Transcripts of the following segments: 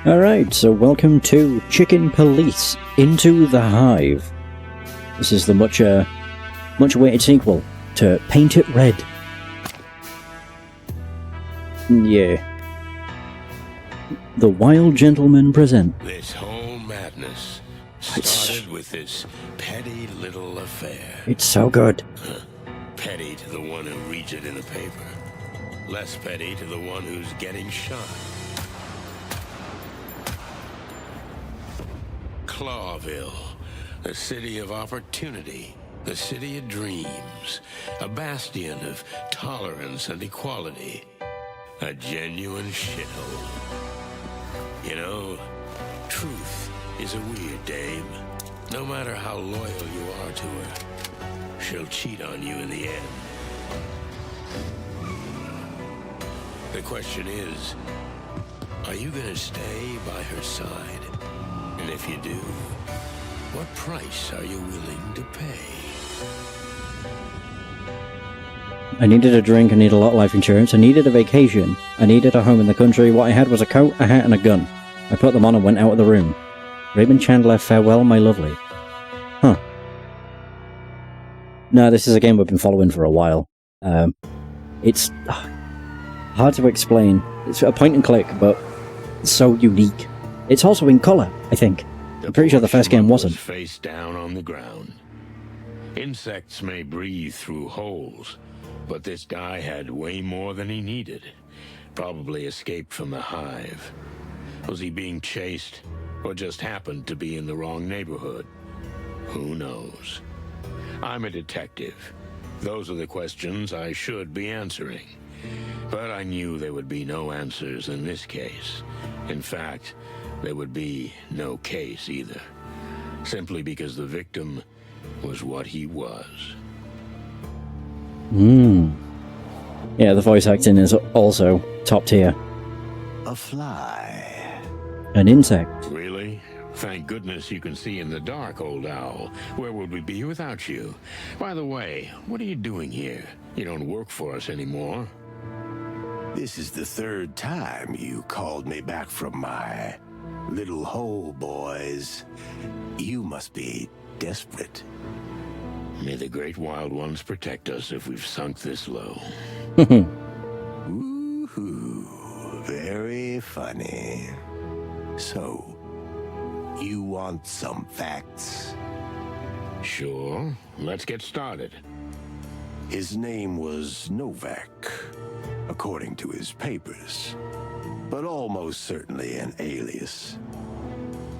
Alright, so welcome to Chicken Police Into the Hive. This is the much awaited sequel to Paint It Red. Yeah. The Wild Gentlemen present. This whole madness started with this petty little affair. It's so good. Petty to the one who reads it in the paper. Less petty to the one who's getting shot. Clawville, the city of opportunity, the city of dreams, a bastion of tolerance and equality, a genuine shithole. You know, truth is a weird dame. No matter how loyal you are to her, she'll cheat on you in the end. The question is, are you gonna stay by her side? And if you do, what price are you willing to pay? I needed a drink, I needed a lot of life insurance, I needed a vacation, I needed a home in the country. What I had was a coat, a hat, and a gun. I put them on and went out of the room. Raymond Chandler, farewell, my lovely. Huh. No, this is a game we've been following for a while. It's hard to explain. It's a point and click, but it's so unique. It's also in colour, I think. I'm pretty sure the first game wasn't. Face down on the ground. Insects may breathe through holes, but this guy had way more than he needed. Probably escaped from the Hive. Was he being chased, or just happened to be in the wrong neighborhood? Who knows? I'm a detective. Those are the questions I should be answering. But I knew there would be no answers in this case. In fact, there would be no case either. Simply because the victim was what he was. Yeah, the voice acting is also top tier. A fly. An insect. Really? Thank goodness you can see in the dark, old owl. Where would we be without you? By the way, what are you doing here? You don't work for us anymore. This is the third time you called me back from my little hole, boys. You must be desperate. May the great wild ones protect us if we've sunk this low. Woohoo. Very funny. So, you want some facts? Sure. Let's get started. His name was Novak, according to his papers, but almost certainly an alias.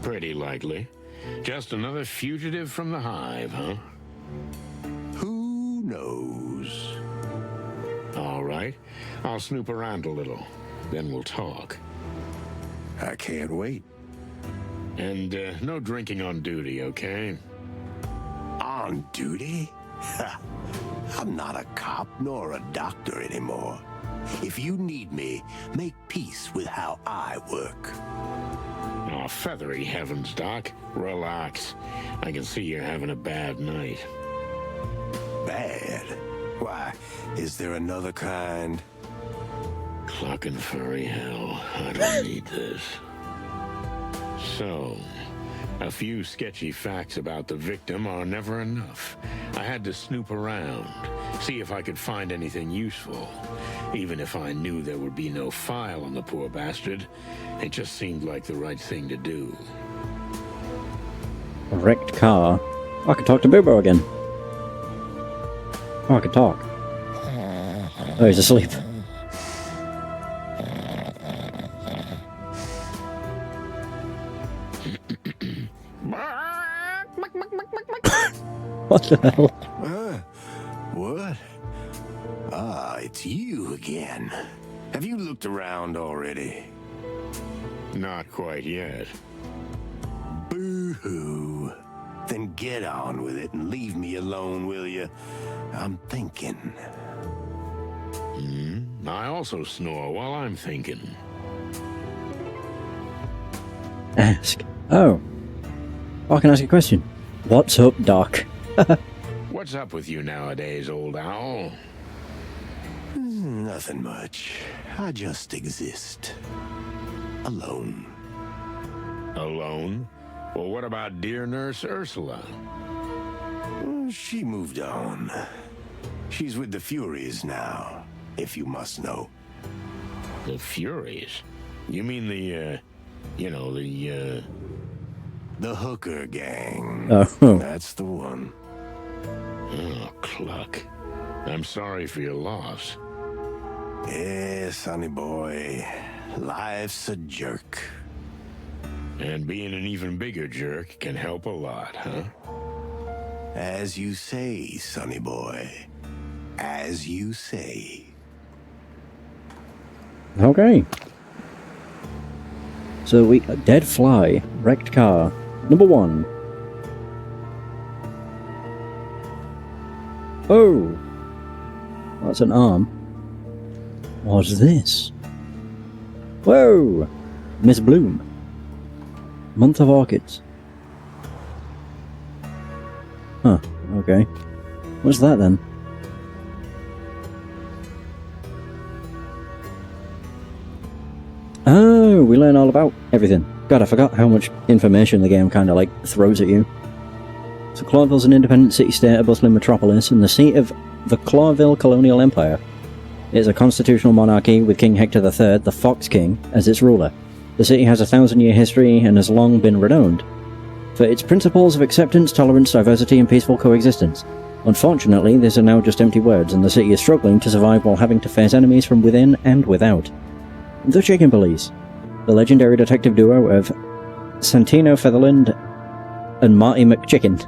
Pretty likely. Just another fugitive from the Hive, huh? Who knows? All right. I'll snoop around a little. Then we'll talk. I can't wait. And no drinking on duty, okay? On duty? Ha! I'm not a cop nor a doctor anymore. If you need me, make peace with how I work. Oh, feathery heavens, Doc. Relax. I can see you're having a bad night. Bad? Why, is there another kind? Clucking furry hell. I don't need this. So, a few sketchy facts about the victim are never enough. I had to snoop around, see if I could find anything useful. Even if I knew there would be no file on the poor bastard, it just seemed like the right thing to do. A wrecked car. I can talk to Bilbo again. Oh, I can talk. Oh, he's asleep. What the hell? What? Ah, it's you again. Have you looked around already? Not quite yet. Boo-hoo. Then get on with it and leave me alone, will you? I'm thinking. I also snore while I'm thinking. Ask. Oh, I can ask a question. What's up, Doc? What's up with you nowadays, old owl? Nothing much. I just exist. Alone. Alone? Well, what about dear Nurse Ursula? She moved on. She's with the Furies now, if you must know. The Furies? You mean the hooker gang. Oh. That's the one. Oh, Cluck. I'm sorry for your loss. Yeah, sonny boy. Life's a jerk. And being an even bigger jerk can help a lot, huh? As you say, sonny boy. As you say. Okay. So we... Dead fly. Wrecked car. Number 1. Oh! That's an arm. What's this? Whoa! Miss Bloom. Month of Orchids. Huh, okay. What's that then? Oh, we learn all about everything. God, I forgot how much information the game kind of like throws at you. So Clawville's an independent city-state, a bustling metropolis, and the seat of the Clawville Colonial Empire. It is a constitutional monarchy with King Hector III, the Fox King, as its ruler. The city has a 1,000-year history and has long been renowned for its principles of acceptance, tolerance, diversity, and peaceful coexistence. Unfortunately, these are now just empty words, and the city is struggling to survive while having to face enemies from within and without. The Chicken Police, the legendary detective duo of Santino Featherland and Marty McChicken,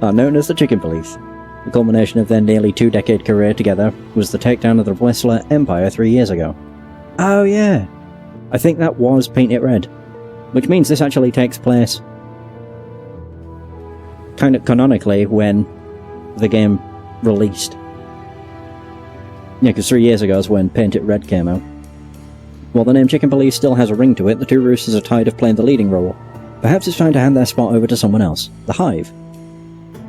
are known as the Chicken Police. The culmination of their nearly 2-decade career together was the takedown of the Whistler Empire 3 years ago. Oh yeah, I think that was Paint It Red, which means this actually takes place kind of canonically when the game released. Yeah, because 3 years ago is when Paint It Red came out. While the name Chicken Police still has a ring to it, the two roosters are tired of playing the leading role. Perhaps it's time to hand their spot over to someone else. The Hive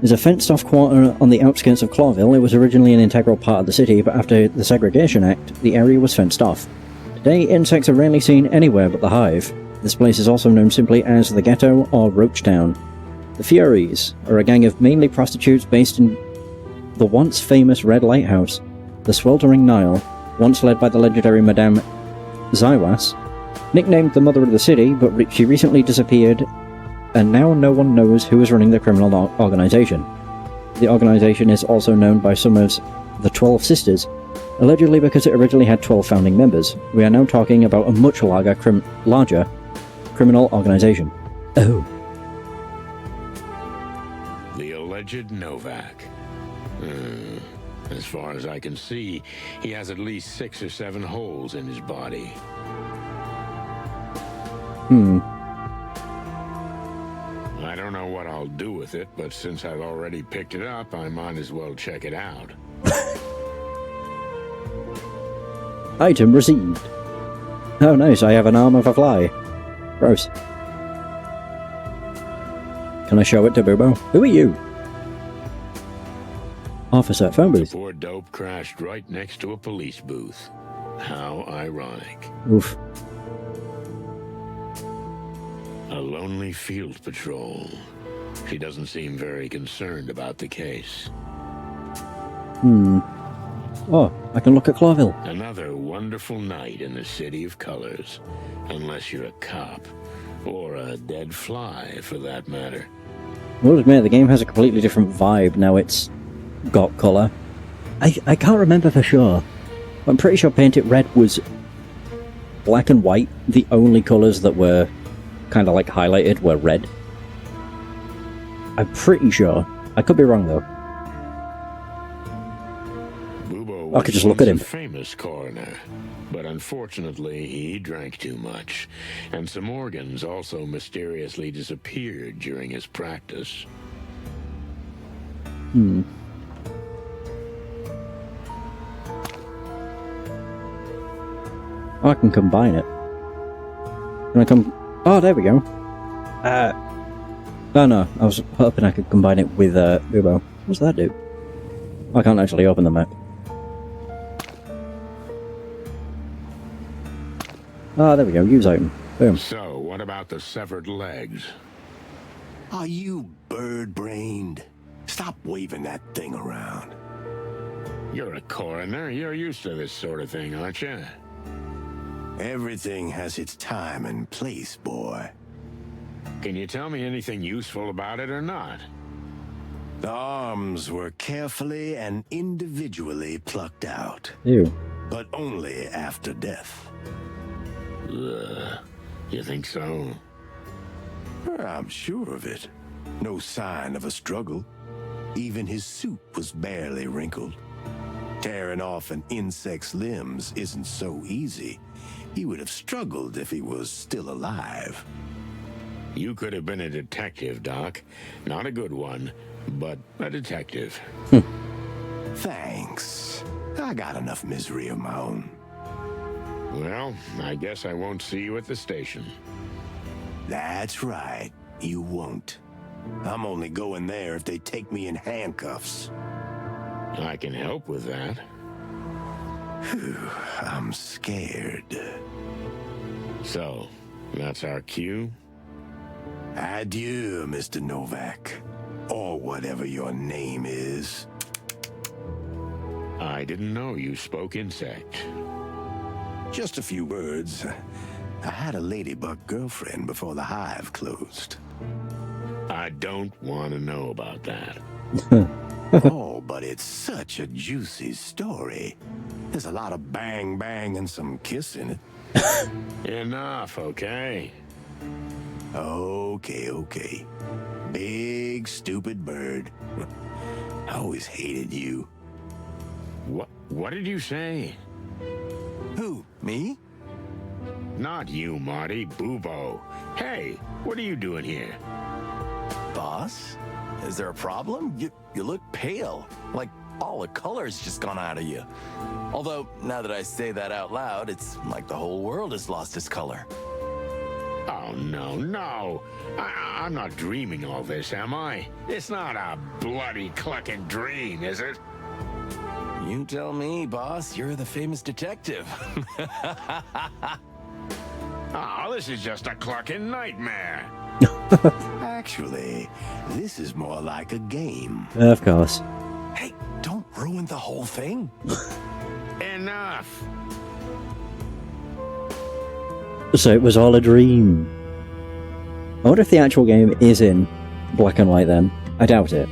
is a fenced-off quarter on the outskirts of Clawville. It was originally an integral part of the city, but after the Segregation Act, the area was fenced off. Today, insects are rarely seen anywhere but the Hive. This place is also known simply as the Ghetto or Roachtown. The Furies are a gang of mainly prostitutes based in the once famous Red Lighthouse, the sweltering Nile, once led by the legendary Madame Zywas, nicknamed the Mother of the City, but she recently disappeared, and now no one knows who is running the criminal organization. The organization is also known by some as the 12 Sisters, allegedly because it originally had 12 founding members. We are now talking about a much larger criminal organization. Oh. The alleged Novak. As far as I can see, he has at least 6 or 7 holes in his body. I don't know what I'll do with it, but since I've already picked it up, I might as well check it out. Item received. Oh nice, I have an arm of a fly. Gross. Can I show it to Bubo? Who are you? Officer, phone booth. The poor dope crashed right next to a police booth. How ironic. Oof. A lonely field patrol. She doesn't seem very concerned about the case. Oh, I can look at Clawville. Another wonderful night in the City of Colors. Unless you're a cop. Or a dead fly, for that matter. I will admit, the game has a completely different vibe now it's got colour. I can't remember for sure. I'm pretty sure Paint It Red was black and white. The only colours that were kind of like highlighted were red. I'm pretty sure. I could be wrong though. Bubo I could just look at him. was a famous coroner, but unfortunately he drank too much, and some organs also mysteriously disappeared during his practice. Oh, I can combine it. Can I come? Oh, there we go. Oh no, I was hoping I could combine it with Bubo. What's that do? I can't actually open the map. Ah, there we go. Use item. Boom. So, what about the severed legs? Are you bird-brained? Stop waving that thing around. You're a coroner. You're used to this sort of thing, aren't you? Everything has its time and place, boy. Can you tell me anything useful about it or not? The arms were carefully and individually plucked out, Ew. but only after death. Ugh. You think so? I'm sure of it. No sign of a struggle. Even his suit was barely wrinkled. Tearing off an insect's limbs isn't so easy. He would have struggled if he was still alive. You could have been a detective, Doc. Not a good one, but a detective. Thanks. I got enough misery of my own. Well, I guess I won't see you at the station. That's right. You won't. I'm only going there if they take me in handcuffs. I can help with that. I'm scared. So, that's our cue? Adieu, Mr. Novak. Or whatever your name is. I didn't know you spoke insect. Just a few words. I had a ladybug girlfriend before the Hive closed. I don't want to know about that. Oh, but it's such a juicy story. There's a lot of bang bang and some kiss in it. Enough, okay? Okay. Big stupid bird. I always hated you. What did you say? Who, me? Not you, Marty. Bubo. Hey, what are you doing here? Boss? Is there a problem? You look pale. Like all the color's just gone out of you. Although, now that I say that out loud, it's like the whole world has lost its color. Oh, no. I'm not dreaming all this, am I? It's not a bloody clucking dream, is it? You tell me, boss. You're the famous detective. Oh, this is just a clucking nightmare. Actually, this is more like a game. Of course. Hey, don't ruin the whole thing. Enough. So it was all a dream. I wonder if the actual game is in black and white then. I doubt it.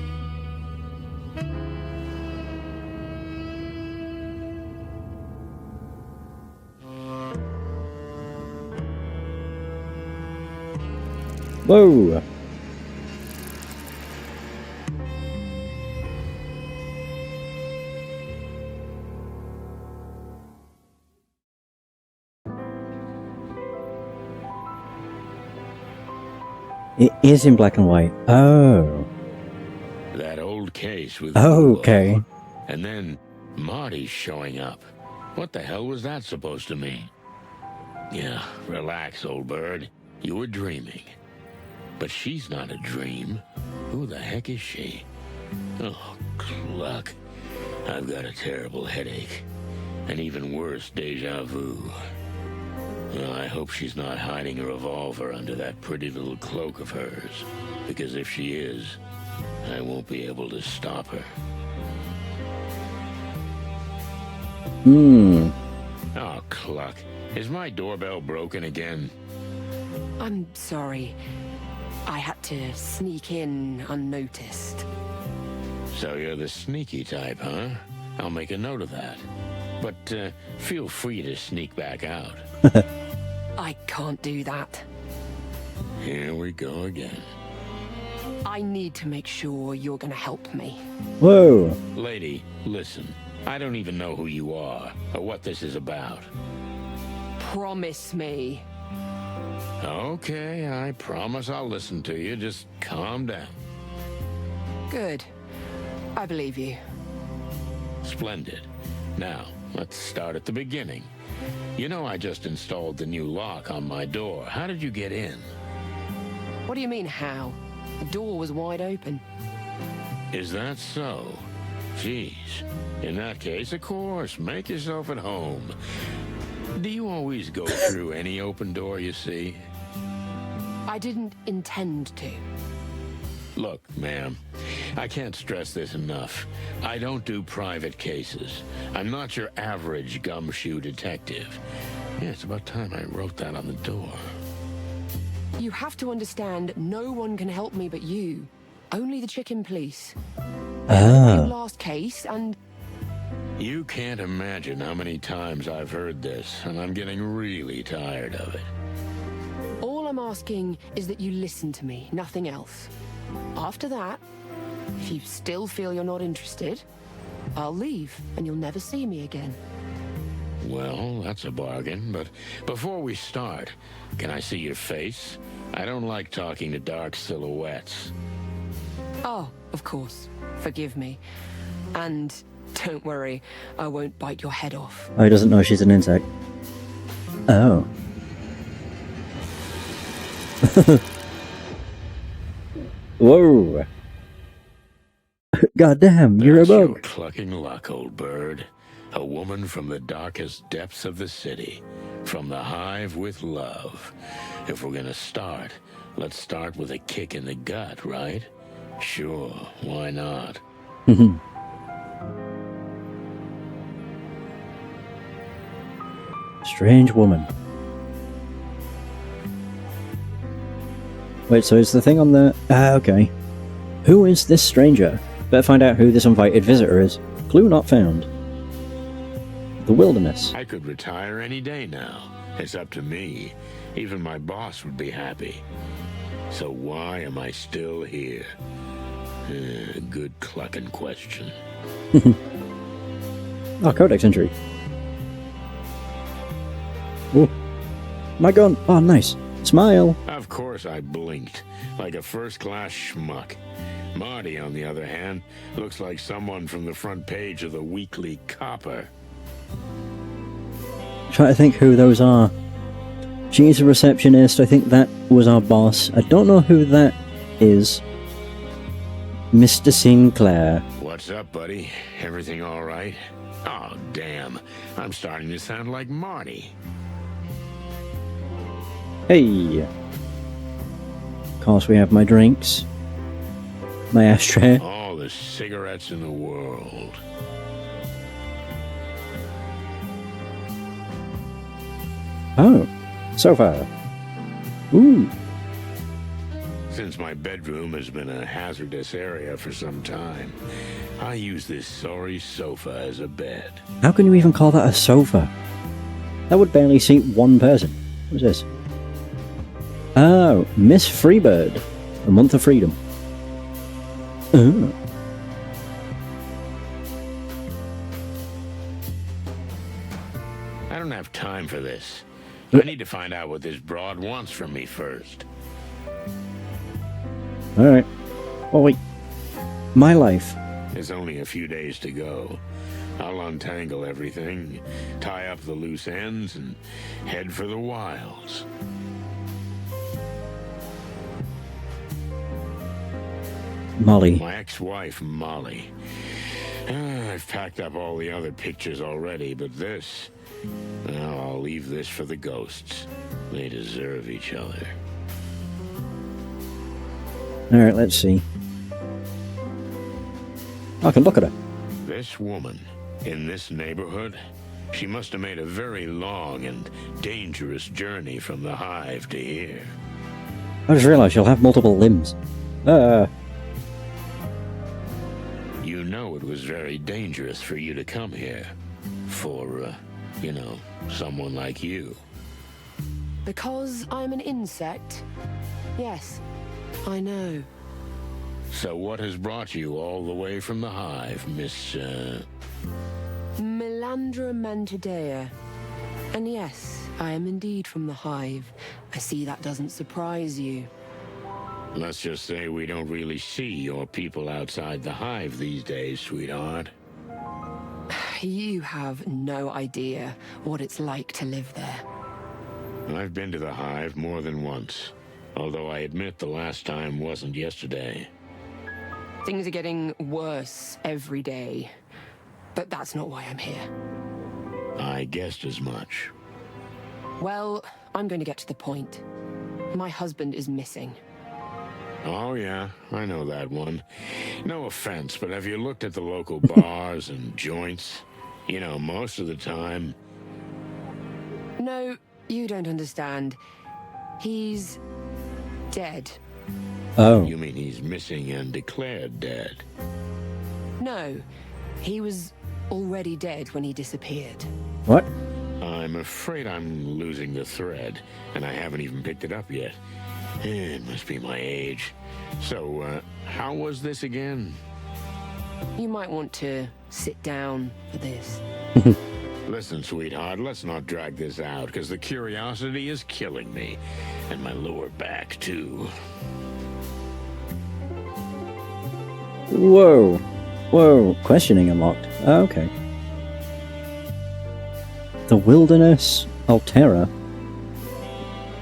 Whoa! It is in black and white. Oh. That old case with Oh, Bubo. okay. And then Marty's showing up. What the hell was that supposed to mean? Yeah, relax, old bird. You were dreaming. But she's not a dream. Who the heck is she? Oh, cluck. I've got a terrible headache. And even worse, deja vu. Well, I hope she's not hiding a revolver under that pretty little cloak of hers. Because if she is, I won't be able to stop her. Oh, cluck. Is my doorbell broken again? I'm sorry. I had to sneak in unnoticed. So you're the sneaky type, huh? I'll make a note of that. But feel free to sneak back out. I can't do that. Here we go again. I need to make sure you're gonna help me. Whoa! Lady, listen. I don't even know who you are or what this is about. Promise me. Okay, I promise I'll listen to you. Just calm down. Good. I believe you. Splendid. Now, let's start at the beginning. You know I just installed the new lock on my door. How did you get in? What do you mean, how? The door was wide open. Is that so? Jeez. In that case, of course, make yourself at home. Do you always go through any open door you see? I didn't intend to. Look, ma'am, I can't stress this enough. I don't do private cases. I'm not your average gumshoe detective. Yeah, it's about time I wrote that on the door. You have to understand, no one can help me but you. Only the chicken police. Your last case, and You can't imagine how many times I've heard this, and I'm getting really tired of it. all I'm asking is that you listen to me, nothing else. After that, if you still feel you're not interested, I'll leave and you'll never see me again. Well, that's a bargain, but before we start, can I see your face? I don't like talking to dark silhouettes. Oh, of course. Forgive me. And don't worry, I won't bite your head off. Oh, he doesn't know she's an insect. Oh. Whoa. Goddamn, you're a That's your bug. clucking luck, old bird. A woman from the darkest depths of the city. From the Hive with love. If we're gonna start, let's start with a kick in the gut, right? Sure, why not? Strange woman. Wait, so is the thing on the... okay. Who is this stranger? Better find out who this invited visitor is. Clue not found. The wilderness. I could retire any day now. It's up to me. Even my boss would be happy. So why am I still here? Good clucking question. Oh, codex entry. Oh, my gun. Oh, nice. Smile. Of course I blinked, like a first-class schmuck. Marty, on the other hand, looks like someone from the front page of the Weekly Copper. Trying to think who those are. She's a receptionist. I think that was our boss. I don't know who that is. Mr. Sinclair. What's up, buddy? Everything all right? Oh, damn. I'm starting to sound like Marty. Hey. Of course, we have my drinks. My ashtray. All the cigarettes in the world. Oh, sofa. Ooh. Since my bedroom has been a hazardous area for some time, I use this sorry sofa as a bed. How can you even call that a sofa? That would barely seat one person. What's this? Oh, Miss Freebird. A month of freedom. Oh. I don't have time for this. I need to find out what this broad wants from me first. Alright. Oh, wait. My life. There's only a few days to go. I'll untangle everything, tie up the loose ends, and head for the wilds. Molly. My ex-wife, Molly. I've packed up all the other pictures already, but this... Well, I'll leave this for the ghosts. They deserve each other. Alright, let's see. I can look at her. This woman, in this neighborhood, she must have made a very long and dangerous journey from the Hive to here. I just realized she'll have multiple limbs. You know it was very dangerous for you to come here. For, you know, someone like you. Because I'm an insect? Yes, I know. So what has brought you all the way from the Hive, Miss, Melandra Mantidea. And yes, I am indeed from the Hive. I see that doesn't surprise you. Let's just say we don't really see your people outside the Hive these days, sweetheart. You have no idea what it's like to live there. I've been to the Hive more than once, although I admit the last time wasn't yesterday. Things are getting worse every day. But that's not why I'm here. I guessed as much. Well, I'm going to get to the point. My husband is missing. Oh, yeah, I know that one. No offense, but have you looked at the local bars and joints? You know, most of the time... No, you don't understand. He's dead. Oh. You mean he's missing and declared dead? No, he was already dead when he disappeared. What? I'm afraid I'm losing the thread, and I haven't even picked it up yet. It must be my age. So, how was this again? You might want to sit down for this. Listen, sweetheart, let's not drag this out, because the curiosity is killing me. And my lower back, too. Whoa. Whoa. Questioning unlocked. Oh, okay. The wilderness, Altera.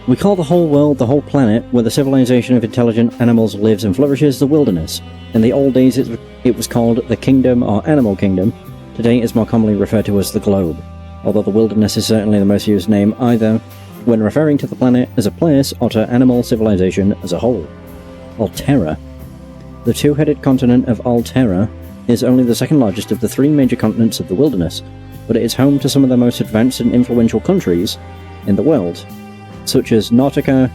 We call the whole world, the whole planet, where the civilization of intelligent animals lives and flourishes, the wilderness. In the old days, it was called the Kingdom or Animal Kingdom. Today, it's more commonly referred to as the globe, although the wilderness is certainly the most used name either when referring to the planet as a place or to animal civilization as a whole. Altera. The two-headed continent of Altera is only the second largest of the three major continents of the wilderness, but it is home to some of the most advanced and influential countries in the world, such as Nautica,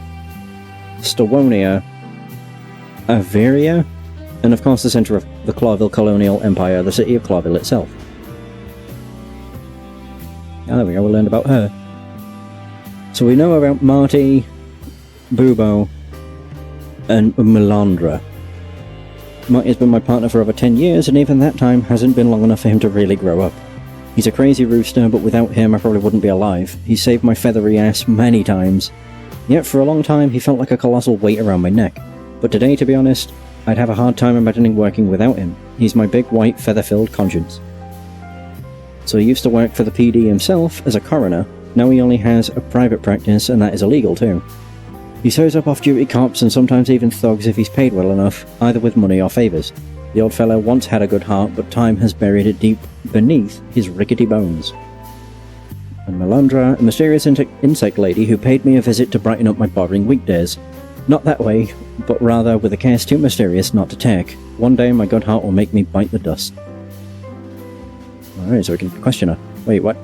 Stawonia, Averia, and of course the center of the Clawville colonial empire, the city of Clawville itself. Ah, there we go, we learned about her. So we know about Marty, Bubo, and Melandra. Marty's been my partner for over 10 years, and even that time hasn't been long enough for him to really grow up. He's a crazy rooster, but without him I probably wouldn't be alive. He saved my feathery ass many times. Yet for a long time he felt like a colossal weight around my neck. But today, to be honest, I'd have a hard time imagining working without him. He's my big white feather-filled conscience. So he used to work for the PD himself as a coroner. Now he only has a private practice, and that is illegal too. He shows up off-duty cops and sometimes even thugs if he's paid well enough, either with money or favours. The old fellow once had a good heart, but time has buried it deep beneath his rickety bones. And Melandra, a mysterious insect lady who paid me a visit to brighten up my boring weekdays. Not that way, but rather with a case too mysterious not to take. One day my good heart will make me bite the dust. Alright, so we can question her. Wait, what?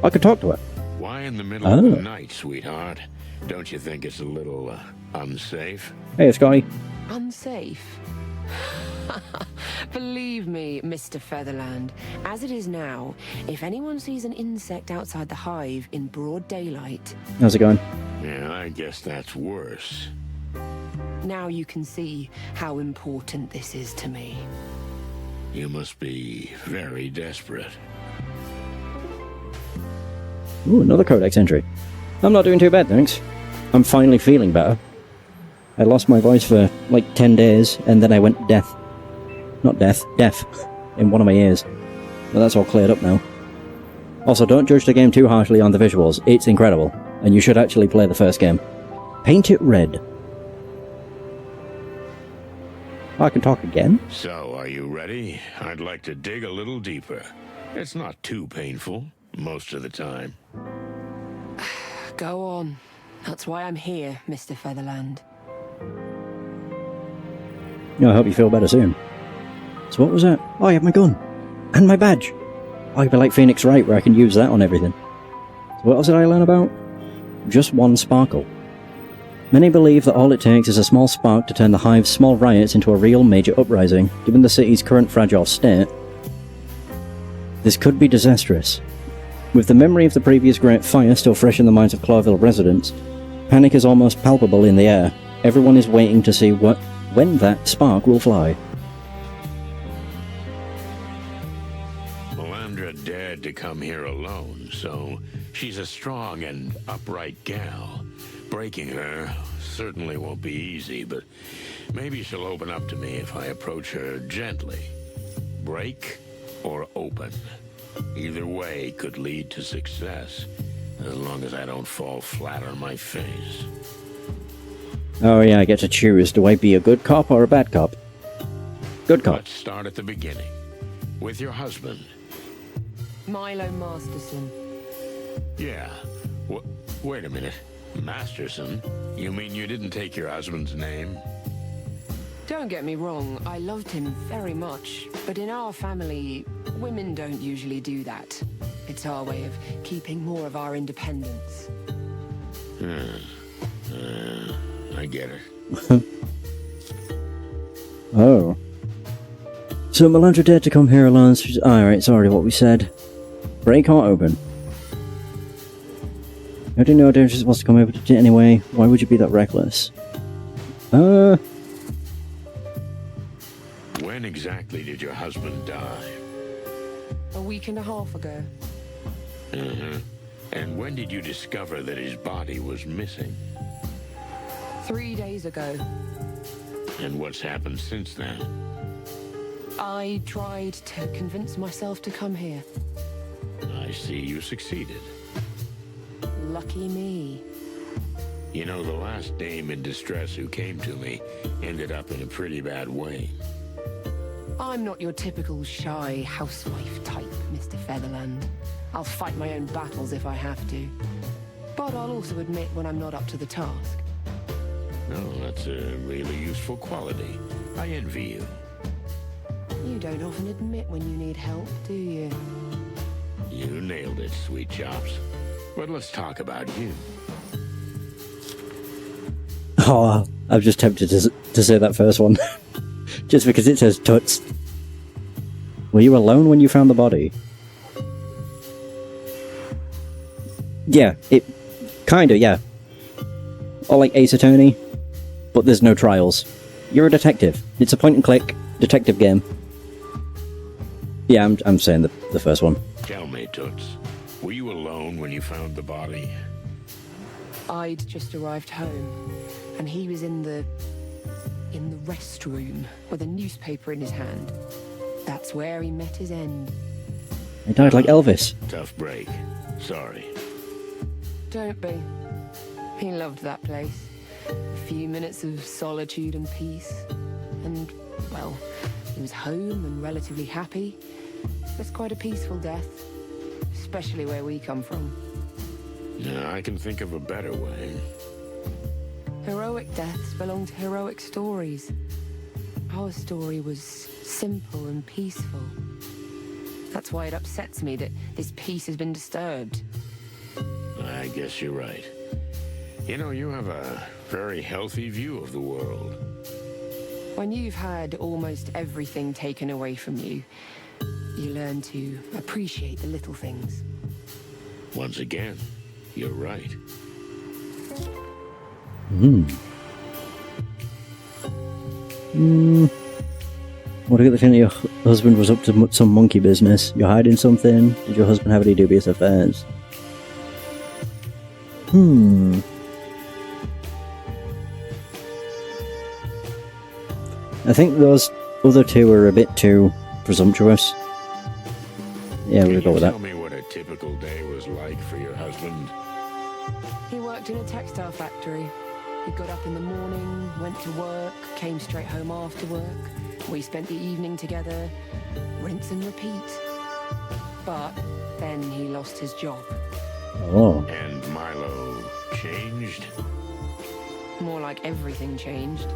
I could talk to her. Why in the middle of the night, sweetheart? Don't you think it's a little, unsafe? Hey, Scotty. Unsafe? Believe me, Mr. Featherland, as it is now, if anyone sees an insect outside the hive in broad daylight... How's it going? Yeah, I guess that's worse. Now you can see how important this is to me. You must be very desperate. Ooh, another codex entry. I'm not doing too bad, thanks. I'm finally feeling better. I lost my voice for like 10 days, and then I went deaf. Not deaf, deaf. In one of my ears. But that's all cleared up now. Also, don't judge the game too harshly on the visuals. It's incredible. And you should actually play the first game. Paint it red. Oh, I can talk again? So, are you ready? I'd like to dig a little deeper. It's not too painful, most of the time. Go on. That's why I'm here, Mr. Featherland. I hope you feel better soon. So what was that? Oh, I have my gun. And my badge. I could be like Phoenix Wright, where I can use that on everything. So what else did I learn about? Just one sparkle. Many believe that all it takes is a small spark to turn the Hive's small riots into a real major uprising. Given the city's current fragile state, this could be disastrous. With the memory of the previous Great Fire still fresh in the minds of Clawville residents, panic is almost palpable in the air. Everyone is waiting to see when that spark will fly. Melandra dared to come here alone, so she's a strong and upright gal. Breaking her certainly won't be easy, but maybe she'll open up to me if I approach her gently. Break or open. Either way could lead to success, as long as I don't fall flat on my face. Oh yeah, I get to choose. Do I be a good cop or a bad cop? Good cop. Let's start at the beginning. With your husband. Milo Masterson. Yeah. Wait a minute. Masterson? You mean you didn't take your husband's name? Don't get me wrong, I loved him very much. But in our family, women don't usually do that. It's our way of keeping more of our independence. I get it. Oh. So Melandra dared to come here alone. Alright, it's already what we said. Break can't open. I didn't know Dangerous was to come over to do it anyway. Why would you be that reckless? When exactly did your husband die? A week and a half ago. And when did you discover that his body was missing? 3 days ago. And what's happened since then? I tried to convince myself to come here. I see you succeeded. Lucky me. You know, the last dame in distress who came to me ended up in a pretty bad way. I'm not your typical shy housewife type, Mr. Featherland. I'll fight my own battles if I have to. But I'll also admit when I'm not up to the task. Oh, that's a really useful quality. I envy you. You don't often admit when you need help, do you? You nailed it, sweet chops. But let's talk about you. Oh, I'm just tempted to say that first one. Just because it says Tuts. Were you alone when you found the body? Yeah, it... kinda, yeah. Or like Ace Attorney, but there's no trials. You're a detective. It's a point-and-click detective game. Yeah, I'm saying the first one. Tell me, Toots, were you alone when you found the body? I'd just arrived home, and he was in the restroom with a newspaper in his hand. That's where he met his end. He died like Elvis. Tough break. Sorry. Don't be. He loved that place. A few minutes of solitude and peace. And, well, he was home and relatively happy. It's quite a peaceful death. Especially where we come from. Yeah, I can think of a better way. Heroic deaths belong to heroic stories. Our story was simple and peaceful. That's why it upsets me that this peace has been disturbed. I guess you're right. You know, you have a very healthy view of the world. When you've had almost everything taken away from you, you learn to appreciate the little things. Once again, you're right. What, I get the feeling your husband was up to some monkey business. You're hiding something? Did your husband have any dubious affairs? I think those other two are a bit too presumptuous. Yeah, we'll go with that. Tell me what a typical day was like for your husband. He worked in a textile factory. He got up in the morning, went to work, came straight home after work. We spent the evening together, rinse and repeat. But then he lost his job. Oh. And Milo changed? More like everything changed.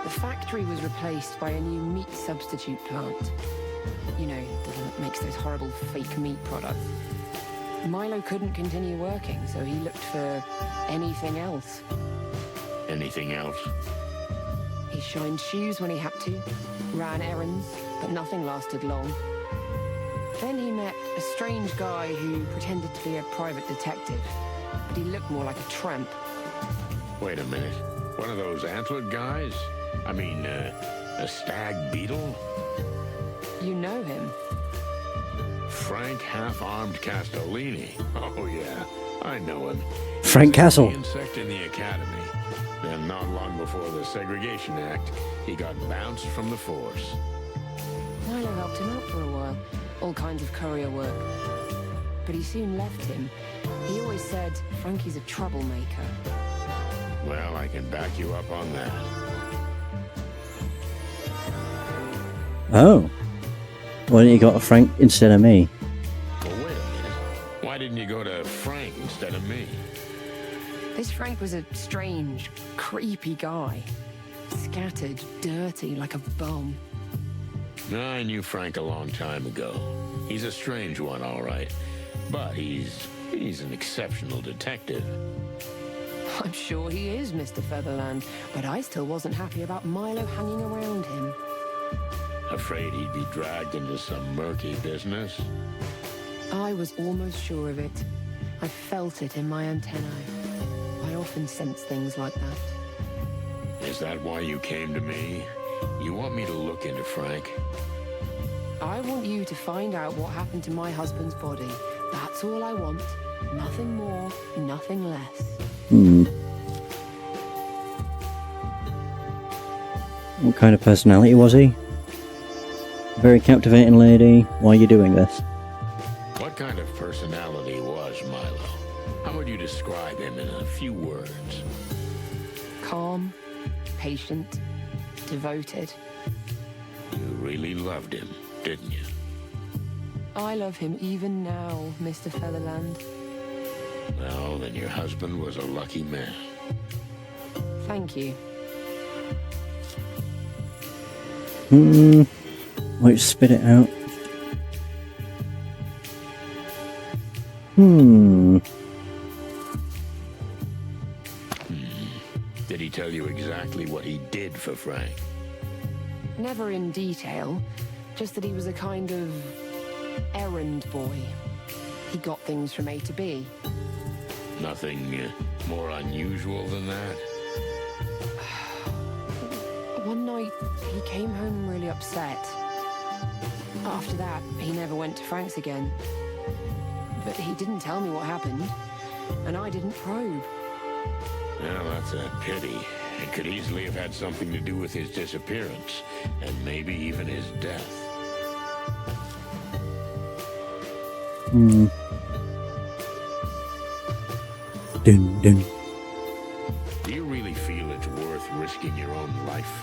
The factory was replaced by a new meat substitute plant. You know, the one that makes those horrible fake meat products. Milo couldn't continue working, so he looked for anything else. Anything else? He shined shoes when he had to, ran errands, but nothing lasted long. Then he met a strange guy who pretended to be a private detective, but he looked more like a tramp. Wait a minute. One of those antlered guys? I mean, a stag beetle? You know him? Frank Half-Armed Castellini. Oh, yeah. I know him. Frank Castle. The insect in the academy. Then not long before the Segregation Act, he got bounced from the force. Milo helped him out for a while. All kinds of courier work. But he soon left him. He always said Frankie's a troublemaker. Well, I can back you up on that. Oh. Why didn't you go to Frank instead of me? Well, wait a minute. Why didn't you go to Frank instead of me? This Frank was a strange, creepy guy. Scattered, dirty, like a bum. I knew Frank a long time ago. He's a strange one, all right. But he's an exceptional detective. I'm sure he is, Mr. Featherland, but I still wasn't happy about Milo hanging around him. Afraid he'd be dragged into some murky business? I was almost sure of it. I felt it in my antennae. I often sense things like that. Is that why you came to me? You want me to look into Frank? I want you to find out what happened to my husband's body. That's all I want. Nothing more, nothing less. What kind of personality was he? Very captivating lady. Why are you doing this? What kind of personality was Milo? How would you describe him in a few words? Calm, patient, devoted. You really loved him, didn't you? I love him even now, Mr. Featherland. Well, then your husband was a lucky man. Thank you. Let's spit it out. Did he tell you exactly what he did for Frank? Never in detail, just that he was a kind of errand boy. He got things from A to B. Nothing more unusual than that? One night, he came home really upset. After that, he never went to Frank's again. But he didn't tell me what happened, and I didn't probe. Well, that's a pity. It could easily have had something to do with his disappearance, and maybe even his death. Dun, dun. Do you really feel it's worth risking your own life?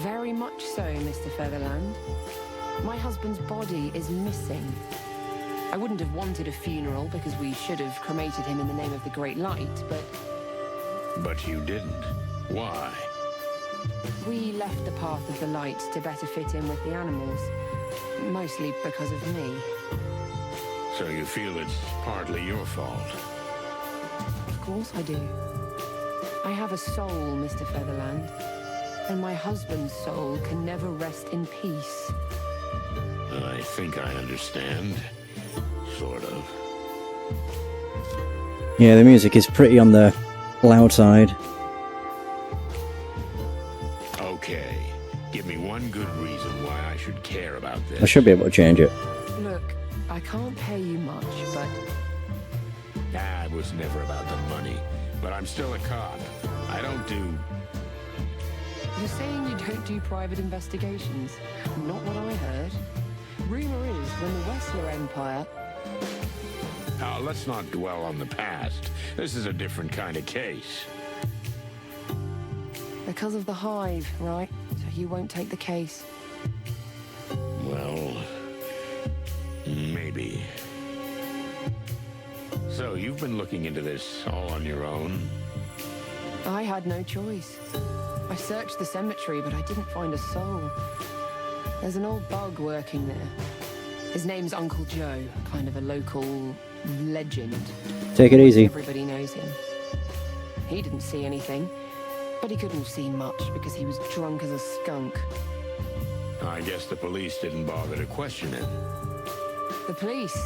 Very much so, Mr. Featherland. My husband's body is missing. I wouldn't have wanted a funeral because we should have cremated him in the name of the Great Light, but... But you didn't. Why? We left the path of the light to better fit in with the animals. Mostly because of me. So you feel it's partly your fault? Of course I do. I have a soul, Mr. Featherland. And my husband's soul can never rest in peace. I think I understand. Sort of. Yeah, the music is pretty on the loud side. Okay. Give me one good reason why I should care about this. I should be able to change it. Look, I can't pay you much, but... It was never about the money. But I'm still a cop. I don't do... You're saying you don't do private investigations? Not what I heard. Rumor is, when the Wessler Empire... Let's not dwell on the past. This is a different kind of case. Because of the Hive, right? So you won't take the case. Well... maybe. So, you've been looking into this all on your own? I had no choice. I searched the cemetery, but I didn't find a soul. There's an old bug working there. His name's Uncle Joe, kind of a local legend. Take it easy. Everybody knows him. He didn't see anything, but he couldn't have seen much because he was drunk as a skunk. I guess the police didn't bother to question him. The police?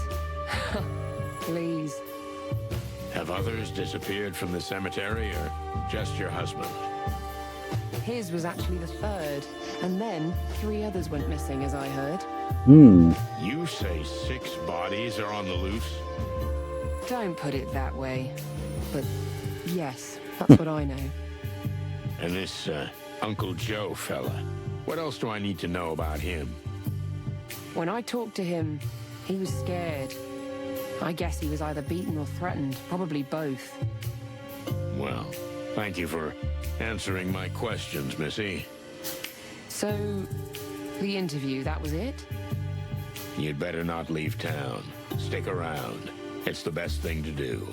Please. Have others disappeared from the cemetery, or just your husband? His was actually the third, and then 3 others went missing, as I heard. You say 6 bodies are on the loose? Don't put it that way. But yes, that's what I know. And this, Uncle Joe fella, what else do I need to know about him? When I talked to him, he was scared. I guess he was either beaten or threatened, probably both. Well, thank you for answering my questions, Missy. So, the interview, that was it? You'd better not leave town. Stick around. It's the best thing to do.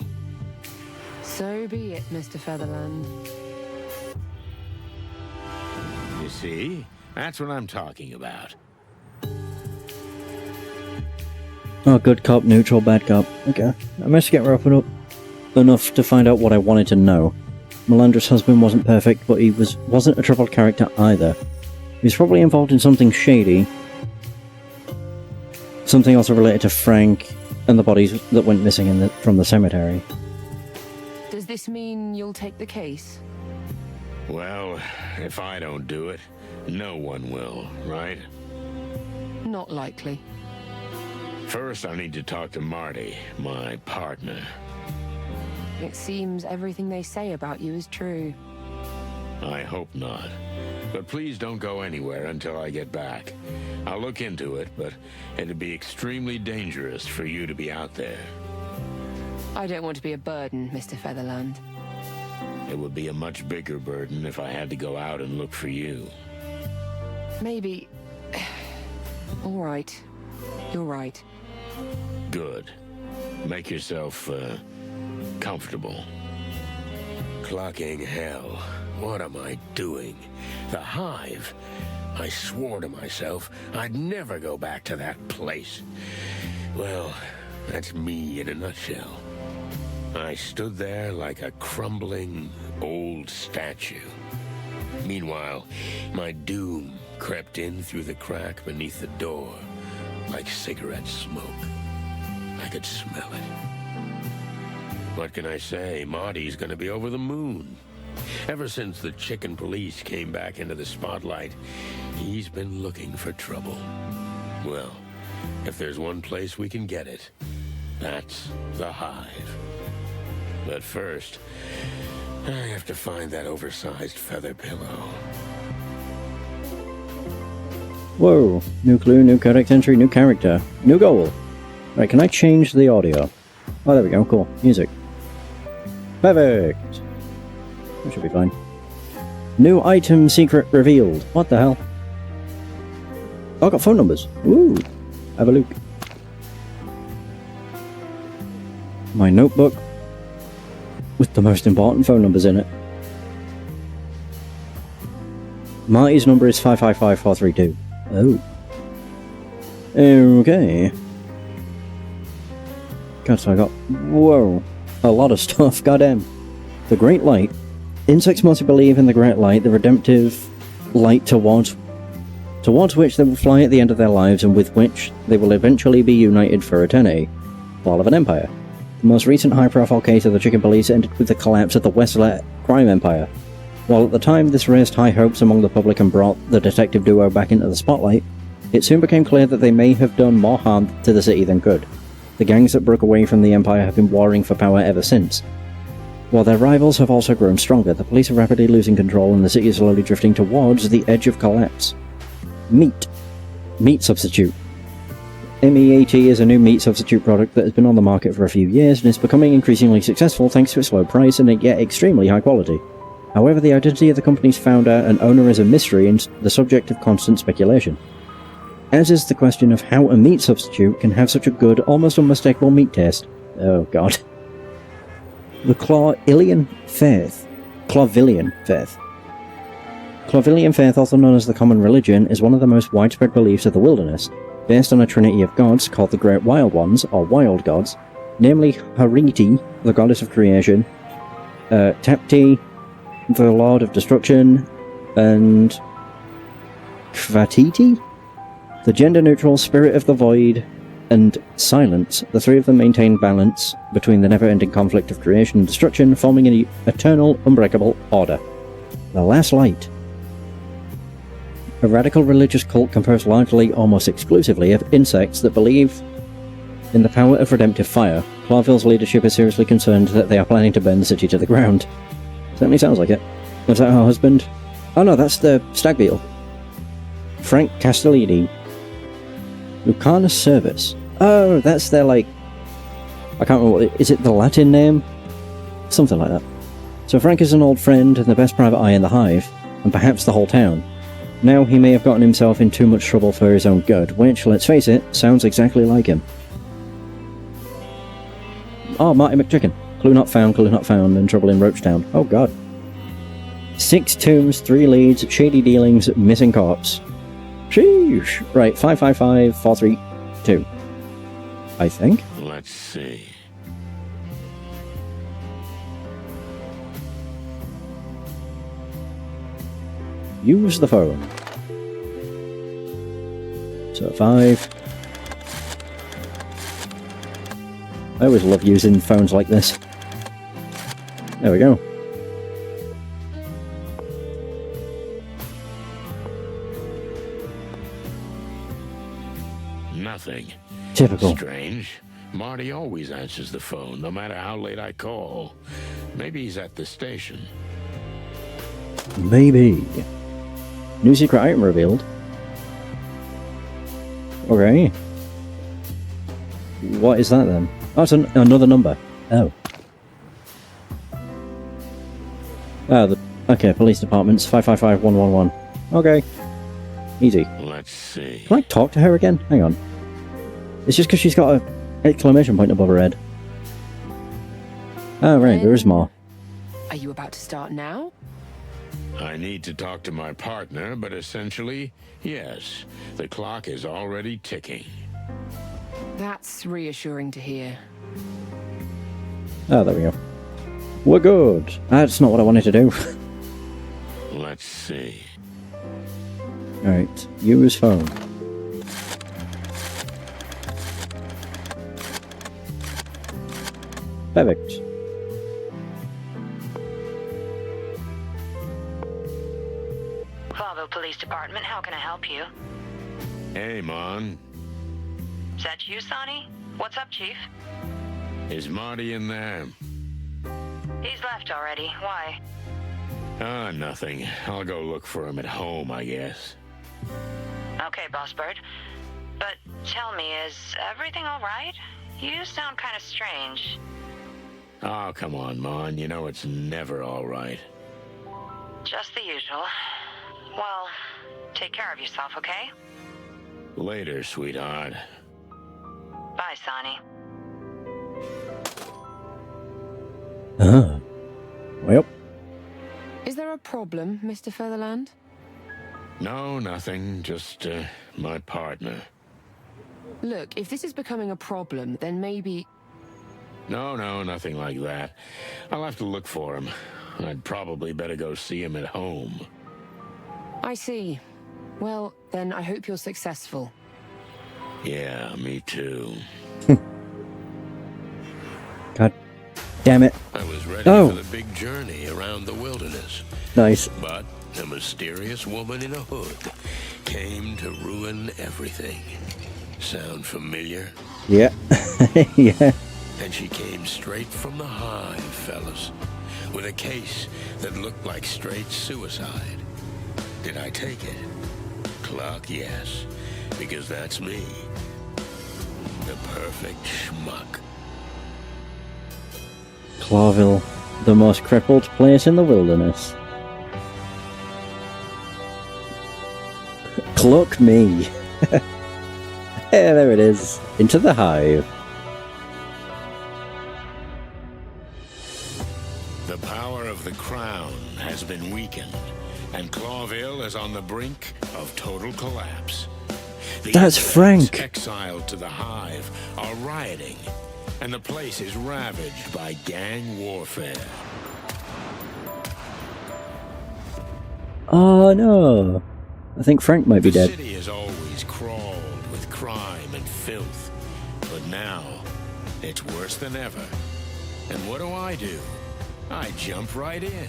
So be it, Mr. Featherland. You see? That's what I'm talking about. Oh, good cop, neutral, bad cop. Okay. I managed to get wrapped up enough to find out what I wanted to know. Melandra's husband wasn't perfect, but he wasn't a troubled character either. He was probably involved in something shady. Something also related to Frank and the bodies that went missing from the cemetery. Does this mean you'll take the case? Well, if I don't do it, no one will, right? Not likely. First, I need to talk to Marty, my partner. It seems everything they say about you is true. I hope not. But please don't go anywhere until I get back. I'll look into it, but it'd be extremely dangerous for you to be out there. I don't want to be a burden, Mr. Featherland. It would be a much bigger burden if I had to go out and look for you. Maybe... All right. You're right. Good. Make yourself, comfortable. Clocking hell. What am I doing? The Hive. I swore to myself I'd never go back to that place. Well, that's me in a nutshell. I stood there like a crumbling old statue. Meanwhile, my doom crept in through the crack beneath the door, like cigarette smoke. I could smell it. What can I say? Marty's gonna be over the moon. Ever since the chicken police came back into the spotlight, he's been looking for trouble. Well, if there's one place we can get it, that's the Hive. But first, I have to find that oversized feather pillow. Whoa, new clue, new codex entry, new character, new goal. Right, can I change the audio? Oh, there we go, cool. Music. Perfect! That should be fine. New item secret revealed. What the hell? Oh, I got phone numbers. Ooh, have a look. My notebook with the most important phone numbers in it. Marty's number is 555432. Oh. Okay. God, so I got... Whoa. A lot of stuff, goddamn. The Great Light. Insects must believe in the Great Light, the redemptive light towards which they will fly at the end of their lives and with which they will eventually be united for eternity. Fall of an Empire. The most recent high-profile case of the chicken police ended with the collapse of the Westlet crime empire. While at the time this raised high hopes among the public and brought the detective duo back into the spotlight, it soon became clear that they may have done more harm to the city than good. The gangs that broke away from the Empire have been warring for power ever since. While their rivals have also grown stronger, the police are rapidly losing control and the city is slowly drifting towards the edge of collapse. Meat. Meat substitute. MEAT is a new meat substitute product that has been on the market for a few years and is becoming increasingly successful thanks to its low price and yet extremely high quality. However, the identity of the company's founder and owner is a mystery and the subject of constant speculation. As is the question of how a meat substitute can have such a good, almost unmistakable meat taste. Oh god. The Clavilian Faith. Clavilian Faith, also known as the Common Religion, is one of the most widespread beliefs of the wilderness, based on a trinity of gods called the Great Wild Ones, or Wild Gods, namely Hariti, the goddess of creation, Tapti, the Lord of Destruction, and Kvatiti, the gender-neutral Spirit of the Void, and Silence. The three of them maintain balance between the never-ending conflict of creation and destruction, forming an eternal, unbreakable order. The Last Light. A radical religious cult composed largely, almost exclusively, of insects that believe in the power of redemptive fire. Clarville's leadership is seriously concerned that they are planning to burn the city to the ground. Certainly sounds like it. Was that her husband? Oh no, that's the stag beetle. Frank Castellini. Lucana Service. Oh, that's their, like... I can't remember is it the Latin name? Something like that. So Frank is an old friend and the best private eye in the Hive, and perhaps the whole town. Now he may have gotten himself in too much trouble for his own good, which, let's face it, sounds exactly like him. Oh, Marty McChicken. Clue not found, and trouble in Roachtown. Oh god. 6 tombs, 3 leads, shady dealings, missing corpse. Sheesh. Right, 555-432. I think. Let's see. Use the phone. So 5. I always love using phones like this. There we go. Nothing. Typical. Strange. Marty always answers the phone, no matter how late I call. Maybe he's at the station. Maybe. New secret item revealed. Okay. What is that then? Oh, it's another number. Oh. Oh, okay, police departments, 555-111. Okay. Easy. Let's see. Can I talk to her again? Hang on. It's just because she's got an exclamation point above her head. Oh, right, there is more. Are you about to start now? I need to talk to my partner, but essentially, yes. The clock is already ticking. That's reassuring to hear. Oh, there we go. We're good. That's not what I wanted to do. Let's see. Alright, use phone. Perfect. Valville Police Department, how can I help you? Hey, Mon. Is that you, Sonny? What's up, Chief? Is Marty in there? He's left already. Why? Ah, nothing. I'll go look for him at home, I guess. Okay, Boss Bird. But tell me, is everything all right? You sound kind of strange. Oh, come on, Mon. You know it's never all right. Just the usual. Well, take care of yourself, okay? Later, sweetheart. Bye, Sonny. Ah. Well. Is there a problem, Mr. Featherland? No, nothing. Just, my partner. Look, if this is becoming a problem, then maybe... No, nothing like that. I'll have to look for him. I'd probably better go see him at home. I see. Well, then I hope you're successful. Yeah, me too. God damn it. I was ready Oh. for the big journey around the wilderness. Nice. But a mysterious woman in a hood came to ruin everything. Sound familiar? Yeah. Yeah. And she came straight from the Hive, fellas, with a case that looked like straight suicide. Did I take it? Clock, yes, because that's me. The perfect schmuck. Clawville, the most crippled place in the wilderness. Cluck me. Yeah, there it is. Into the Hive. The power of the crown has been weakened, and Clawville is on the brink of total collapse. The That's insects Frank. exiled to the Hive are rioting, and the place is ravaged by gang warfare. Oh no. I think Frank might be The dead. city has always crawled with crime and filth, but now it's worse than ever. And what do? I jump right in.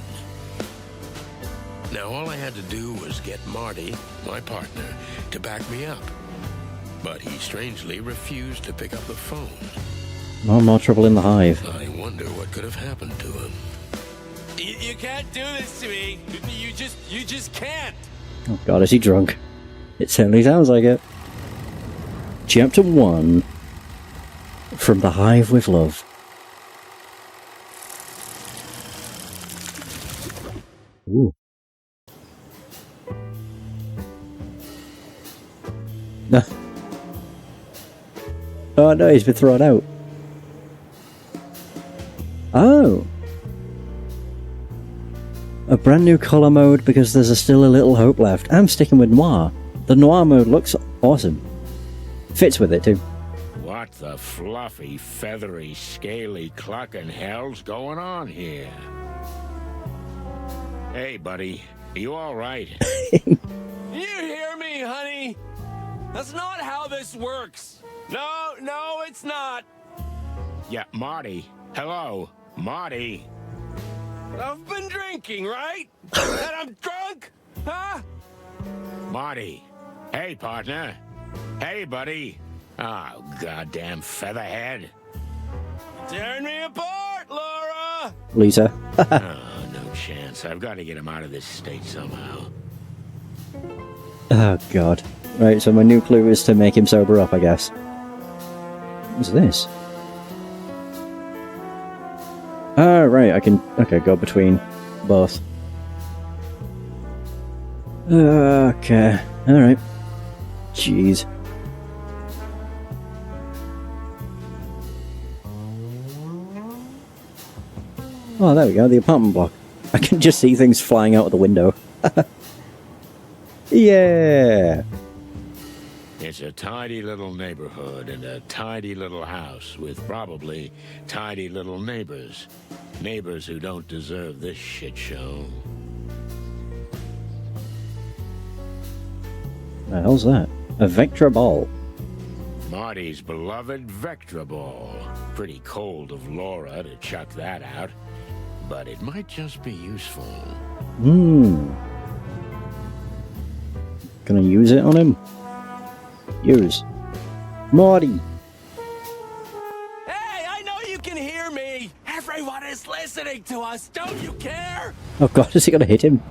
Now all I had to do was get Marty, my partner, to back me up. But he strangely refused to pick up the phone. No more trouble in the Hive. I wonder what could have happened to him. You can't do this to me. You just can't. Oh god, is he drunk? It certainly sounds like it. Chapter 1. From the Hive with Love. Ooh. Oh no, he's been thrown out. Oh! A brand new colour mode because there's still a little hope left. I'm sticking with Noir. The Noir mode looks awesome. Fits with it too. What the fluffy, feathery, scaly clucking hell's going on here? Hey, buddy. Are you alright? You hear me, honey? That's not how this works. No, it's not. Yeah, Marty. Hello, Marty. I've been drinking, right? And I'm drunk? Huh? Marty. Hey, partner. Hey, buddy. Oh, goddamn featherhead. Tearing me apart, Laura! Lisa. Oh, no chance. I've got to get him out of this state somehow. Oh god. Right, so my new clue is to make him sober up, I guess. What's this? Oh, right, I can... Okay, go between both. Okay, alright. Jeez. Oh, there we go, the apartment block. I can just see things flying out of the window. Yeah! It's a tidy little neighborhood and a tidy little house with probably tidy little neighbors. Neighbors who don't deserve this shit show. The hell's that? A Vectra ball. Marty's beloved Vectra ball. Pretty cold of Laura to chuck that out, but it might just be useful. Gonna use it on him? Use. Marty! Hey, I know you can hear me! Everyone is listening to us, don't you care? Oh god, is he gonna hit him?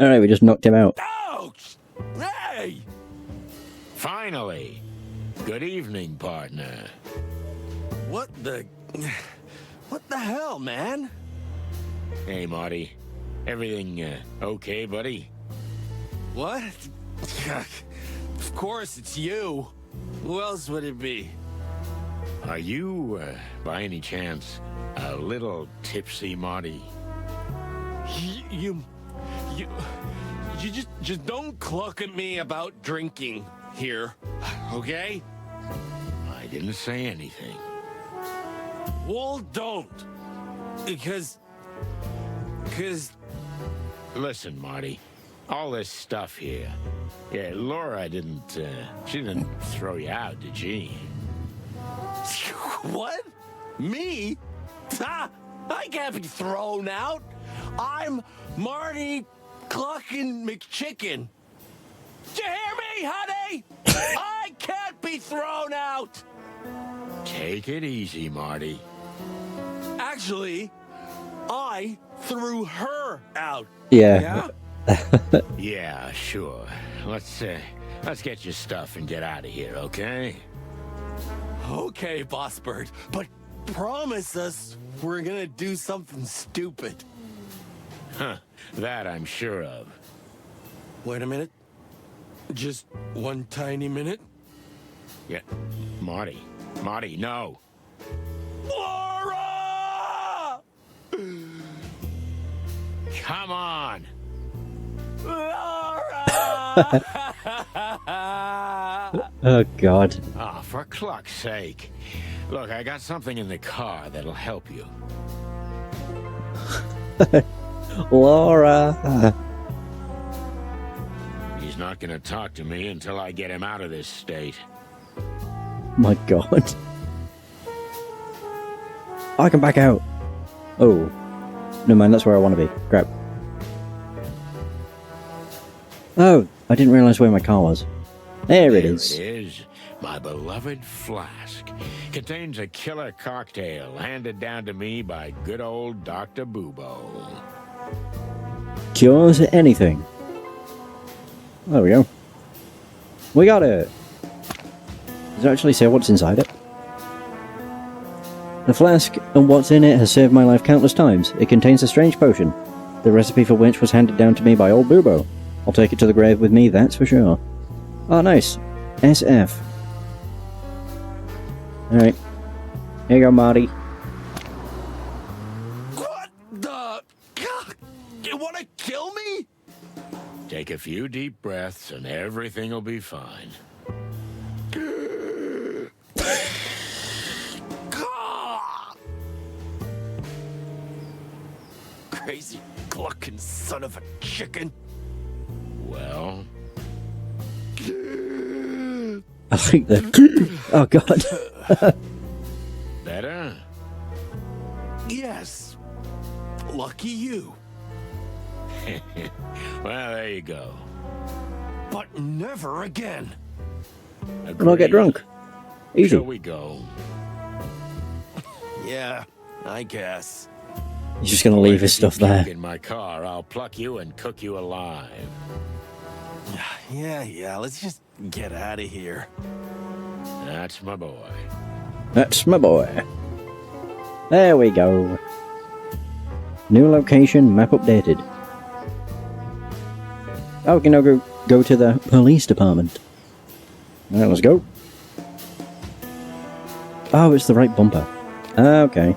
Alright, we just knocked him out. Ouch! Hey! Finally! Good evening, partner. What the hell, man? Hey, Marty. Everything okay, buddy? What? Of course it's you. Who else would it be? Are you, by any chance, a little tipsy, Marty? You just don't cluck at me about drinking here, okay? I didn't say anything. Well, don't. Because... Listen, Marty. All this stuff here. Yeah, Laura didn't, she didn't throw you out, did she? What? Me? Ha! I can't be thrown out. I'm Marty Cluckin' McChicken. Did you hear me, honey? I can't be thrown out. Take it easy, Marty. Actually, I threw her out. Yeah. Yeah, sure. Let's get your stuff and get out of here, okay? Okay, Boss Bird, but promise us we're gonna do something stupid. Huh, that I'm sure of. Wait a minute. Just one tiny minute. Yeah, Marty, no. Laura! Come on! Laura! Oh god. Oh, for cluck's sake. Look, I got something in the car that'll help you. Laura! He's not gonna talk to me until I get him out of this state. My god. I can back out. Oh. Never mind, that's where I want to be. Crap. Oh, I didn't realize where my car was. There it is. It is. My beloved flask. Contains a killer cocktail handed down to me by good old Dr. Bubo. Cures anything. There we go. We got it! Does it actually say what's inside it? The flask and what's in it has saved my life countless times. It contains a strange potion, the recipe for which was handed down to me by old Bubo. I'll take it to the grave with me, that's for sure. Oh, nice. SF. Alright. Here you go, Marty. What the? You want to kill me? Take a few deep breaths and everything will be fine. Crazy clucking son of a chicken. Well, I think the... Oh, God. better? Yes. Lucky you. Well, there you go. But never again. And I'll get drunk. Easy. Shall we go? Yeah, I guess. He's just gonna leave his If you stuff there. kick in my car, I'll pluck you and cook you alive. Yeah, let's just get out of here. That's my boy. That's my boy. There we go. New location, map updated. Oh, we can now go to the police department. Alright, let's go. Oh, it's the right bumper. Okay.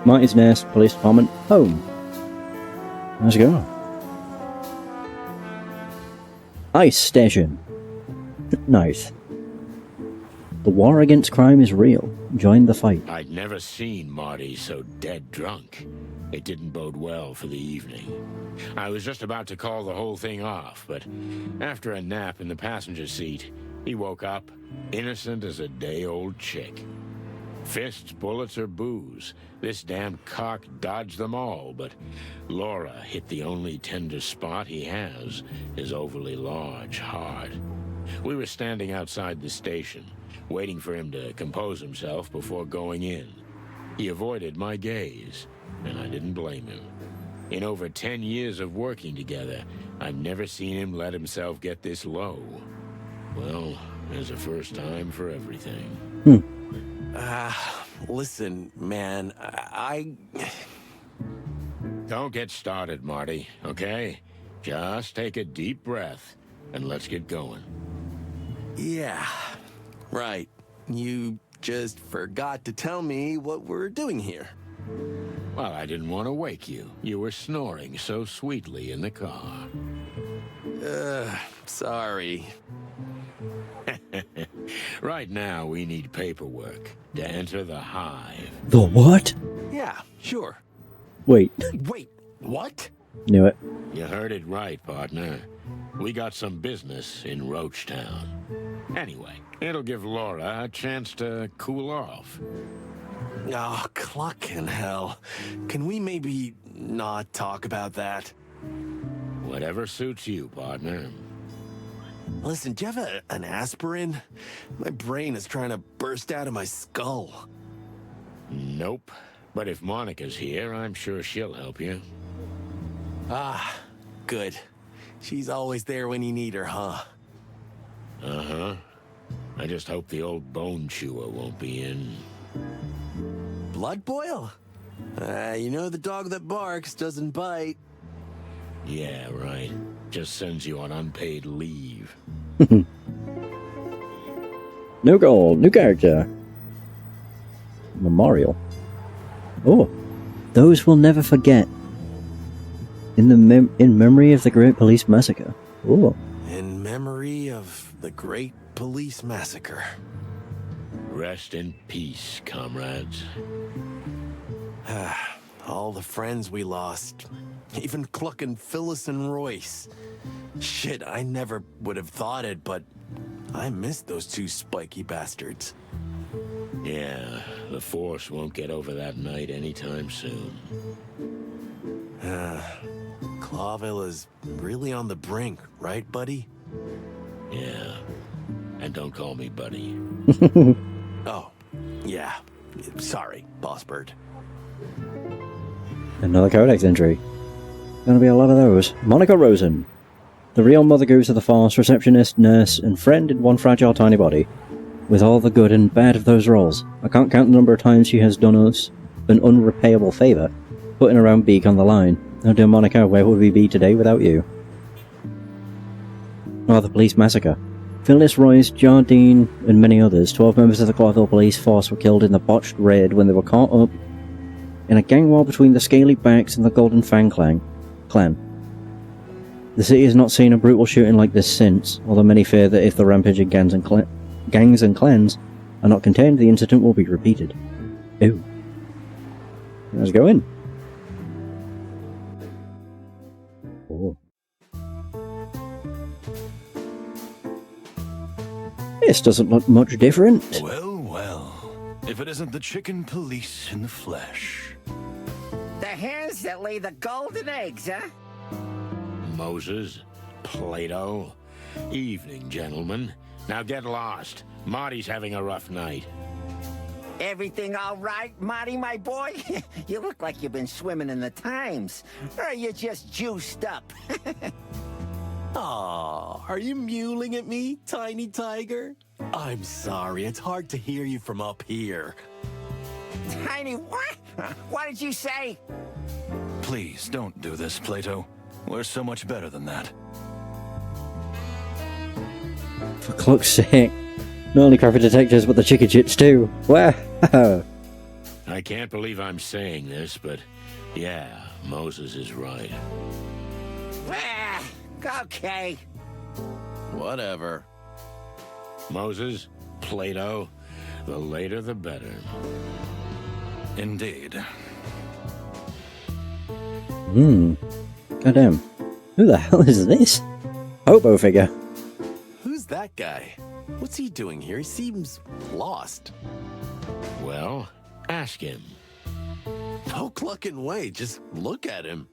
Marty's Nest, police department, home. Let's go. Ice station. Nice. The war against crime is real. Join the fight. I'd never seen Marty so dead drunk. It didn't bode well for the evening. I was just about to call the whole thing off, but after a nap in the passenger seat, he woke up, innocent as a day-old chick. Fists, bullets, or booze, this damn cock dodged them all, but Laura hit the only tender spot he has, his overly large heart. We were standing outside the station, waiting for him to compose himself before going in. He avoided my gaze, and I didn't blame him. In over 10 years of working together, I've never seen him let himself get this low. Well, there's a first time for everything. Listen, man, I... Don't get started, Marty, okay? Just take a deep breath, and let's get going. Yeah, right. You just forgot to tell me what we're doing here. Well, I didn't want to wake you. You were snoring so sweetly in the car. Sorry. Right now, we need paperwork to enter the Hive. The what? Yeah, sure. Wait. Wait, what? Knew it. You heard it right, partner. We got some business in Roachtown. Anyway, it'll give Laura a chance to cool off. Oh, clucking hell. Can we maybe not talk about that? Whatever suits you, partner. Listen, do you have an aspirin? My brain is trying to burst out of my skull. Nope. But if Monica's here, I'm sure she'll help you. Ah, good. She's always there when you need her, huh? Uh-huh. I just hope the old bone chewer won't be in. Blood boil? You know the dog that barks doesn't bite. Yeah, right. Just sends you on unpaid leave. New goal, new character. Memorial. Oh, those we'll never forget. In memory of the Great Police Massacre. Oh. In memory of the Great Police Massacre. Rest in peace, comrades. All the friends we lost. Even clucking Phyllis and Royce. Shit, I never would have thought it, but I missed those two spiky bastards. Yeah, the Force won't get over that night anytime soon. Clawville is really on the brink, right, buddy? Yeah. And don't call me buddy. Oh, yeah. Sorry, Boss Bird. Another codex entry. Gonna be a lot of those. Monica Rosen. The real Mother Goose of the Force, receptionist, nurse, and friend in one fragile tiny body. With all the good and bad of those roles. I can't count the number of times she has done us an unrepayable favour, putting her own beak on the line. Oh dear Monica, where would we be today without you? Oh, the police massacre. Phyllis Royce, Jardine, and many others, 12 members of the Clarville police force were killed in the botched raid when they were caught up in a gang war between the Scaly Backs and the Golden Fang clan. The city has not seen a brutal shooting like this since, although many fear that if the rampaging gangs and clans are not contained, the incident will be repeated. Ooh. Let's go in. Oh. This doesn't look much different. Well, well. If it isn't the chicken police in the flesh. The hens that lay the golden eggs, huh? Moses, Plato. Evening, gentlemen. Now get lost. Marty's having a rough night. Everything all right, Marty, my boy? You look like you've been swimming in the Times. Or are you just juiced up? Aw, are you mewling at me, tiny tiger? I'm sorry, it's hard to hear you from up here. Tiny what? What did you say? Please don't do this, Plato. We're so much better than that. For cluck's sake. Not only crappy detectives, but the chicken chits too. Wow. I can't believe I'm saying this, but yeah, Moses is right. Ah, okay. Whatever. Moses, Plato, the later the better. Indeed. Goddamn. Who the hell is this? Hobo figure. Who's that guy? What's he doing here? He seems lost. Well, ask him. No clucking way. Just look at him.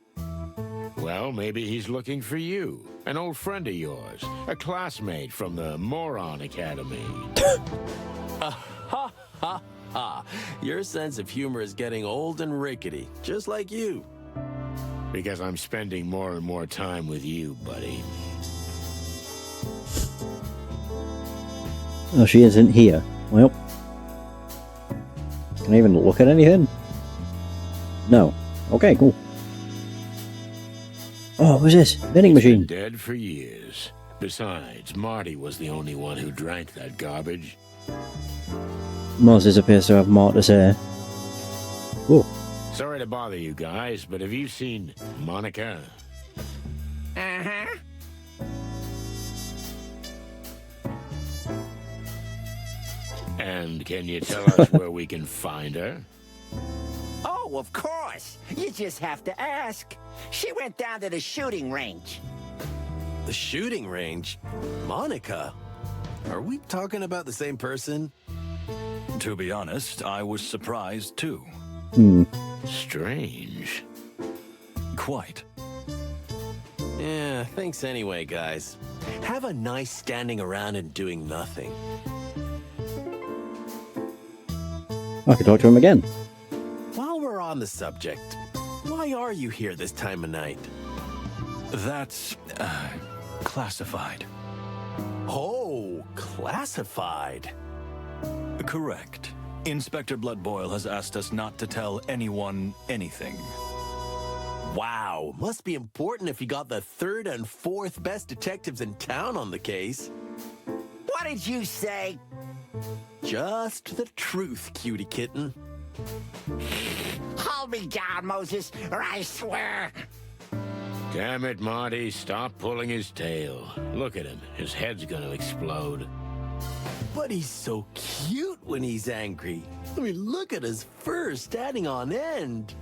Well, maybe he's looking for you. An old friend of yours. A classmate from the Moron Academy. Ha ha ha. Your sense of humor is getting old and rickety, just like you. Because I'm spending more and more time with you, buddy. Oh, she isn't here. Well. Can I even look at anything? No. Okay, cool. Oh, what's this? Vending machine. Been dead for years. Besides, Marty was the only one who drank that garbage. Moses appears to have more to say. Oh. Sorry to bother you guys, but have you seen Monica? Uh-huh. And can you tell us where we can find her? Oh, of course. You just have to ask. She went down to the shooting range. The shooting range? Monica? Are we talking about the same person? To be honest, I was surprised too. Strange. Quite. Yeah, thanks anyway, guys. Have a nice standing around and doing nothing. I could talk to him again. While we're on the subject, why are you here this time of night? That's, classified. Oh, classified. Correct. Inspector Bloodboil has asked us not to tell anyone anything. Wow, must be important if you got the third and fourth best detectives in town on the case. What did you say? Just the truth, cutie kitten. Hold me down, Moses, or I swear. Damn it, Marty, stop pulling his tail. Look at him, his head's gonna explode. But he's so cute when he's angry. I mean, look at his fur standing on end.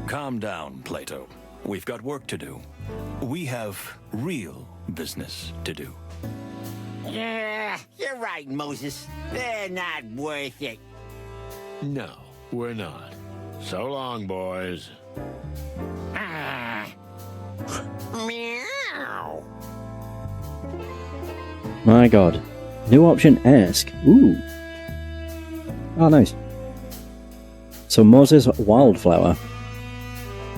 Calm down, Plato. We've got work to do. We have real business to do. Yeah, you're right, Moses. They're not worth it. No, we're not. So long, boys. Ah. Meow. My god. New option, ask. Ooh. Oh, nice. So Moses Wildflower.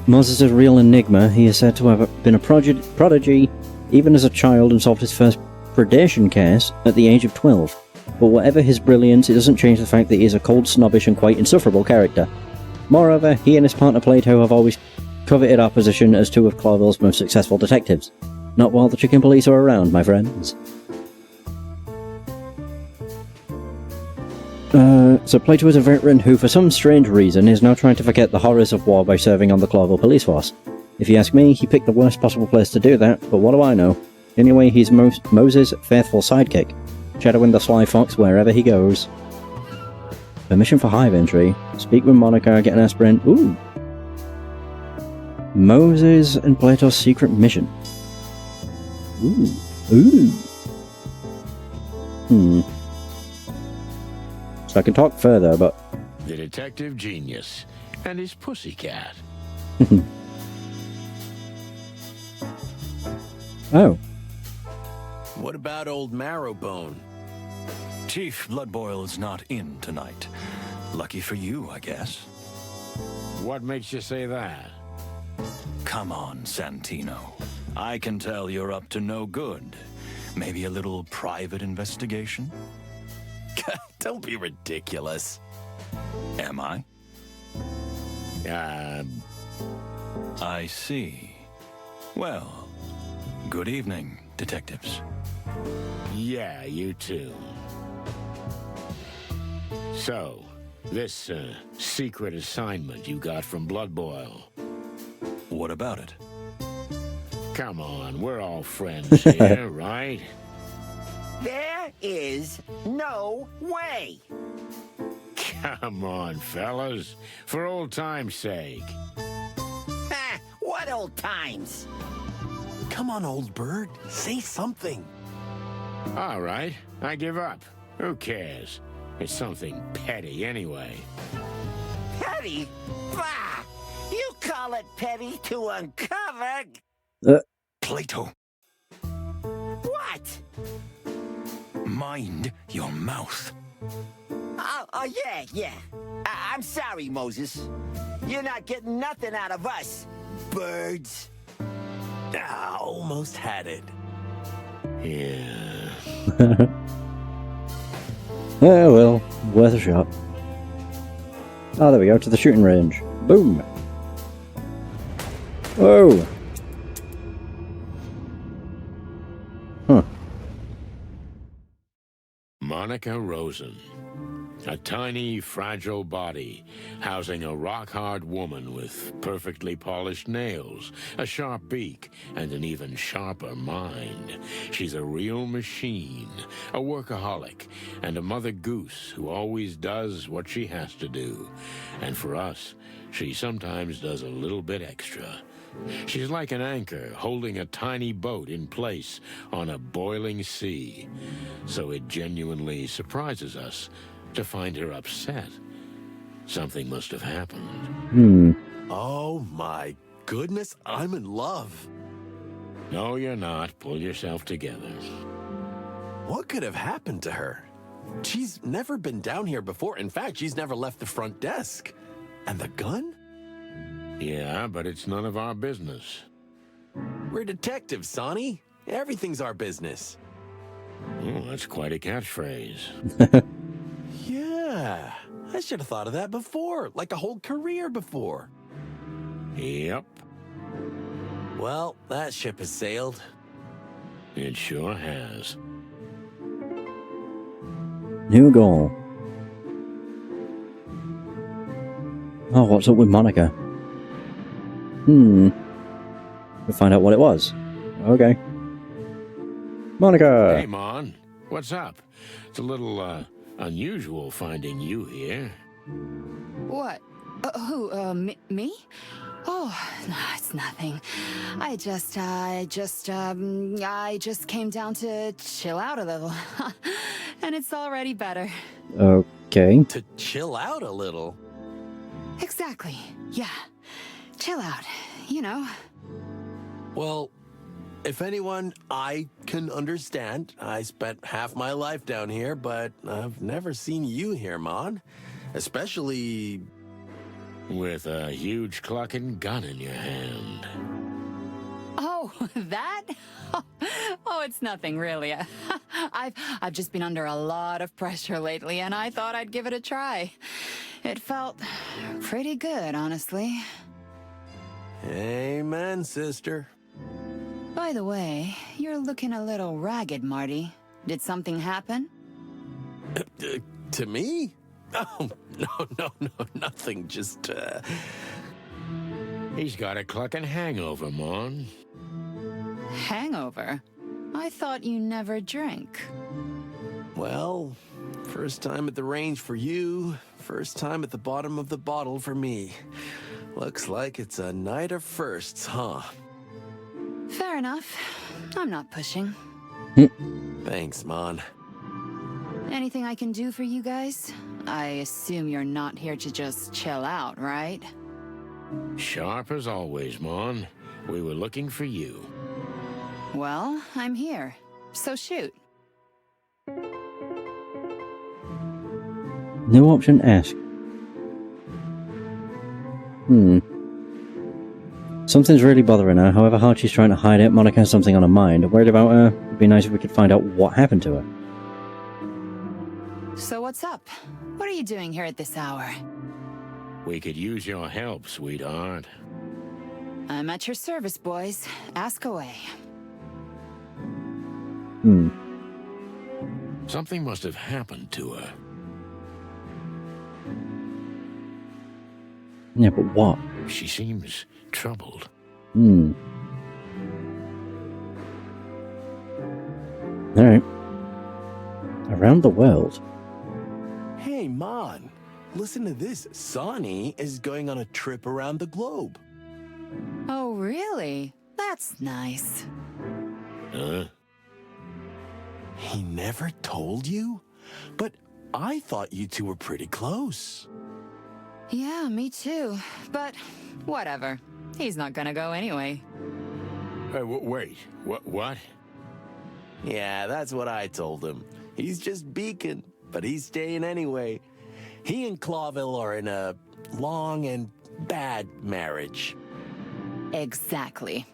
Moses is a real enigma. He is said to have been a prodigy even as a child and solved his first predation case at the age of 12. But whatever his brilliance, it doesn't change the fact that he is a cold, snobbish and quite insufferable character. Moreover, he and his partner Plato have always coveted our position as two of Clarville's most successful detectives. Not while the chicken police are around, my friends. So Plato is a veteran who, for some strange reason, is now trying to forget the horrors of war by serving on the Clawville police force. If you ask me, he picked the worst possible place to do that, but what do I know? Anyway, he's Moses' faithful sidekick, shadowing the sly fox wherever he goes. Permission for Hive entry. Speak with Monica, get an aspirin. Ooh! Moses and Plato's secret mission. Ooh. Ooh. So I can talk further, but... The detective genius and his pussycat. Oh. What about old Marrowbone? Chief Bloodboil's not in tonight. Lucky for you, I guess. What makes you say that? Come on, Santino. I can tell you're up to no good. Maybe a little private investigation? Don't be ridiculous. Am I? I see. Well, good evening, detectives. Yeah, you too. So, this secret assignment you got from Bloodboil. What about it? Come on, we're all friends here, right? There is no way. Come on, fellas. For old time's sake. Ha! What old times? Come on, old bird. Say something. All right, I give up. Who cares? It's something petty anyway. Petty? Bah! You call it petty to uncover? Plato, What? mind your mouth. Oh, yeah. I'm sorry, Moses. You're not getting nothing out of us, birds. Ah, almost had it. Yeah. Oh well, worth a shot. Oh, there we go, to the shooting range. Boom! Whoa! Huh. Monica Rosen. A tiny, fragile body, housing a rock-hard woman with perfectly polished nails, a sharp beak, and an even sharper mind. She's a real machine, a workaholic, and a mother goose who always does what she has to do. And for us, she sometimes does a little bit extra. She's like an anchor holding a tiny boat in place on a boiling sea. So it genuinely surprises us to find her upset. Something must have happened. Oh my goodness, I'm in love. No, you're not. Pull yourself together. What could have happened to her? She's never been down here before. In fact, she's never left the front desk. And the gun? Yeah, but it's none of our business. We're detectives, Sonny. Everything's our business. Oh, that's quite a catchphrase. Yeah, I should have thought of that before, like a whole career before. Yep, Well, that ship has sailed. it sure has. New goal. Oh, what's up with Monica? We'll find out what it was. Okay. Monica! Hey, Mon. What's up? It's a little, unusual finding you here. What? Me? Oh, no, it's nothing. I just came down to chill out a little. And it's already better. Okay. To chill out a little. Exactly. Yeah. Chill out, you know. Well, if anyone, I can understand. I spent half my life down here, but I've never seen you here, Mon. Especially... With a huge clucking gun in your hand. Oh, that? Oh, it's nothing really. I've just been under a lot of pressure lately, and I thought I'd give it a try. It felt pretty good, honestly. Amen, sister. By the way, you're looking a little ragged, Marty. Did something happen? To me? Oh, no, nothing. Just, He's got a clucking hangover, Mon. Hangover? I thought you never drank. well, first time at the range for you, first time at the bottom of the bottle for me. Looks like it's a night of firsts, huh? Fair enough. I'm not pushing. Thanks, Mon. Anything I can do for you guys? I assume you're not here to just chill out, right? Sharp as always, Mon. We were looking for you. Well, I'm here. So shoot. New option, ask. Something's really bothering her. However hard she's trying to hide it, Monica has something on her mind. Worried about her? It'd be nice if we could find out what happened to her. So what's up? What are you doing here at this hour? We could use your help, sweetheart. I'm at your service, boys. Ask away. Something must have happened to her. Yeah, but what? She seems troubled. Alright. Around the world. Hey, Mon. Listen to this. Sonny is going on a trip around the globe. Oh, really? That's nice. Huh? He never told you? But I thought you two were pretty close. Yeah, me too. But whatever. He's not gonna go anyway. Hey, wait. What? Yeah, that's what I told him. He's just beacon, but he's staying anyway. He and Clawville are in a long and bad marriage. Exactly.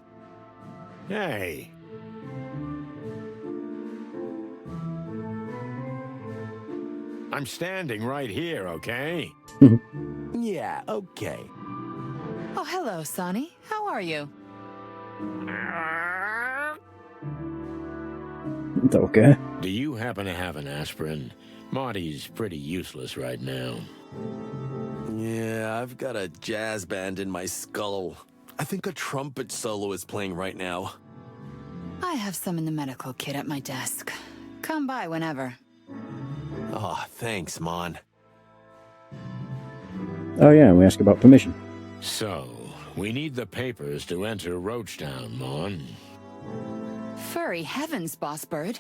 Hey. I'm standing right here, okay? Yeah, okay. Oh, hello, Sonny. How are you? Okay. Do you happen to have an aspirin? Marty's pretty useless right now. Yeah, I've got a jazz band in my skull. I think a trumpet solo is playing right now. I have some in the medical kit at my desk. Come by whenever. Oh, thanks, Mon. Oh yeah, we ask about permission. So, we need the papers to enter Roachtown, Mon. Furry heavens, Boss Bird.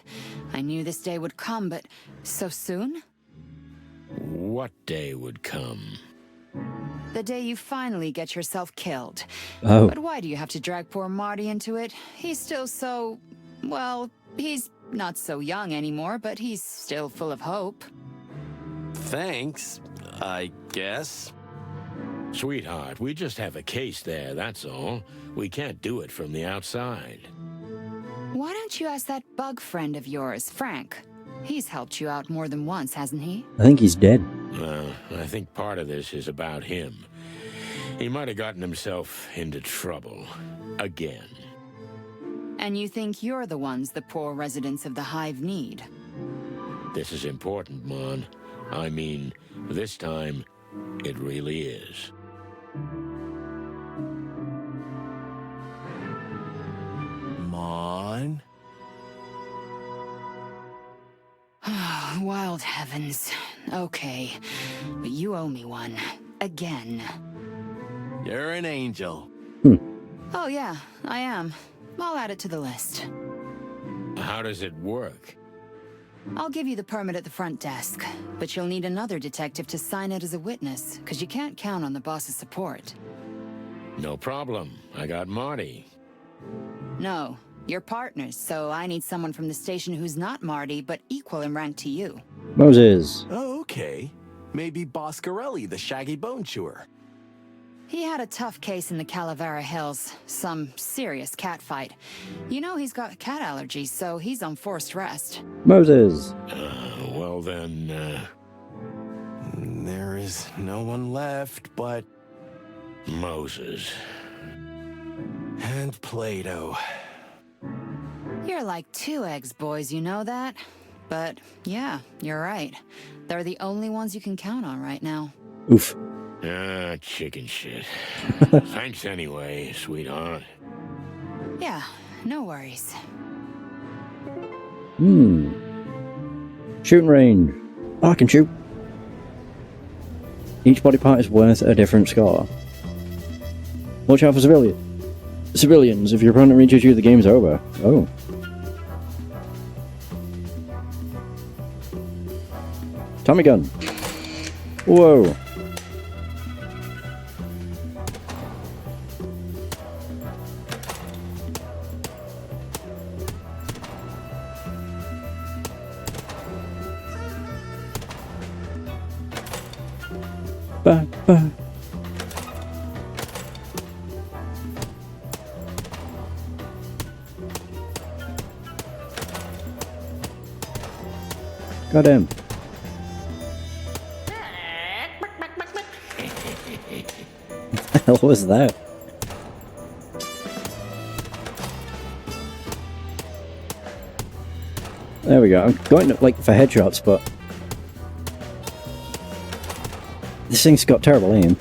I knew this day would come, but so soon? What day would come? The day you finally get yourself killed. Oh. But why do you have to drag poor Marty into it? He's still so... well, he's not so young anymore, but he's still full of hope. Thanks, I guess. Sweetheart, we just have a case there, that's all. We can't do it from the outside. Why don't you ask that bug friend of yours, Frank? He's helped you out more than once, hasn't he? I think he's dead. Well, I think part of this is about him. He might have gotten himself into trouble. Again. And you think you're the ones the poor residents of the Hive need? This is important, Mon. I mean, this time, it really is. Mon? Wild heavens. Okay, but you owe me one. Again. You're an angel. Oh yeah, I am. I'll add it to the list. How does it work? I'll give you the permit at the front desk, but you'll need another detective to sign it as a witness, because you can't count on the boss's support. No problem. I got Marty. No, you're partners, so I need someone from the station who's not Marty, but equal in rank to you. Moses. Oh, okay. Maybe Boscarelli, the shaggy bone chewer. He had a tough case in the Calavera Hills. Some serious cat fight. You know he's got cat allergies, so he's on forced rest. Moses. Well then, There is no one left but... Moses. and Plato. You're like 2 eggs, boys, you know that? But yeah, you're right. They're the only ones you can count on right now. Oof. Ah, chicken shit. Thanks anyway, sweetheart. Yeah, no worries. Shooting range. Oh, I can shoot. Each body part is worth a different score. Watch out for civilians. If your opponent reaches you, the game's over. Oh. Tommy gun. Whoa. Ba, ba. Got him. What the hell was that? There we go. I'm going like for headshots, but this thing's got terrible aim.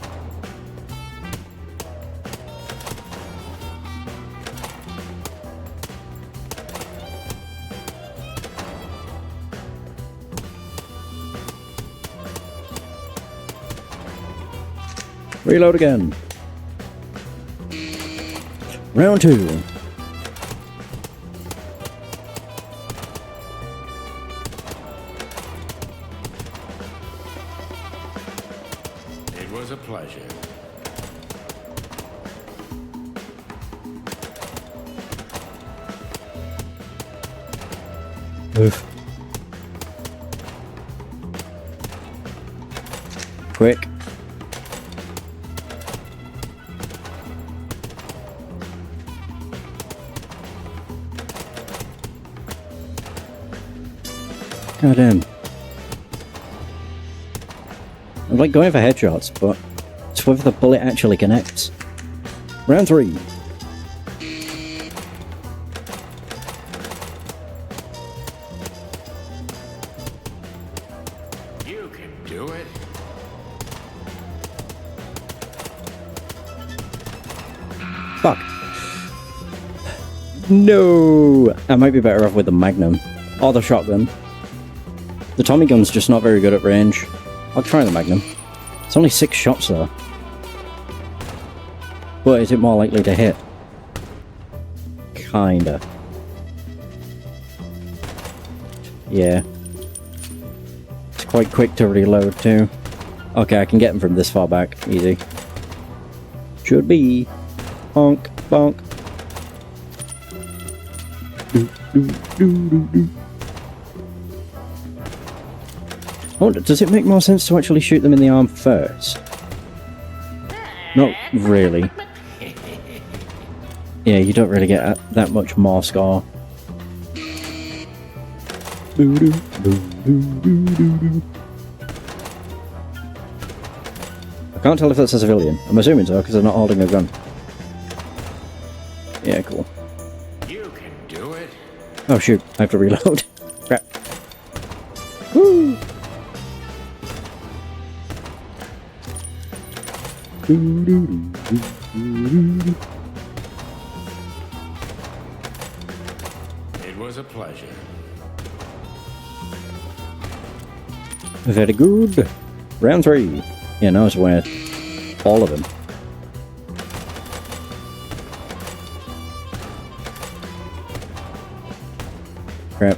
Reload again. Round 2. It was a pleasure. Oof. Quick. Goddamn. I'm like going for headshots, but it's whether the bullet actually connects. Round 3. You can do it. Fuck. No! I might be better off with the Magnum. Or the shotgun. The Tommy gun's just not very good at range. I'll try the Magnum. It's only 6 shots though. But is it more likely to hit? Kinda. Yeah. It's quite quick to reload too. Okay, I can get him from this far back. Easy. Should be. Bonk, bonk. Do, do, do, do, do. Oh, does it make more sense to actually shoot them in the arm first? Not really. Yeah, you don't really get that much more score. I can't tell if that's a civilian. I'm assuming so, because they're not holding a gun. Yeah, cool. You can do it. Oh shoot, I have to reload. Crap. Woo! It was a pleasure. Very good. Round 3. Yeah, now it's where all of them. Crap.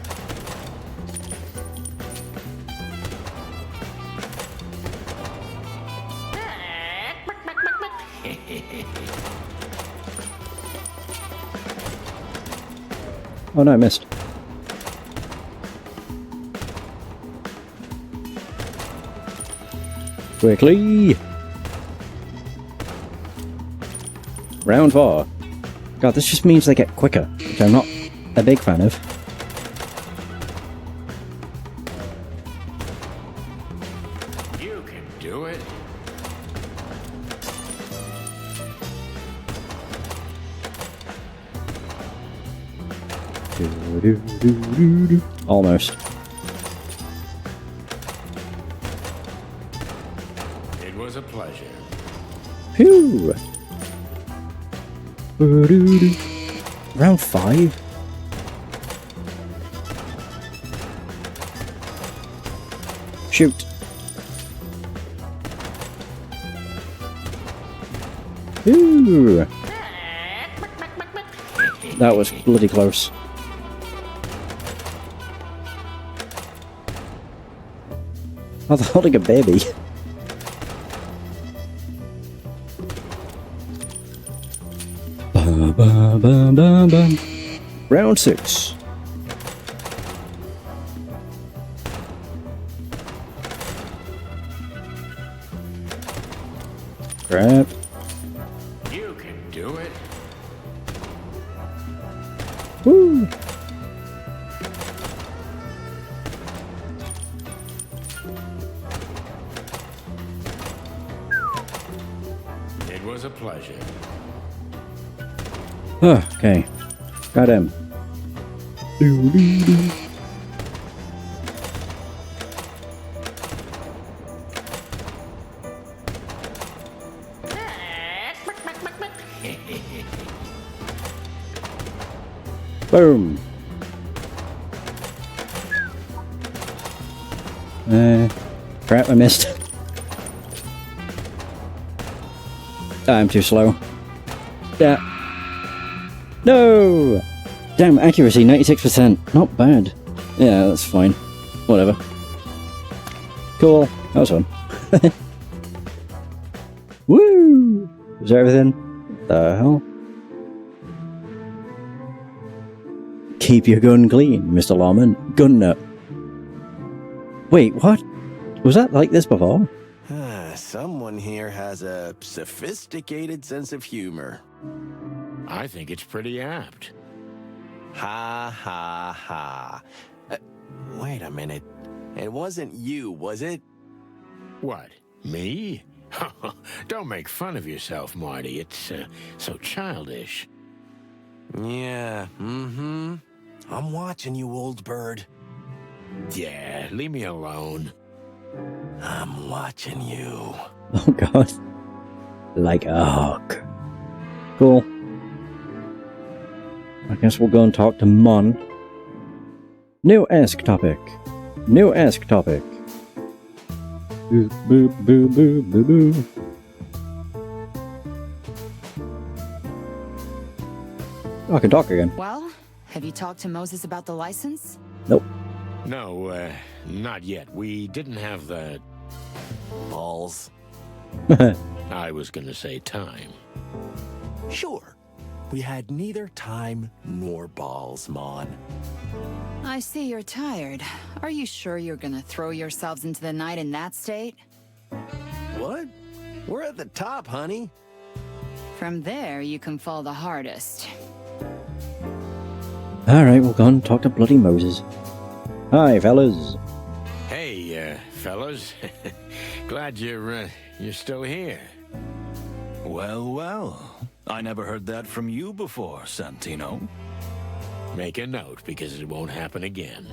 Oh no, I missed. Quickly! Round 4. God, this just means they get quicker, which I'm not a big fan of. You can do it. Almost. a pleasure. Phew. Round 5? Shoot. Ooh. That was bloody close. Oh, they're holding a baby. Ba, ba, ba, ba, ba. Round 6. Crap. You can do it. Woo. It was a pleasure. Okay. Got him. Boom. Crap, I missed. I'm too slow. Yeah. No! Damn, accuracy, 96%. Not bad. Yeah, that's fine. Whatever. Cool. That was fun. Woo! Was that everything? What the hell? Keep your gun clean, Mr. Lawman. Gun nut. Wait, what? Was that like this before? Someone here has a sophisticated sense of humor. I think it's pretty apt. Ha ha ha. Wait a minute. It wasn't you, was it? What? Me? Don't make fun of yourself, Marty. It's so childish. Yeah, I'm watching you, old bird. Yeah, leave me alone. I'm watching you. Oh god. Like a hawk. Cool. I guess we'll go and talk to Mon. New Ask topic. New Ask topic. Boo, boo, boo, boo, boo, boo. Oh, I can talk again. Well, have you talked to Moses about the license? Nope. No, not yet. We didn't have the Balls. I was gonna say time. Sure. We had neither time nor balls, Mon. I see you're tired. Are you sure you're gonna throw yourselves into the night in that state? What? We're at the top, honey. From there, you can fall the hardest. Alright, we'll go and talk to bloody Moses. Hi, fellas. Hey, fellas. Glad you're still here. Well, well. I never heard that from you before, Santino. Make a note, because it won't happen again.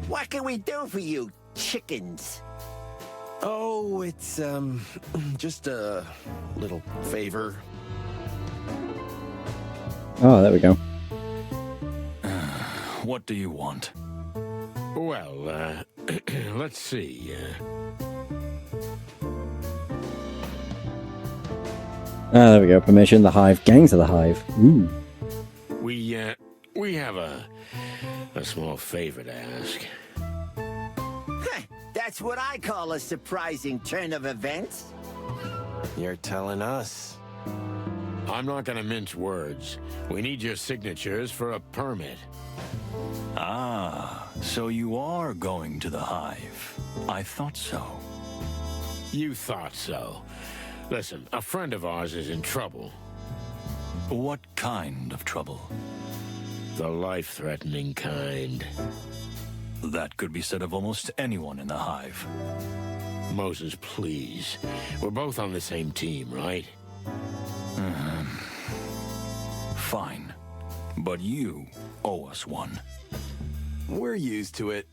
What can we do for you, chickens? Oh, it's, just a little favor. Oh, there we go. What do you want? Well, let's see. Ah, there we go. Permission, the Hive. Gangs of the Hive. Ooh. We have a small favor to ask. That's what I call a surprising turn of events. You're telling us. I'm not gonna mince words. We need your signatures for a permit. Ah, so you are going to the Hive. I thought so. You thought so. Listen, a friend of ours is in trouble. What kind of trouble? The life-threatening kind. That could be said of almost anyone in the Hive. Moses, please. We're both on the same team, right? Fine. But you owe us one. We're used to it.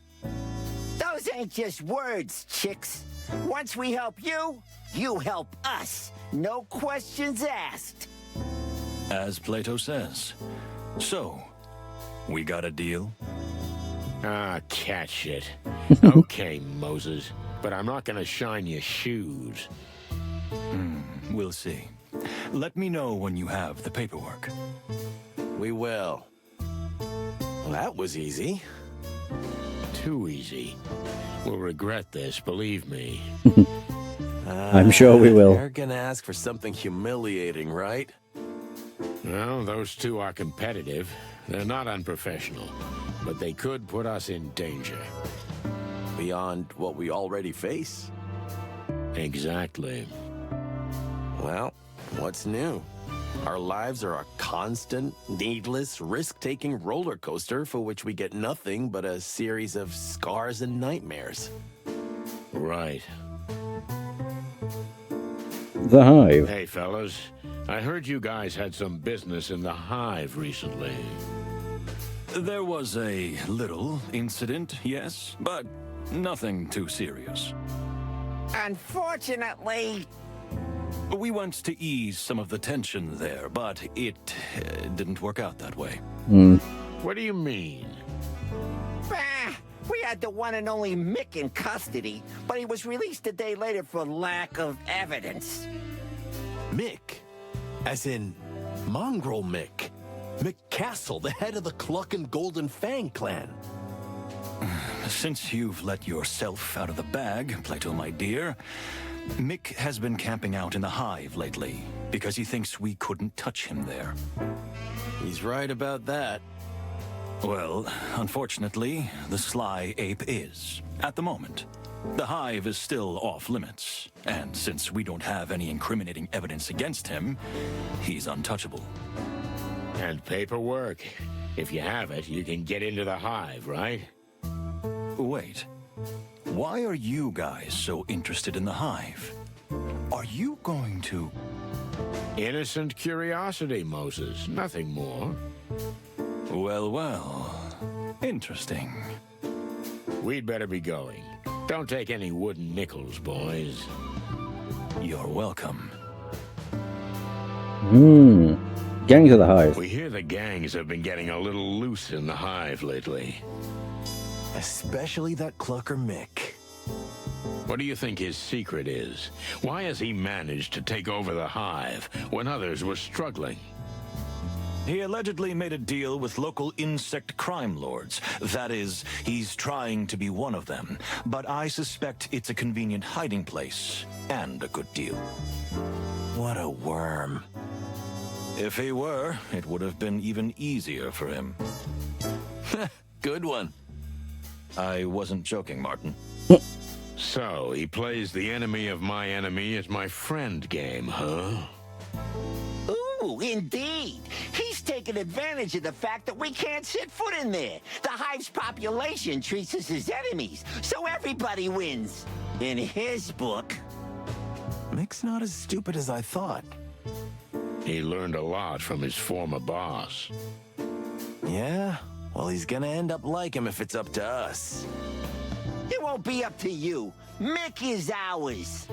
Those ain't just words, chicks. Once we help you, you help us. No questions asked. As Plato says. So, we got a deal? Ah, catch it. Okay, Moses, but I'm not gonna shine your shoes. We'll see. Let me know when you have the paperwork. We will. Well, that was easy. Too easy. We'll regret this, believe me. I'm sure we will. They're gonna ask for something humiliating, right? Well, those two are competitive. They're not unprofessional, but they could put us in danger. Beyond what we already face. Exactly. Well, what's new? Our lives are a constant, needless, risk-taking roller coaster for which we get nothing but a series of scars and nightmares. Right. The Hive. Hey, fellas. I heard you guys had some business in the Hive recently. There was a little incident, yes, but nothing too serious. Unfortunately, We went to ease some of the tension there, but it didn't work out that way. What do you mean? we had the one and only Mick in custody, but he was released a day later for lack of evidence. Mick? As in, Mongrel Mick. Mick Castle, the head of the Cluckin' Golden Fang clan. Since you've let yourself out of the bag, Plato, my dear, Mick has been camping out in the Hive lately because he thinks we couldn't touch him there. He's right about that. Well, unfortunately, the sly ape is, at the moment. The Hive is still off limits, and since we don't have any incriminating evidence against him, he's untouchable. And paperwork. If you have it, you can get into the Hive, right? Wait. Why are you guys so interested in the Hive? Are you going to... Innocent curiosity, Moses. Nothing more. Well, well. Interesting. We'd better be going. Don't take any wooden nickels, boys. You're welcome. Gangs of the Hive. We hear the gangs have been getting a little loose in the Hive lately. Especially that Clucker Mick. What do you think his secret is? Why has he managed to take over the Hive when others were struggling? He allegedly made a deal with local insect crime lords. That is, he's trying to be one of them. But I suspect it's a convenient hiding place, and a good deal. What a worm. If he were, it would have been even easier for him. Good one. I wasn't joking, Martin. So, he plays the enemy of my enemy as my friend game, huh? Ooh, indeed. He's taken advantage of the fact that we can't set foot in there. The Hive's population treats us as enemies, so everybody wins. In his book. Mick's not as stupid as I thought. He learned a lot from his former boss. Yeah? Well, he's gonna end up like him if it's up to us. It won't be up to you. Mick is ours.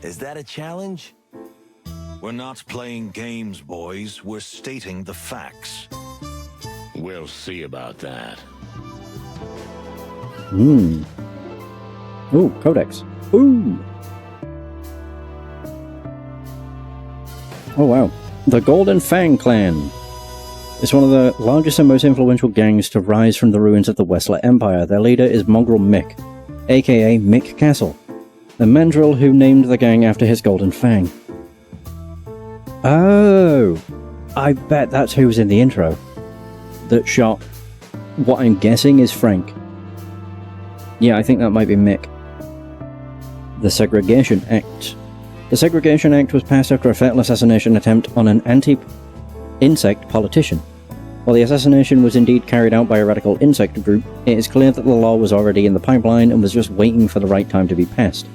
Is that a challenge? We're not playing games, boys. We're stating the facts. We'll see about that. Ooh, Codex. Ooh. Oh wow. The Golden Fang Clan. It's one of the largest and most influential gangs to rise from the ruins of the Westler Empire. Their leader is Mongrel Mick, aka Mick Castle, the mandrill who named the gang after his golden fang. Oh, I bet that's who was in the intro that shot what I'm guessing is Frank. Yeah, I think that might be Mick. The Segregation Act. The Segregation Act was passed after a fatal assassination attempt on an anti-insect politician. While the assassination was indeed carried out by a radical insect group, it is clear that the law was already in the pipeline and was just waiting for the right time to be passed.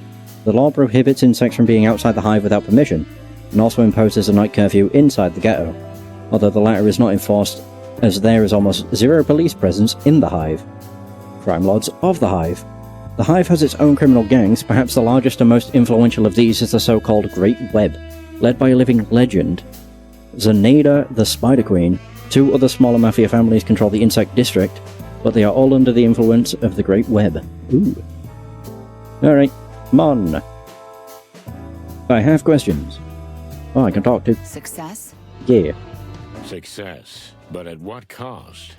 The law prohibits insects from being outside the Hive without permission, and also imposes a night curfew inside the ghetto, although the latter is not enforced as there is almost zero police presence in the Hive. Crime lords of the Hive. The Hive has its own criminal gangs. Perhaps the largest and most influential of these is the so-called Great Web, led by a living legend, Zenaida the Spider Queen. 2 other smaller mafia families control the Insect District, but they are all under the influence of the Great Web. Ooh. Alright, Mon. I have questions. Oh, I can talk to. Success? Yeah. Success, but at what cost?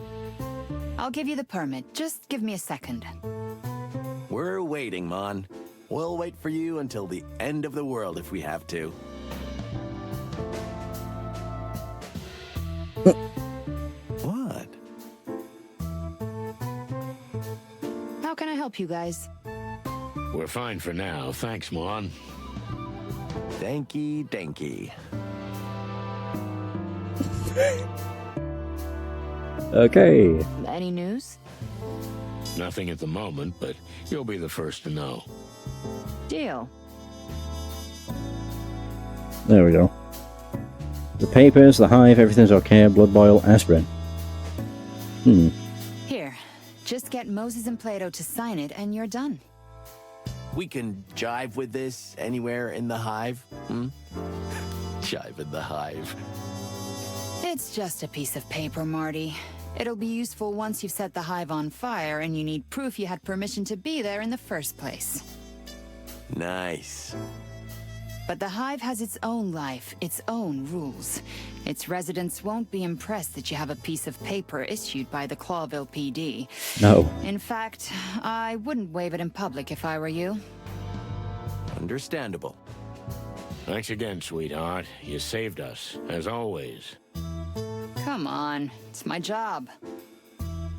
I'll give you the permit. Just give me a second. We're waiting, Mon. We'll wait for you until the end of the world if we have to. What? How can I help you guys? We're fine for now, thanks, Mon. Danky danky. Okay. Any news? Nothing at the moment, but you'll be the first to know. Deal. There we go. The papers, the Hive, everything's okay. Blood boil, aspirin. Here, just get Moses and Plato to sign it and you're done. We can jive with this anywhere in the Hive, Jive in the Hive. It's just a piece of paper, Marty. It'll be useful once you've set the Hive on fire and you need proof you had permission to be there in the first place. Nice. But the Hive has its own life, its own rules. Its residents won't be impressed that you have a piece of paper issued by the Clawville PD. No. In fact, I wouldn't wave it in public if I were you. Understandable. Thanks again, sweetheart. You saved us, as always. Come on, it's my job.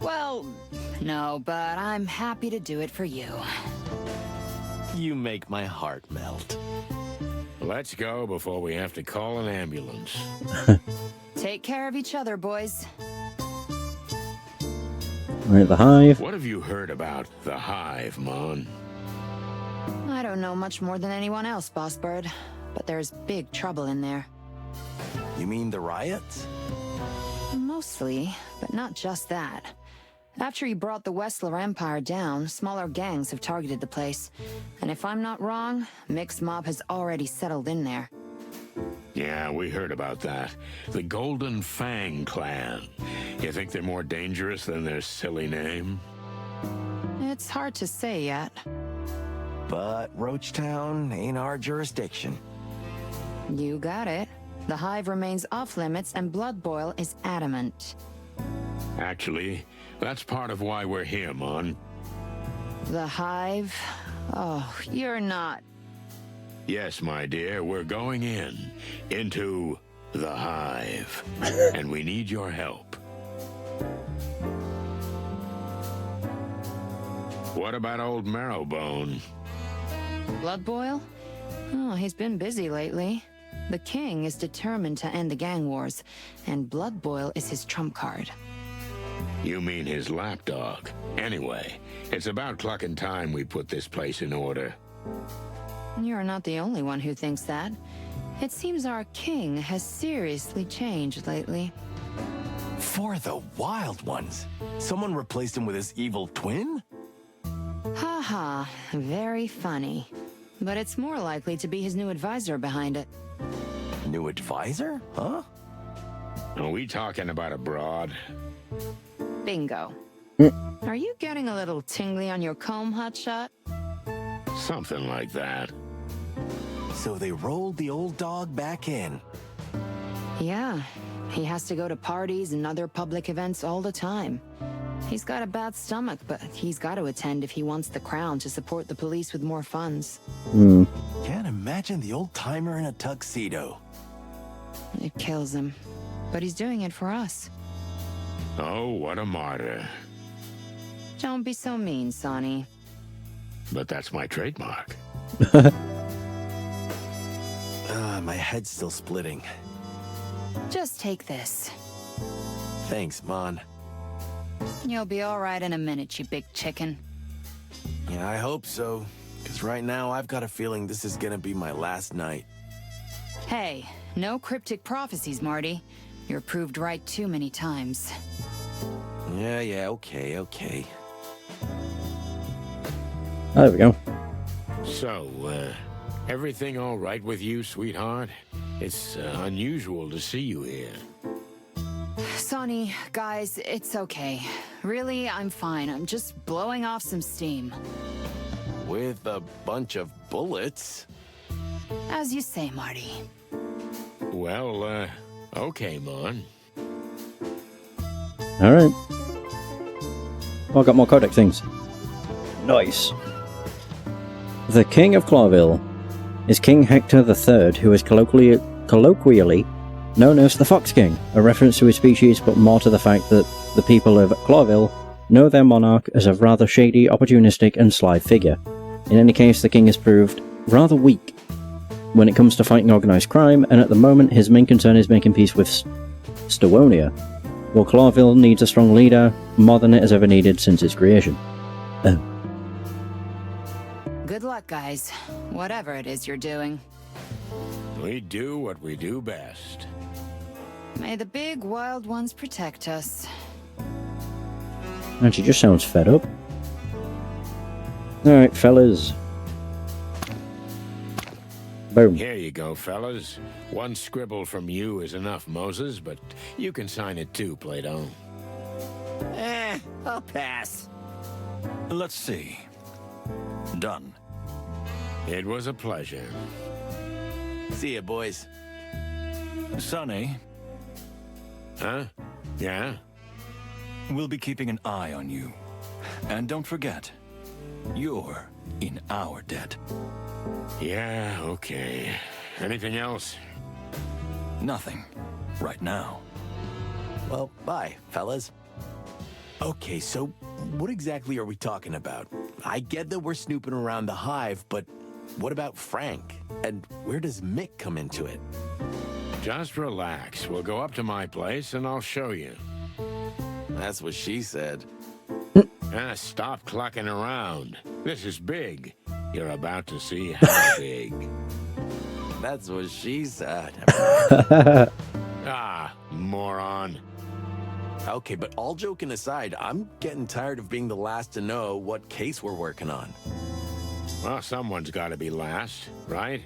Well, no, but I'm happy to do it for you. You make my heart melt. Let's go before we have to call an ambulance. Take care of each other, boys. Right, the Hive. What have you heard about the Hive, Mon? I don't know much more than anyone else, Boss Bird, but there's big trouble in there. You mean the riots? Mostly, but not just that. After he brought the Westler Empire down, smaller gangs have targeted the place. And if I'm not wrong, Mixed Mob has already settled in there. Yeah, we heard about that. The Golden Fang Clan. You think they're more dangerous than their silly name? It's hard to say yet. But Roachtown ain't our jurisdiction. You got it. The Hive remains off limits and Blood Boil is adamant. Actually, that's part of why we're here, Mon. The Hive? Oh, you're not. Yes, my dear, we're going into the Hive. And we need your help. What about old Marrowbone? Blood Boil? Oh, he's been busy lately. The king is determined to end the gang wars, and Blood Boil is his trump card. You mean his lapdog. Anyway, it's about clucking time we put this place in order. You're not the only one who thinks that. It seems our king has seriously changed lately. For the Wild Ones? Someone replaced him with his evil twin? Haha, very funny. But it's more likely to be his new advisor behind it. New advisor? Huh? Are we talking about a broad? Bingo. Are you getting a little tingly on your comb, Hotshot? Something like that. So they rolled the old dog back in. Yeah, he has to go to parties and other public events all the time. He's got a bad stomach, but he's got to attend if he wants the crown to support the police with more funds. Can't imagine the old timer in a tuxedo. It kills him. But he's doing it for us. Oh, what a martyr. Don't be so mean, Sonny. But that's my trademark. My head's still splitting. Just take this. Thanks, Mon. You'll be all right in a minute, you big chicken. Yeah, I hope so. Because right now, I've got a feeling this is gonna be my last night. Hey, no cryptic prophecies, Marty. You're proved right too many times. Yeah, okay. Oh, there we go. So, everything all right with you, sweetheart? It's unusual to see you here. Sonny, guys, it's okay. Really, I'm fine. I'm just blowing off some steam. With a bunch of bullets. As you say, Marty. Well, okay, Mon. Alright. Oh, I got more codex things. Nice. The King of Clawville is King Hector III, who is colloquially known as the Fox King, a reference to his species, but more to the fact that the people of Clawville know their monarch as a rather shady, opportunistic, and sly figure. In any case, the king has proved rather weak when it comes to fighting organised crime, and at the moment his main concern is making peace with Stowonia, while Clawville needs a strong leader more than it has ever needed since its creation. Good luck, guys. Whatever it is you're doing. We do what we do best. May the big wild ones protect us. And she just sounds fed up. Alright, fellas. Boom. Here you go, fellas. One scribble from you is enough, Moses, but you can sign it too, Plato. I'll pass. Let's see. Done. It was a pleasure. See ya, boys. Sonny, Huh? Yeah? we'll be keeping an eye on you. And don't forget, you're in our debt. Yeah, okay. Anything else? Nothing. Right now. Well, bye, fellas. Okay, so what exactly are we talking about? I get that we're snooping around the Hive, but what about Frank? And where does Mick come into it? Just relax. We'll go up to my place and I'll show you. That's what she said. Stop clucking around. This is big. You're about to see how big. That's what she said. Ah, moron. Okay, but all joking aside, I'm getting tired of being the last to know what case we're working on. Well, someone's got to be last, right?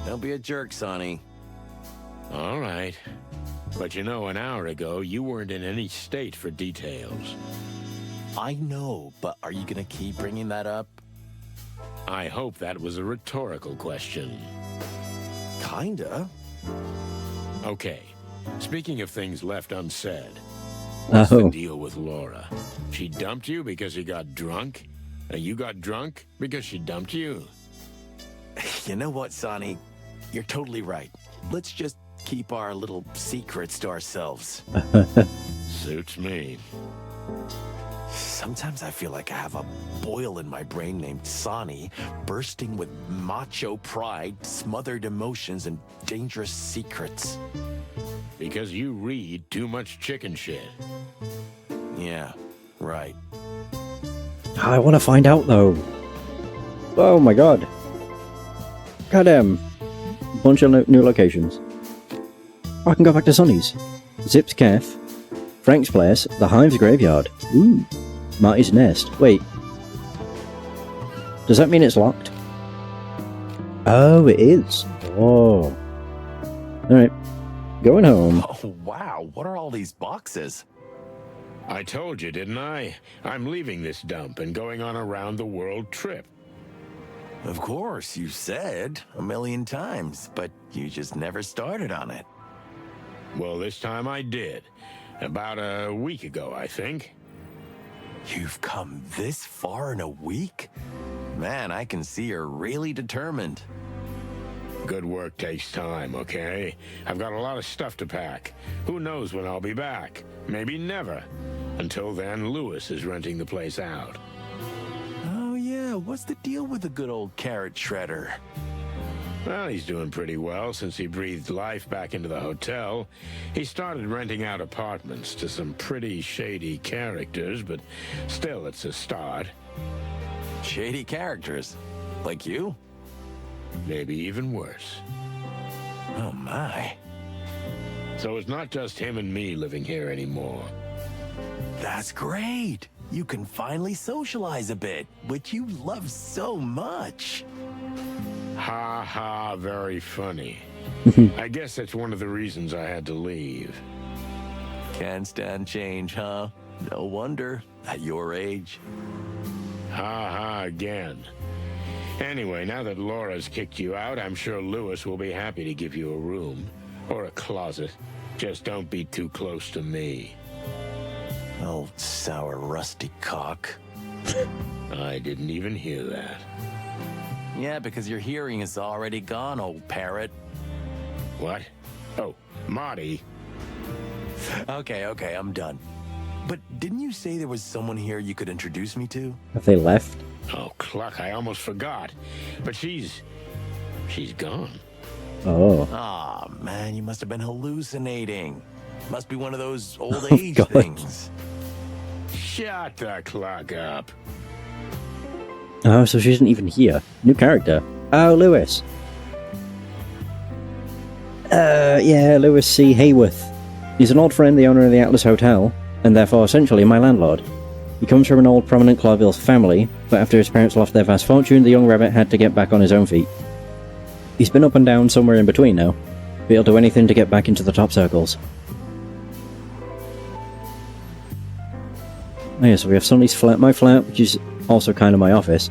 Don't be a jerk, Sonny. All right. But you know, an hour ago, you weren't in any state for details. I know, but are you gonna keep bringing that up? I hope that was a rhetorical question. Kinda. Okay. Speaking of things left unsaid, what's the deal with Laura? She dumped you because you got drunk? And you got drunk because she dumped you? You know what, Sonny? You're totally right. Let's just keep our little secrets to ourselves. Suits me. Sometimes I feel like I have a boil in my brain named Sonny, bursting with macho pride, smothered emotions, and dangerous secrets. Because you read too much chicken shit. Yeah, right. I want to find out though. Oh my god. Goddamn. Bunch of new locations. I can go back to Sonny's. Zip's Cafe. Frank's place. The Hive's graveyard. Ooh. Marty's nest. Wait. Does that mean it's locked? Oh, it is. Oh. Alright. Going home. Oh, wow. What are all these boxes? I told you, didn't I? I'm leaving this dump and going on a round-the-world trip. Of course, you said a million times, but you just never started on it. Well, this time I did. About a week ago, I think. You've come this far in a week? Man, I can see you're really determined. Good work takes time, okay? I've got a lot of stuff to pack. Who knows when I'll be back? Maybe never. Until then, Lewis is renting the place out. Oh yeah, what's the deal with the good old carrot shredder? Well, he's doing pretty well since he breathed life back into the hotel. He started renting out apartments to some pretty shady characters, but still, it's a start. Shady characters? Like you? Maybe even worse. Oh my. So it's not just him and me living here anymore. That's great. you can finally socialize a bit, which you love so much. Ha ha, very funny. I guess that's one of the reasons I had to leave. Can't stand change, huh? No wonder, at your age. Ha ha again. Anyway, now that Laura's kicked you out, I'm sure Lewis will be happy to give you a room. Or a closet. Just don't be too close to me. Oh, sour rusty cock. I didn't even hear that. Yeah, because your hearing is already gone, old parrot. What? Oh, Marty. Okay, I'm done. But didn't you say there was someone here you could introduce me to? Have they left? Oh, Cluck, I almost forgot. But she's gone. Oh. Aw, man, you must have been hallucinating. Must be one of those old age God. things. Shut the clock up. Oh, so she isn't even here. New character. Oh, Lewis. Yeah, Lewis C. Hayworth. He's an old friend, the owner of the Atlas Hotel, and therefore essentially my landlord. He comes from an old prominent Clarville family, but after his parents lost their vast fortune, the young rabbit had to get back on his own feet. He's been up and down somewhere in between now, but he'll do anything to get back into the top circles. Oh yeah, so we have Sonny's flat. My flat, which is also kind of my office.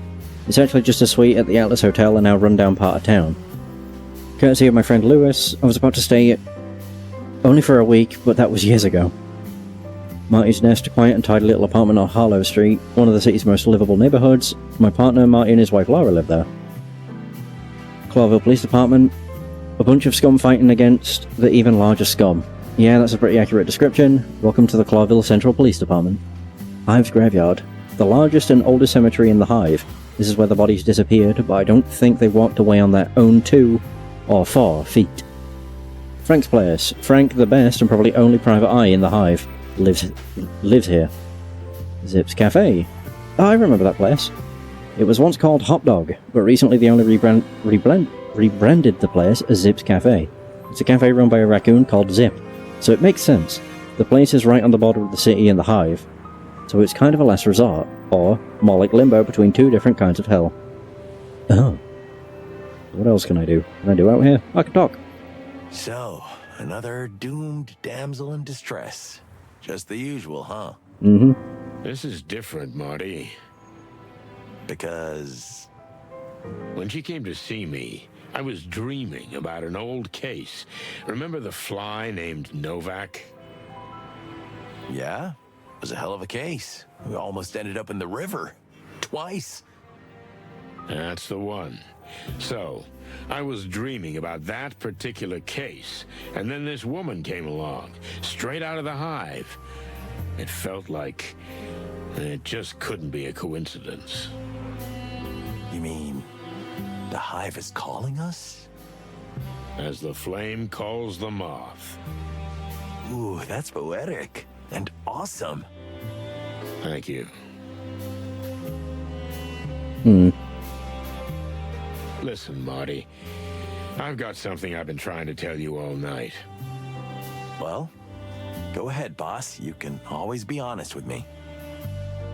It's actually just a suite at the Atlas Hotel in our rundown part of town. Courtesy of my friend Lewis, I was about to stay only for a week, but that was years ago. Marty's nest, a quiet and tidy little apartment on Harlow Street, one of the city's most livable neighbourhoods. My partner, Marty, and his wife Laura live there. Clarville Police Department, a bunch of scum fighting against the even larger scum. Yeah, that's a pretty accurate description. Welcome to the Clarville Central Police Department. Hive's graveyard, the largest and oldest cemetery in the Hive. This is where the bodies disappeared, but I don't think they walked away on their own 2 or 4 feet. Frank's place. Frank, the best and probably only private eye in the Hive, lives here. Zip's Cafe. Oh, I remember that place. It was once called Hot Dog, but recently they only rebranded the place as Zip's Cafe. It's a cafe run by a raccoon called Zip, so it makes sense. The place is right on the border of the city and the Hive, so it's kind of a last resort, or more like limbo between 2 different kinds of hell. Oh. What else can I do? Can I do out here? I can talk. So, another doomed damsel in distress. Just the usual, huh? Mm-hmm. This is different, Marty. Because... When she came to see me, I was dreaming about an old case. Remember the fly named Novak? Yeah, it was a hell of a case. We almost ended up in the river. Twice. That's the one. So, I was dreaming about that particular case, and then this woman came along, straight out of the Hive. It felt like it just couldn't be a coincidence. You mean, the Hive is calling us? As the flame calls the moth. Ooh, that's poetic. And awesome. Thank you. Listen, Marty. I've got something I've been trying to tell you all night. Well, go ahead, boss. You can always be honest with me.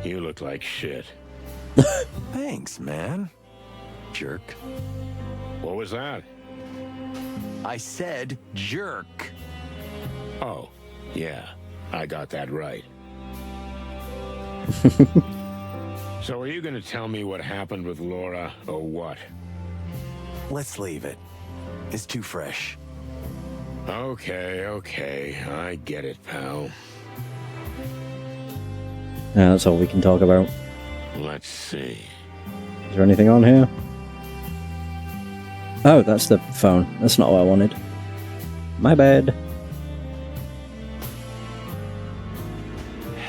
You look like shit. Thanks, man. Jerk. What was that? I said jerk. Oh, yeah. I got that right. So are you going to tell me what happened with Laura, or what? Let's leave it. It's too fresh. Okay. I get it, pal. Yeah, that's all we can talk about. Let's see. Is there anything on here? Oh, that's the phone. That's not what I wanted. My bad.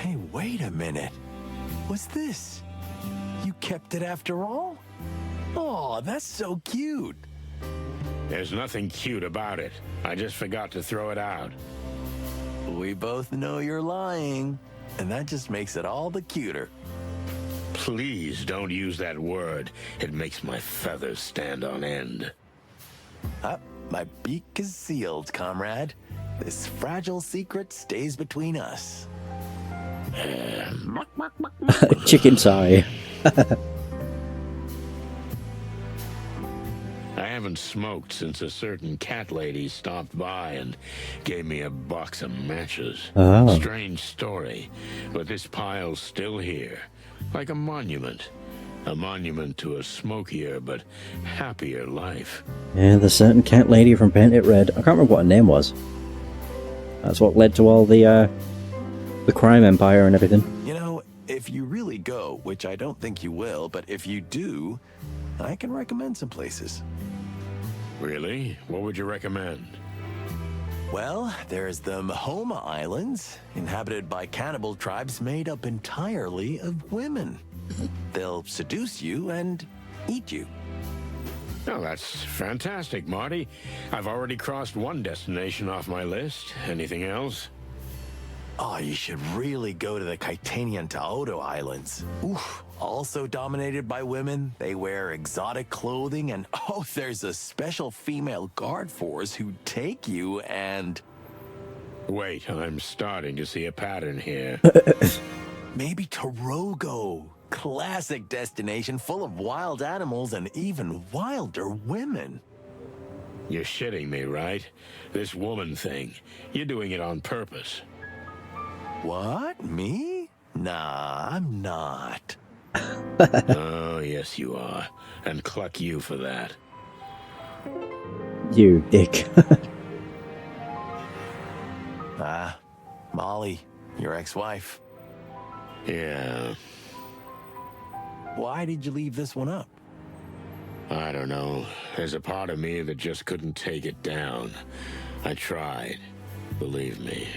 Hey, wait a minute. What's this? You kept it after all? Oh, that's so cute. There's nothing cute about it. I just forgot to throw it out. We both know you're lying, and that just makes it all the cuter. Please don't use that word. It makes my feathers stand on end. My beak is sealed, comrade. This fragile secret stays between us. Chicken sigh. I haven't smoked since a certain cat lady stopped by and gave me a box of matches. Oh. Strange story, but this pile's still here, like a monument. A monument to a smokier but happier life. Yeah, the certain cat lady from Paint It Red. I can't remember what her name was. That's what led to all the crime empire and everything. You know, if you really go, which I don't think you will, but if you do, I can recommend some places. Really? What would you recommend? Well, there's the Mahoma Islands, inhabited by cannibal tribes made up entirely of women. They'll seduce you and eat you. Oh, that's fantastic, Marty. I've already crossed one destination off my list. Anything else? Oh, you should really go to the Kaitanian Taoto Islands. Oof. Also dominated by women, they wear exotic clothing, and oh, there's a special female guard force who take you and... Wait, I'm starting to see a pattern here. Maybe Torogo. Classic destination full of wild animals and even wilder women. You're shitting me, right? This woman thing. You're doing it on purpose. What? Me? Nah, I'm not. Oh, yes, you are. And cluck you for that. You dick. Molly, your ex-wife. Yeah. Why did you leave this one up? I don't know. There's a part of me that just couldn't take it down. I tried. Believe me.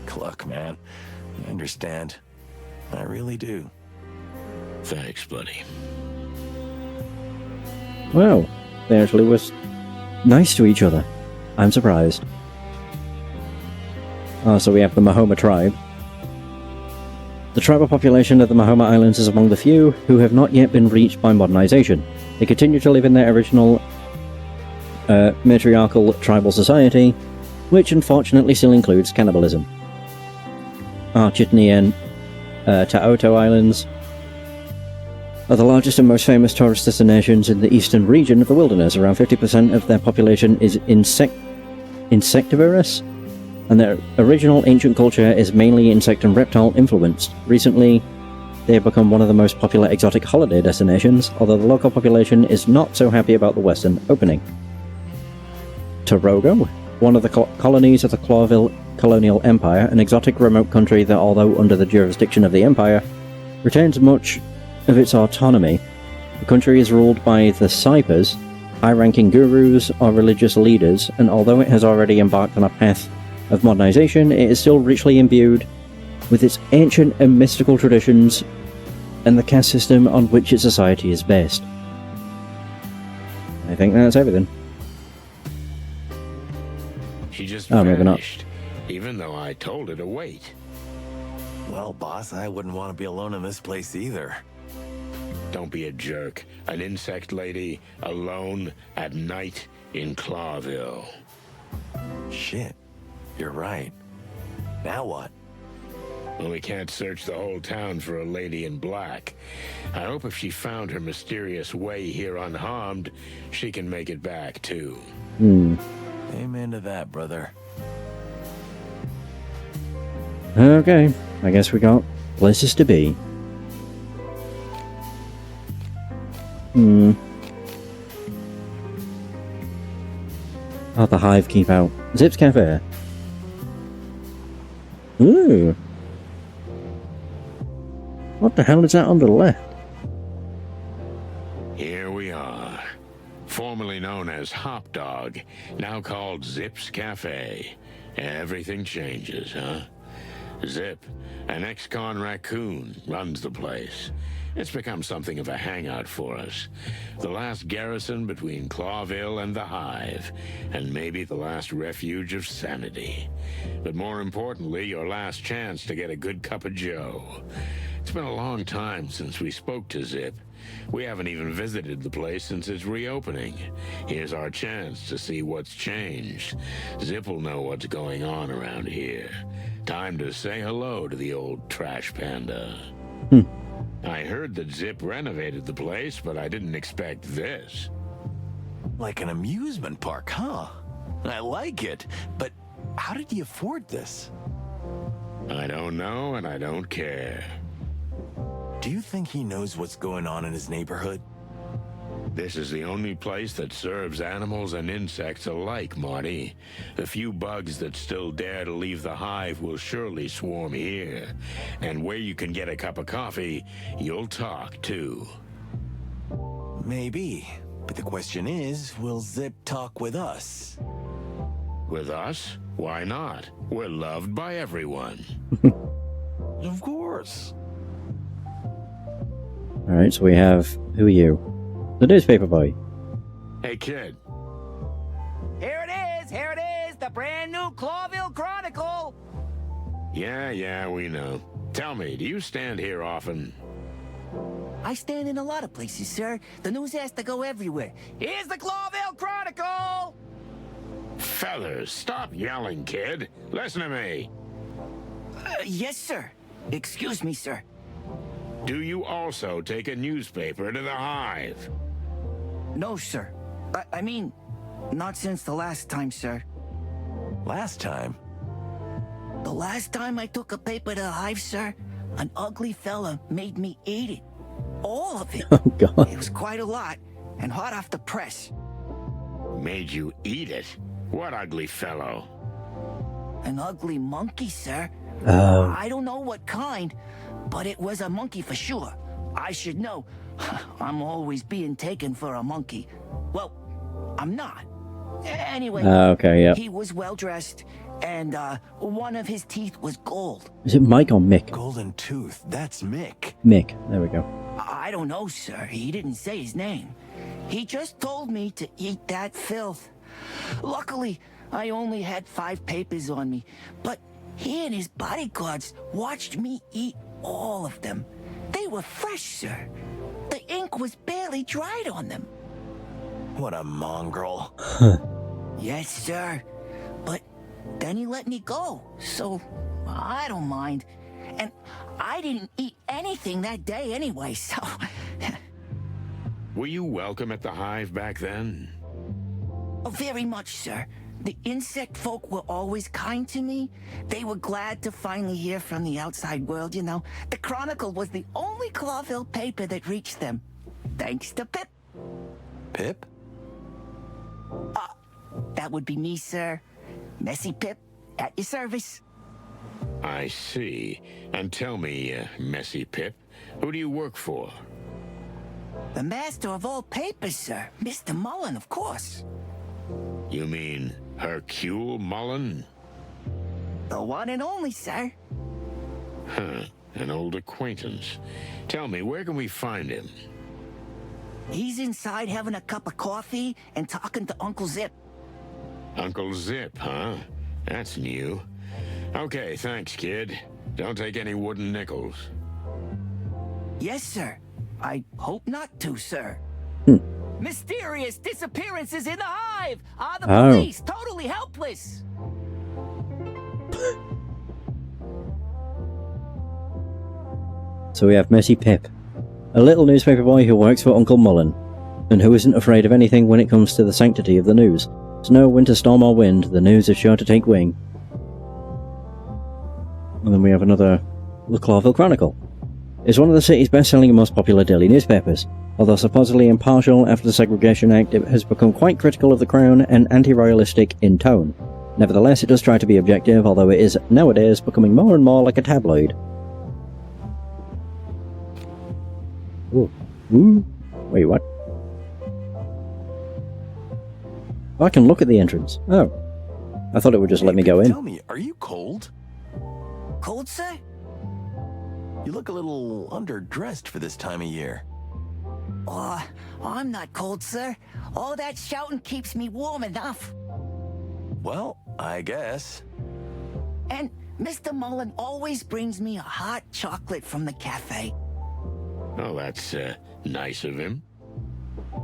Cluck, man. I understand. I really do. Thanks, buddy. Wow, they actually was nice to each other. I'm surprised. Oh, so we have the Mahoma tribe. The tribal population of the Mahoma Islands is among the few who have not yet been reached by modernization. They continue to live in their original matriarchal tribal society, which unfortunately still includes cannibalism. Chitney and Taoto Islands are the largest and most famous tourist destinations in the eastern region of the wilderness. Around 50% of their population is insectivorous, and their original ancient culture is mainly insect and reptile influenced. Recently, they have become one of the most popular exotic holiday destinations, although the local population is not so happy about the western opening. Torogo, one of the colonies of the Clawville colonial empire, an exotic remote country that, although under the jurisdiction of the empire, retains much of its autonomy. The country is ruled by the Saipers, high-ranking gurus or religious leaders, and although it has already embarked on a path of modernization, it is still richly imbued with its ancient and mystical traditions and the caste system on which its society is based. I think that's everything. She just maybe not. vanished, even though I told her to wait. Well, boss, I wouldn't want to be alone in this place either. Don't be a jerk. An insect lady, alone, at night, in Clawville. Shit. You're right. Now what? Well, we can't search the whole town for a lady in black. I hope if she found her mysterious way here unharmed, she can make it back, too. Amen to that, brother. Okay, I guess we got places to be. Oh, the Hive keep out. Zip's Cafe. Ooh. What the hell is that on the left? Here we are. Formerly known as Hop Dog, now called Zip's Cafe. Everything changes, huh? Zip, an ex-con raccoon, runs the place. It's become something of a hangout for us. The last garrison between Clawville and the Hive, and maybe the last refuge of sanity. But more importantly, your last chance to get a good cup of joe. It's been a long time since we spoke to Zip. We haven't even visited the place since it's reopening. Here's our chance to see what's changed. Zip will know what's going on around here. Time to say hello to the old trash panda. I heard that Zip renovated the place, but I didn't expect this. Like an amusement park, huh? I like it, but how did he afford this? I don't know, and I don't care. Do you think he knows what's going on in his neighborhood? This is the only place that serves animals and insects alike, Marty. The few bugs that still dare to leave the hive will surely swarm here. And where you can get a cup of coffee, you'll talk, too. Maybe. But the question is, will Zip talk with us? With us? Why not? We're loved by everyone. Of course. Alright, so we have... Who are you? The newspaper boy. Hey, kid. Here it is, the brand new Clawville Chronicle. Yeah, we know. Tell me, do you stand here often? I stand in a lot of places, sir. The news has to go everywhere. Here's the Clawville Chronicle! Fellas, stop yelling, kid. Listen to me. Yes, sir. Excuse me, sir. Do you also take a newspaper to the hive? No, sir. I mean, not since the last time, sir. Last time? The last time I took a paper to the hive, sir, an ugly fella made me eat it. All of it. Oh, God. It was quite a lot, and hot off the press. Made you eat it? What ugly fellow? An ugly monkey, sir. Oh. I don't know what kind, but it was a monkey for sure. I should know. I'm always being taken for a monkey. Well, I'm not. Anyway, Okay, yeah. he was well-dressed, and one of his teeth was gold. Is it Mike or Mick? Golden Tooth, that's Mick. Mick, there we go. I don't know, sir. He didn't say his name. He just told me to eat that filth. Luckily, I only had 5 papers on me, but he and his bodyguards watched me eat all of them. They were fresh, sir. The ink was barely dried on them. What a mongrel. Yes, sir. But then he let me go, so I don't mind. And I didn't eat anything that day anyway, so... Were you welcome at the hive back then? Oh, very much, sir. The insect folk were always kind to me. They were glad to finally hear from the outside world, you know. The Chronicle was the only Clawville paper that reached them. Thanks to Pip. Pip? That would be me, sir. Messy Pip, at your service. I see. And tell me, Messy Pip, who do you work for? The master of all papers, sir. Mr. Mullen, of course. You mean Hercule Mullen? The one and only, sir. Huh, an old acquaintance. Tell me, where can we find him? He's inside having a cup of coffee and talking to Uncle Zip. Uncle Zip, huh? That's new. Okay, thanks, kid. Don't take any wooden nickels. Yes, sir. I hope not to, sir. Mysterious disappearances in the hive! Are the police totally helpless? So we have Messy Pip, a little newspaper boy who works for Uncle Mullen, and who isn't afraid of anything when it comes to the sanctity of the news. Snow, winter, storm or wind, the news is sure to take wing. And then we have another, the Clawville Chronicle. It's one of the city's best-selling and most popular daily newspapers. Although supposedly impartial after the Segregation Act, it has become quite critical of the Crown and anti-royalistic in tone. Nevertheless, it does try to be objective, although it is, nowadays, becoming more and more like a tabloid. Ooh. Ooh. Wait, what? Oh, I can look at the entrance. Oh. I thought it would just let me go in. Tell me, are you cold? Cold, sir? You look a little underdressed for this time of year. I'm not cold, sir. All that shouting keeps me warm enough. Well, I guess. And Mr. Mullen always brings me a hot chocolate from the cafe. Oh, that's nice of him.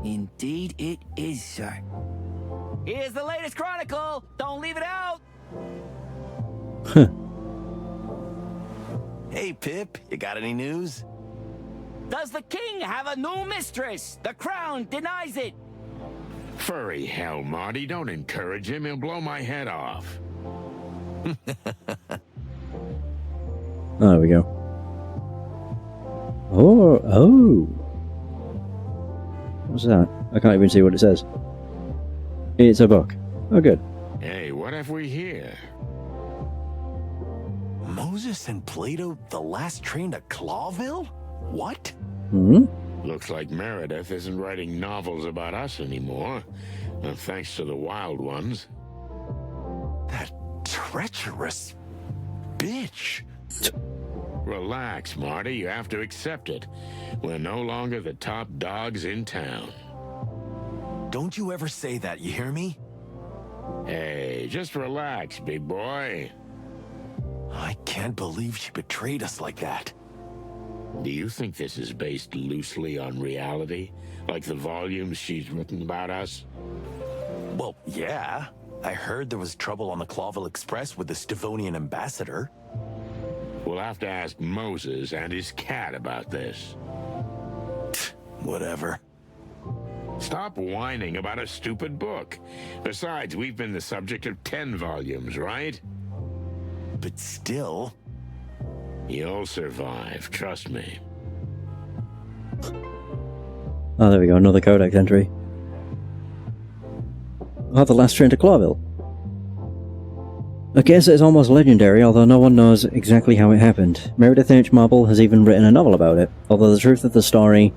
Indeed it is, sir. Here's the latest chronicle. Don't leave it out. Hey, Pip, you got any news? Does the king have a new mistress? The crown denies it. Furry hell, Marty. Don't encourage him. He'll blow my head off. Oh, there we go. Oh. What's that? I can't even see what it says. It's a book. Oh, good. Hey, what have we here? Moses and Plato, the last train to Clawville? What? Looks like Meredith isn't writing novels about us anymore. Thanks to the wild ones. That treacherous bitch. Relax, Marty. You have to accept it. We're no longer the top dogs in town. Don't you ever say that, you hear me? Hey, just relax, big boy. I can't believe she betrayed us like that. Do you think this is based loosely on reality? Like the volumes she's written about us? Well, yeah. I heard there was trouble on the Clawville Express with the Stavonian ambassador. We'll have to ask Moses and his cat about this. Whatever. Stop whining about a stupid book. Besides, we've been the subject of 10 volumes, right? But still... You'll survive, trust me. Oh, there we go, another codex entry. Oh, the last train to Clawville. A case that is almost legendary, although no one knows exactly how it happened. Meredith H. Marble has even written a novel about it, although the truth of the story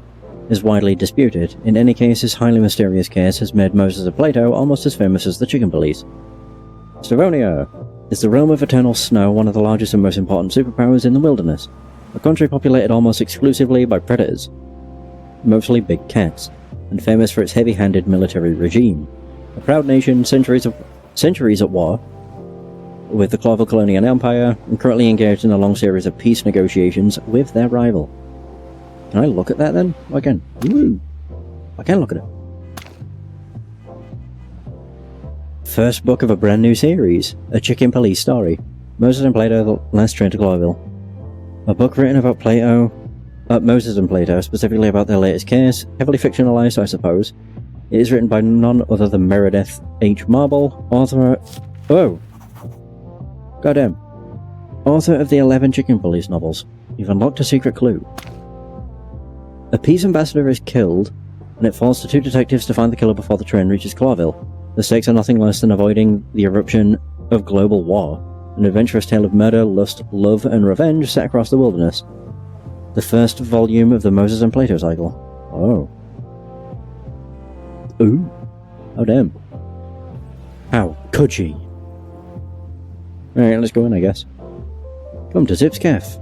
is widely disputed. In any case, this highly mysterious case has made Moses and Plato almost as famous as the Chicken Police. Stavonia is the realm of eternal snow, one of the largest and most important superpowers in the wilderness. A country populated almost exclusively by predators, mostly big cats, and famous for its heavy-handed military regime. A proud nation, centuries at war with the Clawville Colonial Empire, and currently engaged in a long series of peace negotiations with their rival. Can I look at that then? I can. Woo! I can look at it. First book of a brand new series, a Chicken Police story. Moses and Plato, the last train to Clawville. A book written about Moses and Plato, specifically about their latest case, heavily fictionalized, I suppose. It is written by none other than Meredith H. Marble, author... Oh! Goddamn. Author of the 11 Chicken Police novels. You've unlocked a secret clue. A peace ambassador is killed, and it falls to two detectives to find the killer before the train reaches Clawville. The stakes are nothing less than avoiding the eruption of global war, an adventurous tale of murder, lust, love, and revenge set across the wilderness. The first volume of the Moses and Plato cycle. Oh. Ooh. Oh damn. How could she? Alright, let's go in, I guess. Come to Zip's Cafe.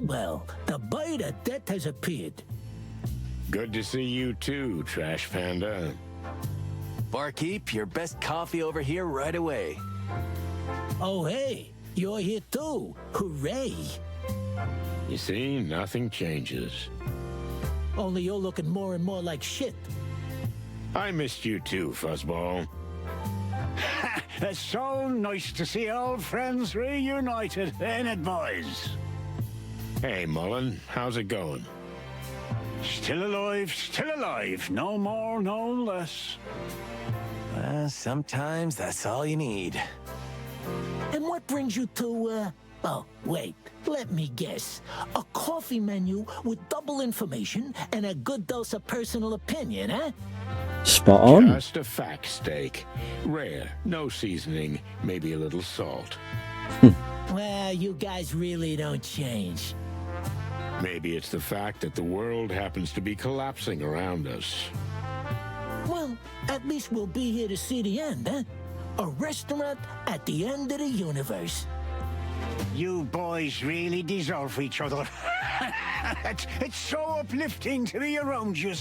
Well, the bite of death has appeared. Good to see you too, Trash Panda. Barkeep, your best coffee over here right away. Oh, hey, you're here too. Hooray. You see, nothing changes. Only you're looking more and more like shit. I missed you too, Fuzzball. It's so nice to see old friends reunited, ain't it, boys? Hey, Mullen, how's it going? Still alive. No more, no less. Sometimes that's all you need. And what brings you to, oh, wait, let me guess. A coffee menu with double information and a good dose of personal opinion, eh? Spot on. Just a fact steak. Rare, no seasoning, maybe a little salt. Well, you guys really don't change. Maybe it's the fact that the world happens to be collapsing around us. Well, at least we'll be here to see the end, eh? A restaurant at the end of the universe. You boys really deserve each other. It's so uplifting to be around you.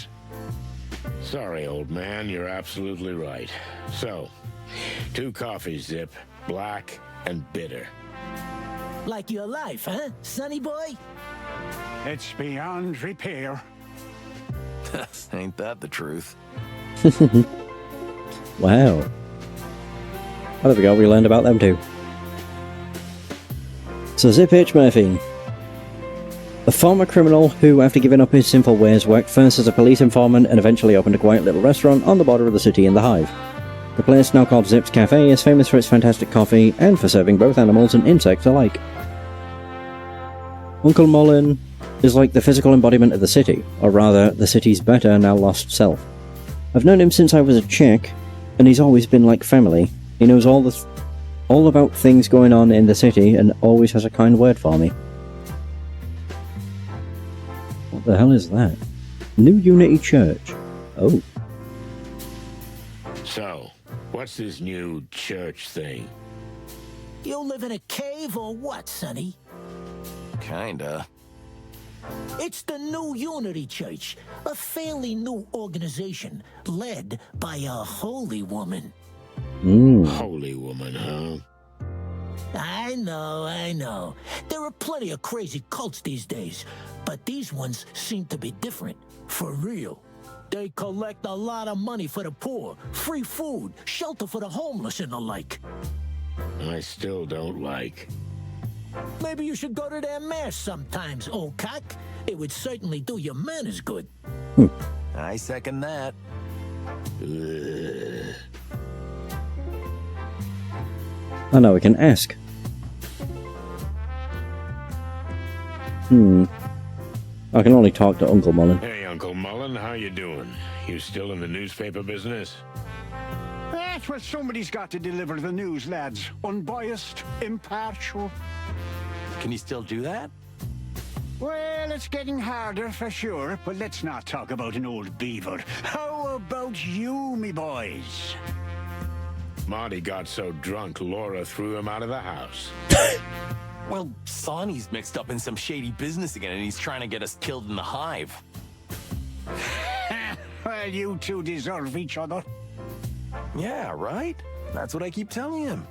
Sorry, old man, you're absolutely right. So, 2 coffees, Zip, black and bitter. Like your life, huh, sonny boy? It's beyond repair. Ain't that the truth? Wow. Oh, there we go, we learned about them too. So Zip H. Murphy. A former criminal who, after giving up his sinful ways, worked first as a police informant and eventually opened a quiet little restaurant on the border of the city in the Hive. The place, now called Zip's Cafe, is famous for its fantastic coffee and for serving both animals and insects alike. Uncle Mullen is like the physical embodiment of the city, or rather, the city's better, now lost self. I've known him since I was a chick, and he's always been like family. He knows all about things going on in the city and always has a kind word for me. What the hell is that? New Unity Church. Oh. So, what's this new church thing? You live in a cave or what, sonny? Kinda. It's the New Unity Church, a fairly new organization led by a holy woman. Holy woman, huh? I know. There are plenty of crazy cults these days, but these ones seem to be different. For real. They collect a lot of money for the poor, free food, shelter for the homeless and the like. I still don't like. Maybe you should go to their mass sometimes, old cock. It would certainly do your manners good. I second that. Oh no, we can ask. I can only talk to Uncle Mullen. Hey, Uncle Mullen, how you doing? You still in the newspaper business? That's what somebody's got to deliver the news, lads. Unbiased, impartial. Can you still do that? Well, it's getting harder for sure, but let's not talk about an old beaver. How about you, me boys? Marty got so drunk, Laura threw him out of the house. Well, Sonny's mixed up in some shady business again, and he's trying to get us killed in the Hive. Well, you two deserve each other. Yeah, right? That's what I keep telling him.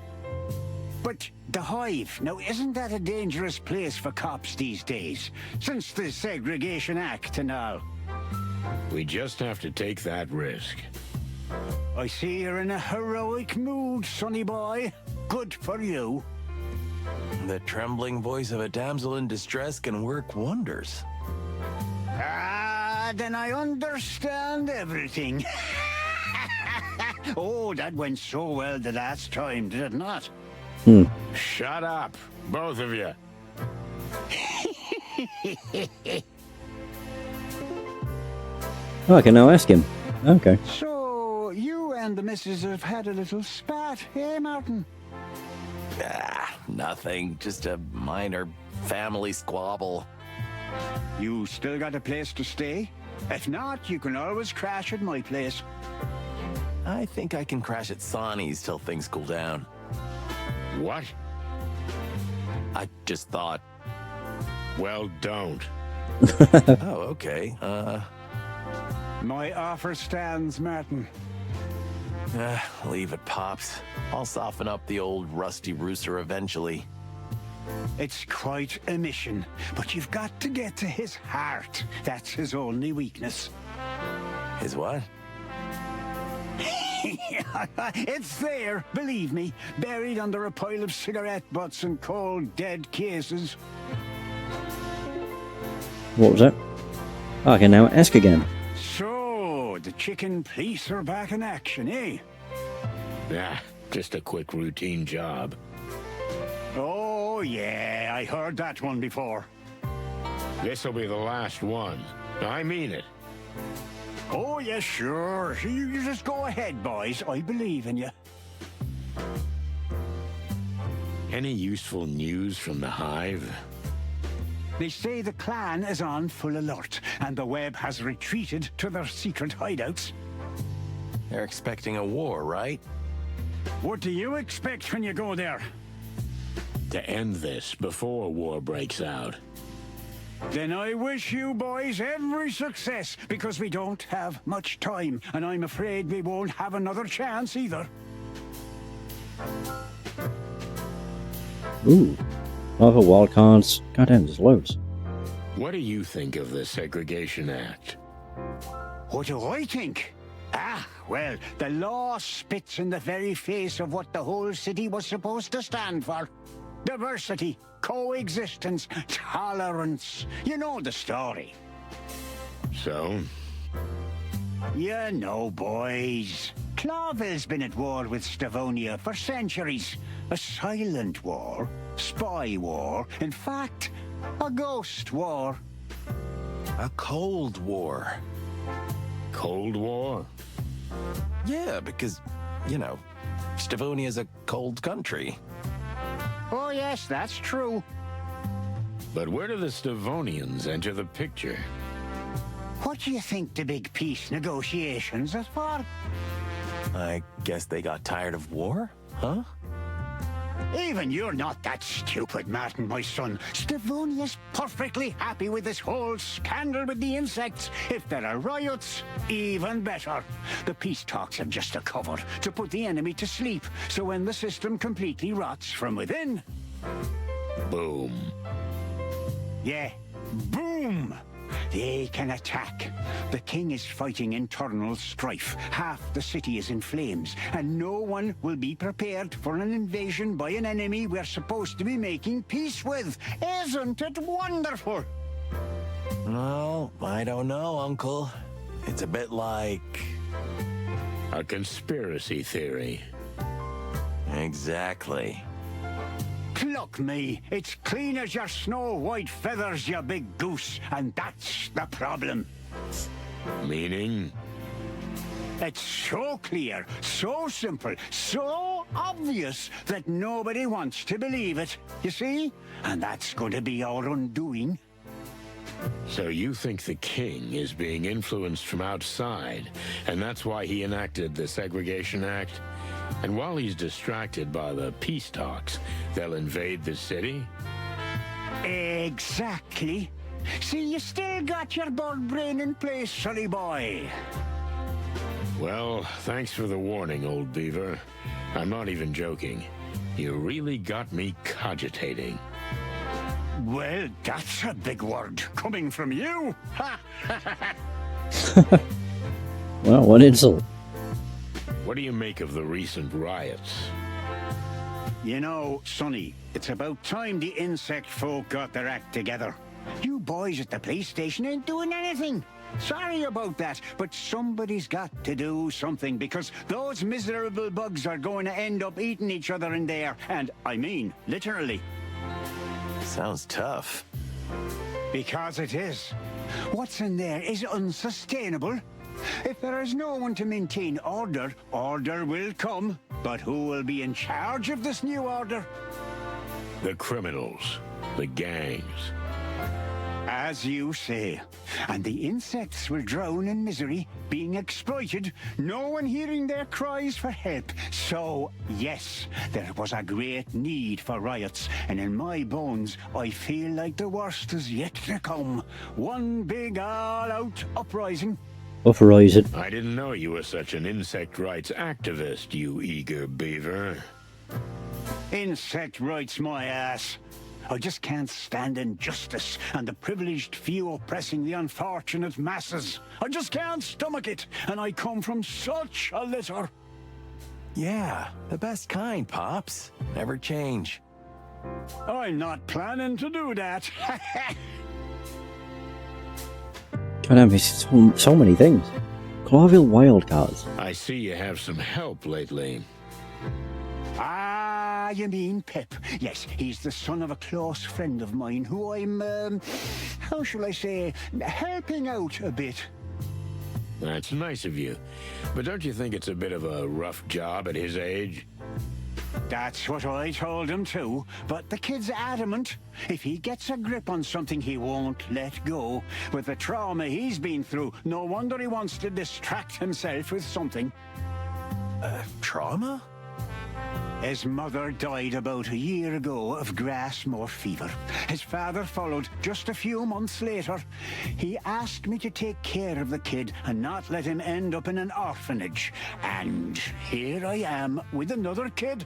But the Hive, now isn't that a dangerous place for cops these days? Since the Segregation Act and all. We just have to take that risk. I see you're in a heroic mood, sonny boy. Good for you. The trembling voice of a damsel in distress can work wonders. Ah, then I understand everything. Oh, that went so well the last time, did it not? Shut up, both of you. Oh, I can now ask him. Okay. So, you and the missus have had a little spat, eh, Martin? Nothing. Just a minor family squabble. You still got a place to stay? If not, you can always crash at my place. I think I can crash at Sonny's till things cool down. What? I just thought. Well, don't. Oh, okay. My offer stands, Martin. Leave it, Pops. I'll soften up the old rusty rooster eventually. It's quite a mission, but you've got to get to his heart. That's his only weakness. His what? It's there, believe me, buried under a pile of cigarette butts and cold, dead cases. What was that? Oh, I can now ask again. So, the chicken police are back in action, eh? Just a quick routine job. Oh, yeah, I heard that one before. This'll be the last one. I mean it. Oh, yes, sure. You just go ahead, boys. I believe in you. Any useful news from the Hive? They say the clan is on full alert, and the web has retreated to their secret hideouts. They're expecting a war, right? What do you expect when you go there? To end this before war breaks out. Then I wish you boys every success, because we don't have much time, and I'm afraid we won't have another chance either. Ooh. Other wild cards. Goddamn, there's loads. What do you think of the Segregation Act? What do I think? Well, the law spits in the very face of what the whole city was supposed to stand for. Diversity, coexistence, tolerance. You know the story. So? You know, boys. Clawville's been at war with Stavonia for centuries. A silent war, spy war, in fact, a ghost war. A Cold War. Cold War? Yeah, because, you know, Stavonia's a cold country. Oh yes, that's true. But where do the Stavonians enter the picture? What do you think the big peace negotiations are for? I guess they got tired of war, huh? Even you're not that stupid, Martin, my son. Stavonia's perfectly happy with this whole scandal with the insects. If there are riots, even better. The peace talks have just a cover to put the enemy to sleep, so when the system completely rots from within... Boom. Yeah, boom! They can attack. The king is fighting internal strife. Half the city is in flames, and no one will be prepared for an invasion by an enemy we're supposed to be making peace with. Isn't it wonderful? No, I don't know, Uncle. It's a bit like... a conspiracy theory. Exactly. Pluck me. It's clean as your snow-white feathers, you big goose, and that's the problem. Meaning? It's so clear, so simple, so obvious that nobody wants to believe it, you see? And that's going to be our undoing. So you think the king is being influenced from outside, and that's why he enacted the Segregation Act? And while he's distracted by the peace talks, they'll invade the city? Exactly. See, you still got your bird brain in place, sonny boy. Well, thanks for the warning, old beaver. I'm not even joking. You really got me cogitating. Well, that's a big word, coming from you. Well, what insult. What do you make of the recent riots? You know, Sonny, it's about time the insect folk got their act together. You boys at the police station ain't doing anything. Sorry about that, but somebody's got to do something, because those miserable bugs are going to end up eating each other in there. And I mean, literally. Sounds tough. Because it is. What's in there is unsustainable. If there is no one to maintain order, order will come. But who will be in charge of this new order? The criminals. The gangs. As you say. And the insects will drown in misery, being exploited, no one hearing their cries for help. So, yes, there was a great need for riots, and in my bones, I feel like the worst is yet to come. One big all-out uprising. Uprising. I didn't know you were such an insect rights activist, you eager beaver. Insect rights, my ass. I just can't stand injustice and the privileged few oppressing the unfortunate masses. I just can't stomach it, and I come from such a litter. Yeah, the best kind, Pops. Never change. I'm not planning to do that. Goddamn, it's so many things. Clawville wildcards. I see you have some help lately. Ah, you mean Pip. Yes, he's the son of a close friend of mine who I'm, how shall I say, helping out a bit. That's nice of you. But don't you think it's a bit of a rough job at his age? That's what I told him too, but the kid's adamant. If he gets a grip on something, he won't let go. With the trauma he's been through, no wonder he wants to distract himself with something. Trauma? His mother died about a year ago of grass-moor fever. His father followed just a few months later. He asked me to take care of the kid and not let him end up in an orphanage. And here I am with another kid.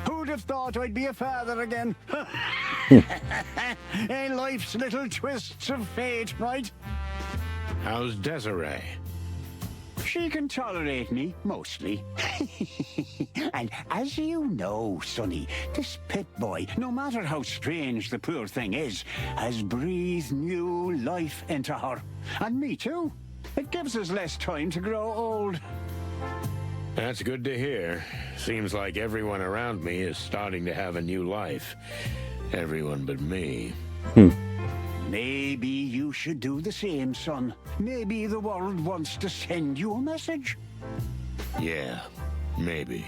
Who'd have thought I'd be a father again? Ain't life's little twists of fate, right? How's Desiree? She can tolerate me, mostly. And as you know, Sonny, this pit boy, no matter how strange the poor thing is, has breathed new life into her. And me too. It gives us less time to grow old. That's good to hear. Seems like everyone around me is starting to have a new life. Everyone but me. Maybe you should do the same, son. Maybe the world wants to send you a message. Yeah, maybe.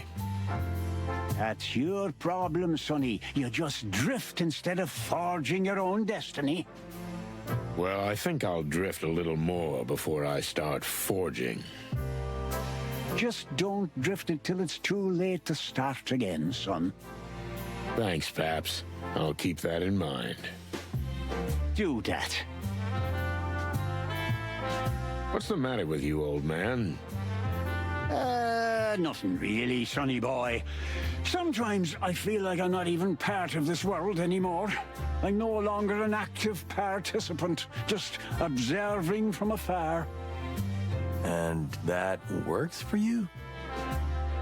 That's your problem, Sonny. You just drift instead of forging your own destiny. Well, I think I'll drift a little more before I start forging. Just don't drift until it's too late to start again, son. Thanks, Paps. I'll keep that in mind. Do that. What's the matter with you, old man? Nothing really, sonny boy. Sometimes I feel like I'm not even part of this world anymore. I'm no longer an active participant, just observing from afar. And that works for you?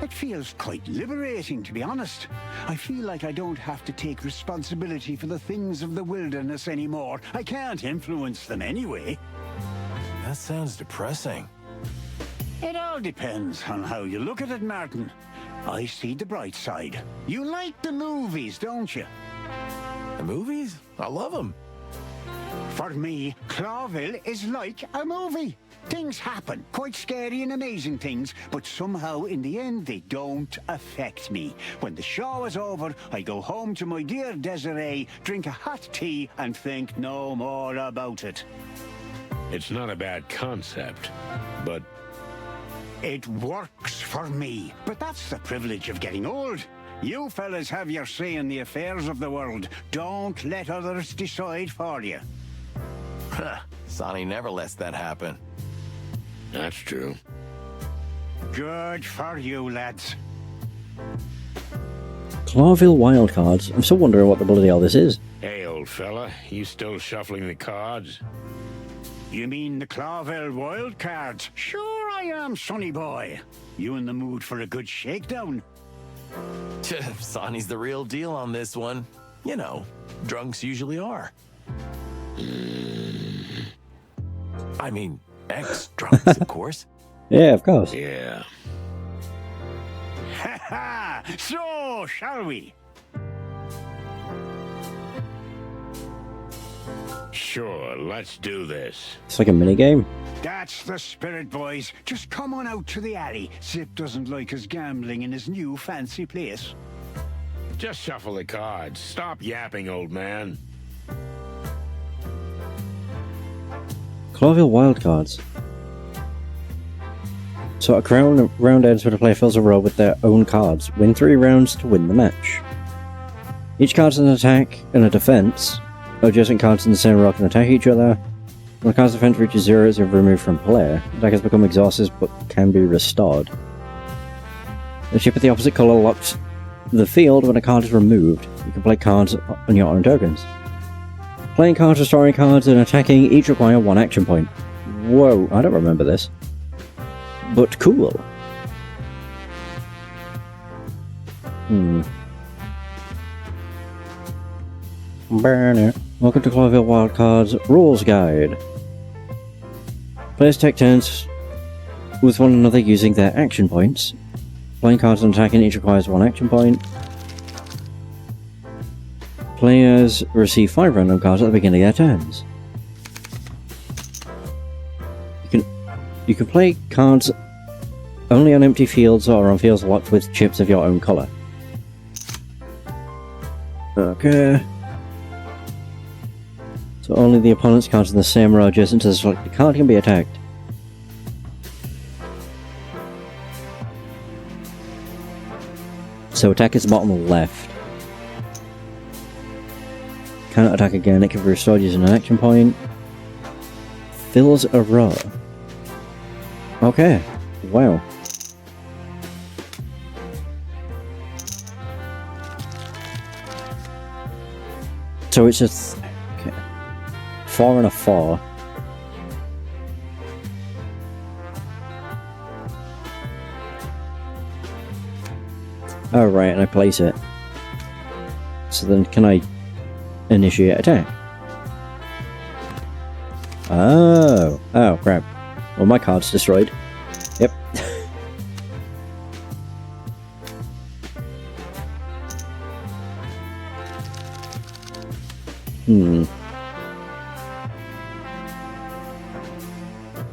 It feels quite liberating, to be honest. I feel like I don't have to take responsibility for the things of the wilderness anymore. I can't influence them anyway. That sounds depressing. It all depends on how you look at it, Martin. I see the bright side. You like the movies, don't you? The movies? I love them. For me, Clawville is like a movie. Things happen, quite scary and amazing things, but somehow in the end they don't affect me. When the show is over, I go home to my dear Desiree, drink a hot tea and think no more about it. It's not a bad concept, but... It works for me, but that's the privilege of getting old. You fellas have your say in the affairs of the world. Don't let others decide for you. Sonny never lets that happen. That's true. Good for you, lads. Clawville wildcards. I'm still wondering what the bloody hell this is. Hey, old fella, you still shuffling the cards? You mean the Clawville wildcards? Sure I am, sonny boy. You in the mood for a good shakedown? Sonny's the real deal on this one. You know, drunks usually are. I mean, ex-drunks, of course. Yeah, of course. Yeah. Ha ha! So, shall we? Sure, let's do this. It's like a minigame. That's the spirit, boys. Just come on out to the alley. Zip doesn't like us gambling in his new fancy place. Just shuffle the cards. Stop yapping, old man. Clawville wildcards. So a round ends when the player fills a row with their own cards. Win 3 rounds to win the match. Each card's an attack and a defense. Adjacent cards in the same row can attack each other. When a card's defense reaches 0, it's removed from play. Attackers become exhausted but can be restored. The chip of the opposite colour locks the field when a card is removed. You can play cards on your own tokens. Playing cards, restoring cards, and attacking each require 1 action point. Whoa, I don't remember this. But cool. Burn it. Welcome to Clawville Wildcards Rules Guide. Players take turns with one another using their action points. Playing cards and attacking each requires 1 action point. Players receive 5 random cards at the beginning of their turns. You can play cards only on empty fields or on fields locked with chips of your own colour. Okay. So only the opponent's cards in the same row adjacent to the selected card can be attacked. So attack is bottom left. Cannot attack again, it can be restored using an action point. Fills a row. Okay, wow. So it's a... okay. 4 and a 4. Oh, right, and I place it. So then can I initiate attack? Oh. Oh, crap. Well, my card's destroyed. Yep.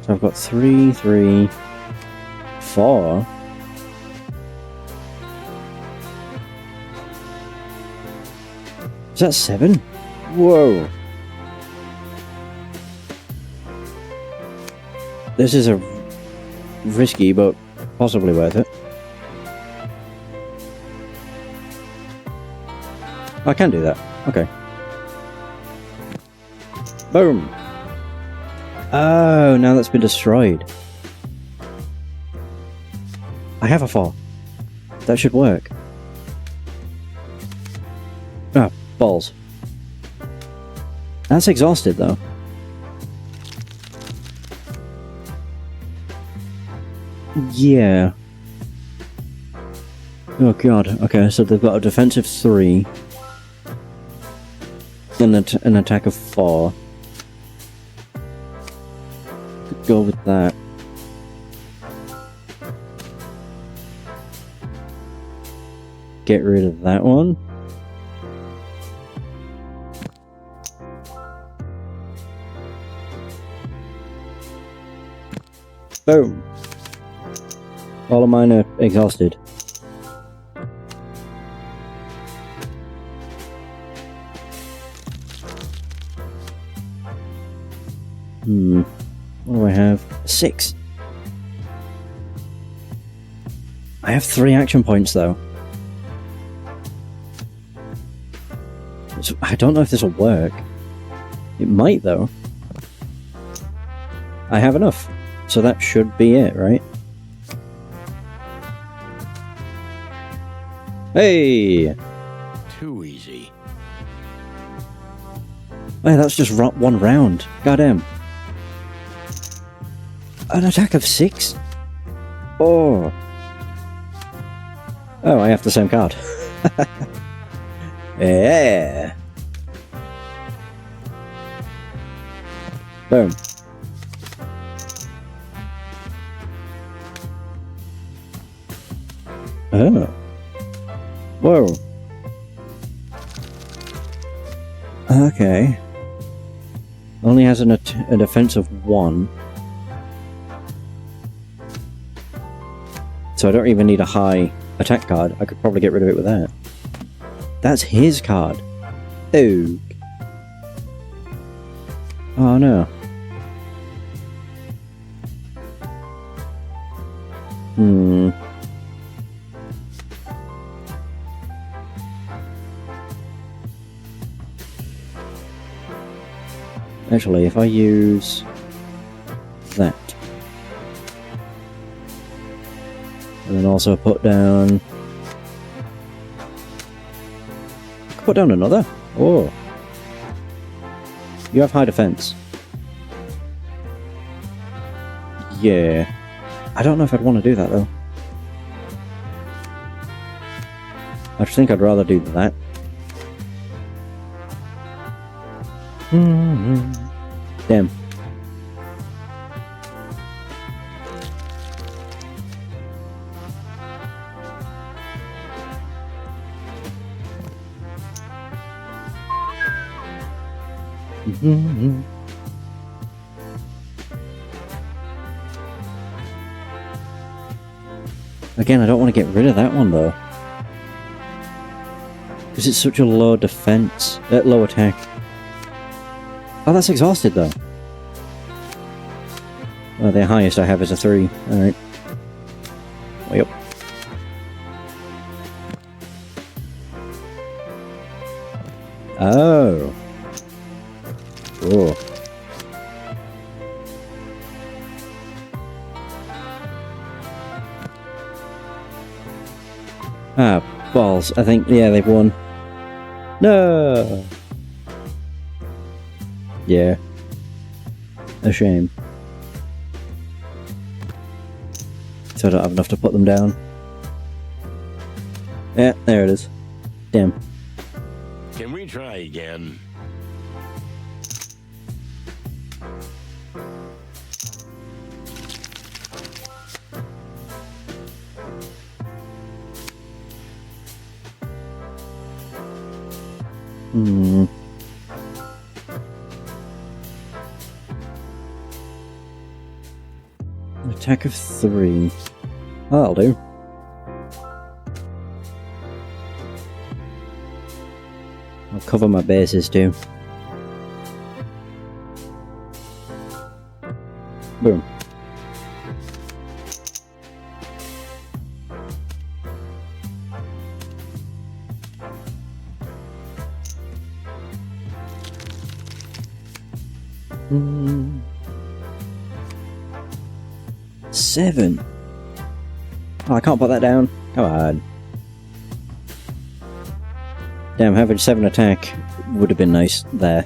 So I've got 3, 3, 4. Is that 7? Whoa. This is a risky, but possibly worth it. I can do that. Okay. Boom. Oh, now that's been destroyed. I have a 4. That should work. Ah, balls. That's exhausted, though. Yeah. Oh god. Okay, so they've got a defensive 3. Then an attack of 4. Could go with that. Get rid of that one. Boom. All of mine are exhausted. What do I have? 6. I have 3 action points though. So I don't know if this will work. It might though. I have enough. So that should be it, right? Hey! Too easy. Hey, that's just one round. Goddamn. An attack of 6? Oh. Oh, I have the same card. Yeah. Boom. Oh. Whoa. Okay. Only has a defense of 1. So I don't even need a high attack card. I could probably get rid of it with that. That's his card. Oh. Oh no. Actually, if I use that, and then also put down, I could put down another. Oh, you have high defense. Yeah, I don't know if I'd want to do that though. I think I'd rather do that. Damn. Again, I don't want to get rid of that one though, because it's such a low defense, low attack. Oh, that's exhausted though. Oh, the highest I have is a 3. Alright. Way up. Oh. Oh. Ah, balls. I think, yeah, they've won. No! Yeah. A shame. So I don't have enough to put them down. Yeah, there it is. Damn. Can we try again? Hmm. An attack of 3. That'll do. I'll cover my bases too. Boom. Hmm. 7. Oh, I can't put that down. Come on. Damn, having 7 attack would have been nice there.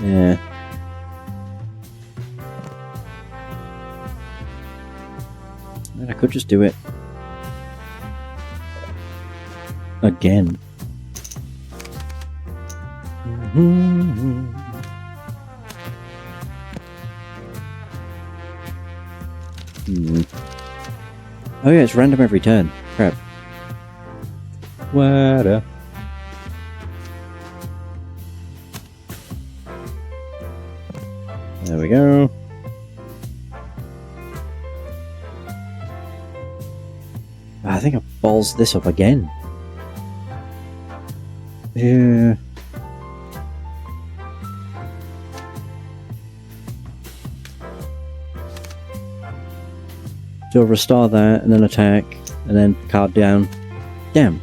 Yeah. And I could just do it again. Oh yeah, it's random every turn. Crap. What up? There we go. I think I balls this up again. Yeah. So restore that, and then attack, and then card down. Damn.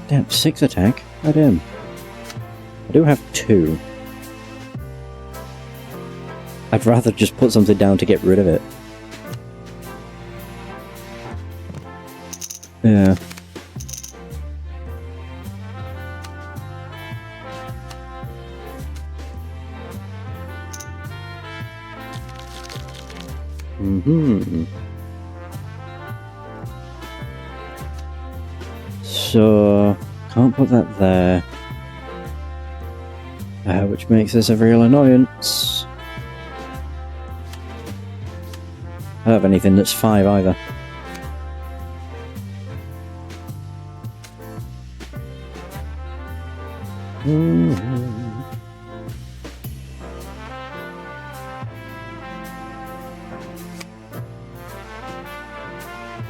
Damn, 6 attack? Oh damn. I do have 2. I'd rather just put something down to get rid of it. Yeah. So, can't put that there. Which makes this a real annoyance. I don't have anything that's 5 either.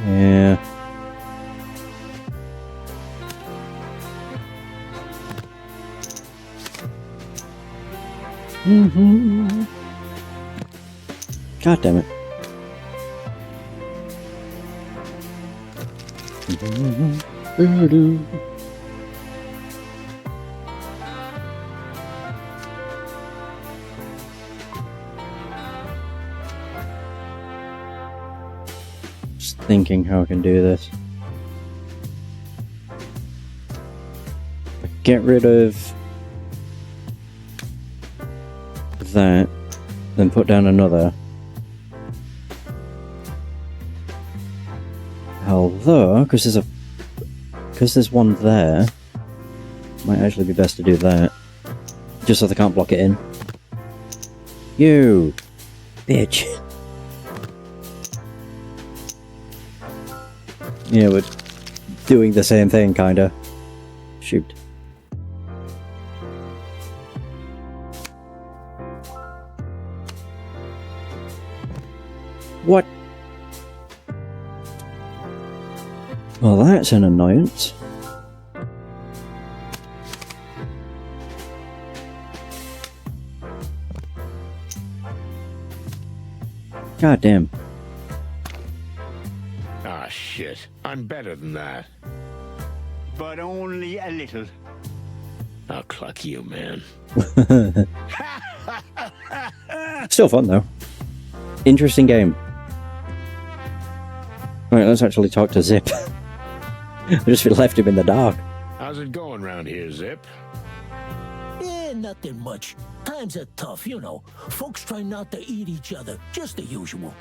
Yeah. God damn it. Just thinking how I can do this. Get rid of that, then put down another. Although, because there's one there, might actually be best to do that, just so they can't block it in. You bitch. Yeah, we're doing the same thing, kinda. Shoot. What? Well, that's an annoyance. God damn. Ah, shit. I'm better than that. But only a little. I'll cluck you, man. Still fun, though. Interesting game. Alright, let's actually talk to Zip. I just left him in the dark. How's it going round here, Zip? Yeah, nothing much. Times are tough, you know. Folks try not to eat each other, just the usual.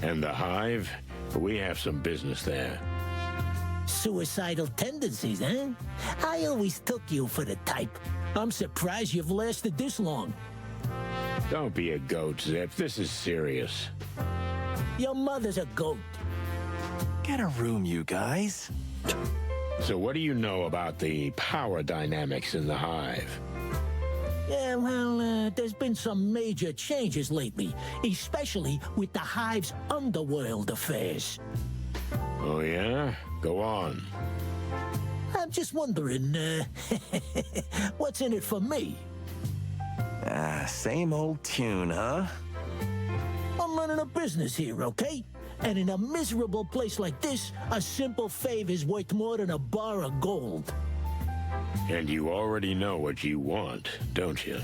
And the Hive? We have some business there. Suicidal tendencies, eh? I always took you for the type. I'm surprised you've lasted this long. Don't be a goat, Zip. This is serious. Your mother's a goat. Get a room, you guys. So what do you know about the power dynamics in the Hive? Yeah, well, there's been some major changes lately, especially with the Hive's underworld affairs. Oh, yeah? Go on. I'm just wondering, what's in it for me? Same old tune, huh? I'm running a business here, okay? And in a miserable place like this, a simple favor is worth more than a bar of gold. And you already know what you want, don't you?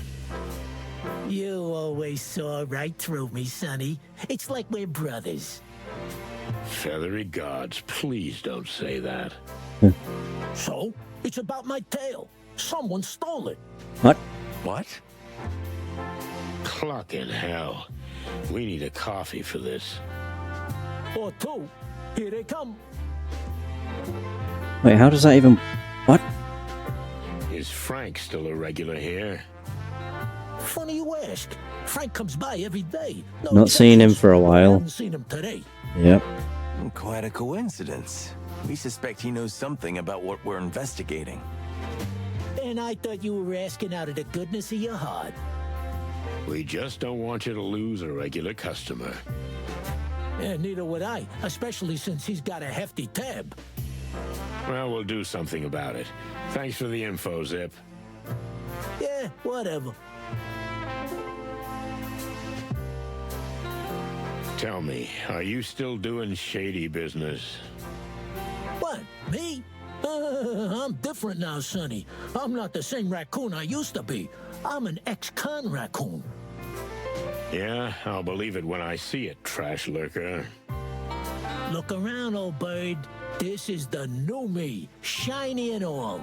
You always saw right through me, Sonny. It's like we're brothers. Feathery gods, please don't say that. So, it's about my tail. Someone stole it. What? What? Clucking hell. We need a coffee for this. Or two. Here they come. Wait, how does that even... What? Is Frank still a regular here? Funny you ask. Frank comes by every day. No Not seen him for a I while. haven't seen him today. Yep. Quite a coincidence. We suspect he knows something about what we're investigating. And I thought you were asking out of the goodness of your heart. We just don't want you to lose a regular customer. Yeah, neither would I, especially since he's got a hefty tab. Well, we'll do something about it. Thanks for the info, Zip. Yeah, whatever. Tell me, are you still doing shady business? What, me? I'm different now, Sonny. I'm not the same raccoon I used to be. I'm an ex-con raccoon. Yeah, I'll believe it when I see it, trash lurker. Look around, old bird. This is the new me, shiny and all.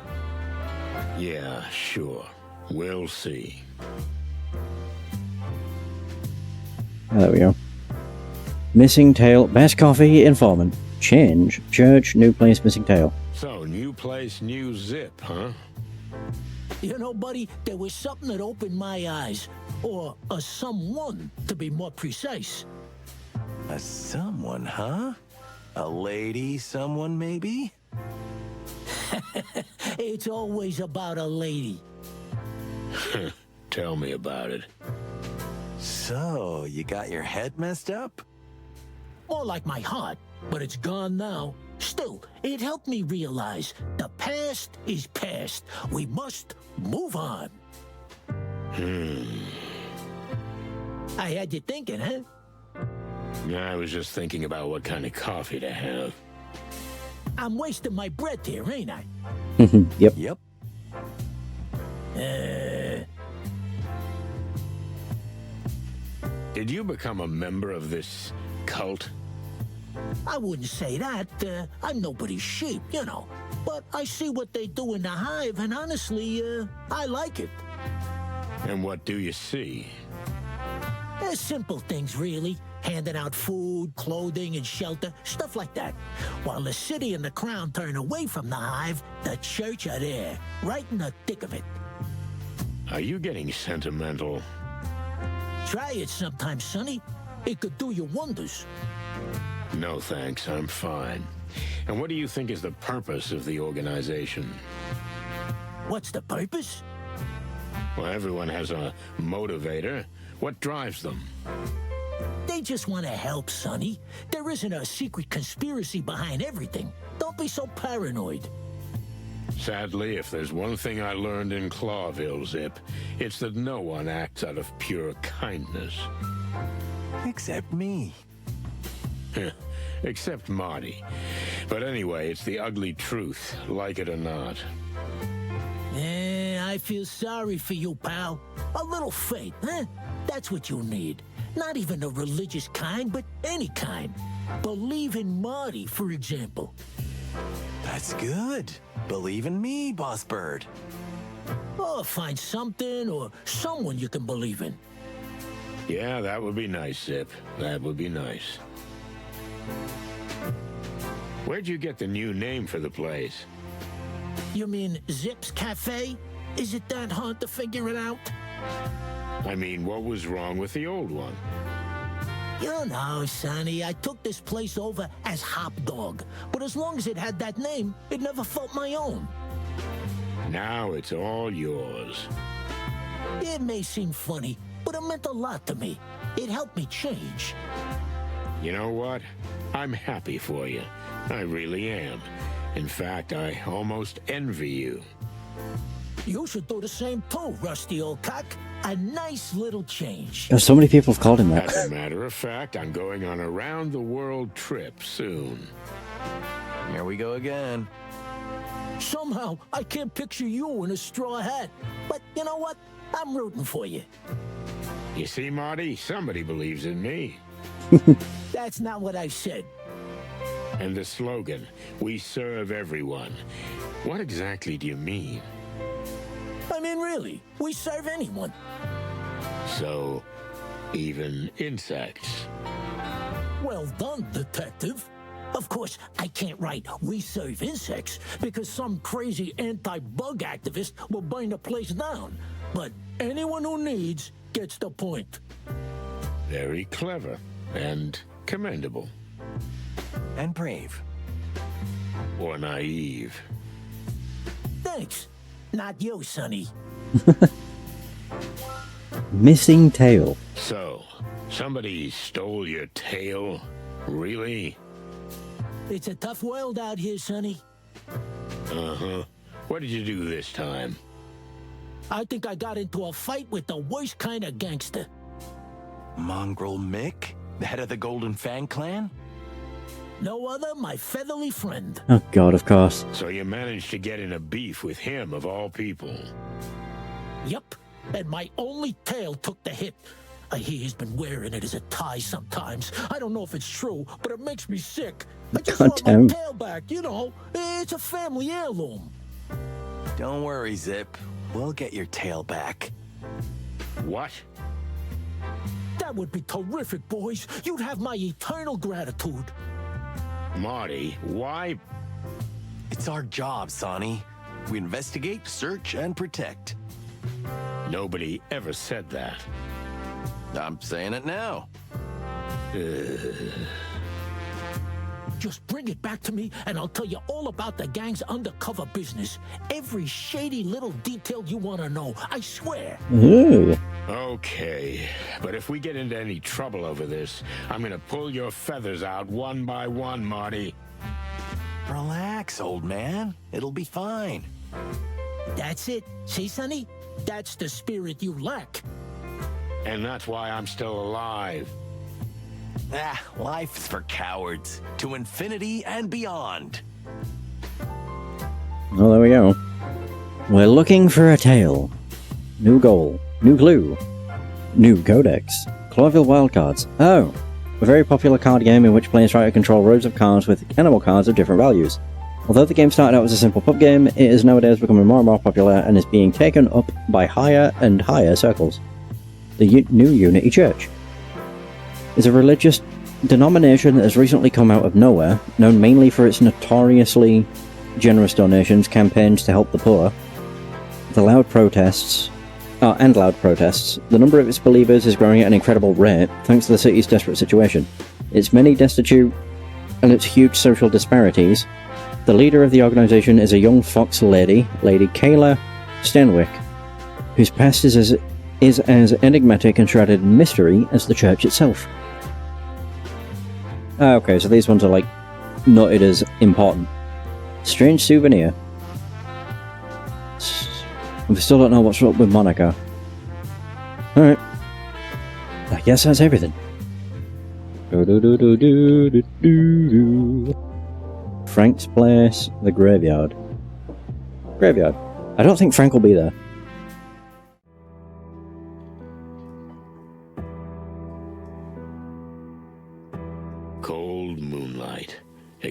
Yeah, sure. We'll see. There we go. Missing tail. Best coffee informant. Change. Church. New place. Missing tail. So, new place, new Zip, huh? You know, buddy, there was something that opened my eyes. Or a someone, to be more precise. A someone, huh? A lady, someone, maybe? It's always about a lady. Tell me about it. So, you got your head messed up? More like my heart, but it's gone now. Still, it helped me realize the past is past. We must move on. I had you thinking, huh? I was just thinking about what kind of coffee to have. I'm wasting my breath here, ain't I? Yep. Yep. Did you become a member of this cult? I wouldn't say that. I'm nobody's sheep, you know. But I see what they do in the Hive, and honestly, I like it. And what do you see? They're simple things, really. Handing out food, clothing, and shelter, stuff like that. While the city and the crown turn away from the Hive, the church are there, right in the thick of it. Are you getting sentimental? Try it sometime, Sonny. It could do you wonders. No thanks, I'm fine. And what do you think is the purpose of the organization? What's the purpose? Well, everyone has a motivator. What drives them? They just want to help, Sonny. There isn't a secret conspiracy behind everything. Don't be so paranoid. Sadly, if there's one thing I learned in Clawville, Zip, it's that no one acts out of pure kindness. Except me. Except Marty. But anyway, it's the ugly truth, like it or not. I feel sorry for you, pal. A little faith, huh? That's what you need. Not even a religious kind, but any kind. Believe in Marty, for example. That's good. Believe in me, Boss Bird. Or find something or someone you can believe in. Yeah, that would be nice, Zip. That would be nice. Where'd you get the new name for the place? You mean Zip's Cafe? Is it that hard to figure it out? I mean, what was wrong with the old one? You know, Sonny, I took this place over as Hop Dog. But as long as it had that name, it never felt my own. Now it's all yours. It may seem funny, but it meant a lot to me. It helped me change. You know what? I'm happy for you. I really am. In fact, I almost envy you. You should do the same too, Rusty old cock. A nice little change. So many people have called him that. As a matter of fact, I'm going on a round-the-world trip soon. Here we go again. Somehow, I can't picture you in a straw hat. But you know what? I'm rooting for you. You see, Marty, somebody believes in me. That's not what I said. And the slogan, we serve everyone. What exactly do you mean? I mean, really, we serve anyone. So, even insects. Well done, detective. Of course, I can't write "we serve insects" because some crazy anti-bug activist will burn the place down. But anyone who needs gets the point. Very clever and commendable. And brave. Or naive. Thanks. Not you, Sonny. Missing tail. So, somebody stole your tail? Really? It's a tough world out here, Sonny. Uh-huh. What did you do this time? I think I got into a fight with the worst kind of gangster. Mongrel Mick? The head of the Golden Fang clan? No other, my feathery friend. Oh god, of course. So you managed to get in a beef with him, of all people. Yep, and my only tail took the hit. I hear he's been wearing it as a tie sometimes. I don't know if it's true, but it makes me sick. I just want my tail back, you know. It's a family heirloom. Don't worry, Zip. We'll get your tail back. What? That would be terrific, boys. You'd have my eternal gratitude. Marty, why? It's our job, Sonny. We investigate, search, and protect. Nobody ever said that. I'm saying it now. Just bring it back to me, and I'll tell you all about the gang's undercover business. Every shady little detail you want to know, I swear. Ooh. Okay, but if we get into any trouble over this, I'm gonna pull your feathers out one by one, Marty. Relax, old man. It'll be fine. That's it. See, Sonny? That's the spirit you lack. And that's why I'm still alive. Ah, life's for cowards. To infinity and beyond. Well, there we go. We're looking for a tail. New goal. New clue. New codex. Clawville Wildcards. Oh, a very popular card game in which players try to control rows of cards with animal cards of different values. Although the game started out as a simple pub game, it is nowadays becoming more and more popular and is being taken up by higher and higher circles. The New Unity Church is a religious denomination that has recently come out of nowhere, known mainly for its notoriously generous donations, campaigns to help the poor, and loud protests. The number of its believers is growing at an incredible rate, thanks to the city's desperate situation. Its many destitute and its huge social disparities. The leader of the organization is a young fox lady, Lady Kayla Stenwick, whose past is as enigmatic and shrouded in mystery as the church itself. Okay, so these ones are like noted as important. Strange souvenir. We still don't know what's up with Monica. Alright. I guess that's everything. Frank's place, the graveyard. Graveyard. I don't think Frank will be there.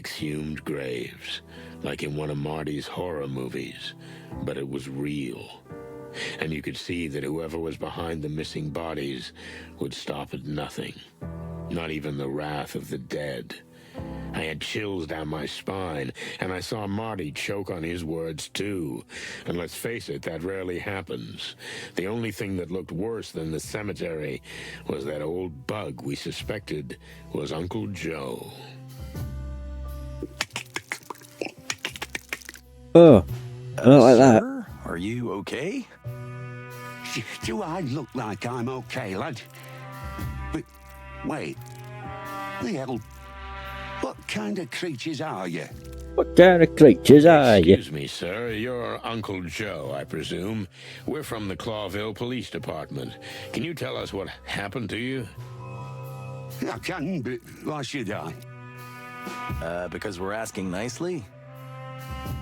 exhumed graves, like in one of Marty's horror movies, but it was real. And you could see that whoever was behind the missing bodies would stop at nothing, not even the wrath of the dead. I had chills down my spine, and I saw Marty choke on his words too. And let's face it, that rarely happens. The only thing that looked worse than the cemetery was that old bug we suspected was Uncle Joe. Oh, I don't like that. Sir, are you okay? Do I look like I'm okay, lad? But wait, the hell? What kind of creatures are you? What kind of creatures are you? Excuse me, sir. You're Uncle Joe, I presume. We're from the Clawville Police Department. Can you tell us what happened to you? I can, but why should I? Because we're asking nicely?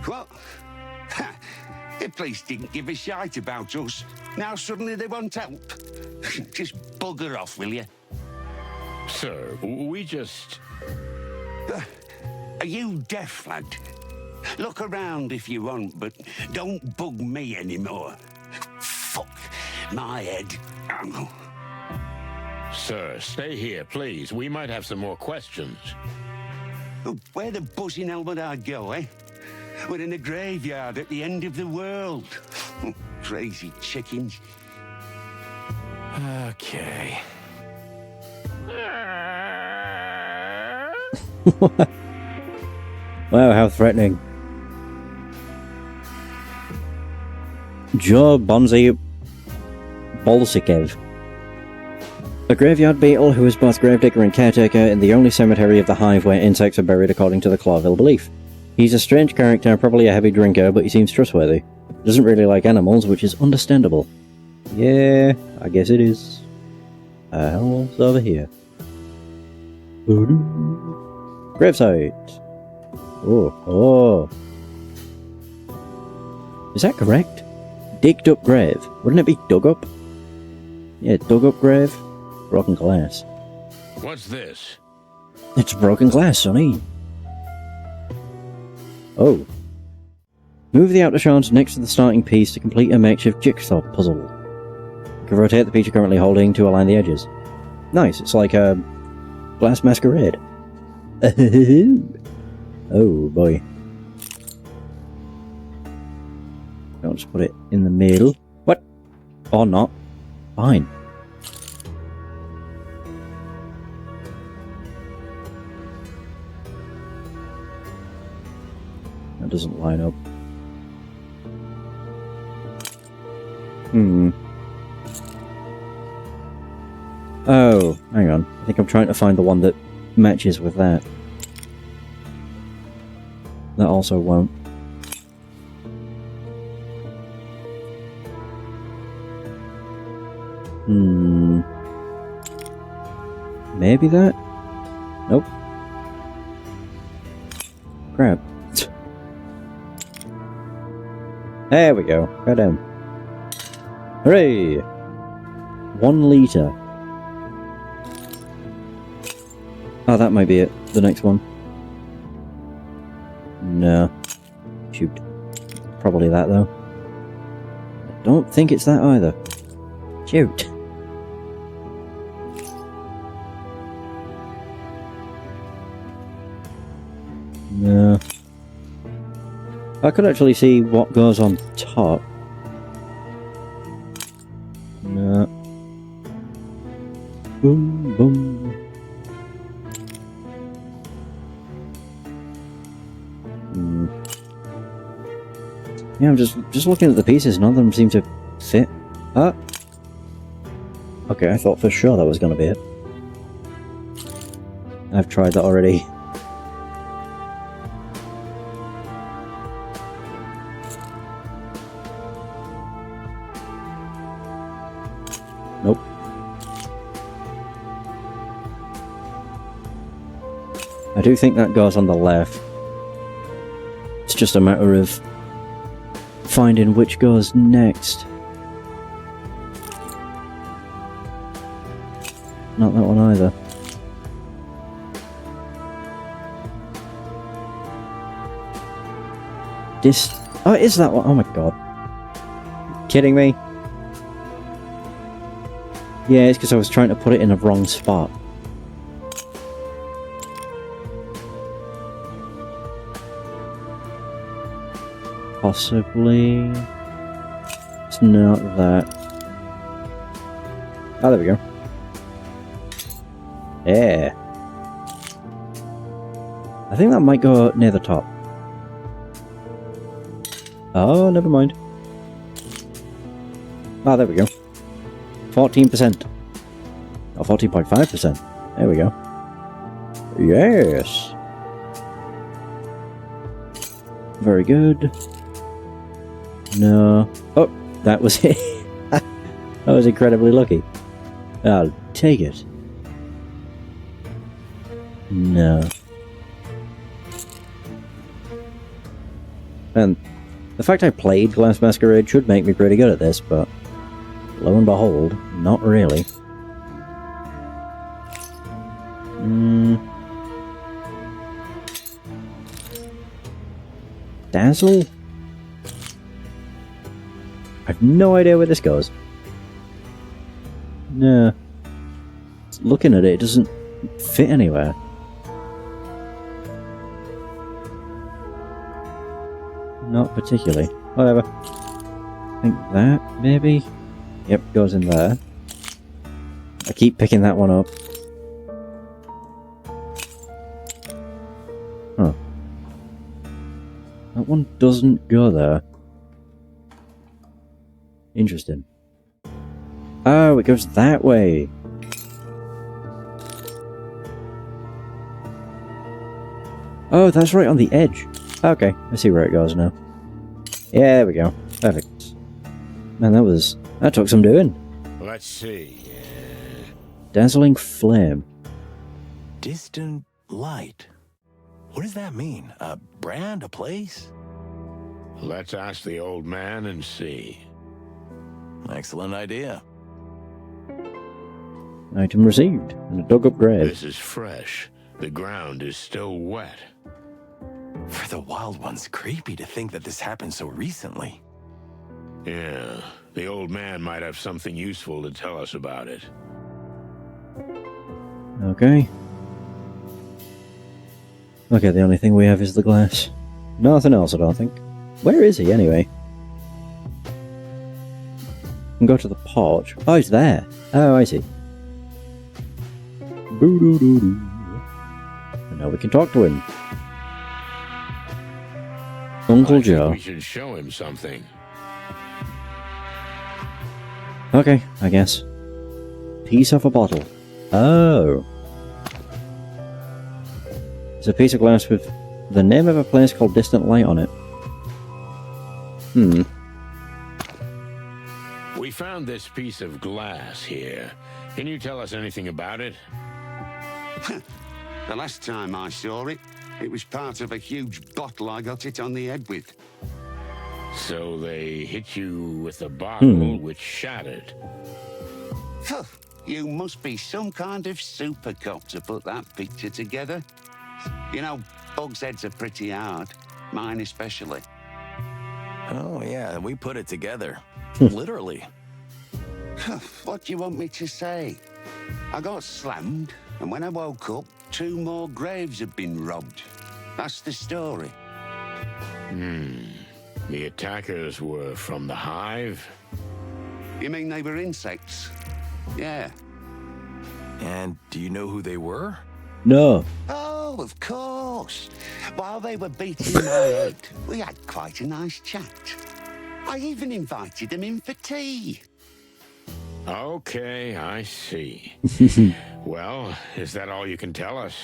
What? Ha! The police didn't give a shite about us. Now suddenly they want help. Just bugger off, will you? Sir, we just... Are you deaf, lad? Look around if you want, but don't bug me anymore. Fuck my head. Ow. Sir, stay here, please. We might have some more questions. Where the buzzing hell would I go, eh? We're in a graveyard at the end of the world. Crazy chickens. Okay. Wow, how threatening. Joe Bonzi Bolsikev. A graveyard beetle who is both gravedigger and caretaker in the only cemetery of the Hive where insects are buried according to the Clawville belief. He's a strange character, probably a heavy drinker, but he seems trustworthy. Doesn't really like animals, which is understandable. Yeah, I guess it is. Hell's over here. Gravesite. Oh. Is that correct? Digged up grave. Wouldn't it be dug up? Yeah, dug up grave. Broken glass. What's this? It's broken glass, Sonny. Oh. Move the outer shards next to the starting piece to complete a makeshift jigsaw puzzle. You can rotate the piece you're currently holding to align the edges. Nice, it's like a glass masquerade. Oh boy. I'll just put it in the middle. What? Or not. Fine. That doesn't line up. Oh, hang on. I think I'm trying to find the one that matches with that. That also won't. Maybe that? Nope. Crap. There we go. Right down. Hooray! 1 liter. Oh, that might be it. The next one. No. Shoot. Probably that, though. I don't think it's that either. Shoot. No. I could actually see what goes on top. No. Boom, boom. Yeah, I'm just looking at the pieces. None of them seem to fit. Ah. Okay, I thought for sure that was going to be it. I've tried that already. Nope. I do think that goes on the left. It's just a matter of finding which goes next. Not that one either. Oh, it is that one? Oh my god. Kidding me? Yeah, it's because I was trying to put it in the wrong spot. Possibly... It's not that. Oh, there we go. Yeah. I think that might go near the top. Oh, never mind. Oh, there we go. 14%. Oh, 14.5%. There we go. Yes. Very good. No. Oh, that was it. I was incredibly lucky. I'll take it. No. And the fact I played Glass Masquerade should make me pretty good at this, but lo and behold, not really. Dazzle? I've no idea where this goes. No. Looking at it, it doesn't fit anywhere. Not particularly. Whatever. I think that, maybe? Yep, goes in there. I keep picking that one up. Huh. That one doesn't go there. Interesting. Oh, it goes that way. Oh, that's right on the edge. Okay, I see where it goes now. Yeah, there we go. Perfect. Man, that took some doing. Let's see. Dazzling flame. Distant light. What does that mean? A brand, a place? Let's ask the old man and see. Excellent idea. Item received, and a dug up grave. This is fresh. The ground is still wet. For the wild ones, creepy to think that this happened so recently. Yeah, the old man might have something useful to tell us about it. Okay. Okay, the only thing we have is the glass. Nothing else, I don't think. Where is he, anyway? Can go to the porch. Oh, he's there. Oh, I see. Boo-doo-doo-doo. And now we can talk to him. Uncle Joe. We should show him something. Okay, I guess. Piece of a bottle. Oh. It's a piece of glass with the name of a place called Distant Light on it. We found this piece of glass here. Can you tell us anything about it? The last time I saw it, it was part of a huge bottle I got it on the head with. So they hit you with a bottle which shattered. You must be some kind of super cop to put that picture together. You know, bugs' heads are pretty hard. Mine especially. Oh, yeah, we put it together. Literally. What do you want me to say? I got slammed, and when I woke up, 2 more graves had been robbed. That's the story. The attackers were from the Hive? You mean they were insects? Yeah. And do you know who they were? No. Oh, of course. While they were beating my head, we had quite a nice chat. I even invited them in for tea. Okay, I see. Well, is that all you can tell us?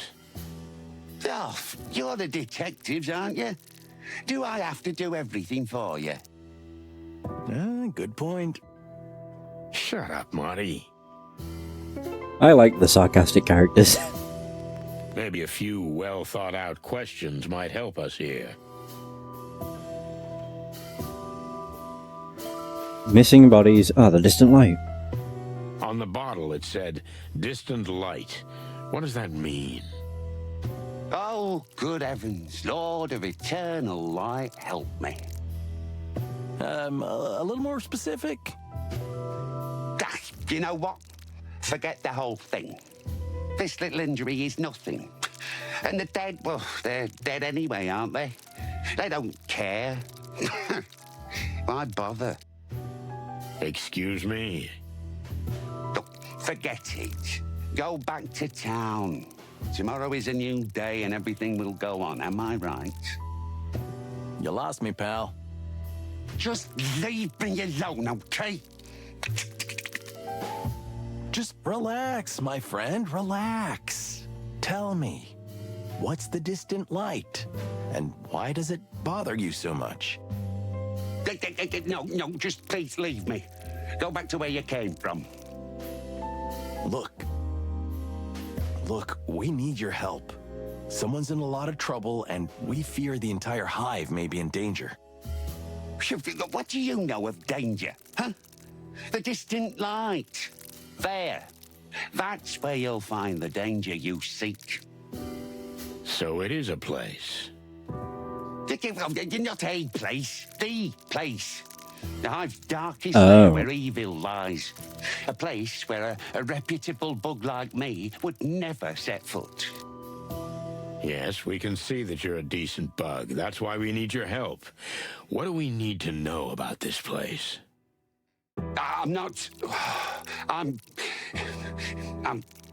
Oh, you're the detectives, aren't you? Do I have to do everything for you? Good point. Shut up, Marty. I like the sarcastic characters. Maybe a few well-thought-out questions might help us here. Missing bodies. Oh, the distant light. On the bottle it said, distant light. What does that mean? Oh, Oh, good heavens, Lord of eternal light, help me. A little more specific? Ah, you know what? Forget the whole thing. This little injury is nothing. And the dead, well, they're dead anyway, aren't they? They don't care. Why bother? Excuse me? Look, forget it. Go back to town. Tomorrow is a new day and everything will go on, am I right? You lost me, pal. Just leave me alone, okay? Just relax, my friend, relax. Tell me, what's the distant light? And why does it bother you so much? No, just please leave me. Go back to where you came from. Look, we need your help. Someone's in a lot of trouble, and we fear the entire hive may be in danger. What do you know of danger, huh? The distant light. There. That's where you'll find the danger you seek. So it is a place. Not a place, the place. The hive's darkest lair where evil lies. A place where a reputable bug like me would never set foot. Yes, we can see that you're a decent bug. That's why we need your help. What do we need to know about this place? I'm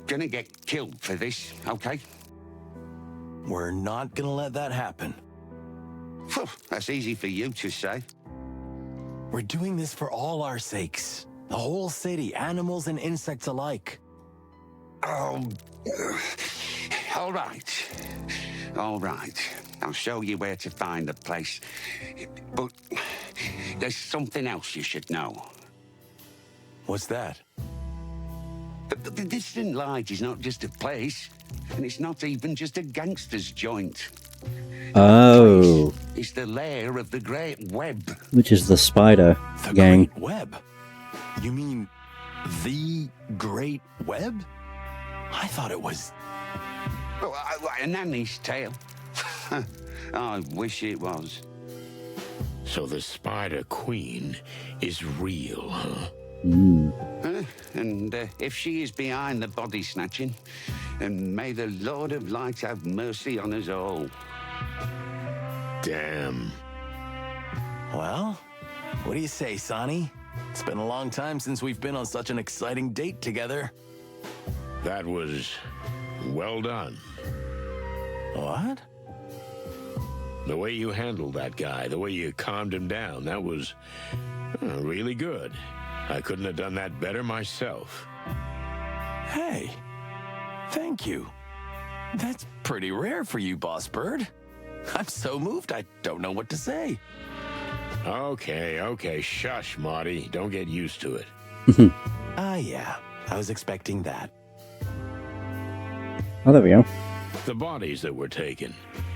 gonna get killed for this, okay? We're not gonna let that happen. That's easy for you to say. We're doing this for all our sakes. The whole city, animals and insects alike. Oh, all right. All right. I'll show you where to find the place. But there's something else you should know. What's that? The distant light is not just a place, and it's not even just a gangster's joint. Oh. It's the lair of the Great Web. Which is the spider gang. Great Web? You mean the Great Web? I thought it was... A nanny's tale. I wish it was. So the Spider Queen is real, huh? And if she is behind the body snatching, then may the Lord of Light have mercy on us all. Damn. Well, what do you say, Sonny? It's been a long time since we've been on such an exciting date together. That was well done. What? The way you handled that guy, the way you calmed him down, that was really good. I couldn't have done that better myself. Hey, thank you. That's pretty rare for you, Boss Bird. I'm so moved, I don't know what to say. Okay, shush, Marty. Don't get used to it. Yeah, I was expecting that. Oh, there we go. The bodies that were taken,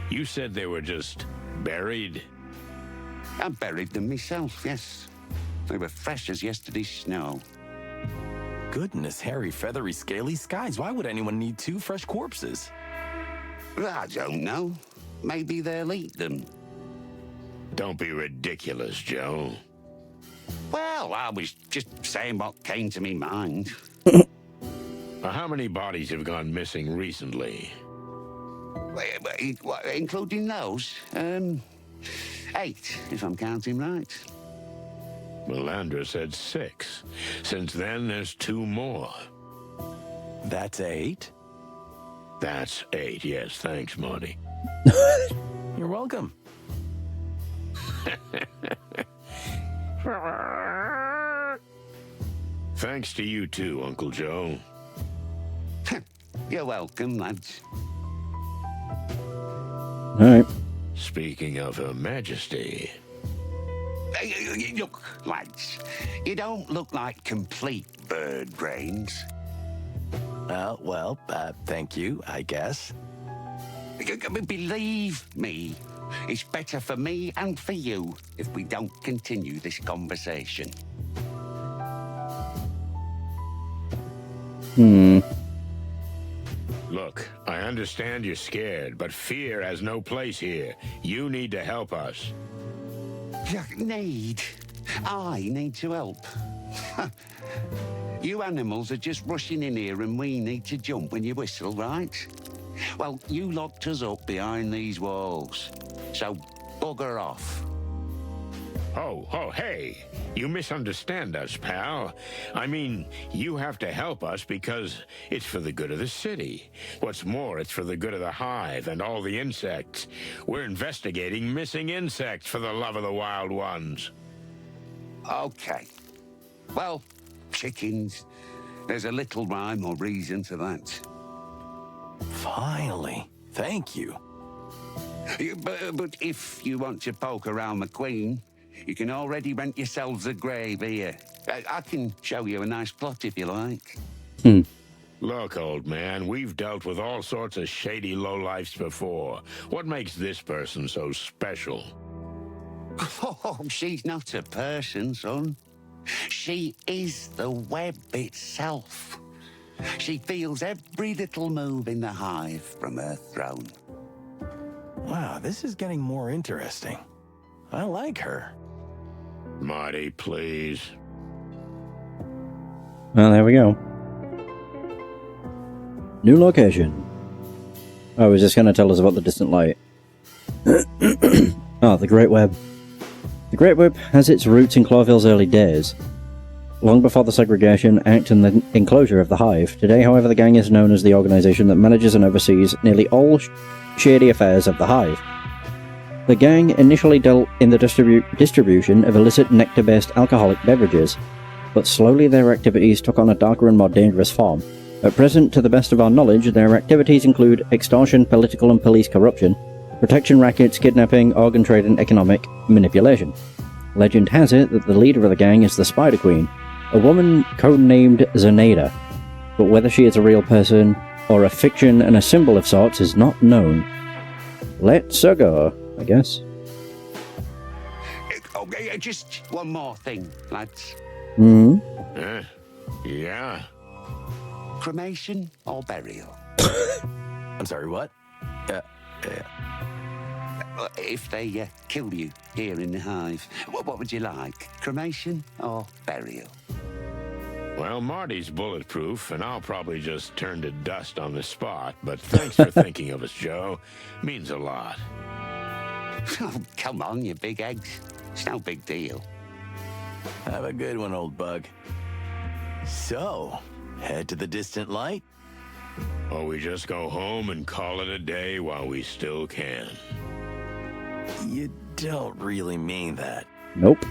you said they were just buried? I buried them myself, yes. They were fresh as yesterday's snow. Goodness, hairy, feathery, scaly skies. Why would anyone need 2 fresh corpses? I don't know. Maybe they'll eat them. Don't be ridiculous, Joe. Well, I was just saying what came to me mind. How many bodies have gone missing recently? Including those? 8, if I'm counting right. Melandra said 6. Since then, there's 2 more. That's 8? That's 8, yes. Thanks, Marty. You're welcome. Thanks to you too, Uncle Joe. You're welcome, lads. All right. Speaking of Her Majesty... Look, lads, you don't look like complete bird brains. Well, thank you, I guess. Believe me, it's better for me and for you if we don't continue this conversation. Look, I understand you're scared, but fear has no place here. You need to help us. Need? I need to help. You animals are just rushing in here and we need to jump when you whistle, right? Well, you locked us up behind these walls. So, bugger off. Oh, hey. You misunderstand us, pal. I mean, you have to help us because it's for the good of the city. What's more, it's for the good of the Hive and all the insects. We're investigating missing insects for the love of the wild ones. Okay. Well, chickens. There's a little rhyme or reason to that. Finally. Thank you. But if you want to poke around the Queen, you can already rent yourselves a grave here. I can show you a nice plot if you like. Look, old man, we've dealt with all sorts of shady lowlifes before. What makes this person so special? Oh, she's not a person, son. She is the web itself. She feels every little move in the Hive from her throne. Wow, this is getting more interesting. I like her. Marty, please. Well, there we go. New location. Oh, he's just going to tell us about the distant light. Oh, the Great Web. The Great Web has its roots in Clawville's early days, long before the segregation act and the enclosure of the Hive. Today, however, the gang is known as the organization that manages and oversees nearly all shady affairs of the Hive. The gang initially dealt in the distribution of illicit nectar-based alcoholic beverages, but slowly their activities took on a darker and more dangerous form. At present, to the best of our knowledge, their activities include extortion, political and police corruption, protection rackets, kidnapping, organ trade and economic manipulation. Legend has it that the leader of the gang is the Spider Queen, a woman codenamed Zenaida, but whether she is a real person or a fiction and a symbol of sorts is not known. Let's go, I guess. Okay, just one more thing, lads. Yeah. Cremation or burial? I'm sorry, what? If they kill you here in the Hive, what would you like? Cremation or burial? Well, Marty's bulletproof, and I'll probably just turn to dust on the spot, but thanks for thinking of us, Joe. Means a lot. Oh, come on, you big eggs. It's no big deal. Have a good one, old bug. So, head to the distant light? Or we just go home and call it a day while we still can. You don't really mean that. Nope.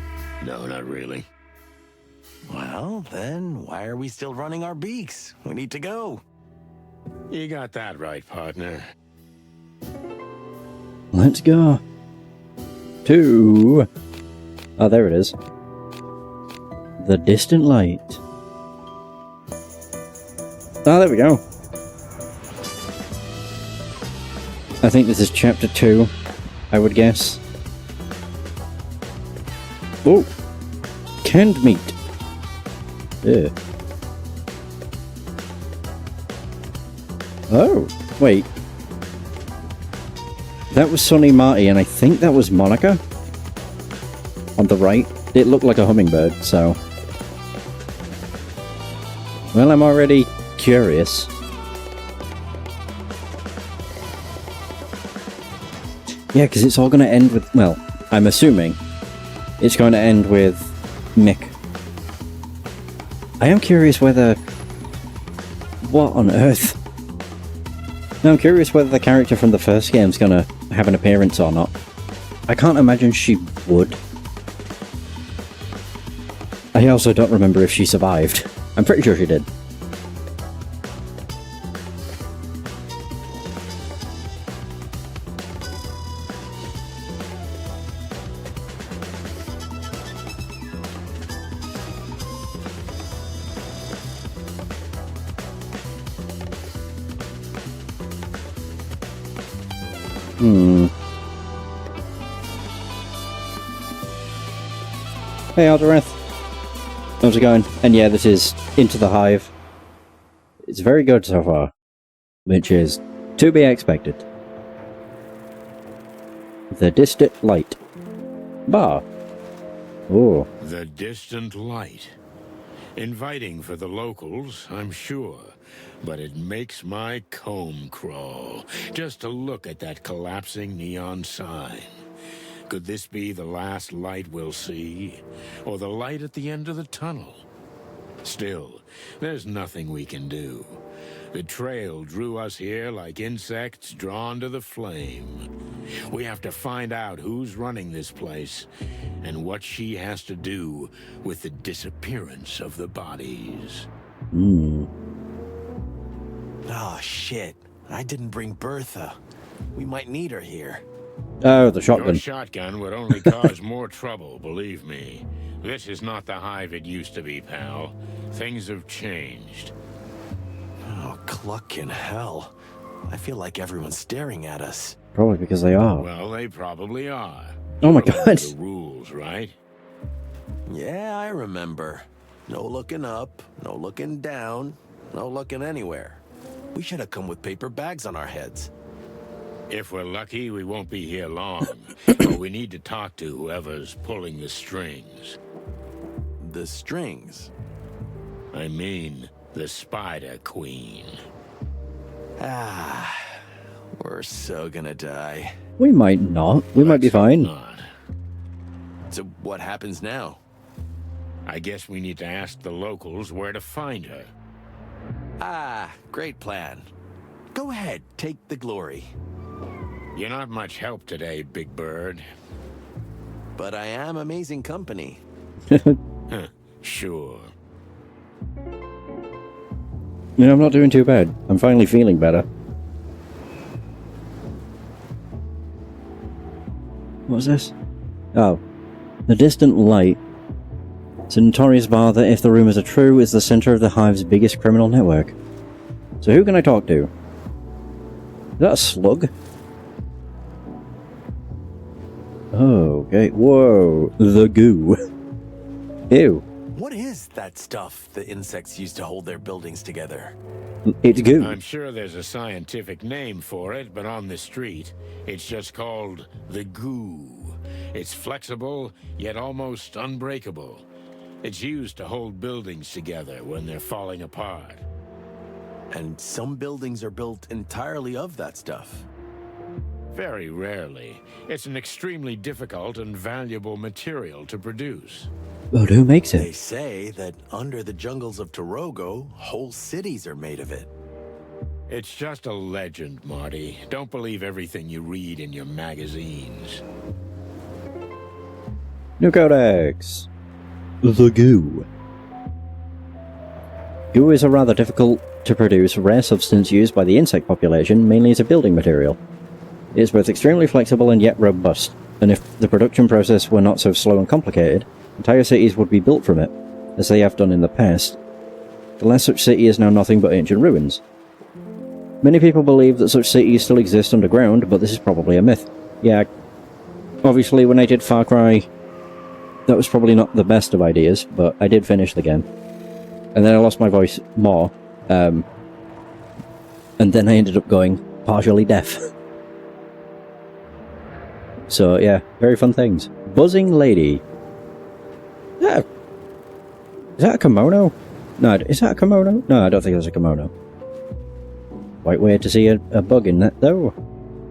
No, not really. Well, then why are we still running our beaks? We need to go. You got that right, partner. Let's go. To... Oh, there it is. The distant light. Oh, there we go. I think this is chapter 2, I would guess. Oh! Canned meat. Ew. Oh, wait. That was Sonny Marty, and I think that was Monica. On the right. It looked like a hummingbird, so... Well, I'm already curious. Yeah, because it's all going to end with... Well, I'm assuming it's going to end with Mick. I am curious whether... What on earth? No, I'm curious whether the character from the first game's going to have an appearance or not. I can't imagine she would. I also don't remember if she survived. I'm pretty sure she did. Hey Aldereth, how's it going? And yeah, this is Into the Hive. It's very good so far, which is To be expected. The distant light. Bar. Oh. The distant light. Inviting for the locals, I'm sure. But it makes my comb crawl just to look at that collapsing neon sign. Could this be the last light we'll see? Or the light at the end of the tunnel? Still, there's nothing we can do. The trail drew us here like insects drawn to the flame. We have to find out who's running this place and what she has to do with the disappearance of the bodies. Oh, shit. I didn't bring Bertha. We might need her here. Oh, the shotgun. Your shotgun would only cause more trouble, believe me. This is not the Hive it used to be, pal. Things have changed. Oh, cluck in hell. I feel like everyone's staring at us. Probably because they are. Well, they probably are. Oh my god. The rules, right? Yeah, I remember. No looking up, no looking down, no looking anywhere. We should have come with paper bags on our heads. If we're lucky, we won't be here long. But we need to talk to whoever's pulling the strings. The strings? I mean, the Spider Queen. Ah, we're so gonna die. We might not. We might be fine. Not. So what happens now? I guess we need to ask the locals where to find her. Ah, great plan. Go ahead, take the glory. You're not much help today, Big Bird. But I am amazing company. Huh, sure. You know, I'm not doing too bad. I'm finally feeling better. What was this? Oh. The distant light. It's a notorious bar that, if the rumors are true, is the center of the Hive's biggest criminal network. So who can I talk to? Is that a slug? Oh, okay. Whoa. The goo. Ew. What is that stuff the insects use to hold their buildings together? It's goo. I'm sure there's a scientific name for it, but on the street, it's just called the goo. It's flexible, yet almost unbreakable. It's used to hold buildings together when they're falling apart. And some buildings are built entirely of that stuff. Very rarely. It's an extremely difficult and valuable material to produce. But who makes They it? say that under the jungles of Torogo, whole cities are made of it. It's just a legend, Marty. Don't believe everything you read in your magazines. New codex. The goo. Goo is a rather difficult to produce rare substance used by the insect population, mainly as a building material. It is both extremely flexible and yet robust, and if the production process were not so slow and complicated, entire cities would be built from it, as they have done in the past. The last such city is now nothing but ancient ruins. Many people believe that such cities still exist underground, but this is probably a myth. Yeah, obviously when I did Far Cry, that was probably not the best of ideas, but I did finish the game. And then I lost my voice more, and then I ended up going partially deaf. So yeah, very fun things. Buzzing Lady. Is that a kimono? No, is that a kimono? No, I don't think that's a kimono. Quite weird to see a bug in that, though.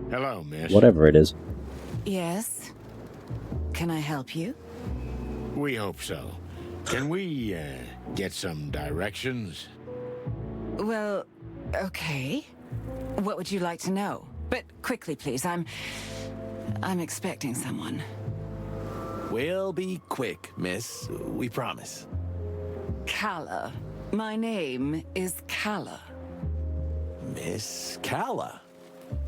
Hello, miss. Whatever it is. Yes? Can I help you? We hope so. Can we, get some directions? Well, okay. What would you like to know? But quickly, please. I'm expecting someone. We'll be quick, miss. We promise. Calla. My name is Calla. Miss Calla.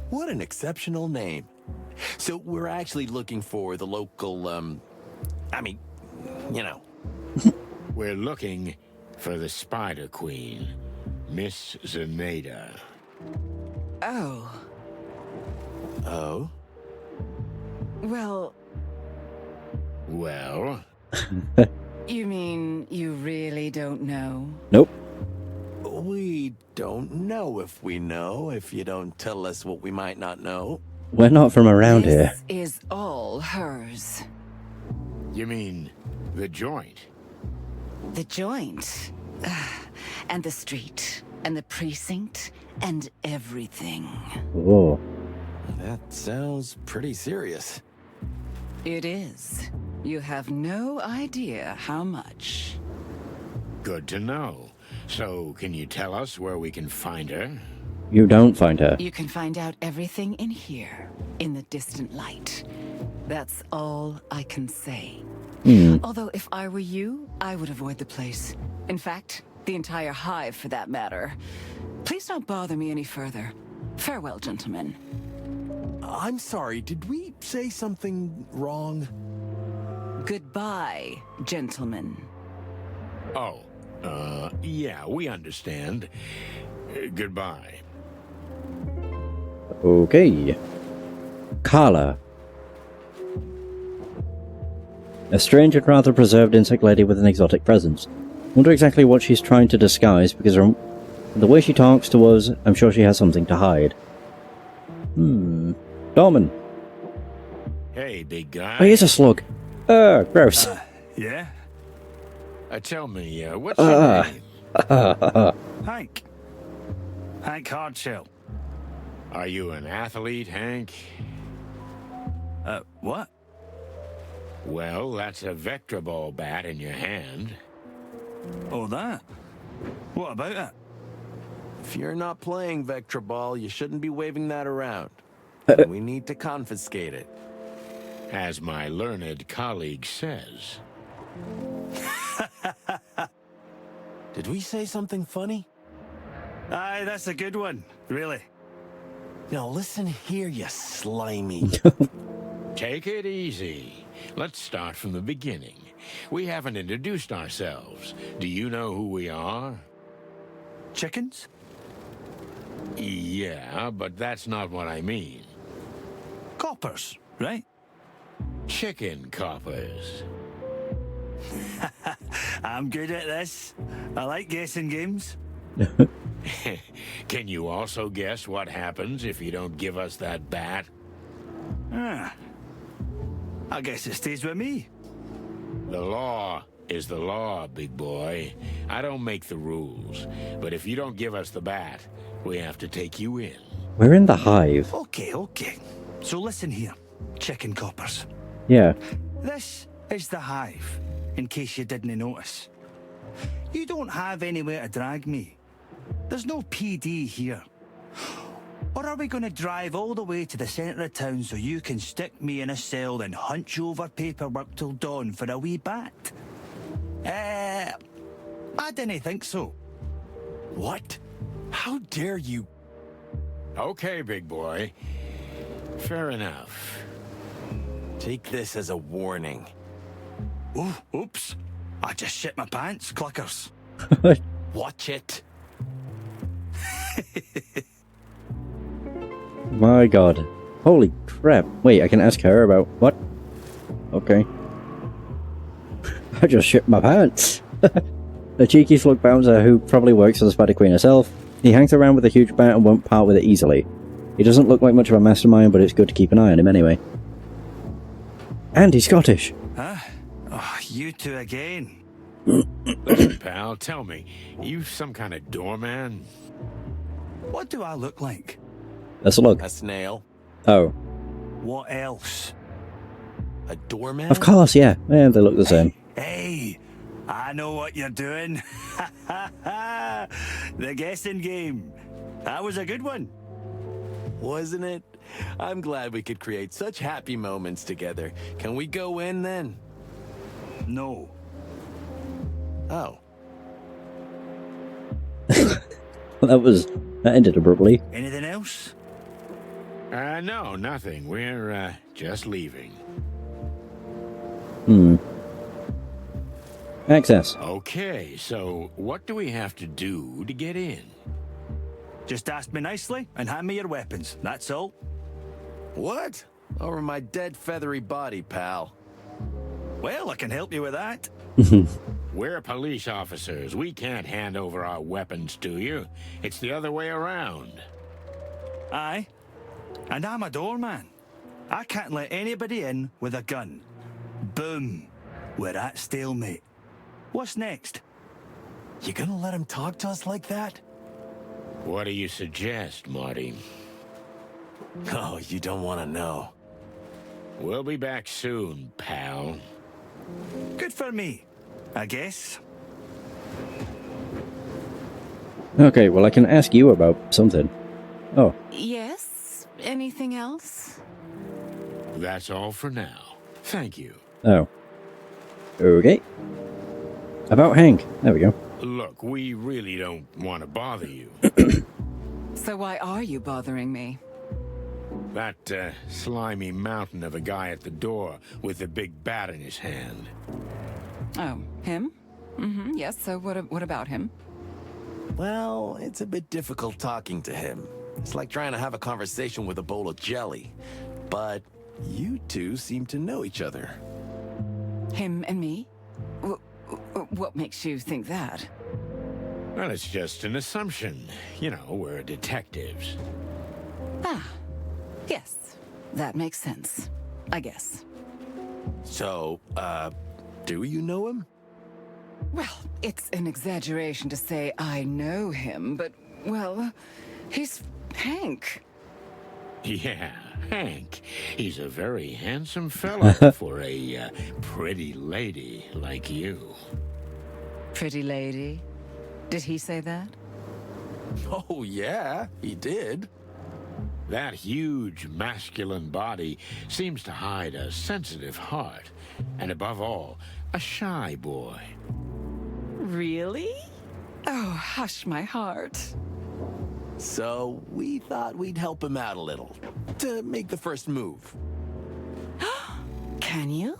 What an exceptional name. So we're actually looking for the local, I mean, you know. We're looking for the Spider Queen, Miss Zaneta. Oh. Oh? Well, Well? you mean you really don't know? Nope. We don't know if you don't tell us what we might not know. We're not from around here. This is all hers. You mean the joint? The joint. And the street. And the precinct. And everything. Whoa. That sounds pretty serious. It is. You have no idea how much. Good to know. So, can you tell us where we can find her? You don't find her. You can find out everything in here, in the distant light. That's all I can say. Although, if I were you, I would avoid the place. In fact, the entire hive for that matter. Please don't bother me any further. Farewell, gentlemen. I'm sorry, did we say something wrong? Goodbye, gentlemen. Oh, yeah, we understand. Goodbye. Okay. Carla. A strange and rather preserved insect lady with an exotic presence. Wonder exactly what she's trying to disguise, because the way she talks to us, I'm sure she has something to hide. Dorman. Hey, big guy. Oh, here's a slug. Gross. Yeah? Tell me, what's your name? Hank. Hank Hardshell. Are you an athlete, Hank? What? Well, that's a vector ball bat in your hand. Oh, that? What about it? If you're not playing Vector Ball, you shouldn't be waving that around. We need to confiscate it. As my learned colleague says. Did we say something funny? Aye, that's a good one. Really. Now listen here, you slimy. Take it easy. Let's start from the beginning. We haven't introduced ourselves. Do you know who we are? Chickens? Yeah, but that's not what I mean. Coppers, right? Chicken coppers. I'm good at this. I like guessing games. Can you also guess what happens if you don't give us that bat? I guess it stays with me. The law is the law, big boy. I don't make the rules. But if you don't give us the bat, we have to take you in. We're in the hive. Okay. So listen here, chicken coppers. Yeah. This is the hive, in case you didn't notice. You don't have anywhere to drag me. There's no PD here. Or are we going to drive all the way to the centre of town so you can stick me in a cell and hunch over paperwork till dawn for a wee bat? I didn't think so. What? How dare you? Okay, big boy. Fair enough. Take this as a warning. Oh, oops. I just shit my pants, cluckers. Watch it. My god. Holy crap. Wait, I can ask her about what? Okay. I just shit my pants. A cheeky slug bouncer who probably works for the Spider Queen herself. He hangs around with a huge bat and won't part with it easily. He doesn't look like much of a mastermind, but it's good to keep an eye on him anyway. And he's Scottish. Huh? Oh, you two again. Listen, pal, tell me, you some kind of doorman? What do I look like? A slug. A snail. Oh. What else? A doorman? Of course, yeah. Yeah, they look the same. Hey, I know what you're doing. The guessing game. That was a good one. Wasn't it? I'm glad we could create such happy moments together. Can we go in then? No. Oh. That ended abruptly. Anything else? No, nothing. We're, just leaving. Access. Okay, so what do we have to do to get in? Just ask me nicely and hand me your weapons. That's all. What? Over my dead feathery body, pal. Well, I can help you with that. We're police officers. We can't hand over our weapons to you. It's the other way around. Aye. And I'm a doorman. I can't let anybody in with a gun. Boom. We're at stalemate. What's next? You gonna let him talk to us like that? What do you suggest, Marty? Oh, you don't want to know. We'll be back soon, pal. Good for me, I guess. Okay, well I can ask you about something. Oh. Yes? Anything else? That's all for now. Thank you. Oh. Okay. About Hank. There we go. Look, we really don't want to bother you. So why are you bothering me? That slimy mountain of a guy at the door with the big bat in his hand. Oh, him? Mm-hmm, yes, so what about him? Well, it's a bit difficult talking to him. It's like trying to have a conversation with a bowl of jelly. But you two seem to know each other. Him and me? What makes you think that? Well, it's just an assumption. You know, we're detectives. Ah, yes. That makes sense. I guess. So, do you know him? Well, it's an exaggeration to say I know him, but, well, he's Hank. Yeah, Hank. He's a very handsome fella for a pretty lady like you. Pretty lady? Did he say that? Oh, yeah, he did. That huge masculine body seems to hide a sensitive heart, and above all, a shy boy. Really? Oh, hush my heart. So, we thought we'd help him out a little, to make the first move. Can you?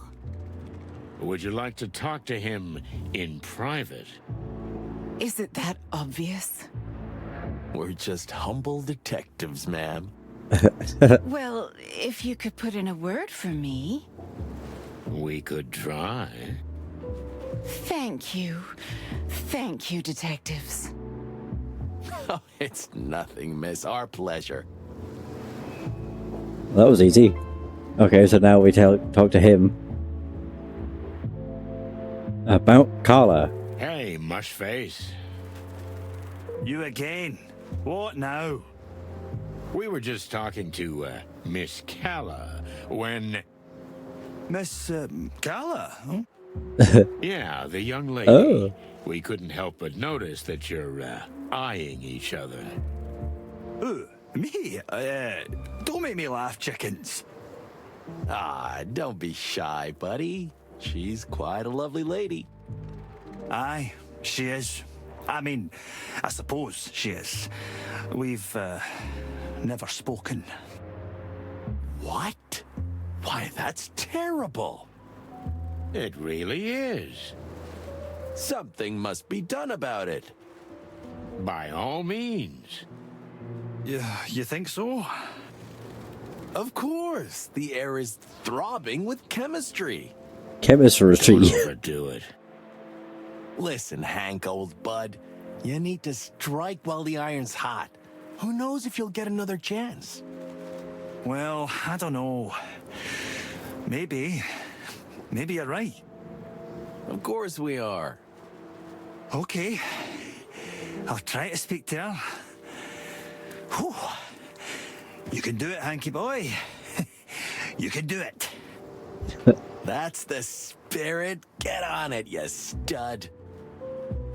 Would you like to talk to him in private? Is it that obvious? We're just humble detectives, ma'am. Well, if you could put in a word for me. We could try. Thank you. Thank you, detectives. Oh, it's nothing, miss. Our pleasure. That was easy. Okay, so now we talk to him. About Carla. Hey, mushface. You again? What now? We were just talking to Miss Calla when... Miss Calla? Yeah, the young lady. Oh. We couldn't help but notice that you're eyeing each other. Ooh, me? Don't make me laugh, chickens. Ah, don't be shy, buddy. She's quite a lovely lady. Aye, she is. I mean, I suppose she is. We've never spoken. What? Why, that's terrible. It really is. Something must be done about it. By all means. You think so? Of course. The air is throbbing with chemistry. Chemistry. Don't overdo it. Listen, Hank, old bud. You need to strike while the iron's hot. Who knows if you'll get another chance? Well, I don't know. Maybe you're right. Of course we are. Okay. I'll try to speak to her. Whew. You can do it, Hanky boy. You can do it. That's the spirit. Get on it, you stud.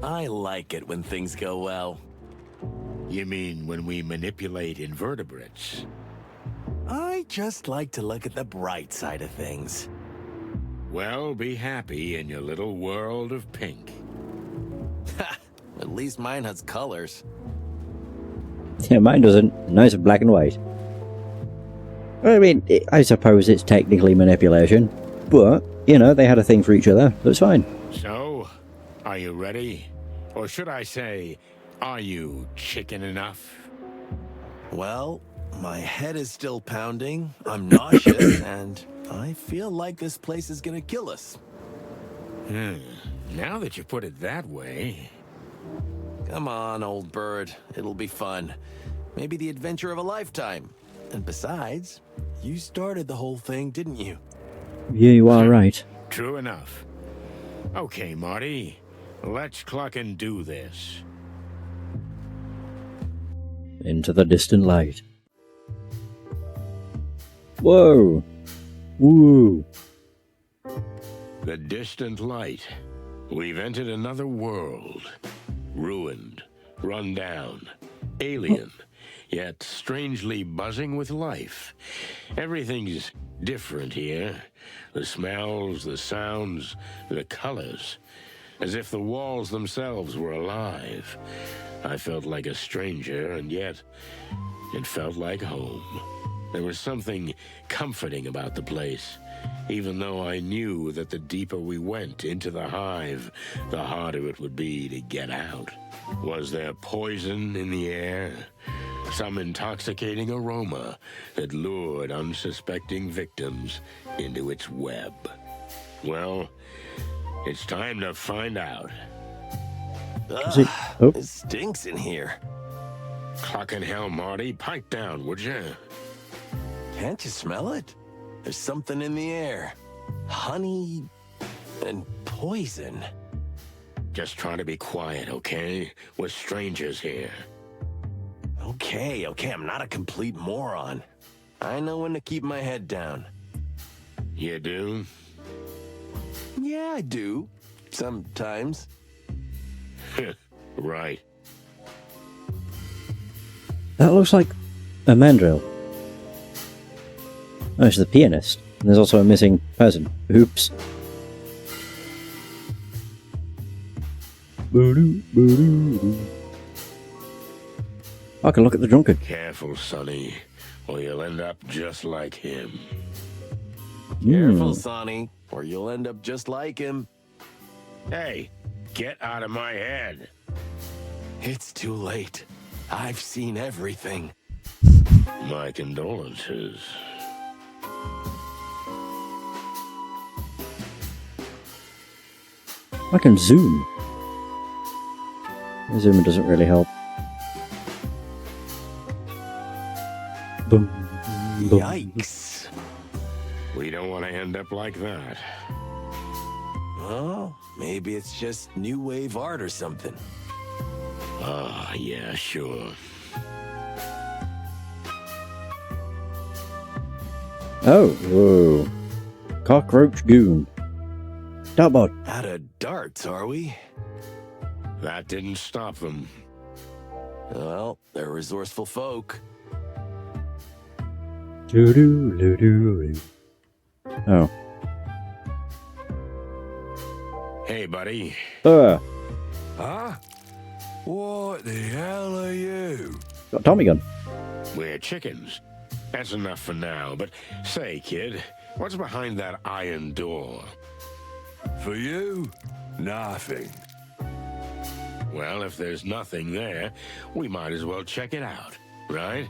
I like it when things go well. You mean when we manipulate invertebrates? I just like to look at the bright side of things. Well, be happy in your little world of pink. At least mine has colors. Yeah, mine doesn't. Nice and black and white. I mean, I suppose it's technically manipulation, but, you know, they had a thing for each other, so it's fine. So, are you ready? Or should I say, are you chicken enough? Well, my head is still pounding, I'm nauseous, and I feel like this place is gonna kill us. Now that you put it that way... Come on, old bird. It'll be fun. Maybe the adventure of a lifetime. And besides, you started the whole thing, didn't you? Yeah, you are right. True enough. Okay, Marty. Let's cluck and do this. Into the distant light. Whoa! Woo! The distant light. We've entered another world. Ruined, run down, alien, yet strangely buzzing with life. Everything's different here. The smells, the sounds, the colors. As if the walls themselves were alive. I felt like a stranger, and yet it felt like home. There was something comforting about the place, even though I knew that the deeper we went into the hive, the harder it would be to get out. Was there poison in the air? Some intoxicating aroma that lured unsuspecting victims into its web? Well, it's time to find out. It stinks in here. Clucking hell, Marty, pipe down, would you? Can't you smell it? There's something in the air. Honey and poison. Just try to be quiet, okay? We're strangers here. Okay, I'm not a complete moron. I know when to keep my head down. You do? Yeah, I do. Sometimes. Right. That looks like a mandrill. Oh, it's the pianist. And there's also a missing person. Oops. I can look at the drunkard. Careful, Sonny, or you'll end up just like him. Careful, Sonny, or you'll end up just like him. Hey, get out of my head. It's too late. I've seen everything. My condolences. I can zoom. Zooming doesn't really help. Boom. Boom. Yikes. We don't want to end up like that. Well, maybe it's just new wave art or something. Ah, yeah, sure. Oh, whoa. Cockroach goon. Dartboard. Out of darts, are we? That didn't stop them. Well, they're resourceful folk. Doo-doo-doo-doo. Oh. Hey, buddy. Huh? What the hell are you? Got a Tommy gun. We're chickens. That's enough for now, but say, kid, what's behind that iron door? For you, nothing. Well, if there's nothing there, we might as well check it out, right?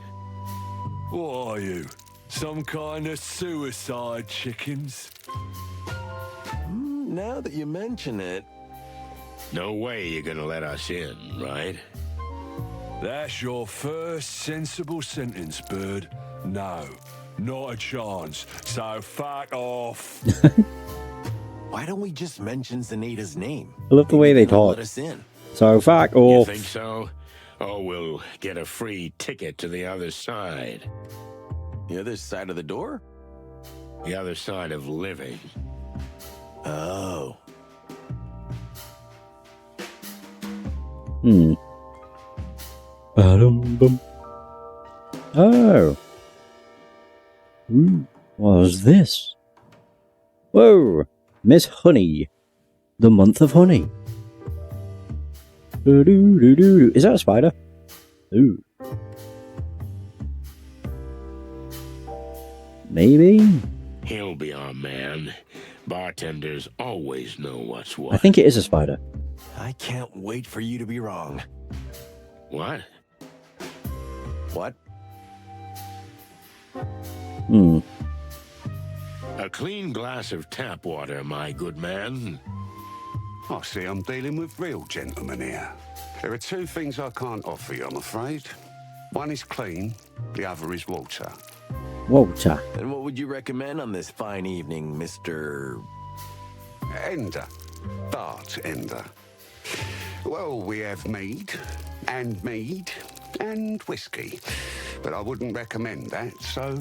What are you? Some kind of suicide chickens? Now that you mention it... No way you're gonna let us in, right? That's your first sensible sentence, bird. No, not a chance. So fuck off. Why don't we just mention Zenaita's name? I love the way they talk. Let us in. So fuck You off. think so? Oh, we'll get a free ticket to the other side. The other side of the door? The other side of living. Oh. Ba-dum-bum. Oh. What was this? Whoa. Miss Honey. The month of honey. Doo-doo-doo-doo. Is that a spider? Ooh. Maybe? He'll be our man. Bartenders always know what's what. I think it is a spider. I can't wait for you to be wrong. What? What? A clean glass of tap water, my good man. I see I'm dealing with real gentlemen here. There are two things I can't offer you, I'm afraid. One is clean, the other is water. Water. And what would you recommend on this fine evening, Mr. Ender. Bartender. Well, we have mead, and whiskey. But I wouldn't recommend that, so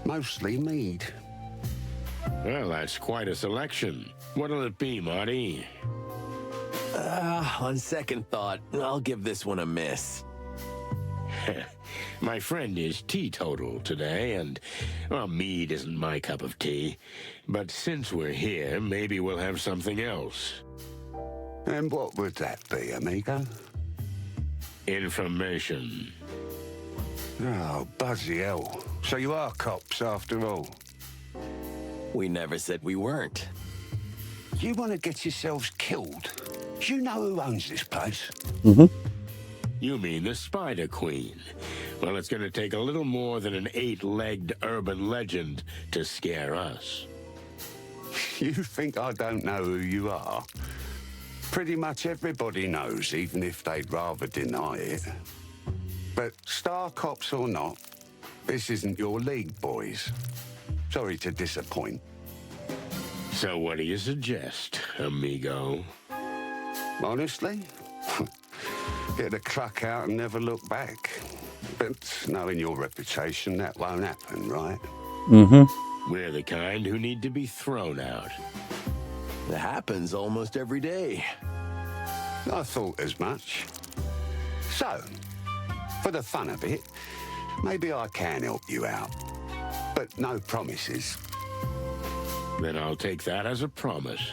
mostly mead. Well, that's quite a selection. What'll it be, Marty? On second thought, I'll give this one a miss. My friend is teetotal today, and, well, mead isn't my cup of tea. But since we're here, maybe we'll have something else. And what would that be, amigo? Information. Oh, bloody hell. So you are cops after all? We never said we weren't. You want to get yourselves killed? Do you know who owns this place? Mm-hmm. You mean the Spider Queen? Well, it's going to take a little more than an 8-legged urban legend to scare us. You think I don't know who you are? Pretty much everybody knows, even if they'd rather deny it. But star cops or not, this isn't your league, boys. Sorry to disappoint. So what do you suggest, amigo? Honestly? Get the truck out and never look back. But knowing your reputation, that won't happen, right? Mm-hmm. We're the kind who need to be thrown out. That happens almost every day. I thought as much. So, for the fun of it, maybe I can help you out. But no promises. Then I'll take that as a promise.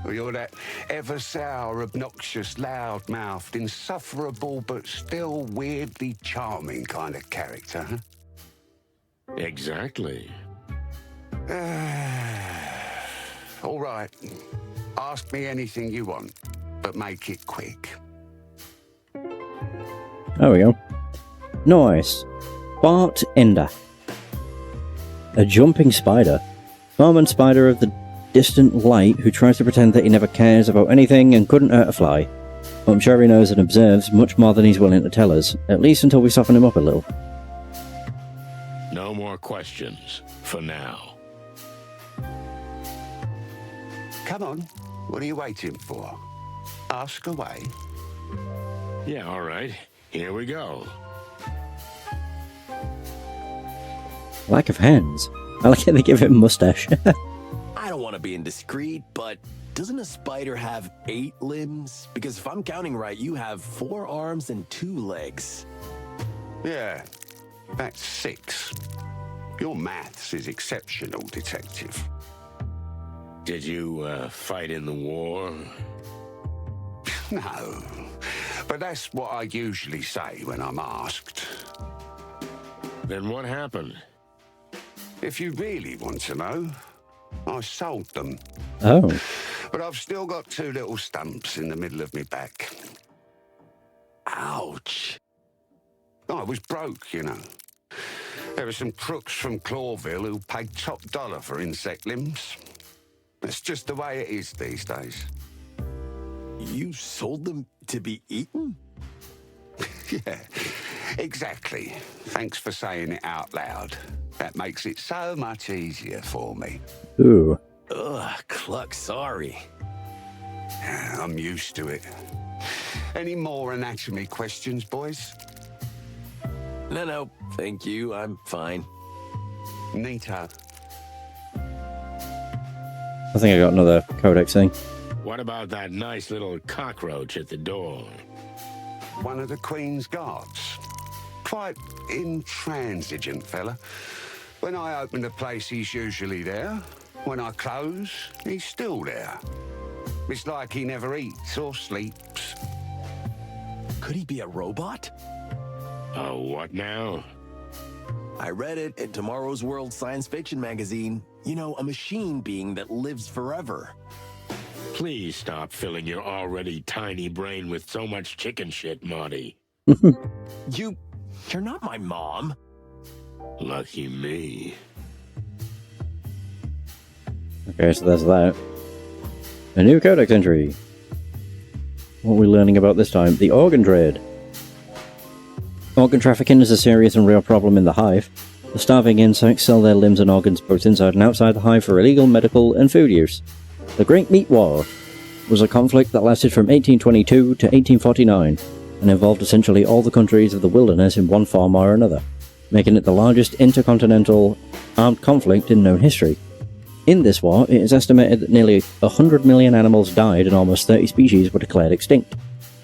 Well, you're that ever-sour, obnoxious, loud-mouthed, insufferable, but still weirdly charming kind of character, huh? Exactly. All right. Ask me anything you want, but make it quick. There we go. Nice. Bartender. A jumping spider. Farman spider of the distant light who tries to pretend that he never cares about anything and couldn't hurt a fly. But I'm sure he knows and observes much more than he's willing to tell us, at least until we soften him up a little. No more questions, for now. Come on. What are you waiting for? Ask away. Yeah, all right. Here we go. Lack of hands. I like it they give him a mustache. I don't want to be indiscreet, but doesn't a spider have 8 limbs? Because if I'm counting right, you have 4 arms and 2 legs. Yeah, that's 6. Your maths is exceptional, detective. Did you, fight in the war? No, but that's what I usually say when I'm asked. Then what happened? If you really want to know, I sold them. Oh. But I've still got 2 little stumps in the middle of my back. Ouch. I was broke, you know. There were some crooks from Clawville who paid top dollar for insect limbs. That's just the way it is these days. You sold them to be eaten? Yeah, exactly. Thanks for saying it out loud. That makes it so much easier for me. Ooh. Ugh, Cluck, sorry. I'm used to it. Any more anatomy questions, boys? No, thank you. I'm fine. Neato. I think I got another codex thing. What about that nice little cockroach at the door? One of the Queen's guards. Quite intransigent fella. When I open the place, he's usually there. When I close, he's still there. It's like he never eats or sleeps. Could he be a robot? Oh, what now? I read it in Tomorrow's World Science Fiction magazine. You know, a machine being that lives forever. Please stop filling your already tiny brain with so much chicken shit, Marty. You're not my mom. Lucky me. Okay, so there's that. A new codex entry. What are we learning about this time? The organ trade. Organ trafficking is a serious and real problem in the Hive. The starving insects sell their limbs and organs both inside and outside the Hive for illegal, medical, and food use. The Great Meat War was a conflict that lasted from 1822 to 1849 and involved essentially all the countries of the wilderness in one form or another, making it the largest intercontinental armed conflict in known history. In this war, it is estimated that nearly 100 million animals died and almost 30 species were declared extinct.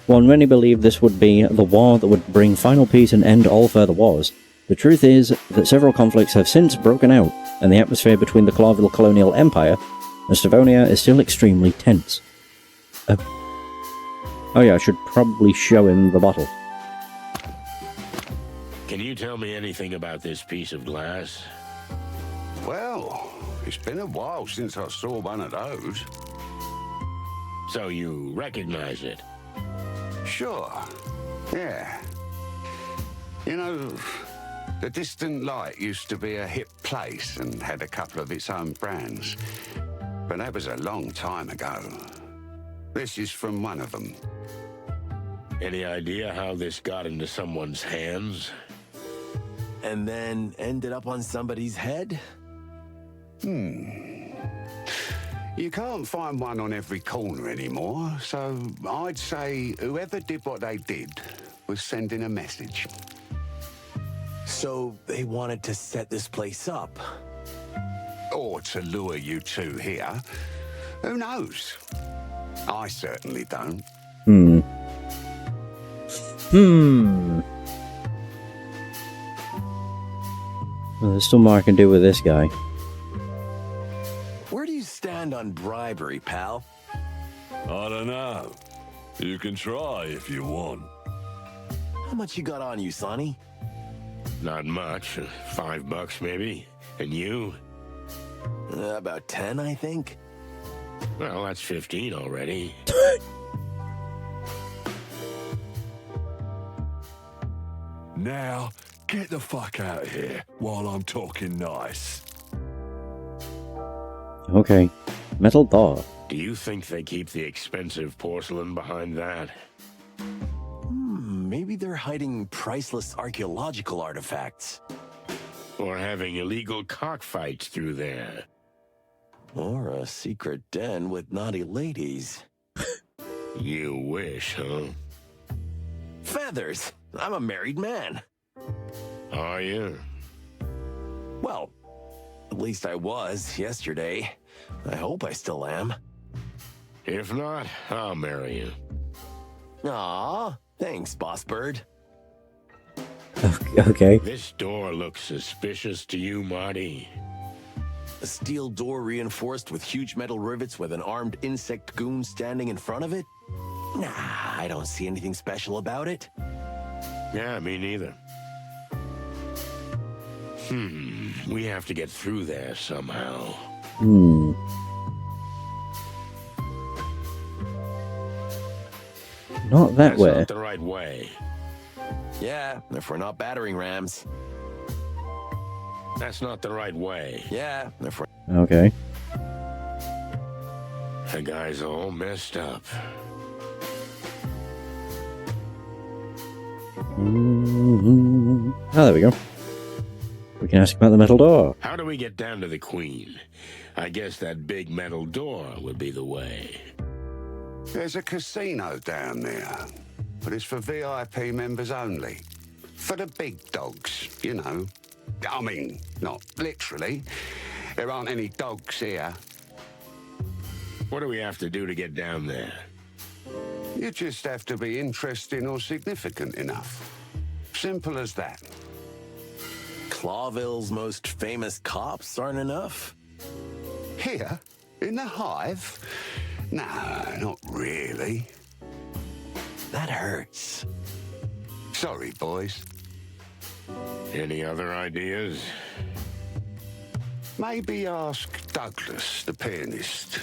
While many believe this would be the war that would bring final peace and end all further wars, the truth is that several conflicts have since broken out, and the atmosphere between the Clawville colonial empire and Stavonia is still extremely tense. Oh yeah, I should probably show him the bottle. Can you tell me anything about this piece of glass? Well, it's been a while since I saw one of those. So you recognize it? Sure. Yeah. You know, the Distant Light used to be a hip place and had a couple of its own brands. But that was a long time ago. This is from one of them. Any idea how this got into someone's hands? And then ended up on somebody's head? You can't find one on every corner anymore, so I'd say whoever did what they did was sending a message. So they wanted to set this place up? Or to lure you two here. Who knows? I certainly don't. Well, there's still more I can do with this guy. Where do you stand on bribery, pal? I don't know. You can try if you want. How much you got on you, Sonny? Not much. $5 maybe. And you? About 10, I think. Well, that's 15 already. Now, get the fuck out of here while I'm talking nice. Okay. Metal door. Do you think they keep the expensive porcelain behind that? Maybe they're hiding priceless archaeological artifacts. Or having illegal cockfights through there? Or a secret den with naughty ladies. You wish, huh? Feathers! I'm a married man. Are you? Well, at least I was yesterday. I hope I still am. If not, I'll marry you. Aw, thanks, Boss Bird. Okay. This door looks suspicious to you, Marty. A steel door reinforced with huge metal rivets with an armed insect goon standing in front of it? Nah, I don't see anything special about it. Yeah, me neither. We have to get through there somehow. Not that That's way. not the right way. Yeah, if we're not battering rams. That's not the right way. Yeah, if we're... Okay. The guy's all messed up. Oh, there we go. We can ask about the metal door. How do we get down to the Queen? I guess that big metal door would be the way. There's a casino down there, but it's for VIP members only. For the big dogs, you know. I mean, not literally. There aren't any dogs here. What do we have to do to get down there? You just have to be interesting or significant enough. Simple as that. Clawville's most famous cops aren't enough? Here? In the Hive? No, not really. That hurts. Sorry, boys. Any other ideas? Maybe ask Douglas, the pianist.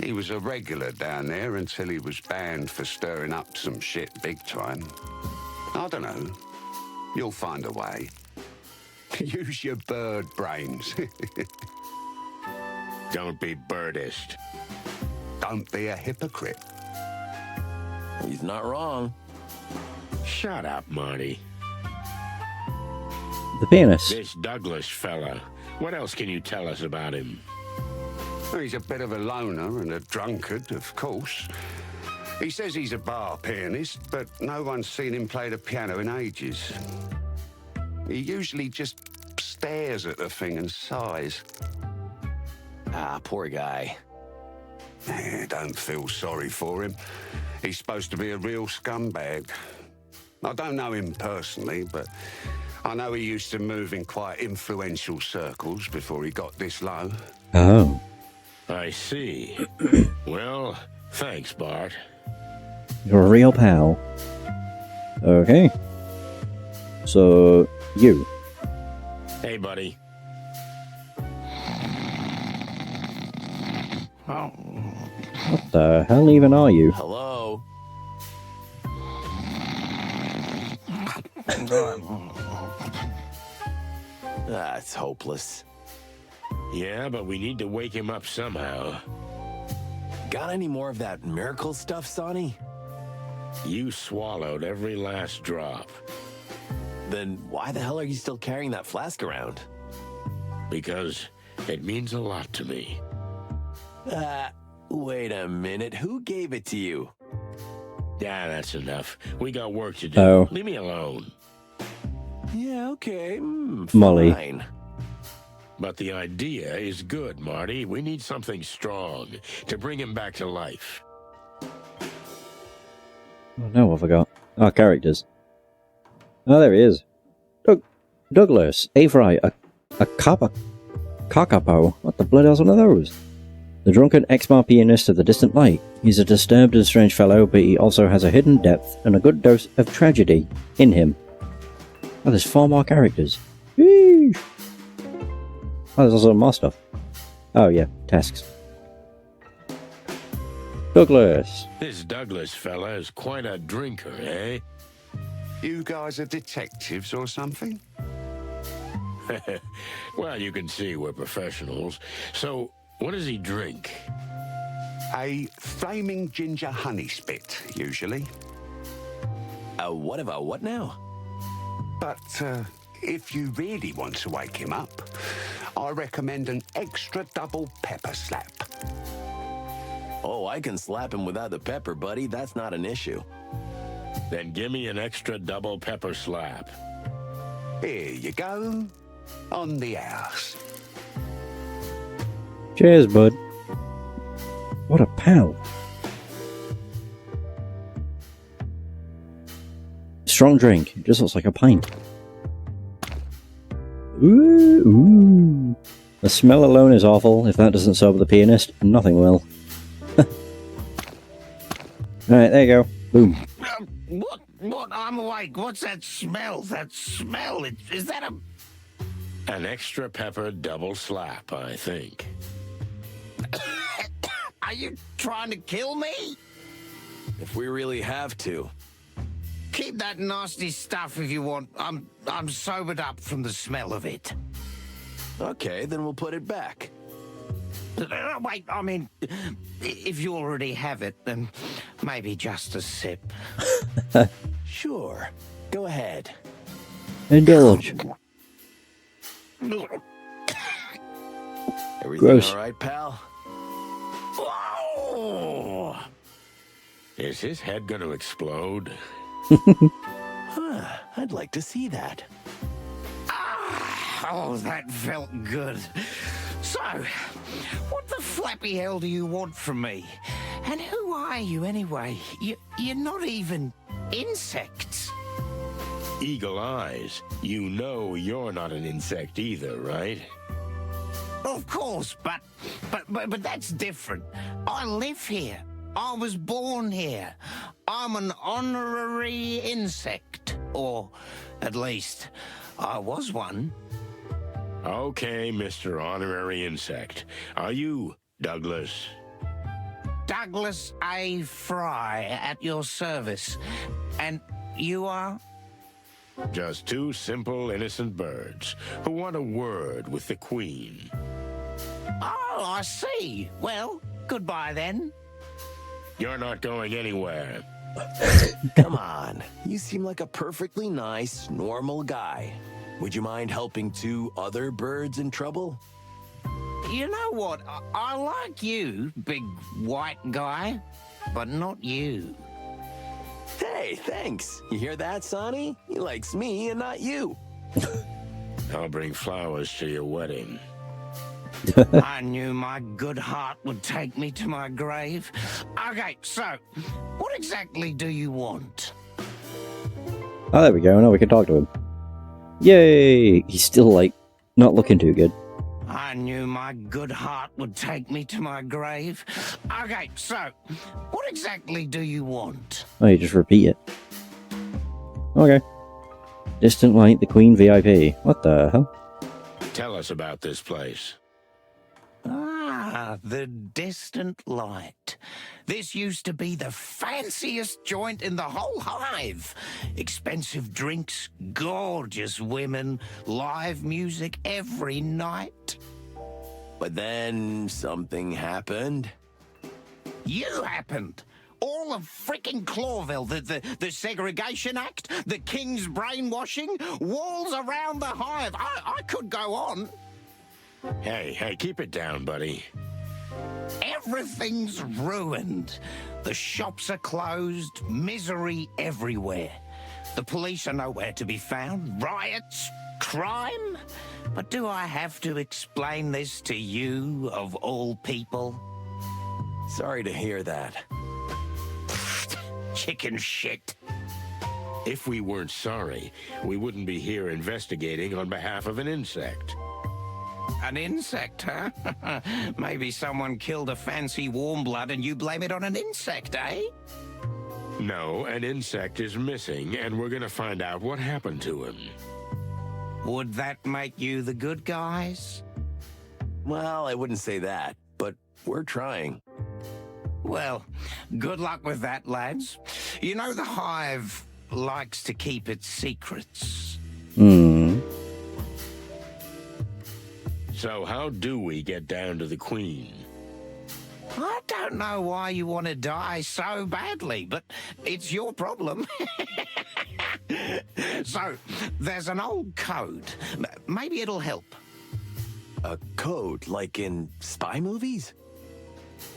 He was a regular down there until he was banned for stirring up some shit big time. I don't know. You'll find a way. Use your bird brains. Don't be birdist. Don't be a hypocrite. He's not wrong. Shut up, Marty. The pianist. This Douglas fella. What else can you tell us about him? Well, he's a bit of a loner and a drunkard, of course. He says he's a bar pianist, but no one's seen him play the piano in ages. He usually just stares at the thing and sighs. Ah, poor guy. Don't feel sorry for him. He's supposed to be a real scumbag. I don't know him personally, but I know he used to move in quite influential circles before he got this low. Oh. I see. Well, thanks, Bart. You're a real pal. Okay. So, you. Hey, buddy. What the hell even are you? Hello? That's hopeless. Yeah, but we need to wake him up somehow. Got any more of that miracle stuff, Sonny? You swallowed every last drop. Then why the hell are you still carrying that flask around? Because it means a lot to me. Wait a minute. Who gave it to you? Yeah, that's enough. We got work to do. Oh. Leave me alone. Yeah, okay. Molly. Fine. But the idea is good, Marty. We need something strong to bring him back to life. Oh no, I forgot. Oh, characters. Oh, there he is. Douglas, Avery, a Kakapo. What the bloody hell's one of those? The drunken ex-bar pianist of the distant light. He's a disturbed and strange fellow, but he also has a hidden depth and a good dose of tragedy in him. Oh, there's 4 more characters. Sheesh. Oh, there's also more stuff. Oh yeah, tasks. Douglas. This Douglas fella is quite a drinker, eh? You guys are detectives or something? Well, you can see we're professionals. So, what does he drink? A flaming ginger honey spit, usually. What about what now? But if you really want to wake him up, I recommend an extra double pepper slap. Oh, I can slap him without the pepper, buddy. That's not an issue. Then give me an extra double pepper slap. Here you go. On the house. Cheers, bud. What a pal. Strong drink. It just looks like a pint. Ooh, ooh. The smell alone is awful. If that doesn't sober the pianist, nothing will. Alright, there you go. Boom. What? I'm awake. What's that smell? That smell? Is that a... An extra pepper double slap, I think. Are you trying to kill me? If we really have to. Keep that nasty stuff if you want. I'm sobered up from the smell of it. Okay, then we'll put it back. Wait, I mean, if you already have it, then maybe just a sip. Sure. Go ahead. Indulge. Everything Gross. all right, pal? Whoa! Is his head going to explode? I'd like to see that. Oh, that felt good. So, what the flappy hell do you want from me? And who are you anyway? You're not even insects. Eagle eyes. You know you're not an insect either, right? Of course, but that's different. I live here. I was born here. I'm an honorary insect. Or, at least, I was one. Okay, Mr. Honorary Insect. Are you Douglas? Douglas A. Fry, at your service. And you are? Just 2 simple, innocent birds who want a word with the Queen. Oh, I see. Well, goodbye then. You're not going anywhere. Come on. You seem like a perfectly nice, normal guy. Would you mind helping 2 other birds in trouble? You know what? I like you, big white guy, but not you. Hey, thanks. You hear that, Sonny? He likes me and not you. I'll bring flowers to your wedding. I knew my good heart would take me to my grave. Okay, so, what exactly do you want? Oh, there we go. Now we can talk to him. Yay! He's still, like, not looking too good. I knew my good heart would take me to my grave. Okay, so, what exactly do you want? Oh, you just repeat it. Okay. Distant Light, the Queen VIP. What the hell? Tell us about this place. Ah, the Distant Light. This used to be the fanciest joint in the whole Hive. Expensive drinks, gorgeous women, live music every night. But then something happened. You happened. All of frickin' Clawville, the Segregation Act, the King's brainwashing, walls around the Hive. I could go on. Hey, keep it down, buddy. Everything's ruined. The shops are closed, misery everywhere. The police are nowhere to be found, riots, crime. But do I have to explain this to you, of all people? Sorry to hear that. Chicken shit. If we weren't sorry, we wouldn't be here investigating on behalf of an insect. An insect, huh? Maybe someone killed a fancy warm blood and you blame it on an insect, eh? No, an insect is missing, and we're gonna find out what happened to him. Would that make you the good guys? Well, I wouldn't say that, but we're trying. Well, good luck with that, lads. You know the Hive likes to keep its secrets. So how do we get down to the Queen? I don't know why you want to die so badly, but it's your problem. So, there's an old code. Maybe it'll help. A code, like in spy movies?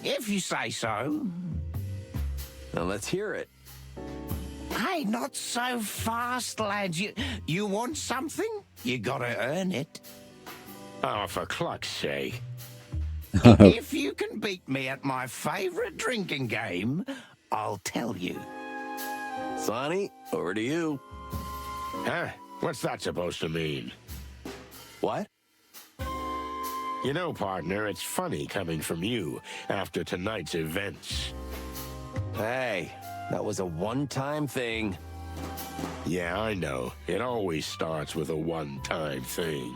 If you say so. Now let's hear it. Hey, not so fast, lads. You want something? You gotta earn it. Oh, for cluck's sake. If you can beat me at my favorite drinking game, I'll tell you. Sonny, over to you. Huh? What's that supposed to mean? What? You know, partner, it's funny coming from you after tonight's events. Hey, that was a one-time thing. Yeah, I know. It always starts with a one-time thing.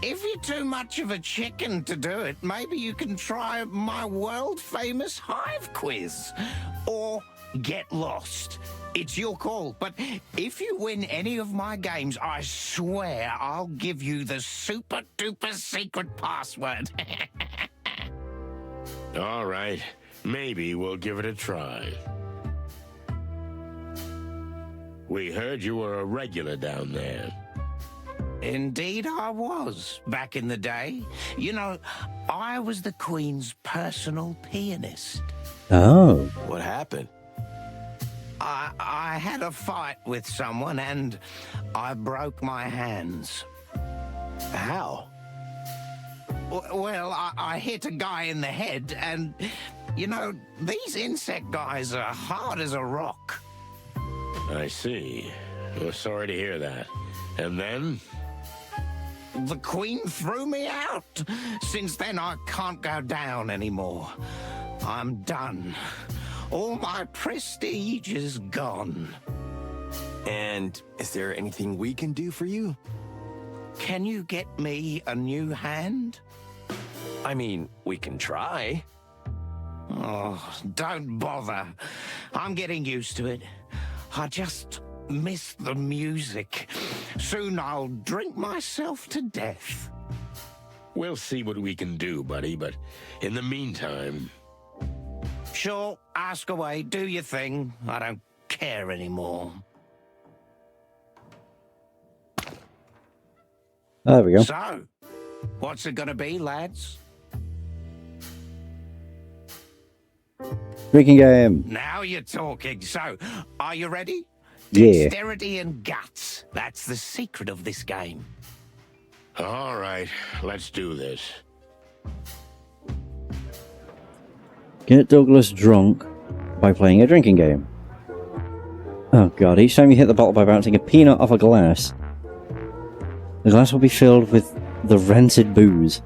If you're too much of a chicken to do it, maybe you can try my world-famous Hive quiz. Or get lost. It's your call, but if you win any of my games, I swear I'll give you the super-duper secret password. All right. Maybe we'll give it a try. We heard you were a regular down there. Indeed I was, back in the day. You know, I was the Queen's personal pianist. Oh. What happened? I had a fight with someone and I broke my hands. How? Well, I hit a guy in the head and, you know, these insect guys are hard as a rock. I see. Well, sorry to hear that. And then? The Queen threw me out. Since then, I can't go down anymore. I'm done. All my prestige is gone. And is there anything we can do for you? Can you get me a new hand? I mean, we can try. Oh, don't bother. I'm getting used to it. I just miss the music. Soon I'll drink myself to death. We'll see what we can do, buddy, but in the meantime... Sure, ask away, do your thing. I don't care anymore. There we go. So, what's it gonna be, lads? Drinking game. Now you're talking. So, are you ready? Yeah. Dexterity and guts. That's the secret of this game. All right, let's do this. Get Douglas drunk by playing a drinking game. Oh god, each time you hit the bottle by bouncing a peanut off a glass, the glass will be filled with the rancid booze.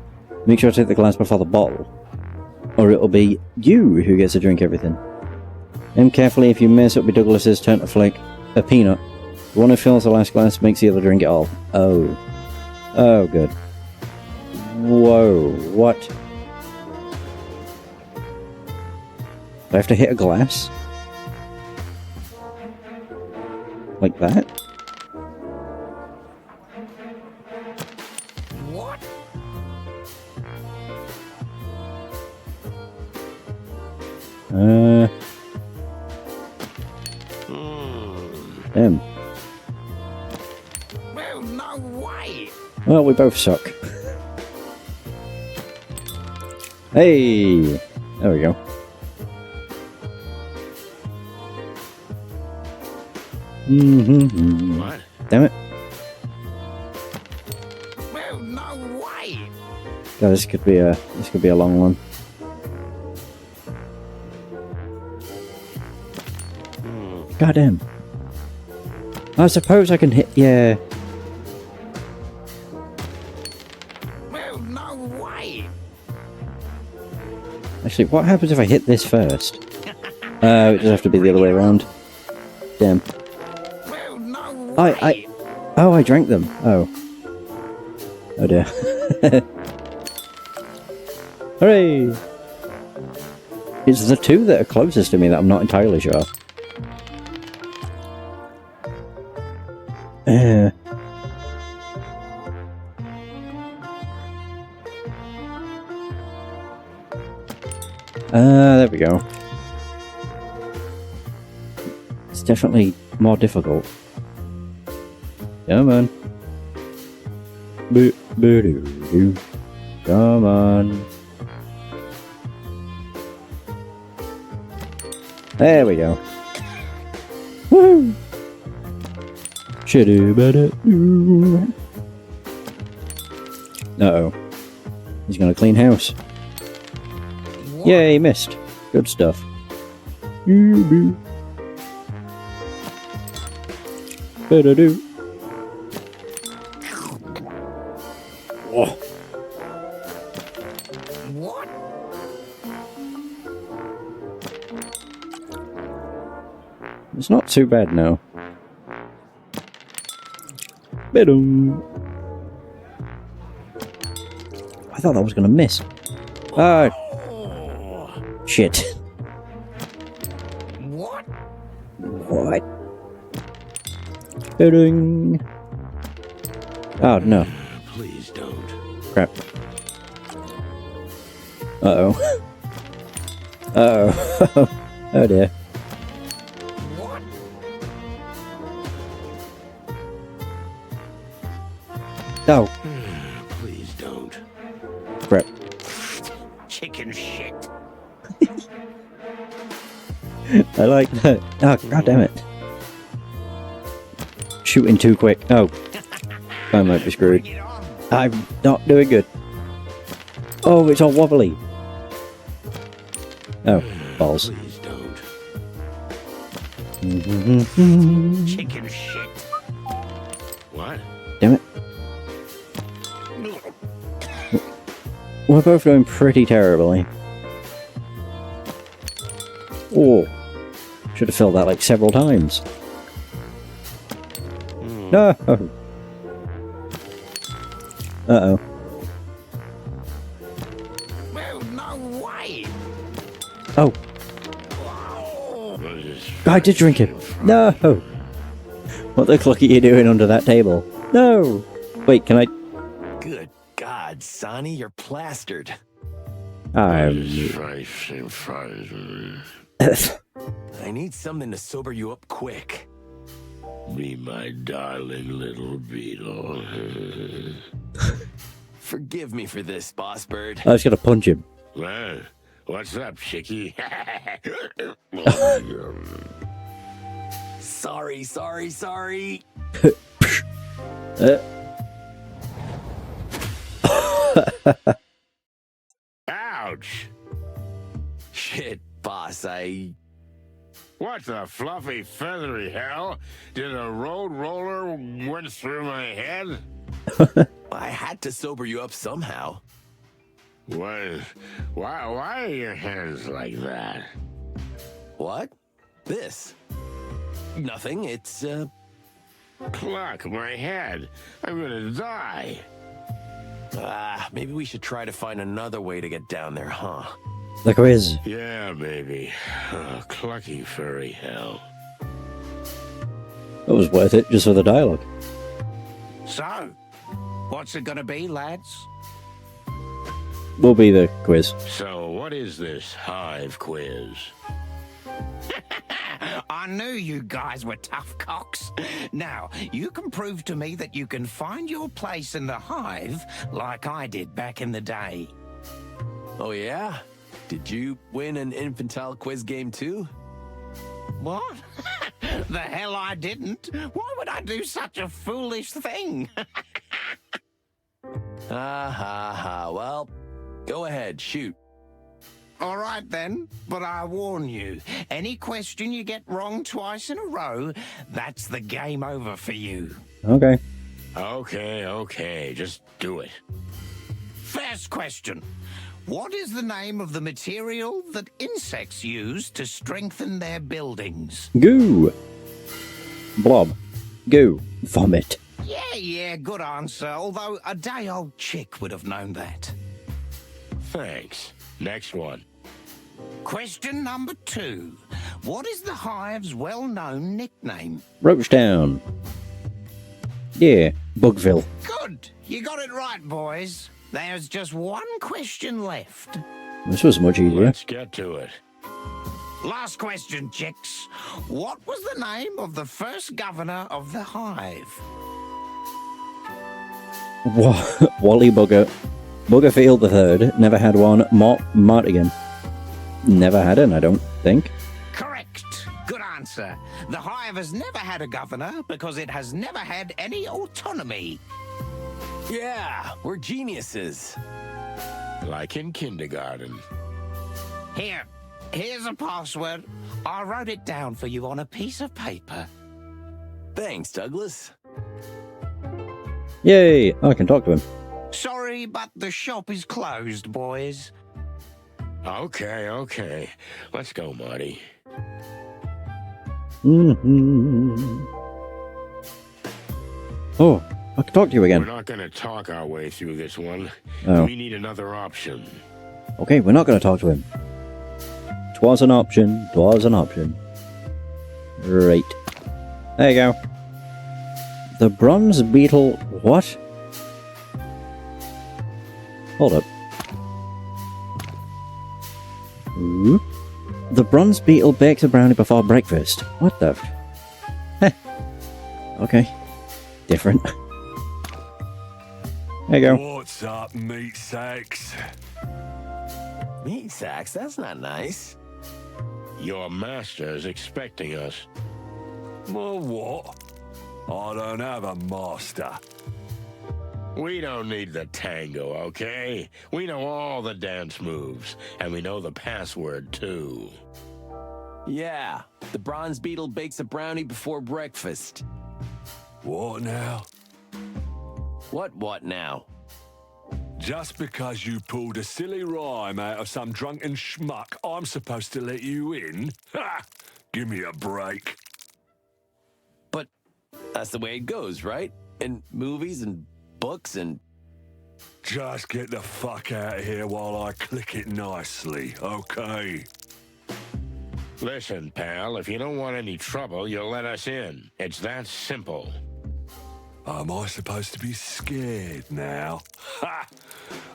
Make sure to hit the glass before the bottle, or it'll be you who gets to drink everything. Aim carefully. If you miss, it'll be Douglas's turn to flick a peanut. The one who fills the last glass makes the other drink it all. Oh. Oh, good. Whoa, what? Do I have to hit a glass? Like that? What? Damn. Well, no way. Well, we both suck. Hey! There we go. What? Damn it. Well, no way. God, this could be a long one. God damn. I suppose I can hit. Yeah. Well, no way. Actually, what happens if I hit this first? It does have to be the other way around. Damn. Well, no Oh, I drank them. Oh. Oh dear. Hooray! It's the two that are closest to me that I'm not entirely sure. There we go. It's definitely more difficult. Come on. Boo-boo-doo-doo. Come on. There we go. Woo! Shadoo-ba-da-doo. Uh-oh. He's gonna clean house. Yay, missed. Good stuff. Boo-boo. Ba-da-doo. Oh. What? It's not too bad now. Ba-dum. I thought that was gonna miss. Ah. Shit. What? What? Ba-ding. Oh, no. Please don't. Crap. Uh-oh. Uh-oh. Oh dear. What? Oh. Please don't. Crap. Chicken shit. I like that. Oh, god damn it. Shooting too quick. Oh. I might be screwed. I'm not doing good. Oh, it's all wobbly. Oh, balls. Please don't. Chicken shit. What? Damn it. We're both doing pretty terribly. Oh. Should have filled that like several times. No. Uh-oh. Well, no way. Oh. I did drink it. No. What the cluck are you doing under that table? No. Wait, can I? Good God, Sonny, you're plastered. I need something to sober you up quick. Be my darling little beetle. Forgive me for this, Boss Bird. I was gonna punch him. Well, what's up, chickie? Sorry. Ouch! Shit, boss, What the fluffy, feathery hell? Did a road roller went through my head? I had to sober you up somehow. Why are your hands like that? What? This? Nothing, it's, Cluck, my head. I'm gonna die. Maybe we should try to find another way to get down there, huh? The quiz. Yeah, baby. Oh, clucky furry hell. That was worth it, just for the dialogue. So, what's it gonna be, lads? Will be the quiz. So, what is this Hive quiz? I knew you guys were tough cocks. Now, you can prove to me that you can find your place in the Hive like I did back in the day. Oh, yeah? Did you win an infantile quiz game too? What? The hell I didn't. Why would I do such a foolish thing? Well, go ahead, shoot. All right then, but I warn you, any question you get wrong twice in a row, that's the game over for you. Okay. Okay, just do it. First question. What is the name of the material that insects use to strengthen their buildings? Goo. Blob. Goo. Vomit. Yeah, good answer, although a day-old chick would have known that. Thanks. Next one. Question number 2. What is the Hive's well-known nickname? Roachtown. Yeah, Bugville. Good. You got it right, boys. There's just one question left. This was much easier. Let's get to it. Last question, chicks. What was the name of the first governor of the Hive? Wally Bugger. Buggerfield III. Never had one. Martigan. Never had one, I don't think. Correct. Good answer. The Hive has never had a governor because it has never had any autonomy. Yeah, we're geniuses. Like in kindergarten. Here's a password. I wrote it down for you on a piece of paper. Thanks, Douglas. Yay! I can talk to him. Sorry, but the shop is closed, boys. Okay. Let's go, Marty. Oh, I can talk to you again. We're not gonna talk our way through this one. Oh. We need another option. Okay, we're not going to talk to him. Twas an option. Right. There you go. The bronze beetle... What? Hold up. Ooh. The bronze beetle bakes a brownie before breakfast. What the... Heh. Okay. Different. There you go. What's up, meat sacks? Meat sacks? That's not nice. Your master's expecting us. Well, what? I don't have a master. We don't need the tango, okay? We know all the dance moves, and we know the password, too. Yeah, the bronze beetle bakes a brownie before breakfast. What now? What now? Just because you pulled a silly rhyme out of some drunken schmuck, I'm supposed to let you in? Ha! Give me a break. But that's the way it goes, right? In movies and books and... Just get the fuck out of here while I click it nicely, okay? Listen, pal, if you don't want any trouble, you'll let us in. It's that simple. Am I supposed to be scared now? Ha!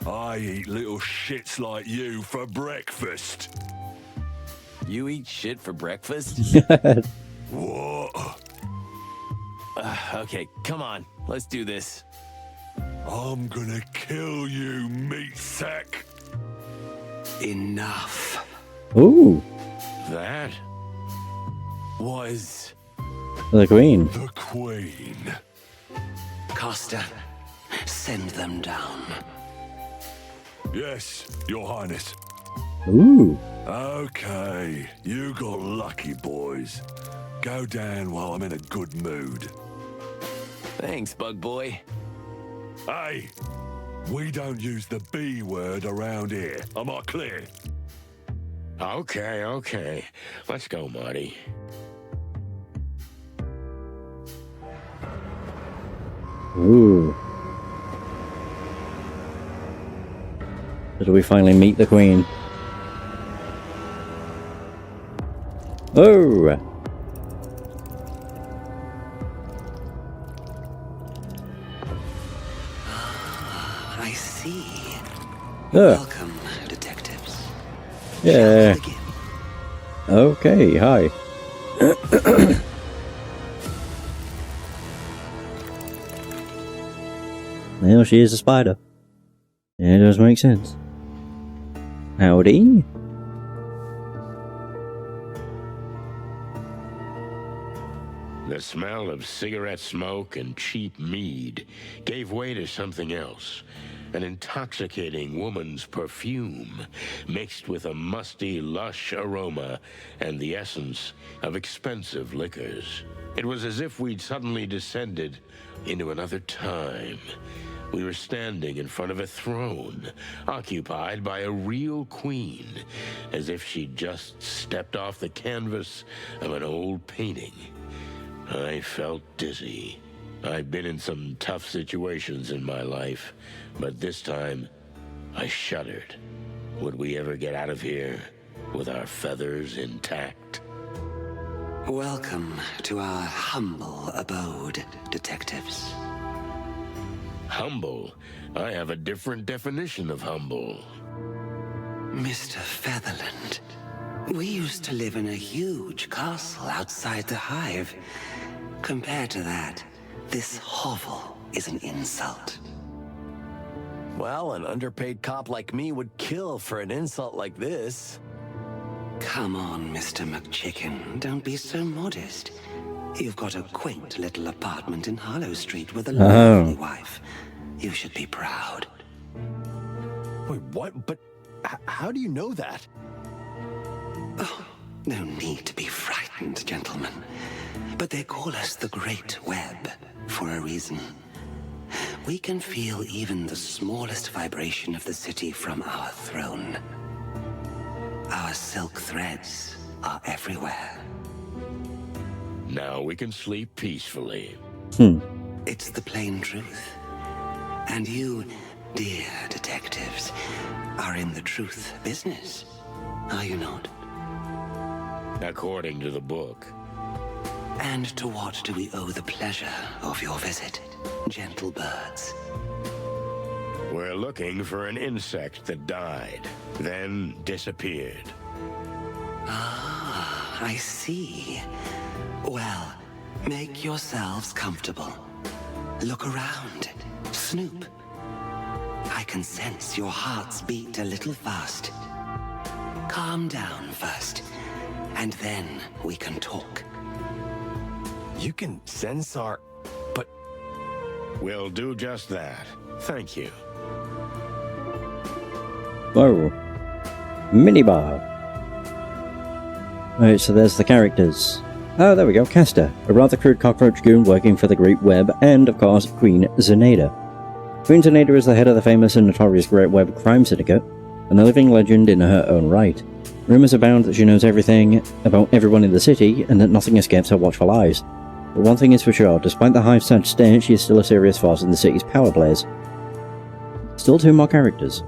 I eat little shits like you for breakfast. You eat shit for breakfast? What? Okay, come on. Let's do this. I'm gonna kill you, meat sack. Enough. Ooh, That? Was... the Queen. The Queen. Costa, send them down. Yes, Your Highness. Ooh. Okay, you got lucky, boys. Go down while I'm in a good mood. Thanks, bug boy. Hey, we don't use the B word around here. Am I clear? Okay. Let's go, Marty. Ooh. Did we finally meet the Queen? Oh! I see. Yeah. Welcome, detectives. Yeah. Okay, hi. Well, she is a spider. It does make sense. Howdy. The smell of cigarette smoke and cheap mead gave way to something else. An intoxicating woman's perfume, mixed with a musty, lush aroma and the essence of expensive liquors. It was as if we'd suddenly descended into another time. We were standing in front of a throne, occupied by a real queen, as if she'd just stepped off the canvas of an old painting. I felt dizzy. I've been in some tough situations in my life, but this time, I shuddered. Would we ever get out of here with our feathers intact? Welcome to our humble abode, detectives. Humble? I have a different definition of humble. Mr. Featherland, we used to live in a huge castle outside the Hive. Compared to that, this hovel is an insult. Well, an underpaid cop like me would kill for an insult like this. Come on, Mr. McChicken, don't be so modest. You've got a quaint little apartment in Hollow Street with a lovely wife. You should be proud. Wait, what? But how do you know that? Oh, no need to be frightened, gentlemen. But they call us the Great Web for a reason. We can feel even the smallest vibration of the city from our throne. Our silk threads are everywhere. Now we can sleep peacefully. It's the plain truth. And you, dear detectives, are in the truth business, are you not? According to the book. And to what do we owe the pleasure of your visit, gentle birds? We're looking for an insect that died, then disappeared. Ah, I see. Well, make yourselves comfortable. Look around. Snoop. I can sense your hearts beat a little fast. Calm down first, and then we can talk. You can sense our... but... We'll do just that. Thank you. Whoa. Minibar. Alright, so there's the characters. Oh, there we go, Castor, a rather crude cockroach goon working for the Great Web, and, of course, Queen Zenaida. Queen Zenaida is the head of the famous and notorious Great Web crime syndicate, and a living legend in her own right. Rumours abound that she knows everything about everyone in the city, and that nothing escapes her watchful eyes. But one thing is for sure, despite the Hive's sad state, she is still a serious force in the city's power plays. Still 2 more characters.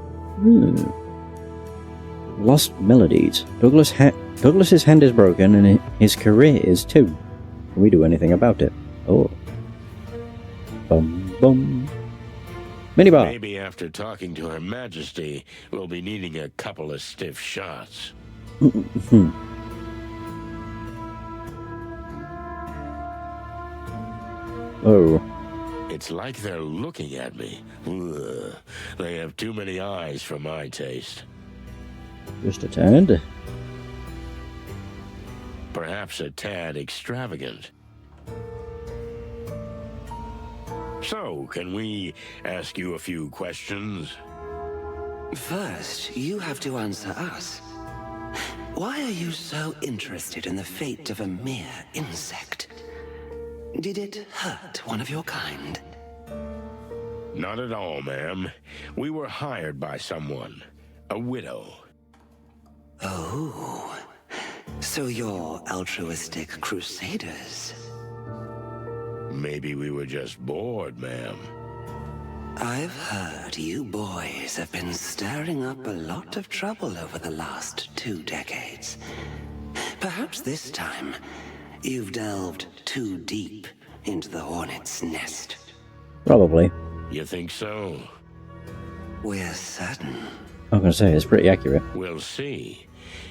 Lost Melodies. Douglas's hand is broken, and his career is too. Can we do anything about it? Oh. Bum bum. Minibar. Maybe after talking to Her Majesty, we'll be needing a couple of stiff shots. Oh. It's like they're looking at me. Ugh. They have too many eyes for my taste. Just a tad. Perhaps a tad extravagant. So, can we ask you a few questions? First, you have to answer us. Why are you so interested in the fate of a mere insect? Did it hurt one of your kind? Not at all, ma'am. We were hired by someone. A widow. Oh. So you're altruistic crusaders? Maybe we were just bored, ma'am. I've heard you boys have been stirring up a lot of trouble over the last 2 decades. Perhaps this time, you've delved too deep into the hornet's nest. Probably. You think so? We're certain. I'm gonna say it's pretty accurate. We'll see.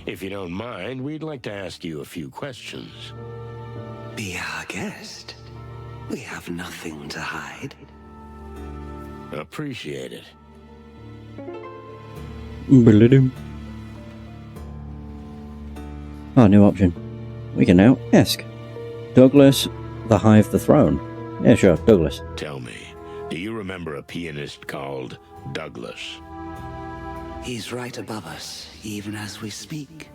If you don't mind, we'd like to ask you a few questions. Be our guest. We have nothing to hide. Appreciate it. Oh, new option. We can now ask. Douglas, the Hive, the Throne. Yeah, sure, Douglas. Tell me, do you remember a pianist called Douglas? He's right above us, even as we speak.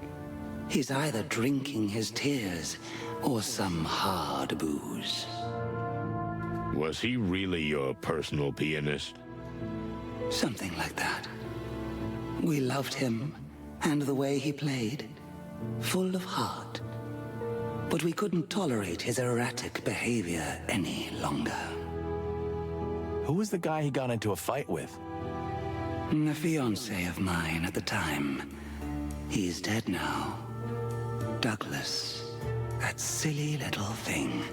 He's either drinking his tears or some hard booze. Was he really your personal pianist? Something like that. We loved him and the way he played, full of heart. But we couldn't tolerate his erratic behavior any longer. Who was the guy he got into a fight with? A fiancé of mine at the time. He's dead now. Douglas. That silly little thing.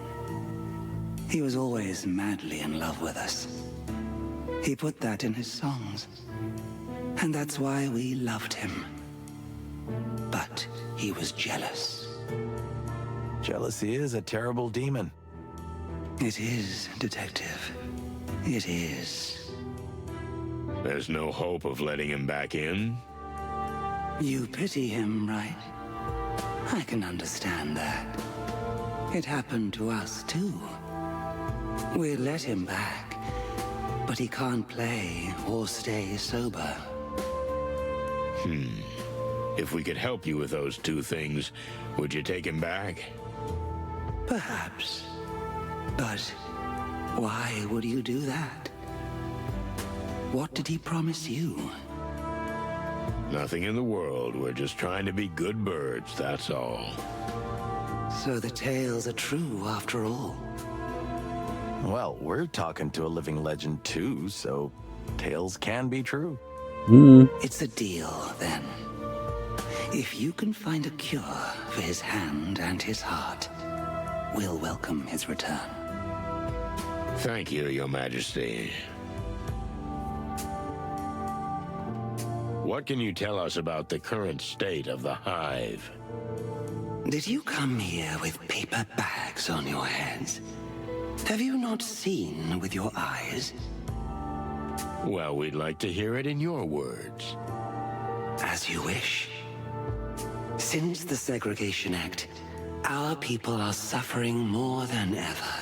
He was always madly in love with us. He put that in his songs. And that's why we loved him. But he was jealous. Jealousy is a terrible demon. It is, Detective. It is. There's no hope of letting him back in? You pity him, right? I can understand that. It happened to us, too. We let him back, but he can't play or stay sober. If we could help you with those 2 things, would you take him back? Perhaps. But why would you do that? What did he promise you? Nothing in the world. We're just trying to be good birds, that's all. So the tales are true after all. Well, we're talking to a living legend too, so tales can be true. It's a deal, then. If you can find a cure for his hand and his heart, we'll welcome his return. Thank you, Your Majesty. What can you tell us about the current state of the Hive? Did you come here with paper bags on your heads? Have you not seen with your eyes? Well, we'd like to hear it in your words. As you wish. Since the Segregation Act, our people are suffering more than ever.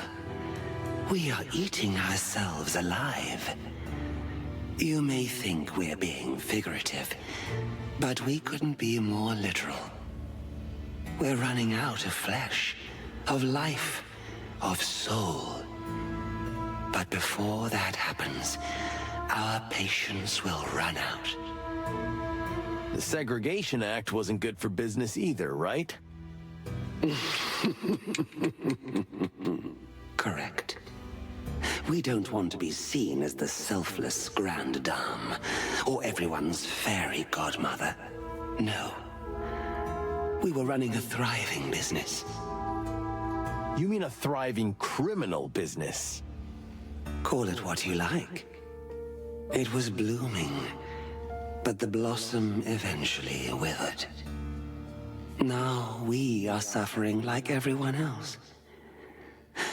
We are eating ourselves alive. You may think we're being figurative, but we couldn't be more literal. We're running out of flesh, of life, of soul. But before that happens, our patience will run out. The Segregation Act wasn't good for business either, right? Correct. We don't want to be seen as the selfless grande dame, or everyone's fairy godmother. No. We were running a thriving business. You mean a thriving criminal business? Call it what you like. It was blooming, but the blossom eventually withered. Now we are suffering like everyone else.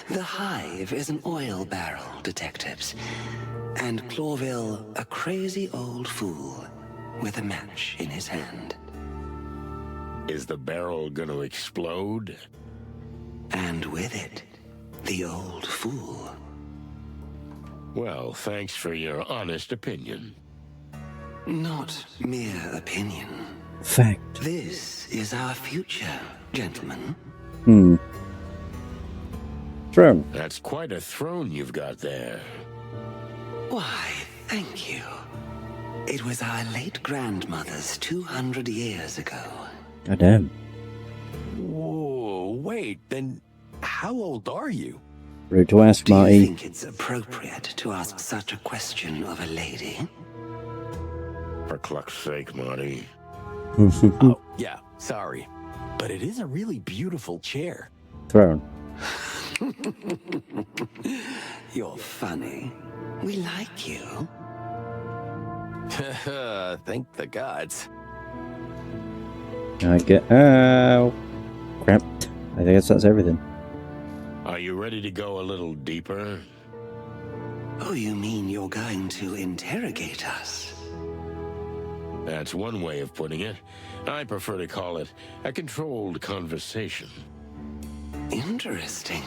The Hive is an oil barrel, detectives, and Clawville a crazy old fool with a match in his hand. Is the barrel gonna explode? And with it, the old fool. Well, thanks for your honest opinion. Not mere opinion. Fact. This is our future, gentlemen. Throne. That's quite a throne you've got there. Why, thank you. It was our late grandmother's 200 years ago. Goddamn. Whoa, wait, then how old are you? Rude to ask, Do you Marty. think it's appropriate to ask such a question of a lady? For cluck's sake, Marty. Oh, yeah, sorry. But it is a really beautiful chair. Throne. You're funny. We like you. Thank the gods. I get. Oh. Crap. I guess that's everything. Are you ready to go a little deeper? Oh, you mean you're going to interrogate us? That's one way of putting it. I prefer to call it a controlled conversation. Interesting.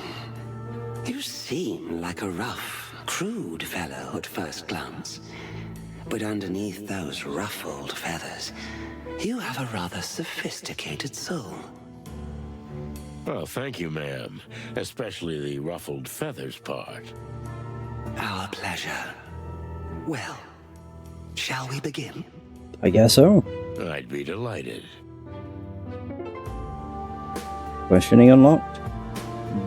You seem like a rough, crude fellow at first glance. But underneath those ruffled feathers, you have a rather sophisticated soul. Well, thank you, ma'am. Especially the ruffled feathers part. Our pleasure. Well, shall we begin? I guess so. I'd be delighted. Questioning unlocked.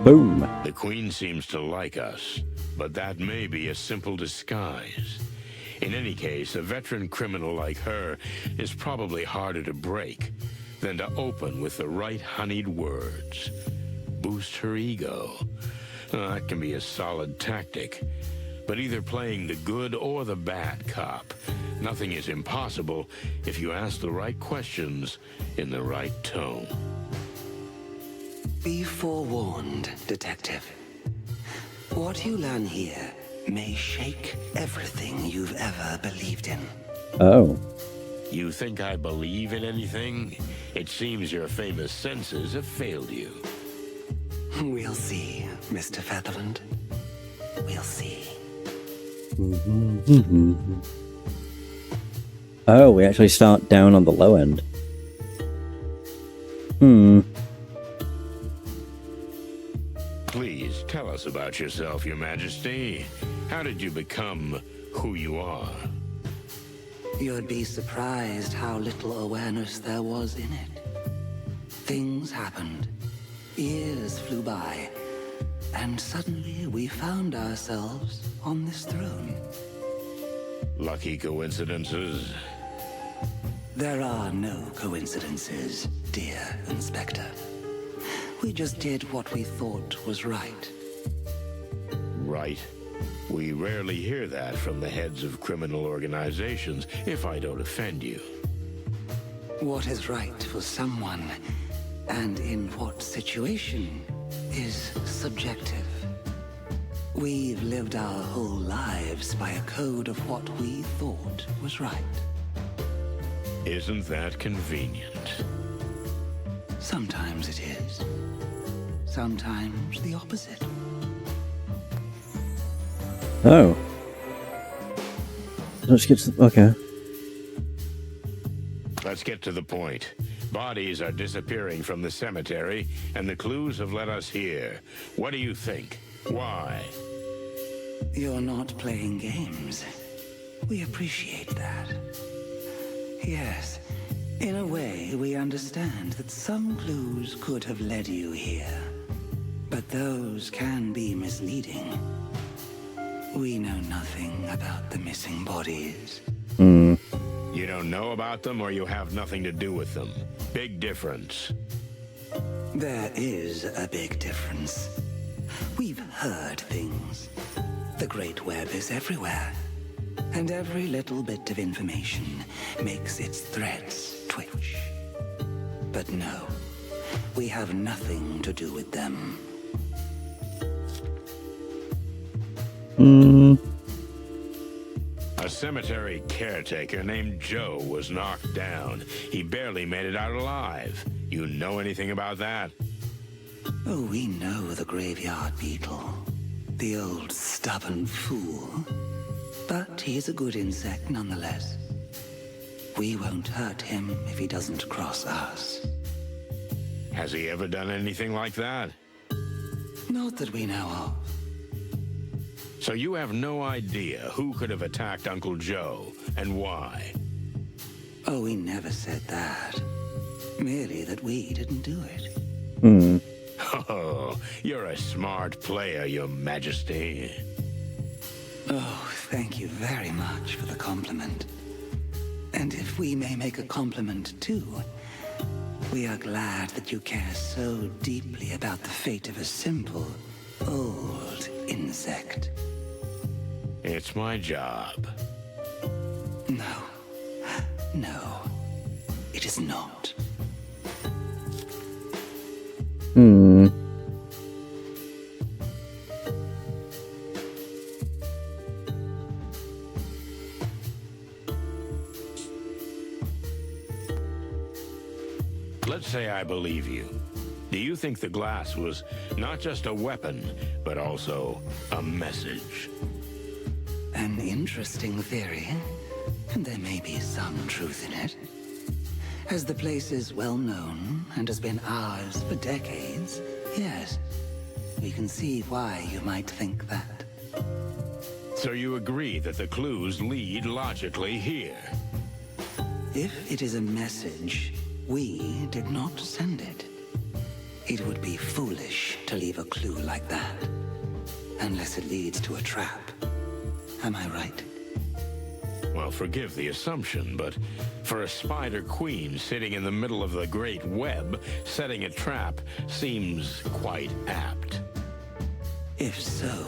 Boom. The Queen seems to like us, but that may be a simple disguise. In any case, a veteran criminal like her is probably harder to break than to open with the right honeyed words. Boost her ego. That can be a solid tactic. But either playing the good or the bad cop, nothing is impossible if you ask the right questions in the right tone. Be forewarned, detective. What you learn here may shake everything you've ever believed in. Oh. You think I believe in anything? It seems your famous senses have failed you. We'll see, Mr. Featherland. We'll see. Oh, we actually start down on the low end. Please tell us about yourself, Your Majesty. How did you become who you are? You'd be surprised how little awareness there was in it. Things happened. Years flew by. And suddenly we found ourselves on this throne. Lucky coincidences? There are no coincidences, dear Inspector. We just did what we thought was right. Right. We rarely hear that from the heads of criminal organizations, if I don't offend you. What is right for someone, and in what situation, is subjective. We've lived our whole lives by a code of what we thought was right. Isn't that convenient? Sometimes it is. Sometimes the opposite. Oh. Let's get to the... Okay. Let's get to the point. Bodies are disappearing from the cemetery, and the clues have led us here. What do you think? Why? You're not playing games. We appreciate that. Yes, in a way, we understand that some clues could have led you here. But those can be misleading. We know nothing about the missing bodies. You don't know about them, or you have nothing to do with them. Big difference. There is a big difference. We've heard things. The Great Web is everywhere, and every little bit of information makes its threads twitch. But no, we have nothing to do with them. A cemetery caretaker named Joe was knocked down. He barely made it out alive. You know anything about that? Oh, we know the graveyard beetle. The old stubborn fool. But he's a good insect nonetheless. We won't hurt him if he doesn't cross us. Has he ever done anything like that? Not that we know of. So you have no idea who could have attacked Uncle Joe and why? Oh, we never said that. Merely that we didn't do it. Oh, you're a smart player, Your Majesty. Oh, thank you very much for the compliment. And if we may make a compliment too, we are glad that you care so deeply about the fate of a simple, old insect. It's my job. No, it is not. Let's say I believe you. Do you think the glass was not just a weapon, but also a message? An interesting theory, and there may be some truth in it. As the place is well known and has been ours for decades, yes, we can see why you might think that. So you agree that the clues lead logically here? If it is a message, we did not send it. It would be foolish to leave a clue like that, unless it leads to a trap. Am I right? Well, forgive the assumption, but for a spider queen sitting in the middle of the Great Web, setting a trap seems quite apt. If so,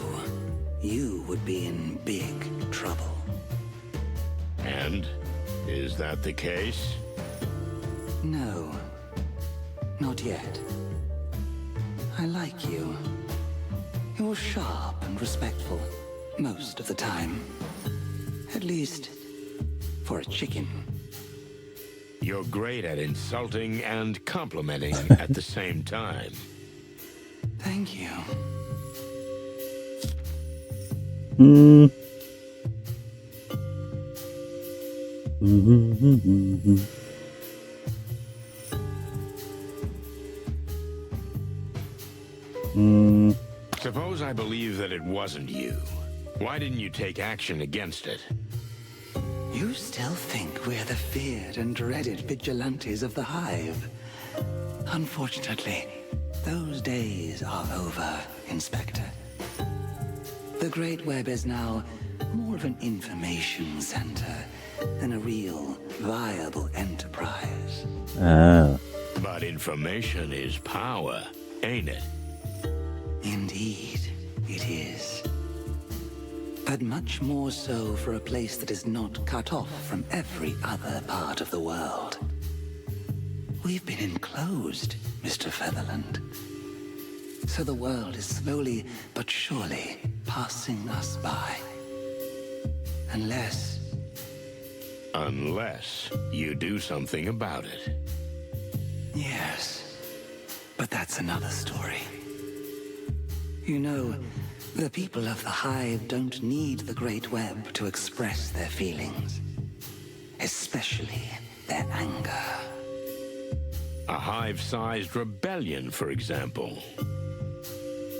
you would be in big trouble. And is that the case? No, not yet. I like you. You're sharp and respectful, most of the time. At least, for a chicken. You're great at insulting and complimenting at the same time. Thank you. Suppose I believe that it wasn't you. Why didn't you take action against it? You still think we're the feared and dreaded vigilantes of the Hive. Unfortunately, those days are over, Inspector. The Great Web is now more of an information center than a real, viable enterprise. But information is power, ain't it? Indeed, it is. But much more so for a place that is not cut off from every other part of the world. We've been enclosed, Mr. Featherland. So the world is slowly but surely passing us by. Unless you do something about it. Yes, but that's another story. You know, the people of the Hive don't need the Great Web to express their feelings. Especially their anger. A Hive-sized rebellion, for example.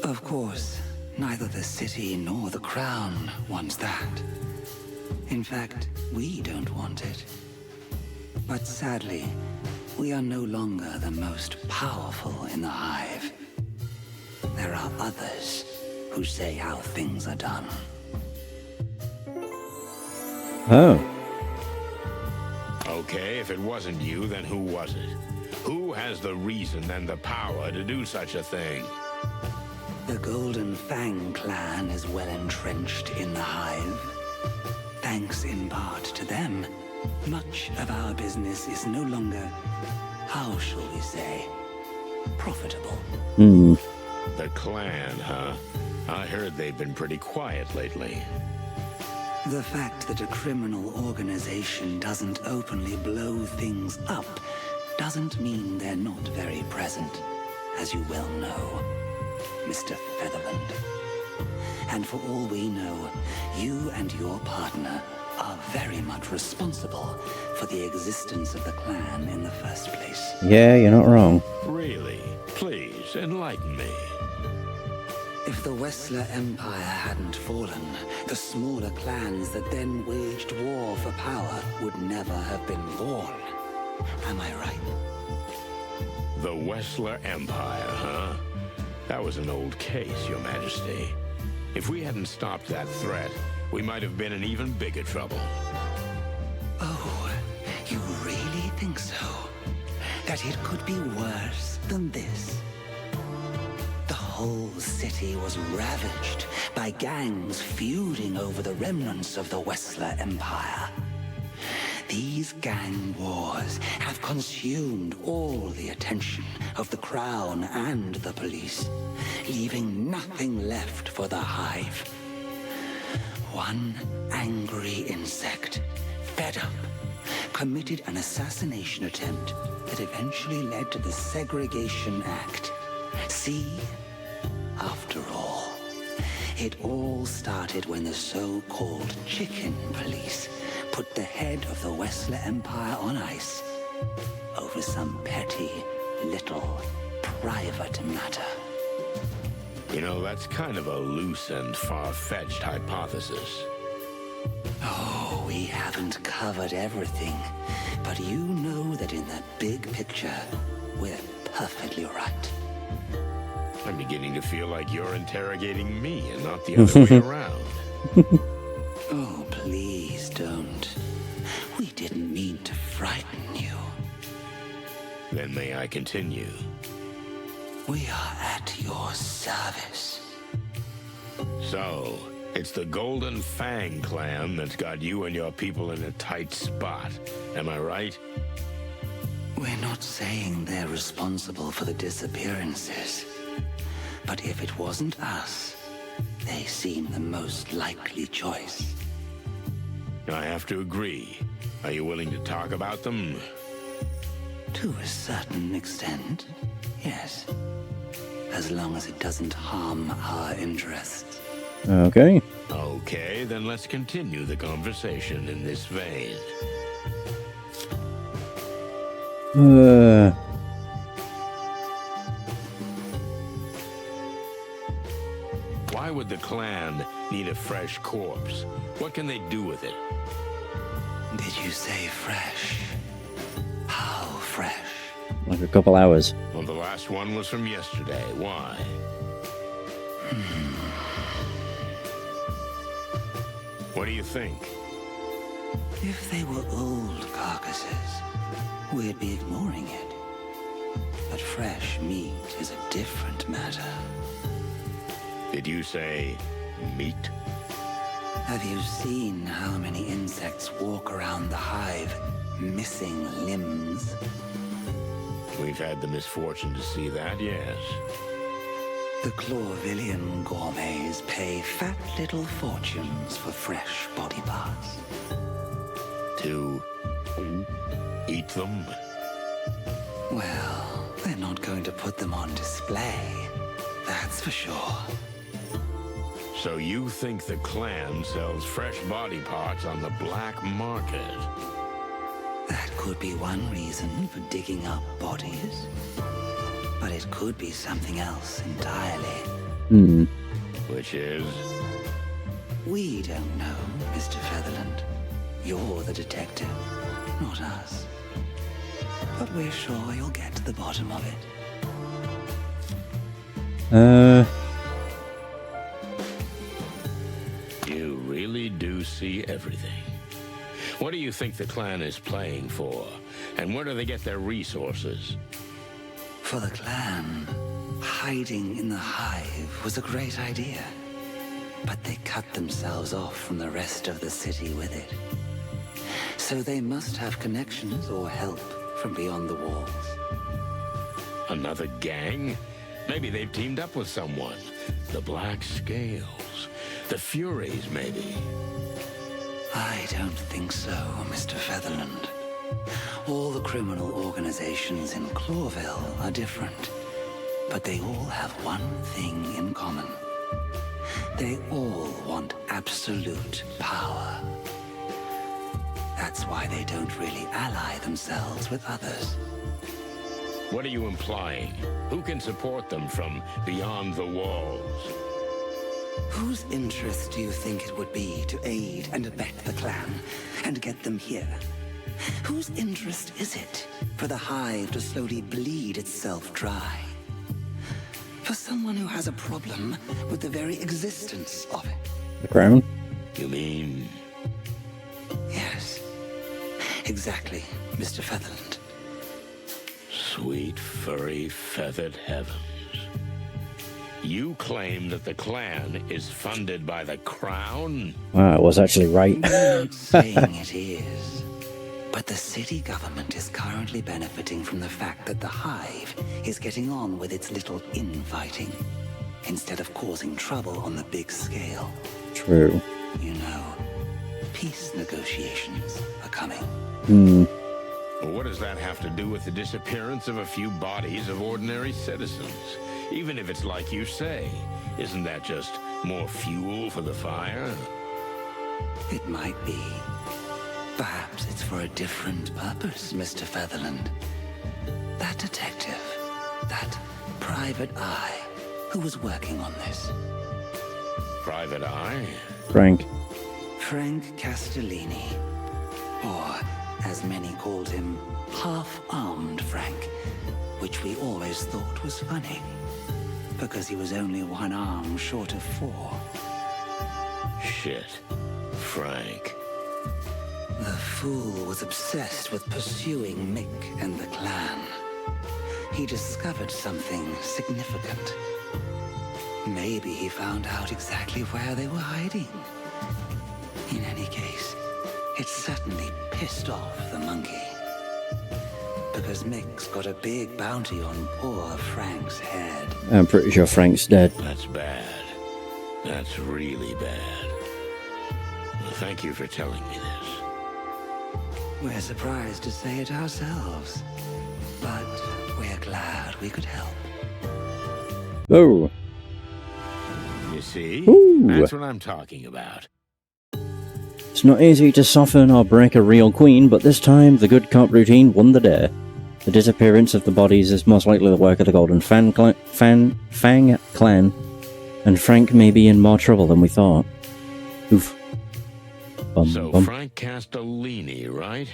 Of course, neither the city nor the crown wants that. In fact, we don't want it. But sadly, we are no longer the most powerful in the Hive. There are others who say how things are done. Oh. Okay, if it wasn't you, then who was it? Who has the reason and the power to do such a thing? The Golden Fang clan is well entrenched in the Hive. Thanks in part to them, much of our business is no longer, how shall we say, profitable. The clan, huh? I heard they've been pretty quiet lately. The fact that a criminal organization doesn't openly blow things up doesn't mean they're not very present, as you well know, Mr. Featherland. And for all we know, you and your partner are very much responsible for the existence of the clan in the first place. Yeah, you're not wrong. Really? Please, enlighten me. If the Wessler Empire hadn't fallen, the smaller clans that then waged war for power would never have been born. Am I right? The Wessler Empire, huh? That was an old case, Your Majesty. If we hadn't stopped that threat, we might have been in even bigger trouble. Oh, you really think so? That it could be worse than this? The whole city was ravaged by gangs feuding over the remnants of the Wessler Empire. These gang wars have consumed all the attention of the Crown and the police, leaving nothing left for the Hive. One angry insect, fed up, committed an assassination attempt that eventually led to the Segregation Act. See? After all, it all started when the so-called Chicken Police put the head of the Wessler Empire on ice over some petty, little, private matter. You know, that's kind of a loose and far-fetched hypothesis. Oh, we haven't covered everything, but you know that in the big picture, we're perfectly right. I'm beginning to feel like you're interrogating me and not the other way around. Oh, please don't. We didn't mean to frighten you. Then may I continue? We are at your service. So, it's the Golden Fang clan that's got you and your people in a tight spot. Am I right? We're not saying they're responsible for the disappearances. But if it wasn't us, they seem the most likely choice. I have to agree. Are you willing to talk about them? To a certain extent, yes. As long as it doesn't harm our interests. Okay. Okay, then let's continue the conversation in this vein. Why would the clan need a fresh corpse? What can they do with it? Did you say fresh? How fresh? Like a couple hours. Well, the last one was from yesterday. Why? What do you think? If they were old carcasses, we'd be ignoring it. But fresh meat is a different matter. Did you say meat? Have you seen how many insects walk around the hive, missing limbs? We've had the misfortune to see that, yes. The Chlorvillian gourmets pay fat little fortunes for fresh body parts. To eat them? Well, they're not going to put them on display, that's for sure. So you think the clan sells fresh body parts on the black market? That could be one reason for digging up bodies. But it could be something else entirely. Which is? We don't know, Mr. Featherland. You're the detective, not us. But we're sure you'll get to the bottom of it. You really do see everything. What do you think the clan is playing for? And where do they get their resources? For the clan, Hiding in the Hive was a great idea, but they cut themselves off from the rest of the city with it. So they must have connections or help from beyond the walls. Another gang? Maybe they've teamed up with someone. The Black Scales. The Furies, maybe. I don't think so, Mr. Featherland. All the criminal organizations in Clawville are different, but they all have one thing in common. They all want absolute power. That's why they don't really ally themselves with others. What are you implying? Who can support them from beyond the walls? Whose interest do you think it would be to aid and abet the clan and get them here? Whose interest is it for the Hive to slowly bleed itself dry? For someone who has a problem with the very existence of it. The crown? You mean? Yes. Exactly, Mr. Featherland. Sweet, furry, feathered heavens. You claim that the clan is funded by the crown? Wow, I was actually right. I'm not saying it is. But the city government is currently benefiting from the fact that the Hive is getting on with its little infighting, instead of causing trouble on the big scale. True. You know, peace negotiations are coming. What does that have to do with the disappearance of a few bodies of ordinary citizens? Even if it's like you say, isn't that just more fuel for the fire? It might be. Perhaps it's for a different purpose, Mr. Featherland. That detective, that private eye, who was working on this. Private Eye? Frank. Frank Castellini. Or, as many called him, half-armed Frank, which we always thought was funny, because he was only one arm short of 4. Shit. Frank. The fool was obsessed with pursuing Mick and the clan. He discovered something significant. Maybe he found out exactly where they were hiding. In any case, it certainly pissed off the monkey. Because Mick's got a big bounty on poor Frank's head. I'm pretty sure Frank's dead. That's bad. That's really bad. Well, thank you for telling me this. We're surprised to say it ourselves, but we're glad we could help. Oh. You see? Ooh. That's what I'm talking about. It's not easy to soften or break a real queen, but this time the good cop routine won the day. The disappearance of the bodies is most likely the work of the Golden Fang clan, and Frank may be in more trouble than we thought. Oof. So Frank Castellini, right?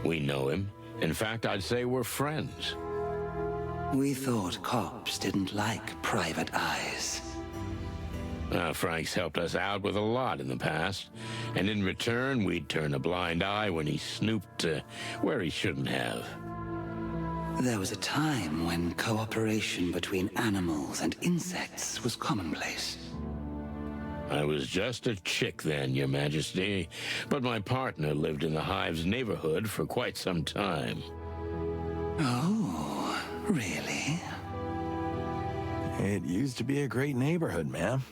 We know him. In fact, I'd say we're friends. We thought cops didn't like private eyes. Frank's helped us out with a lot in the past, and in return, we'd turn a blind eye when he snooped where he shouldn't have. There was a time when cooperation between animals and insects was commonplace. I was just a chick then, Your Majesty, but my partner lived in the Hive's neighborhood for quite some time. Oh, really? It used to be a great neighborhood, ma'am.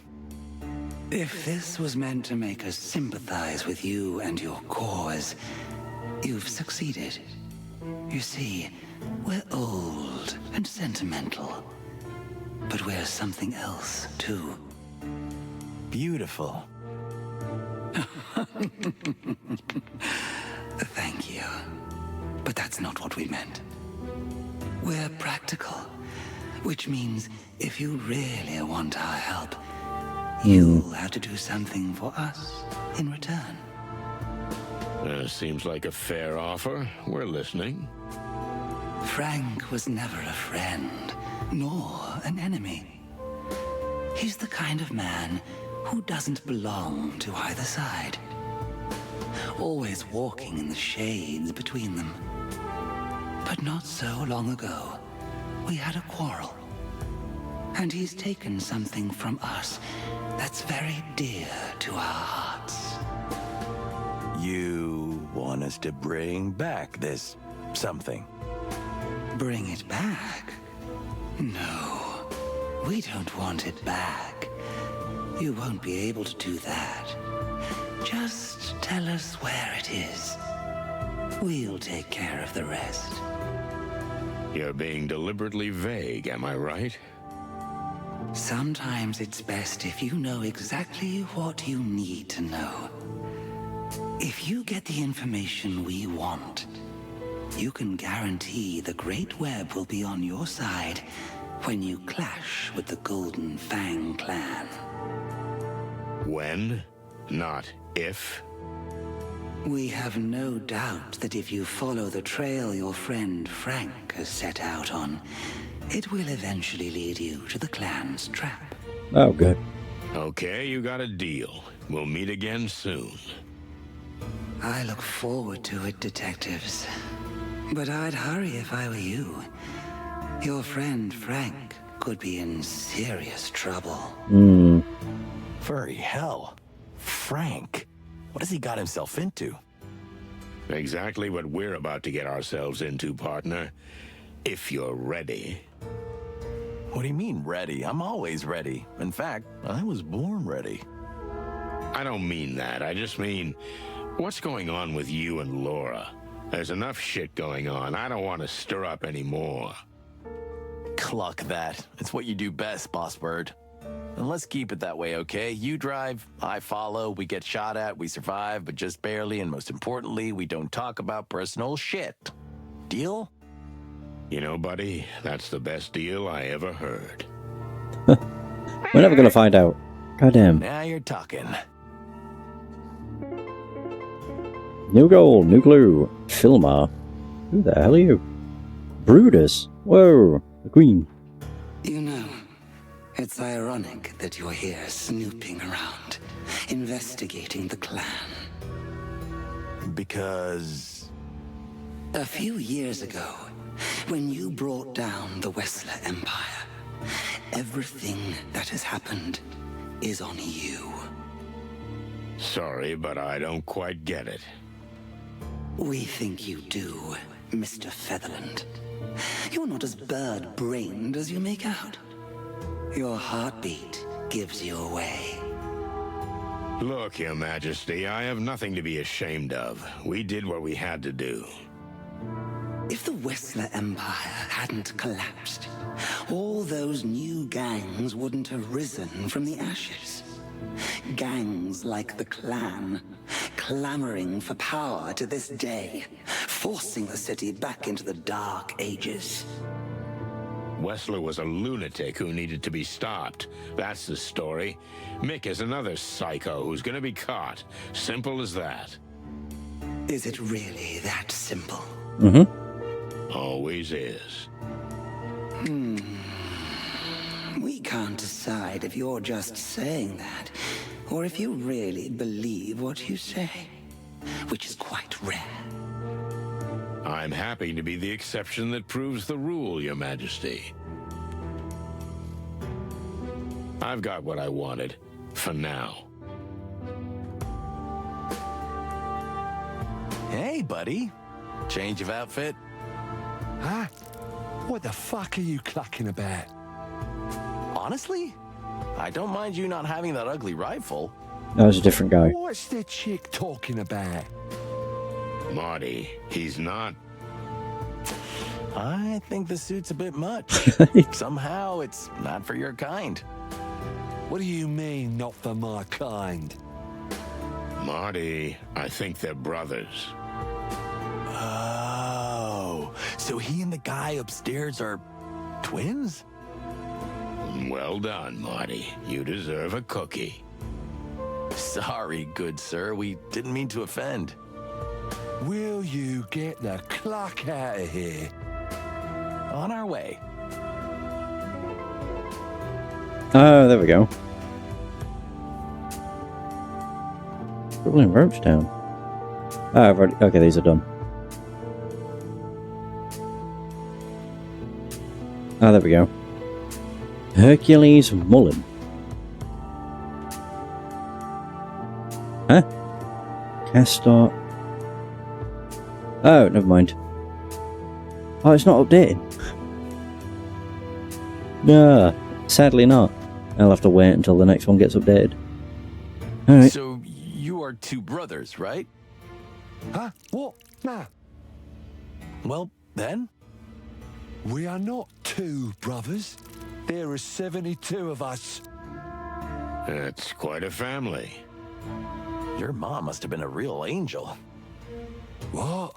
If this was meant to make us sympathize with you and your cause, you've succeeded. You see, we're old and sentimental, but we're something else, too. Beautiful. Thank you. But that's not what we meant. We're practical, which means if you really want our help, you'll have to do something for us in return. Seems like a fair offer. We're listening. Frank was never a friend, nor an enemy. He's the kind of man who doesn't belong to either side. Always walking in the shades between them. But not so long ago, we had a quarrel. And he's taken something from us that's very dear to our hearts. You want us to bring back this something? Bring it back? No, we don't want it back. You won't be able to do that. Just tell us where it is. We'll take care of the rest. You're being deliberately vague, am I right? Sometimes it's best if you know exactly what you need to know. If you get the information we want, you can guarantee the Great Web will be on your side when you clash with the Golden Fang clan. When, not if. We have no doubt that if you follow the trail your friend Frank has set out on, it will eventually lead you to the clan's trap. Oh, good. Okay, you got a deal. We'll meet again soon. I look forward to it, detectives. But I'd hurry if I were you. Your friend Frank could be in serious trouble. Furry hell. Frank. What has he got himself into? Exactly what we're about to get ourselves into, partner. If you're ready. What do you mean, ready? I'm always ready. In fact, I was born ready. I don't mean that. I just mean, what's going on with you and Laura? There's enough shit going on. I don't want to stir up any more. Cluck that. It's what you do best, Boss Bird. And let's keep it that way, okay? You drive, I follow, we get shot at, we survive, but just barely, and most importantly, we don't talk about personal shit. Deal? You know, buddy, that's the best deal I ever heard. We're never gonna find out. Goddamn. Now you're talking. New goal, new clue. Filmar. Who the hell are you? Brutus. Whoa, the Queen. You know, it's ironic that you're here snooping around, investigating the clan. Because... A few years ago, when you brought down the Wessler Empire, everything that has happened is on you. Sorry, but I don't quite get it. We think you do, Mr. Featherland. You're not as bird-brained as you make out. Your heartbeat gives you away. Look, Your Majesty, I have nothing to be ashamed of. We did what we had to do. If the Wessler Empire hadn't collapsed, all those new gangs wouldn't have risen from the ashes. Gangs like the clan, clamoring for power to this day, forcing the city back into the Dark Ages. Wessler was a lunatic who needed to be stopped. That's the story. Mick is another psycho who's gonna be caught. Simple as that. Is it really that simple? Always is. We can't decide if you're just saying that, or if you really believe what you say, which is quite rare. I'm happy to be the exception that proves the rule, Your Majesty. I've got what I wanted, for now. Hey, buddy. Change of outfit? Huh? What the fuck are you clucking about? Honestly, I don't mind you not having that ugly rifle. That was a different guy. What's the chick talking about? Marty, he's not... I think the suit's a bit much. Somehow it's not for your kind. What do you mean, not for my kind? Marty, I think they're brothers. Oh, so he and the guy upstairs are twins? Well done, Marty. You deserve a cookie. Sorry, good sir. We didn't mean to offend. Will you get the cluck out of here? On our way. Oh, there we go. Scribbling ropes down. Oh, I've already... Okay, these are done. Oh, there we go. Hercules Mullen. Huh? Castor. Oh, never mind. Oh, it's not updated. No, sadly not. I'll have to wait until the next one gets updated. Alright. So, you are two brothers, right? Huh? What? Nah. Well, then? We are not two brothers. There are 72 of us. That's quite a family. Your mom must have been a real angel. What?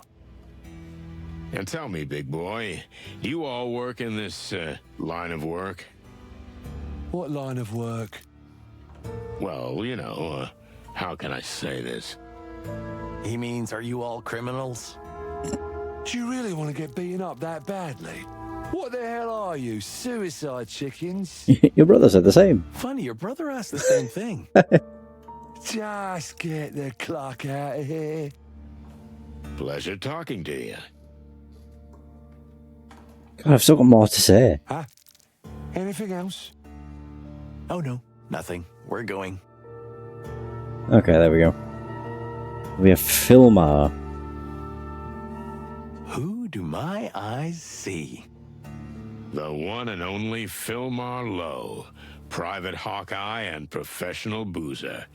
And tell me, big boy, do you all work in this line of work? What line of work? Well, you know, how can I say this? He means, are you all criminals? Do you really want to get beaten up that badly? What the hell are you, suicide chickens? Your brother said the same. Funny, your brother asked the same thing. Just get the clock out of here. Pleasure talking to you. God, I've still got more to say. Huh? Anything else? Oh, no, nothing. We're going. Okay, there we go. We have Filmar. Who do my eyes see? The one and only Filmar Lowe, private Hawkeye and professional boozer.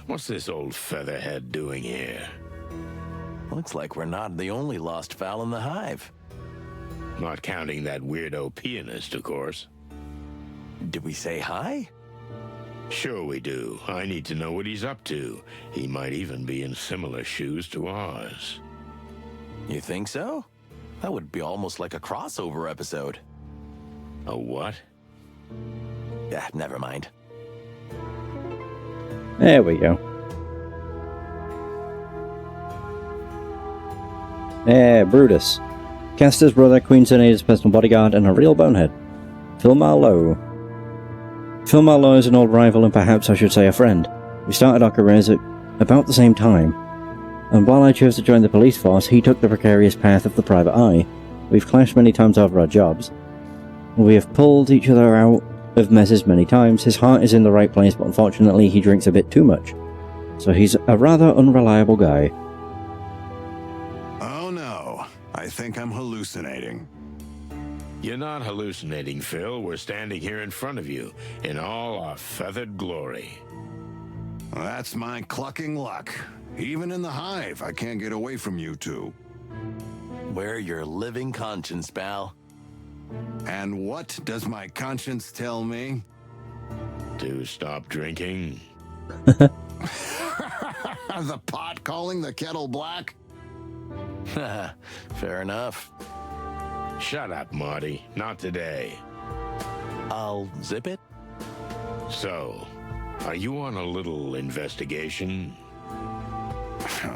What's this old featherhead doing here? Looks like we're not the only lost fowl in the hive. Not counting that weirdo pianist, of course. Did we say hi? Sure we do. I need to know what he's up to. He might even be in similar shoes to ours. You think so? That would be almost like a crossover episode. A what? Yeah, never mind. There we go. Brutus. Castor's brother, Queen Senator's personal bodyguard, and a real bonehead. Filmar Lowe. Filmar Lowe is an old rival and perhaps I should say a friend. We started our careers at about the same time. And while I chose to join the police force, he took the precarious path of the private eye. We've clashed many times over our jobs. We have pulled each other out of messes many times. His heart is in the right place, but unfortunately he drinks a bit too much. So he's a rather unreliable guy. Oh no, I think I'm hallucinating. You're not hallucinating, Phil. We're standing here in front of you, in all our feathered glory. Well, that's my clucking luck. Even in the hive, I can't get away from you two. We're your living conscience, pal. And what does my conscience tell me? To stop drinking. The pot calling the kettle black? Fair enough. Shut up, Marty. Not today. I'll zip it. So, are you on a little investigation?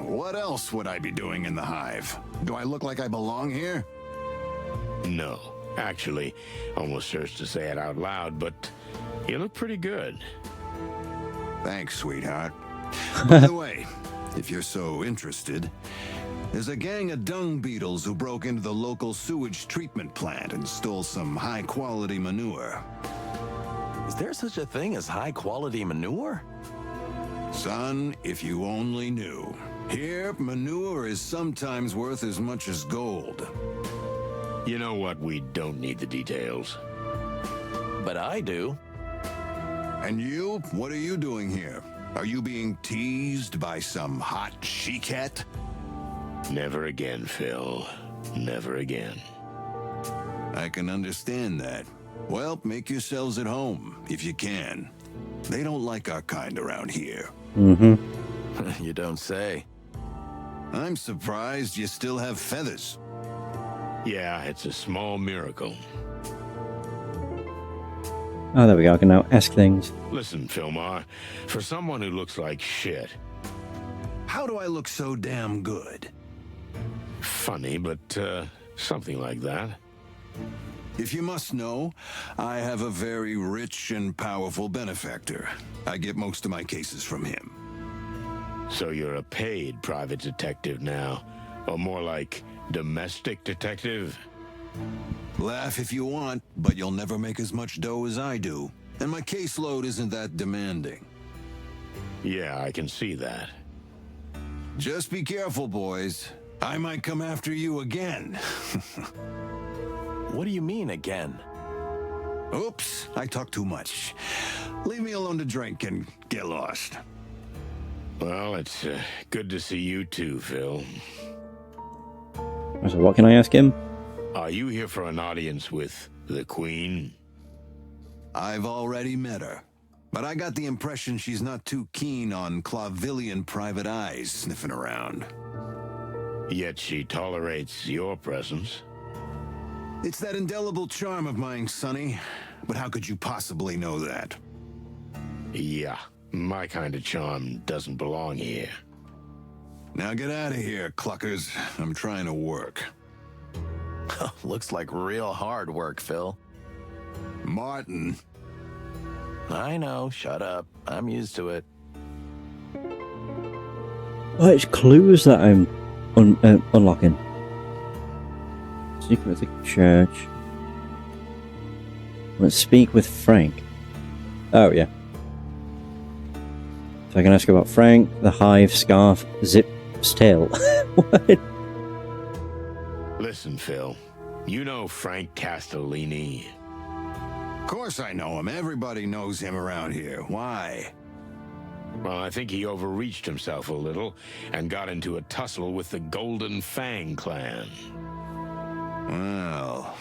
What else would I be doing in the hive? Do I look like I belong here? No. Actually, almost hurts to say it out loud, but you look pretty good. Thanks, sweetheart. By the way, if you're so interested, there's a gang of dung beetles who broke into the local sewage treatment plant and stole some high-quality manure. Is there such a thing as high-quality manure? Son, if you only knew. Here, manure is sometimes worth as much as gold. You know what? We don't need the details. But I do. And you? What are you doing here? Are you being teased by some hot she-cat? Never again, Phil. Never again. I can understand that. Well, make yourselves at home, if you can. They don't like our kind around here. Mm-hmm. You don't say. I'm surprised you still have feathers. Yeah, it's a small miracle. Oh, there we go. I can now ask things. Listen, Filmar, for someone who looks like shit... How do I look so damn good? Funny, but, something like that. If you must know, I have a very rich and powerful benefactor. I get most of my cases from him. So you're a paid private detective now, or more like domestic detective? Laugh if you want, but you'll never make as much dough as I do. And my caseload isn't that demanding. Yeah, I can see that. Just be careful, boys. I might come after you again. What do you mean, again? Oops, I talk too much. Leave me alone to drink and get lost. Well, it's good to see you too, Phil. So what can I ask him? Are you here for an audience with the Queen? I've already met her, but I got the impression she's not too keen on Clavillian private eyes sniffing around. Yet she tolerates your presence. It's that indelible charm of mine, Sonny. But how could you possibly know that? Yeah, my kind of charm doesn't belong here. Now get out of here, cluckers. I'm trying to work. Looks like real hard work, Phil. Martin. I know, shut up. I'm used to it. Oh, it's clues that I'm unlocking. Secret of the church. Let's speak with Frank. Oh, yeah. So I can ask about Frank, the Hive, Scarf, Zip's tail. What? Listen, Phil. You know Frank Castellini. Of course I know him. Everybody knows him around here. Why? Well, I think he overreached himself a little and got into a tussle with the Golden Fang clan. Well,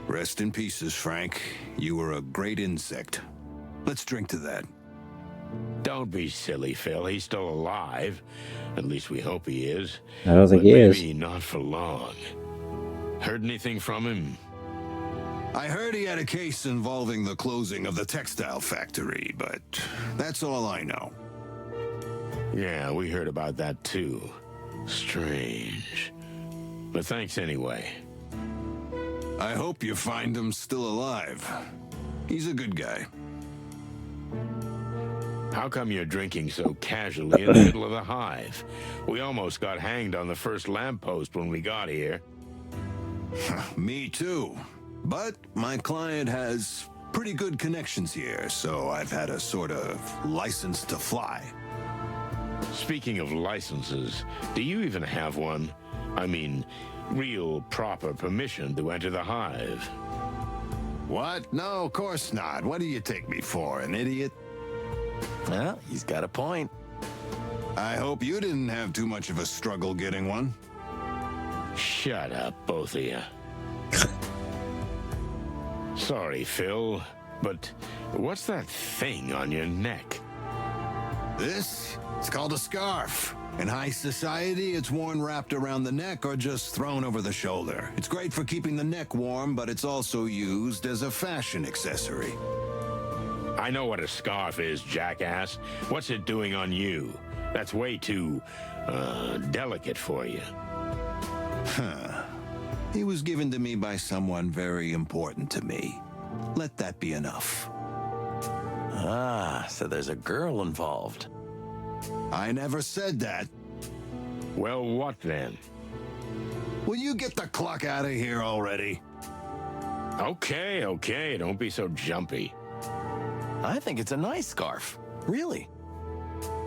rest in pieces, Frank. You were a great insect. Let's drink to that. Don't be silly, Phil. He's still alive. At least we hope he is. I don't think but he is. Maybe not for long. Heard anything from him? I heard he had a case involving the closing of the textile factory, but that's all I know. Yeah, we heard about that too. Strange. But thanks anyway. I hope you find him still alive. He's a good guy. How come you're drinking so casually in the middle of the Hive? We almost got hanged on the first lamppost when we got here. Me too. But my client has pretty good connections here, so I've had a sort of license to fly. Speaking of licenses, do you even have one? I mean, real proper permission to enter the Hive. What? No, of course not. What do you take me for, an idiot? Well, he's got a point. I hope you didn't have too much of a struggle getting one. Shut up, both of you. Sorry, Phil, but what's that thing on your neck? This? It's called a scarf. In high society, it's worn wrapped around the neck or just thrown over the shoulder. It's great for keeping the neck warm, but it's also used as a fashion accessory. I know what a scarf is, jackass. What's it doing on you? That's way too, delicate for you. Huh. He was given to me by someone very important to me. Let that be enough. Ah, so there's a girl involved. I never said that. Well, what then? Will you get the clock out of here already? Okay, don't be so jumpy. I think it's a nice scarf. Really.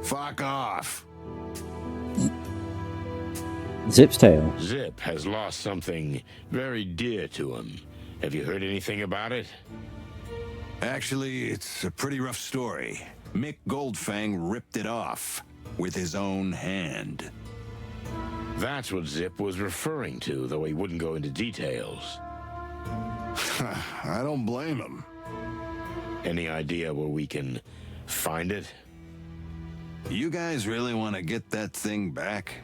Fuck off. Zip's tail. Zip has lost something very dear to him. Have you heard anything about it? Actually, it's a pretty rough story. Mick Goldfang ripped it off with his own hand. That's what Zip was referring to, though he wouldn't go into details. I don't blame him. Any idea where we can find it? You guys really want to get that thing back?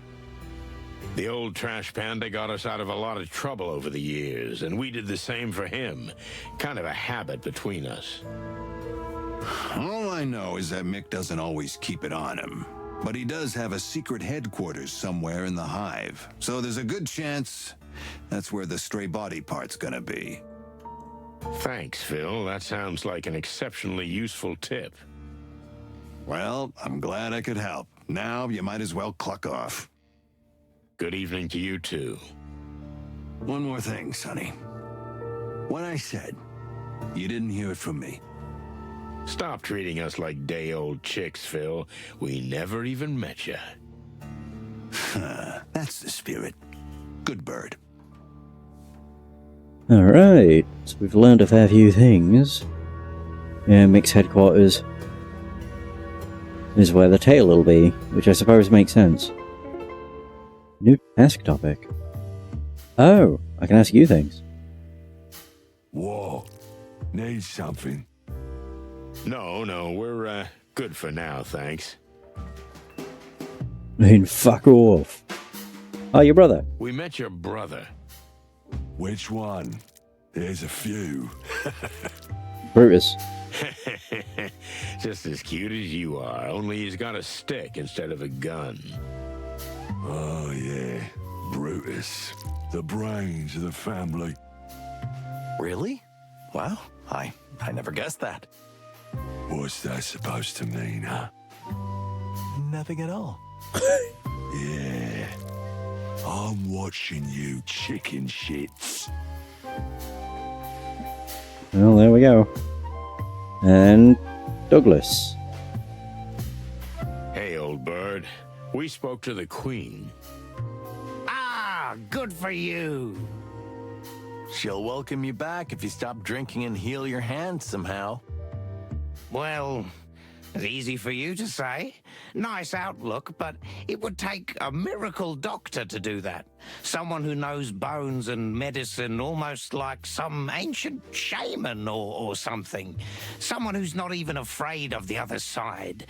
The old trash panda got us out of a lot of trouble over the years, and we did the same for him. Kind of a habit between us. All I know is that Mick doesn't always keep it on him. But he does have a secret headquarters somewhere in the Hive. So there's a good chance that's where the stray body part's gonna be. Thanks, Phil. That sounds like an exceptionally useful tip. Well, I'm glad I could help. Now you might as well cluck off. Good evening to you, too. One more thing, Sonny. What I said, you didn't hear it from me. Stop treating us like day-old chicks, Phil. We never even met you. That's the spirit. Good bird. Alright, so we've learned a fair few things. Yeah, Mick's headquarters is where the tail will be, which I suppose makes sense. New task topic. Oh, I can ask you things. Whoa. Need something? No, we're, good for now, thanks. I mean, fuck off. Oh, your brother. We met your brother. Which one? There's a few. Brutus. Just as cute as you are, only he's got a stick instead of a gun. Oh, yeah. Brutus. The brains of the family. Really? Wow, I never guessed that. What's that supposed to mean, huh? Nothing at all. Yeah. I'm watching you chicken shits. Well, there we go. And Douglas. Hey, old bird. We spoke to the Queen. Ah, good for you. She'll welcome you back if you stop drinking and heal your hand somehow. Well, it's easy for you to say. Nice outlook, but it would take a miracle doctor to do that. Someone who knows bones and medicine almost like some ancient shaman or something. Someone who's not even afraid of the other side.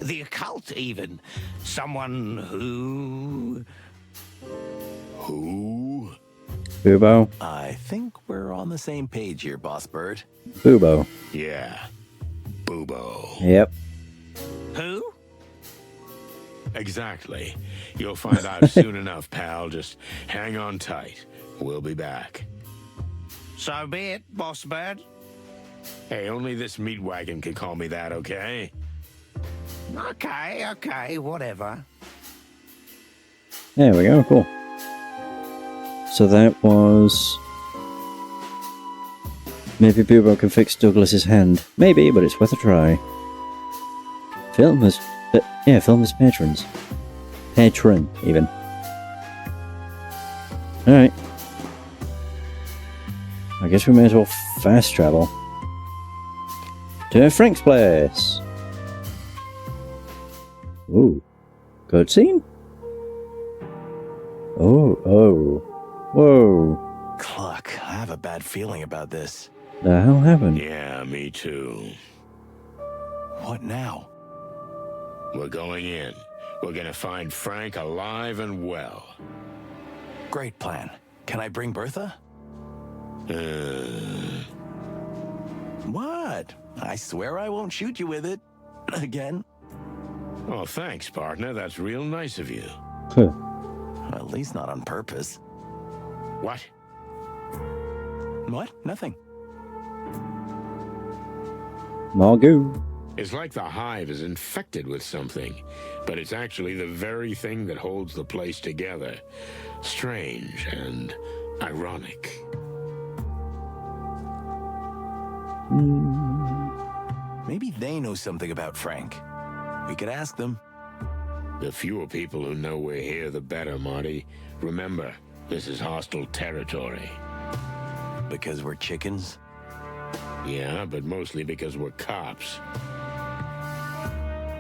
The occult, even. Someone who... Who? Bubo. I think we're on the same page here, Boss Bird. Bubo. Yeah. Bubo. Yep. Who? Exactly. You'll find out soon enough, pal. Just hang on tight. We'll be back. So be it, Boss Bird. Hey, only this meat wagon can call me that, okay? Okay, whatever. There we go, cool. So that was... Maybe Bubo can fix Douglas's hand. Maybe, but it's worth a try. Film as patrons. Patron, even. Alright. I guess we may as well fast travel to Frank's place. Ooh. Cutscene? Oh. Whoa. Cluck, I have a bad feeling about this. The hell happened? Yeah, me too. What now? We're going in. We're gonna find Frank alive and well. Great plan. Can I bring Bertha? What? I swear I won't shoot you with it. Again. Oh, thanks, partner. That's real nice of you. At least not on purpose. What? What? Nothing. Margoo. It's like the Hive is infected with something, but it's actually the very thing that holds the place together. Strange and ironic. Maybe they know something about Frank. We could ask them. The fewer people who know we're here, the better, Marty. Remember, this is hostile territory. Because we're chickens? Yeah, but mostly because we're cops.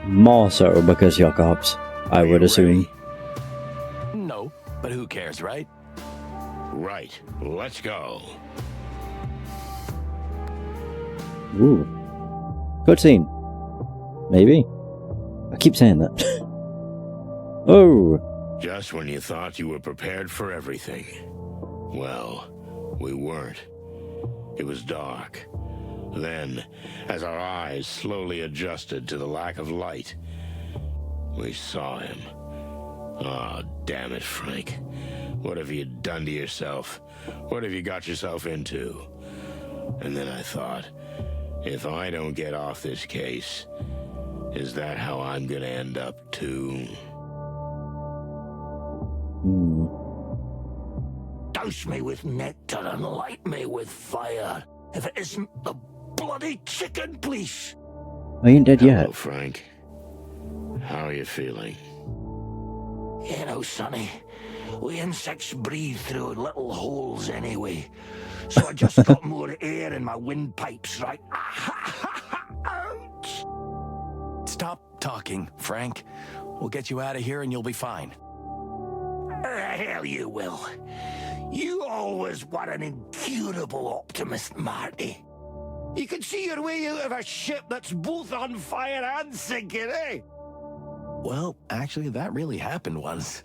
More so because you're cops, I would assume. No, but who cares, right? Right. Let's go. Ooh. Cutscene. Maybe. I keep saying that. Oh. Just when you thought you were prepared for everything. Well, we weren't. It was dark. Then, as our eyes slowly adjusted to the lack of light, we saw him. Ah, damn it, Frank. What have you done to yourself? What have you got yourself into? And then I thought, if I don't get off this case, is that how I'm gonna end up too? douse me with nectar and light me with fire. If it isn't the bloody chicken, please. I ain't dead yet. Hello, Frank. How are you feeling? You know, Sonny, we insects breathe through little holes anyway. So I just got more air in my windpipes, right? Ouch! Stop talking, Frank. We'll get you out of here and you'll be fine. Hell you will. You always were an incurable optimist, Marty. You can see your way out of a ship that's both on fire and sinking, eh? Well, actually, that really happened once.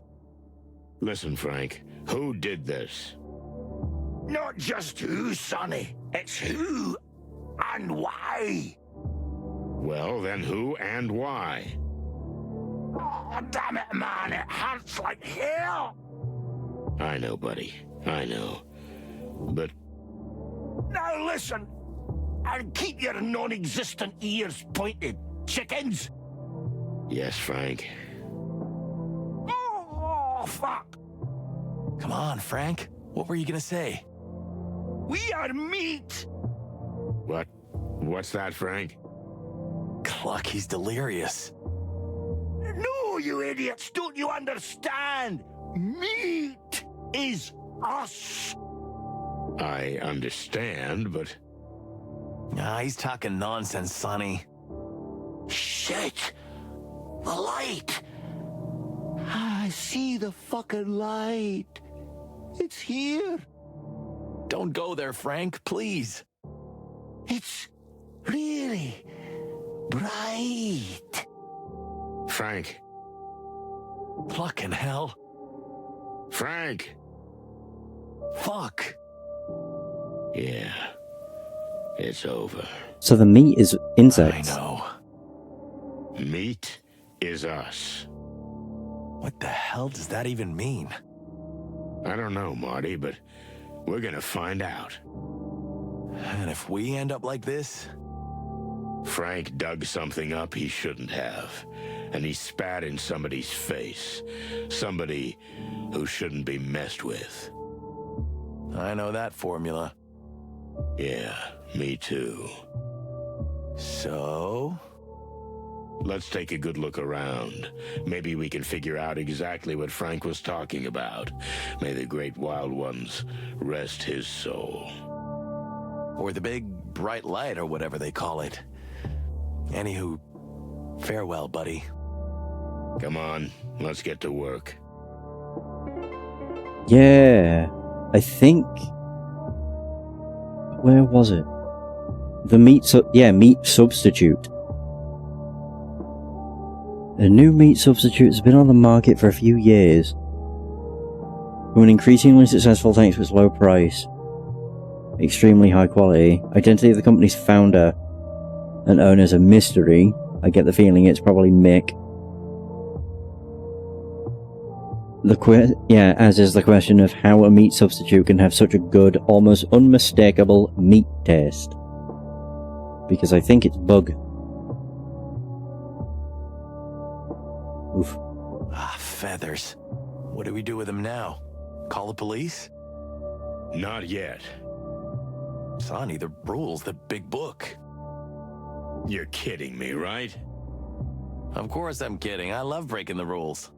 Listen, Frank, who did this? Not just who, Sonny. It's who and why. Well, then who and why? Oh, damn it, man. It hurts like hell. I know, buddy. I know. But... Now listen. And keep your non-existent ears pointed, chickens. Yes, Frank. Oh, fuck. Come on, Frank. What were you gonna say? We are meat. What? What's that, Frank? Cluck, he's delirious. No, you idiots. Don't you understand? Meat is us. I understand, but... Nah, he's talking nonsense, Sonny. Shit! The light! I see the fucking light. It's here. Don't go there, Frank, please. It's really bright. Frank. Fucking hell. Frank! Fuck. Yeah. It's over. So the meat is insects. I know. Meat is us. What the hell does that even mean? I don't know, Marty, but we're gonna find out. And if we end up like this? Frank dug something up he shouldn't have, and he spat in somebody's face. Somebody who shouldn't be messed with. I know that formula. Yeah, me too. So? Let's take a good look around. Maybe we can figure out exactly what Frank was talking about. May the great wild ones rest his soul. Or the big bright light, or whatever they call it. Anywho, farewell, buddy. Come on, let's get to work. Yeah, I think... Where was it? The meat substitute. A new meat substitute has been on the market for a few years. From an increasingly successful thanks to its low price, extremely high quality, identity of the company's founder and owner's a mystery. I get the feeling it's probably Mick. As is the question of how a meat substitute can have such a good, almost unmistakable meat taste. Because I think it's bug. Oof. Ah, feathers. What do we do with him now? Call the police? Not yet. Sonny, the rules, the big book. You're kidding me, right? Of course I'm kidding. I love breaking the rules.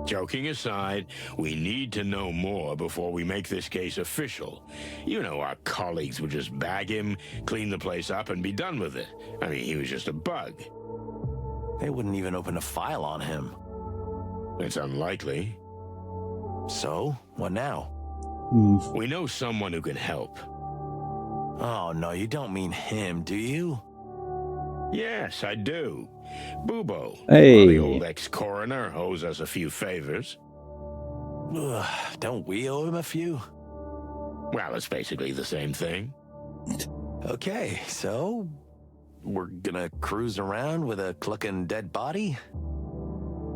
Joking aside, we need to know more before we make this case official. You know, our colleagues would just bag him, clean the place up, and be done with it. I mean, he was just a bug. They wouldn't even open a file on him. It's unlikely. So, what now? We know someone who can help. Oh, no, you don't mean him, do you? Yes, I do. Bubo, hey. The old ex-coroner, owes us a few favors. Ugh, don't we owe him a few? Well, it's basically the same thing. Okay, so we're gonna cruise around with a clucking dead body?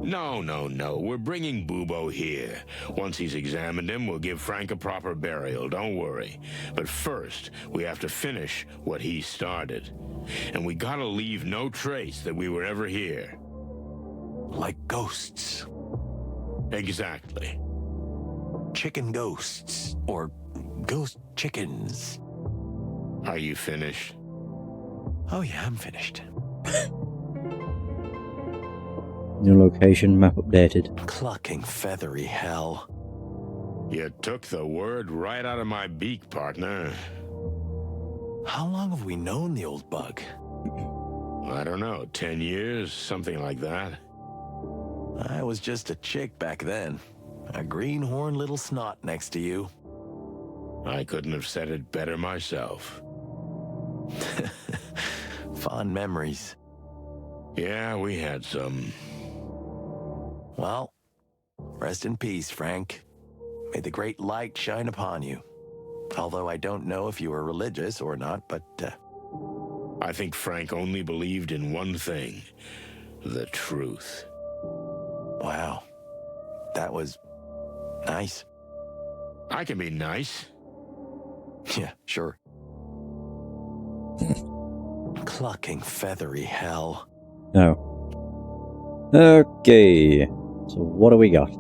No. We're bringing Bubo here. Once he's examined him, we'll give Frank a proper burial, don't worry. But first, we have to finish what he started. And we gotta leave no trace that we were ever here. Like ghosts. Exactly. chicken ghosts, or ghost chickens. Are you finished? Oh yeah, I'm finished. New location, map updated. Clucking feathery hell. You took the word right out of my beak, partner. How long have we known the old bug? I don't know, 10 years, something like that. I was just a chick back then. A greenhorn little snot next to you. I couldn't have said it better myself. Fond memories. Yeah, we had some. Well, rest in peace, Frank. May the great light shine upon you. Although I don't know if you were religious or not, but... I think Frank only believed in one thing. The truth. Wow. That was... nice. I can be nice. Yeah, sure. Clucking feathery hell. Oh. Okay. So what do we got?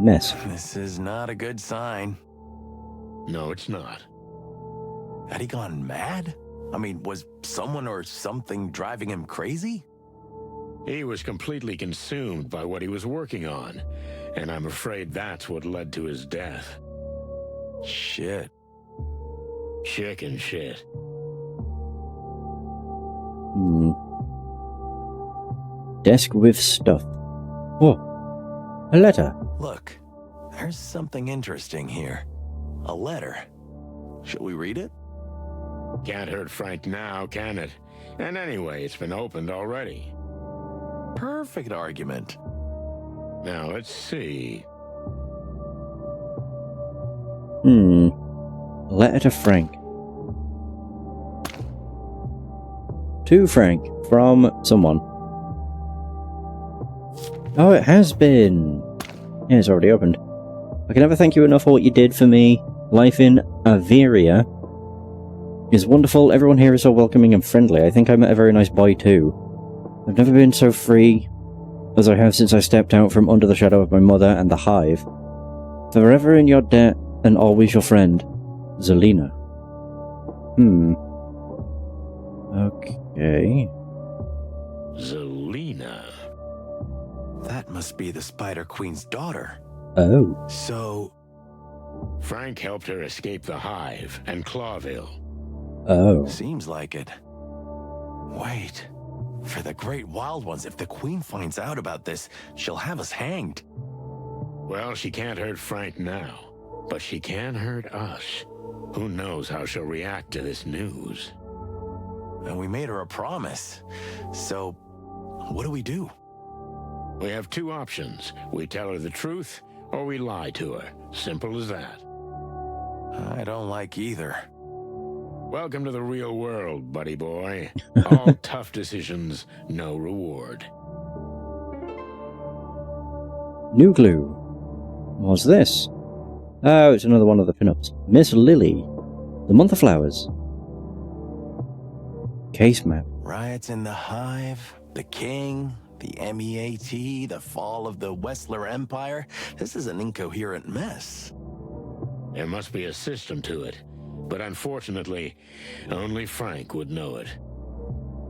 Mess. This is not a good sign. No, it's not. Had he gone mad? I mean, was someone or something driving him crazy? He was completely consumed by what he was working on, and I'm afraid that's what led to his death. Shit. Chicken shit. Desk with stuff. Oh, a letter. Look, there's something interesting here. A letter. Shall we read it? Can't hurt Frank now, can it? And anyway, it's been opened already. Perfect argument. Now, let's see. Letter to Frank. To Frank, from someone. Oh, it has been. Yeah, it's already opened. I can never thank you enough for what you did for me. Life in Averia is wonderful. Everyone here is so welcoming and friendly. I think I met a very nice boy too. I've never been so free as I have since I stepped out from under the shadow of my mother and the Hive. Forever in your debt and always your friend, Zelina. Okay. Zelina. That must be the Spider Queen's daughter. Oh. So... Frank helped her escape the Hive and Clawville. Oh. Seems like it. Wait. For the Great Wild Ones, if the Queen finds out about this, she'll have us hanged. Well, she can't hurt Frank now, but she can hurt us. Who knows how she'll react to this news? And we made her a promise. So, what do we do? We have two options. We tell her the truth, or we lie to her. Simple as that. I don't like either. Welcome to the real world, buddy boy. All tough decisions, no reward. New glue. What's this? Oh, it's another one of the pinups. Miss Lily. The Month of Flowers. Case map. Riots in the Hive, the King, the MEAT, the fall of the Wessler Empire. This is an incoherent mess. There must be a system to it, but unfortunately, only Frank would know it.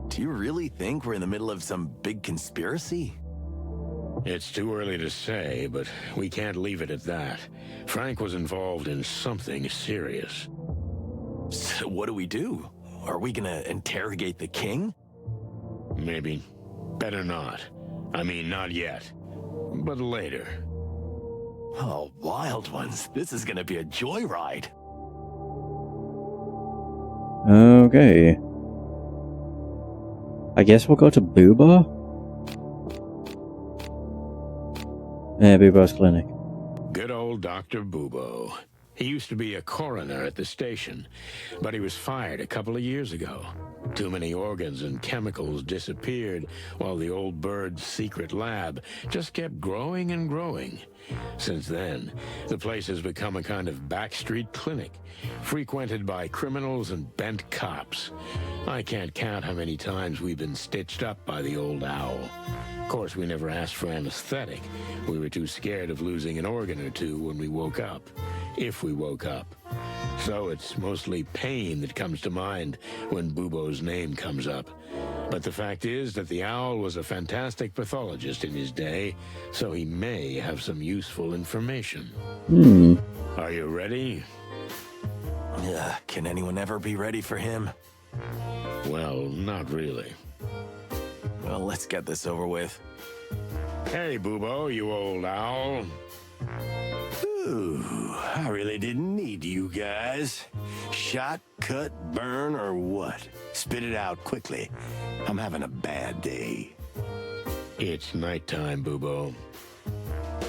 Do you really think we're in the middle of some big conspiracy? It's too early to say, but we can't leave it at that. Frank was involved in something serious. So what do we do? Are we gonna interrogate the King? Maybe. Better not. I mean, not yet. But later. Oh, Wild Ones, this is gonna be a joyride. Okay. I guess we'll go to Booba? Yeah, Booba's clinic. Good old Dr. Bubo. He used to be a coroner at the station, but he was fired a couple of years ago. Too many organs and chemicals disappeared while the old bird's secret lab just kept growing and growing. Since then, the place has become a kind of backstreet clinic, frequented by criminals and bent cops. I can't count how many times we've been stitched up by the old owl. Of course, we never asked for anesthetic. We were too scared of losing an organ or two when we woke up. If we woke up. So it's mostly pain that comes to mind when Bubo's name comes up. But the fact is that the owl was a fantastic pathologist in his day, so he may have some useful information. Are you ready? Can anyone ever be ready for him? Well, not really. Well, let's get this over with. Hey, Bubo, you old owl. Ooh, I really didn't need you guys. Shot, cut, burn, or what? Spit it out quickly. I'm having a bad day. It's nighttime, Bubo.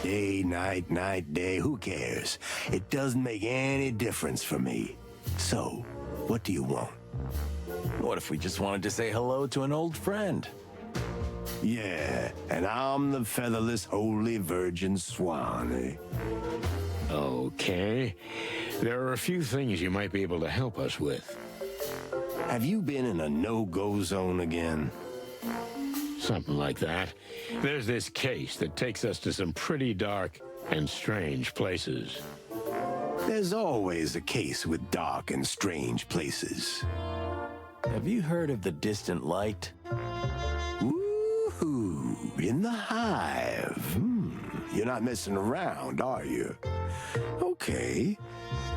Day, night, night, day, who cares? It doesn't make any difference for me. So, what do you want? What if we just wanted to say hello to an old friend? Yeah, and I'm the featherless holy virgin swan, eh? Okay. There are a few things you might be able to help us with. Have you been in a no-go zone again? Something like that. There's this case that takes us to some pretty dark and strange places. There's always a case with dark and strange places. Have you heard of the distant light? Ooh, in the Hive. You're not messing around, are you? Okay,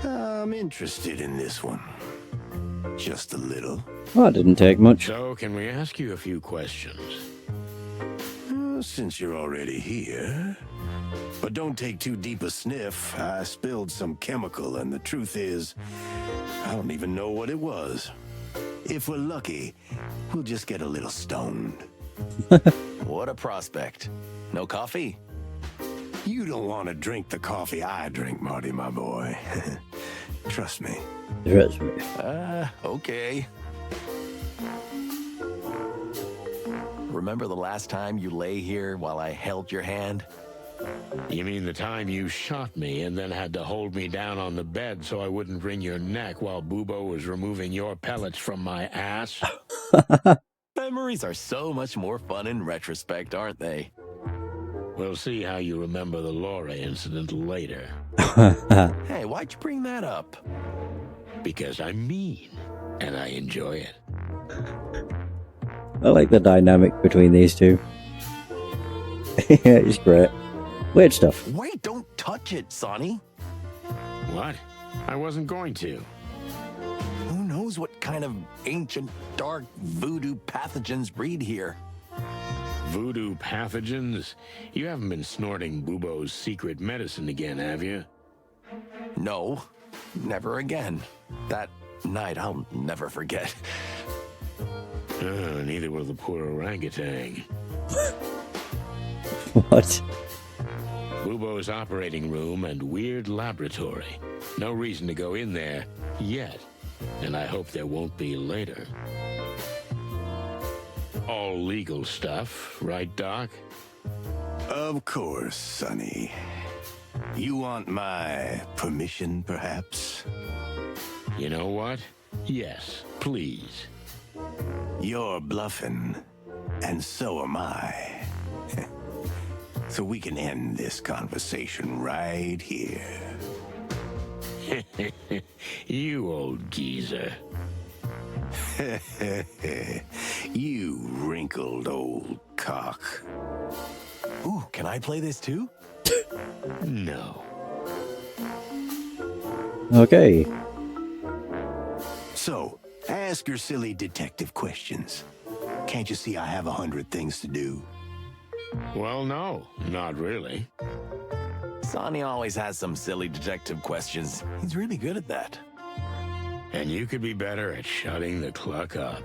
I'm interested in this one. Just a little. Well, it didn't take much. So, can we ask you a few questions? Since you're already here. But don't take too deep a sniff. I spilled some chemical, and the truth is, I don't even know what it was. If we're lucky, we'll just get a little stoned. What a prospect. No coffee? You don't want to drink the coffee I drink, Marty, my boy. Trust me. Trust me. Okay. Remember the last time you lay here while I held your hand? You mean the time you shot me and then had to hold me down on the bed so I wouldn't wring your neck while Bubo was removing your pellets from my ass? Memories are so much more fun in retrospect, aren't they? We'll see how you remember the Laura incident later. Hey, why'd you bring that up? Because I'm mean, and I enjoy it. I like the dynamic between these two. Yeah, it's great. Weird stuff. Wait, don't touch it, Sonny. What? I wasn't going to. Who knows what kind of ancient, dark voodoo pathogens breed here? Voodoo pathogens? You haven't been snorting Bubo's secret medicine again, have you? No, never again. That night I'll never forget. Neither will the poor orangutan. What? Bubo's operating room and weird laboratory. No reason to go in there yet, and I hope there won't be later. All legal stuff, right, Doc? Of course, Sonny. You want my permission, perhaps? You know what? Yes, please. You're bluffing, and so am I. So we can end this conversation right here. You old geezer. You wrinkled old cock. Ooh, can I play this too? No. Okay. So, ask your silly detective questions. Can't you see I have 100 things to do? Well, no, not really. Sonny always has some silly detective questions. He's really good at that. And you could be better at shutting the cluck up.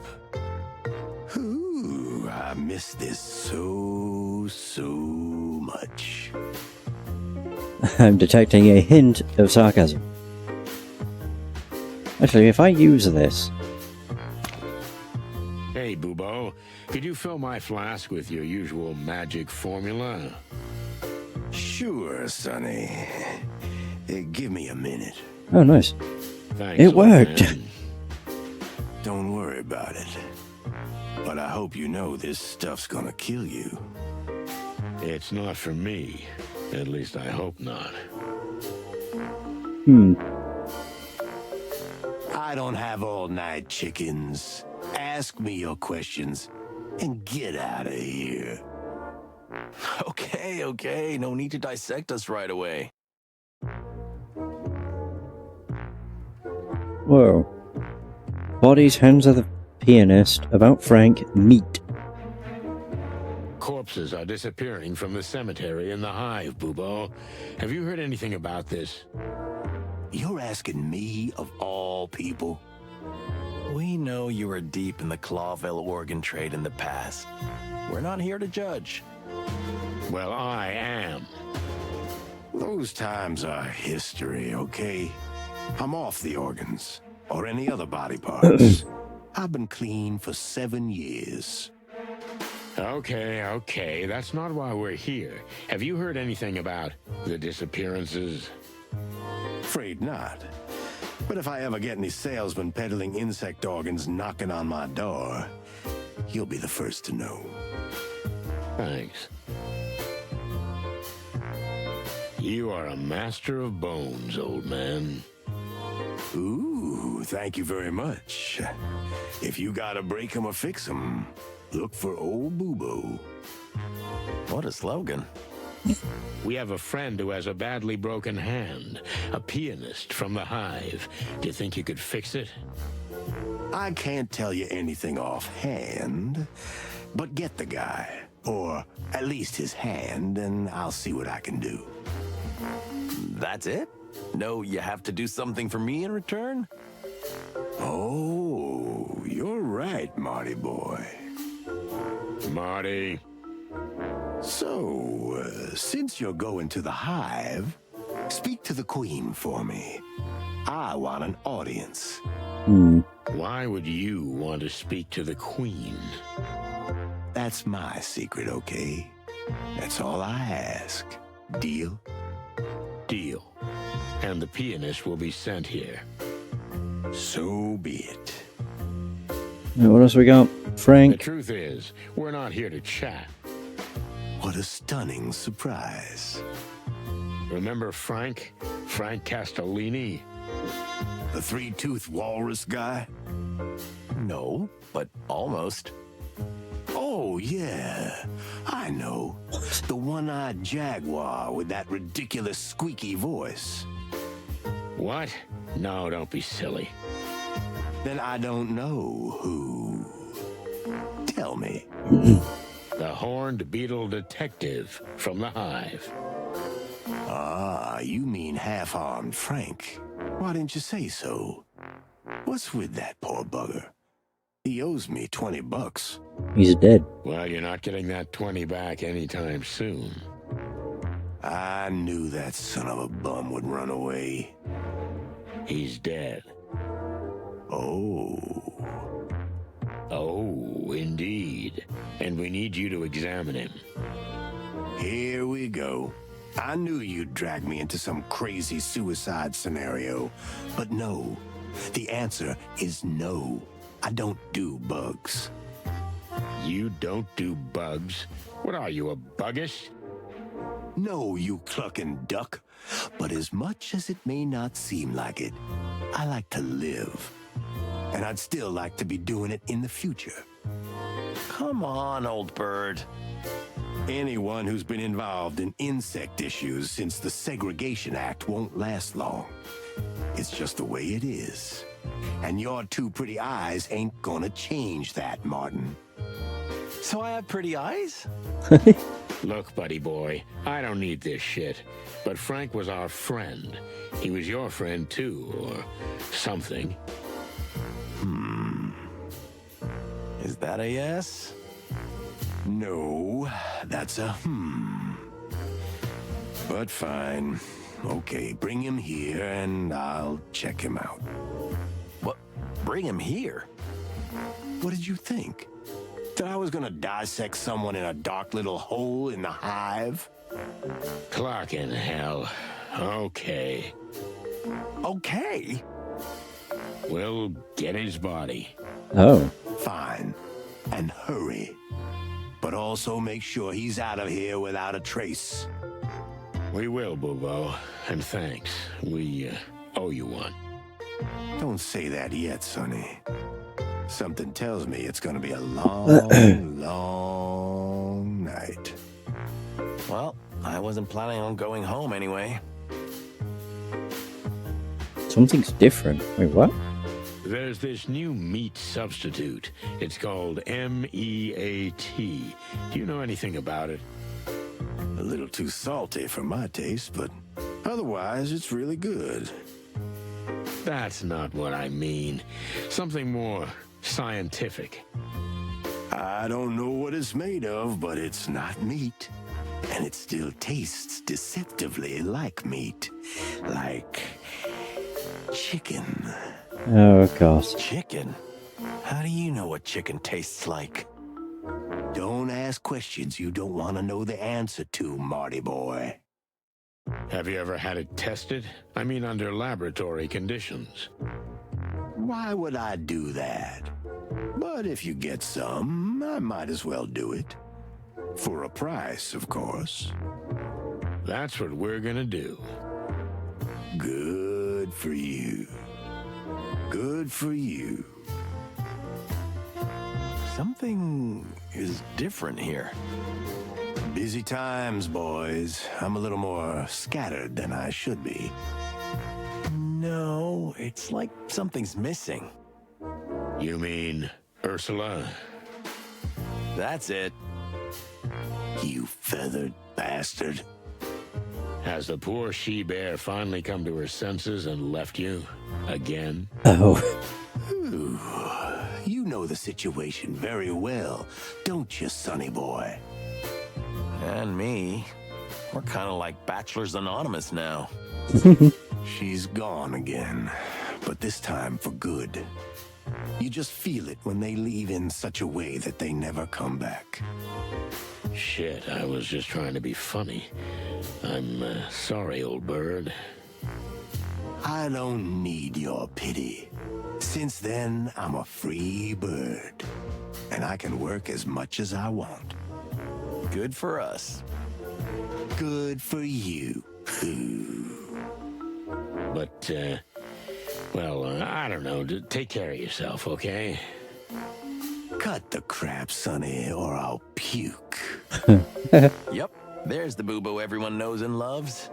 Ooh, I miss this so much. I'm detecting a hint of sarcasm. Actually, if I use this... Hey, Bubo, could you fill my flask with your usual magic formula? Sure, Sonny. Give me a minute. Oh, nice. Thanks, It old worked. man. Don't worry about it. But I hope you know this stuff's gonna kill you. It's not for me. At least I hope not. I don't have all night, chickens. Ask me your questions and get out of here. Okay, okay. No need to dissect us right away. Whoa. Bodies, hands of the pianist, about Frank, meat. Corpses are disappearing from the cemetery in the Hive, Bubo. Have you heard anything about this? You're asking me of all people? We know you were deep in the Clawville organ trade in the past. We're not here to judge. Well, I am. Those times are history, okay? I'm off the organs, or any other body parts. I've been clean for 7 years. Okay, okay. That's not why we're here. Have you heard anything about the disappearances? Afraid not. But if I ever get any salesmen peddling insect organs knocking on my door, you'll be the first to know. Thanks. You are a master of bones, old man. Ooh, thank you very much. If you gotta break 'em or fix 'em, look for old Bubo. What a slogan. We have a friend who has a badly broken hand, a pianist from the Hive. Do you think you could fix it? I can't tell you anything offhand, but get the guy, or at least his hand, and I'll see what I can do. That's it? No, you have to do something for me in return? Oh, you're right, Marty boy. Marty. So, since you're going to the Hive, speak to the Queen for me. I want an audience. Why would you want to speak to the Queen? That's my secret, okay? That's all I ask. Deal? Deal. And the pianist will be sent here. So be it. What else we got? The Frank. truth is, we're not here to chat. What a stunning surprise. Remember Frank? Frank Castellini? The three-toothed walrus guy? No, but almost. Oh, yeah. I know. The one-eyed jaguar with that ridiculous squeaky voice. What? No, don't be silly. Then I don't know who. Tell me. The Horned Beetle Detective from the Hive. Ah, you mean half-armed Frank. Why didn't you say so? What's with that poor bugger? He owes me $20. He's dead. Well, you're not getting that 20 back anytime soon. I knew that son of a bum would run away. He's dead. Oh. Oh, indeed. And we need you to examine him. Here we go. I knew you'd drag me into some crazy suicide scenario. But no. The answer is no. I don't do bugs. You don't do bugs? What are you, a buggist? No, you clucking duck. But as much as it may not seem like it, I like to live. And I'd still like to be doing it in the future. Come on, old bird. Anyone who's been involved in insect issues since the Segregation Act won't last long. It's just the way it is. And your two pretty eyes ain't gonna change that, Martin. So I have pretty eyes? Look, buddy boy, I don't need this shit. But Frank was our friend. He was your friend too, or something. Is that a yes? No, that's a But fine. Okay, bring him here and I'll check him out. bring him here. What did you think? That I was gonna dissect someone in a dark little hole in the hive? Clock in hell. Okay. Okay? We'll get his body. Oh. Fine. And hurry. But also make sure he's out of here without a trace. We will, Bubo. And thanks. We owe you one. Don't say that yet, Sonny. Something tells me it's gonna be a long, long night. Well, I wasn't planning on going home anyway. Something's different. Wait, what? There's this new meat substitute. It's called MEAT. Do you know anything about it? A little too salty for my taste, but otherwise it's really good. That's not what I mean. Something more scientific. I don't know what it's made of, but it's not meat. And it still tastes deceptively like meat. Like chicken. Oh, God. Chicken? How do you know what chicken tastes like? Don't ask questions you don't want to know the answer to, Marty boy. Have you ever had it tested? I mean, under laboratory conditions. Why would I do that? But if you get some, I might as well do it. For a price, of course. That's what we're gonna do. Good for you. Good for you. Something is different here. Busy times, boys. I'm a little more scattered than I should be. No, it's like something's missing. You mean Ursula? That's it. You feathered bastard. Has the poor she-bear finally come to her senses and left you? Again? Oh. Ooh, you know the situation very well, don't you, sonny boy? And me. We're kind of like Bachelors Anonymous now. She's gone again, but this time for good. You just feel it when they leave in such a way that they never come back. Shit, I was just trying to be funny. I'm sorry, old bird. I don't need your pity. Since then, I'm a free bird, and I can work as much as I want. Good for us. Good for you. But, well, I don't know. Take care of yourself, okay? Cut the crap, Sonny, or I'll puke. Yep, there's the Bubo everyone knows and loves.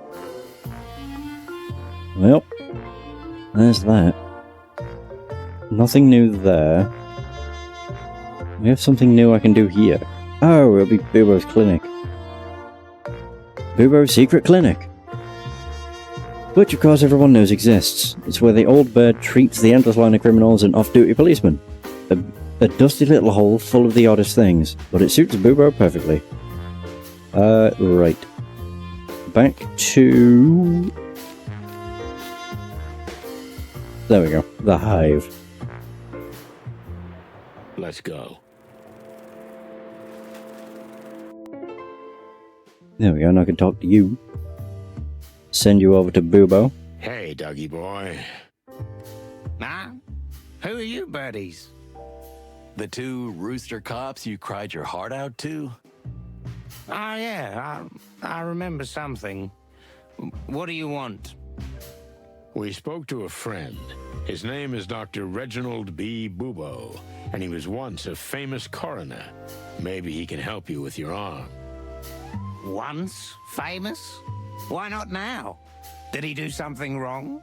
Well, there's that. Nothing new there. We have something new I can do here. Oh, it'll be Bubo's clinic. Bubo's secret clinic. Which, of course, everyone knows exists. It's where the old bird treats the endless line of criminals and off-duty policemen. A dusty little hole full of the oddest things, but it suits Bubo perfectly. Right. Back to... There we go. The Hive. Let's go. There we go, and I can talk to you. Send you over to Bubo. Hey, Dougie boy. Nah? Who are you buddies? The two rooster cops you cried your heart out to? Oh, yeah, I remember something. What do you want? We spoke to a friend. His name is Dr. Reginald B. Bubo, and he was once a famous coroner. Maybe he can help you with your arm. Once famous? Why not now? Did he do something wrong?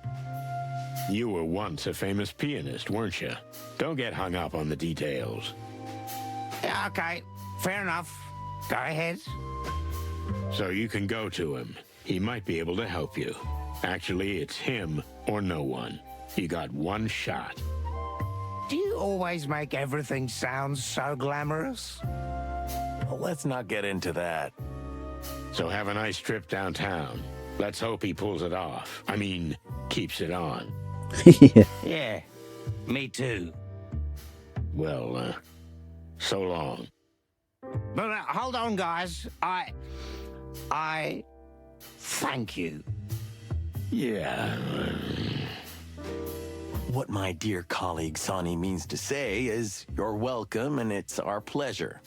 You were once a famous pianist, weren't you? Don't get hung up on the details. Yeah, okay, fair enough. Go ahead. So you can go to him. He might be able to help you. Actually, it's him or no one. You got one shot. Do you always make everything sound so glamorous? Well, let's not get into that. So have a nice trip downtown. Let's hope he pulls it off. I mean, keeps it on. Yeah. Yeah, Me too. Well, so long. But hold on, guys. I thank you. Yeah. What my dear colleague Sonny means to say is you're welcome and it's our pleasure.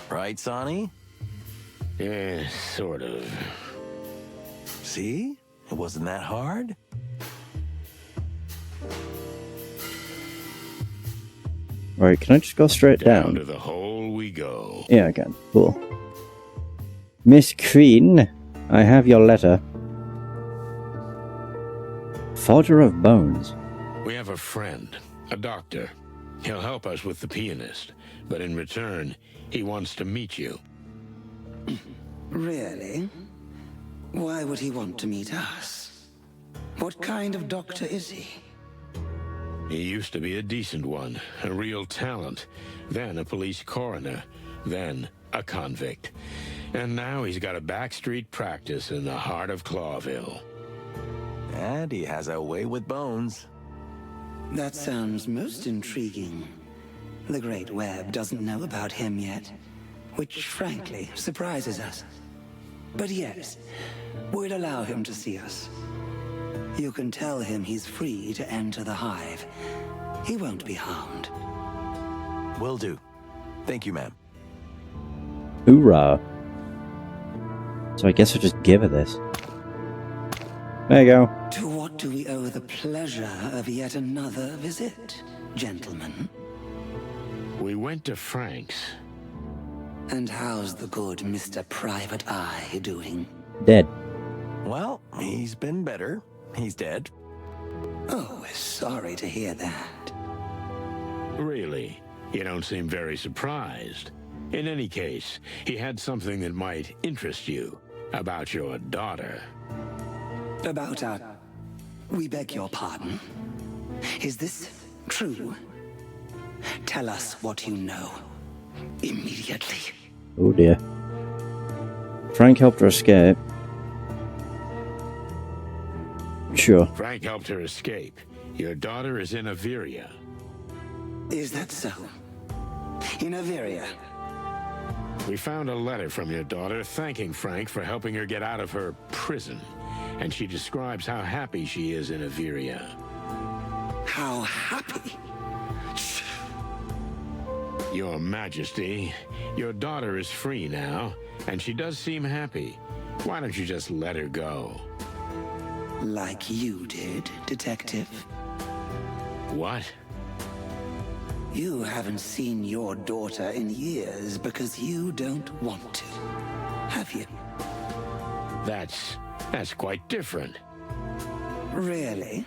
Right, Sonny? Yeah, sort of. See? It wasn't that hard. Right, can I just go straight Down down? to the hole we go. Yeah, I can. Cool. Miss Queen, I have your letter. Forger of bones. We have a friend, a doctor. He'll help us with the pianist, but in return, he wants to meet you. Really? Why would he want to meet us? What kind of doctor is he? He used to be a decent one, a real talent, then a police coroner, then a convict. And now he's got a backstreet practice in the heart of Clawville. And he has a way with bones. That sounds most intriguing. The Great Web doesn't know about him yet, which frankly surprises us. But yes, we'll allow him to see us. You can tell him he's free to enter the Hive. He won't be harmed. Will do. Thank you, ma'am. Hoorah. So I guess I'll just give her this. There you go. To what do we owe the pleasure of yet another visit, gentlemen? We went to Frank's. And how's the good Mr. Private Eye doing? Dead. Well, he's been better. He's dead. Oh, we're sorry to hear that. Really? You don't seem very surprised. In any case, he had something that might interest you about your daughter. About our... We beg your pardon. Is this true? Tell us what you know. Immediately. Oh dear. Frank helped her escape. Sure. Frank helped her escape. Your daughter is in Averia. Is that so? In Averia? We found a letter from your daughter thanking Frank for helping her get out of her prison. And she describes how happy she is in Averia. How happy? Your Majesty, your daughter is free now, and she does seem happy. Why don't you just let her go? Like you did, Detective. What? You haven't seen your daughter in years because you don't want to, have you? That's quite different. Really?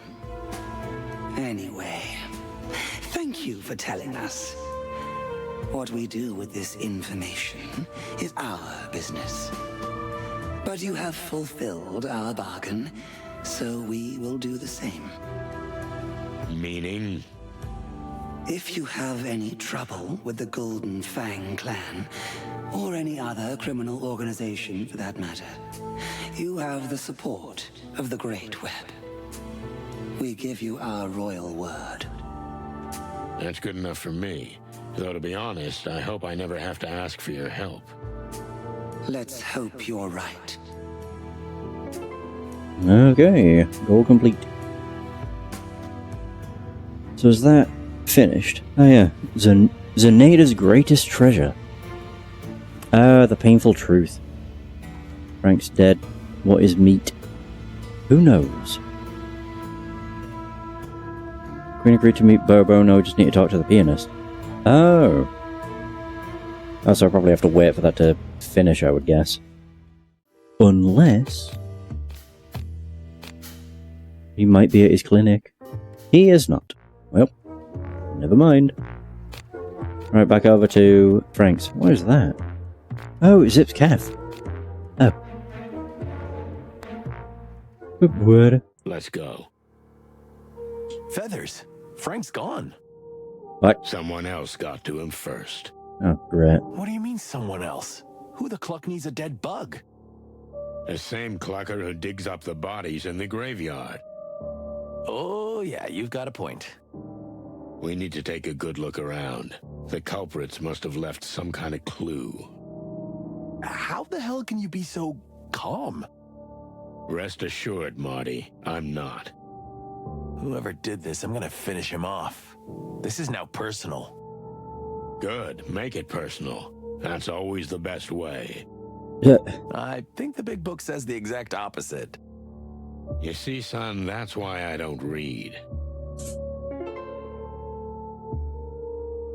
Anyway, thank you for telling us. What we do with this information is our business. But you have fulfilled our bargain, so we will do the same. Meaning? If you have any trouble with the Golden Fang clan, or any other criminal organization for that matter, you have the support of the Great Web. We give you our royal word. That's good enough for me. Though to be honest, I hope I never have to ask for your help. Let's hope you're right. Okay, goal complete. So is that finished? Oh yeah, Zenaita's greatest treasure. The painful truth. Frank's dead. What is meat? Who knows? Queen agreed to meet Bobo. No, just need to talk to the pianist. Oh. Oh, so I'll probably have to wait for that to finish, I would guess. Unless... he might be at his clinic. He is not. Well, never mind. Right, back over to Frank's. What is that? Oh, Zip's calf. Oh. Good word. Let's go. Feathers. Frank's gone. What? Someone else got to him first. Oh, great. What do you mean someone else? Who the cluck needs a dead bug? The same clucker who digs up the bodies in the graveyard. Oh, yeah, you've got a point. We need to take a good look around. The culprits must have left some kind of clue. How the hell can you be so calm? Rest assured, Marty, I'm not. Whoever did this, I'm gonna finish him off. This is now personal. Good, make it personal. That's always the best way. I think the big book says the exact opposite. You see, son, that's why I don't read.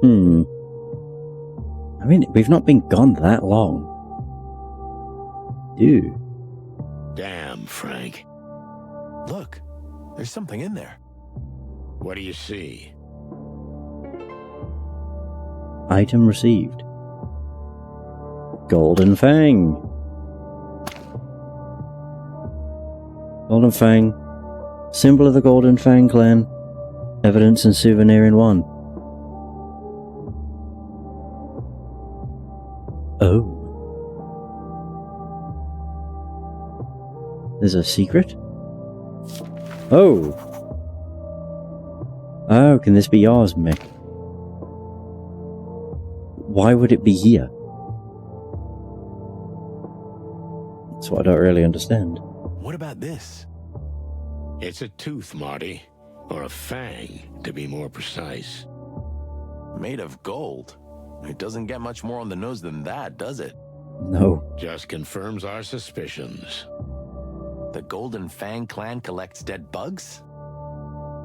I mean, we've not been gone that long. Dude. Damn, Frank. Look, there's something in there. What do you see? Item received. Golden Fang. Golden Fang. Symbol of the Golden Fang clan. Evidence and souvenir in one. Oh. There's a secret? Oh. Oh, can this be yours, Mick? Why would it be here? That's what I don't really understand. What about this? It's a tooth, Marty. Or a fang, to be more precise. Made of gold. It doesn't get much more on the nose than that, does it? No. Just confirms our suspicions. The Golden Fang clan collects dead bugs?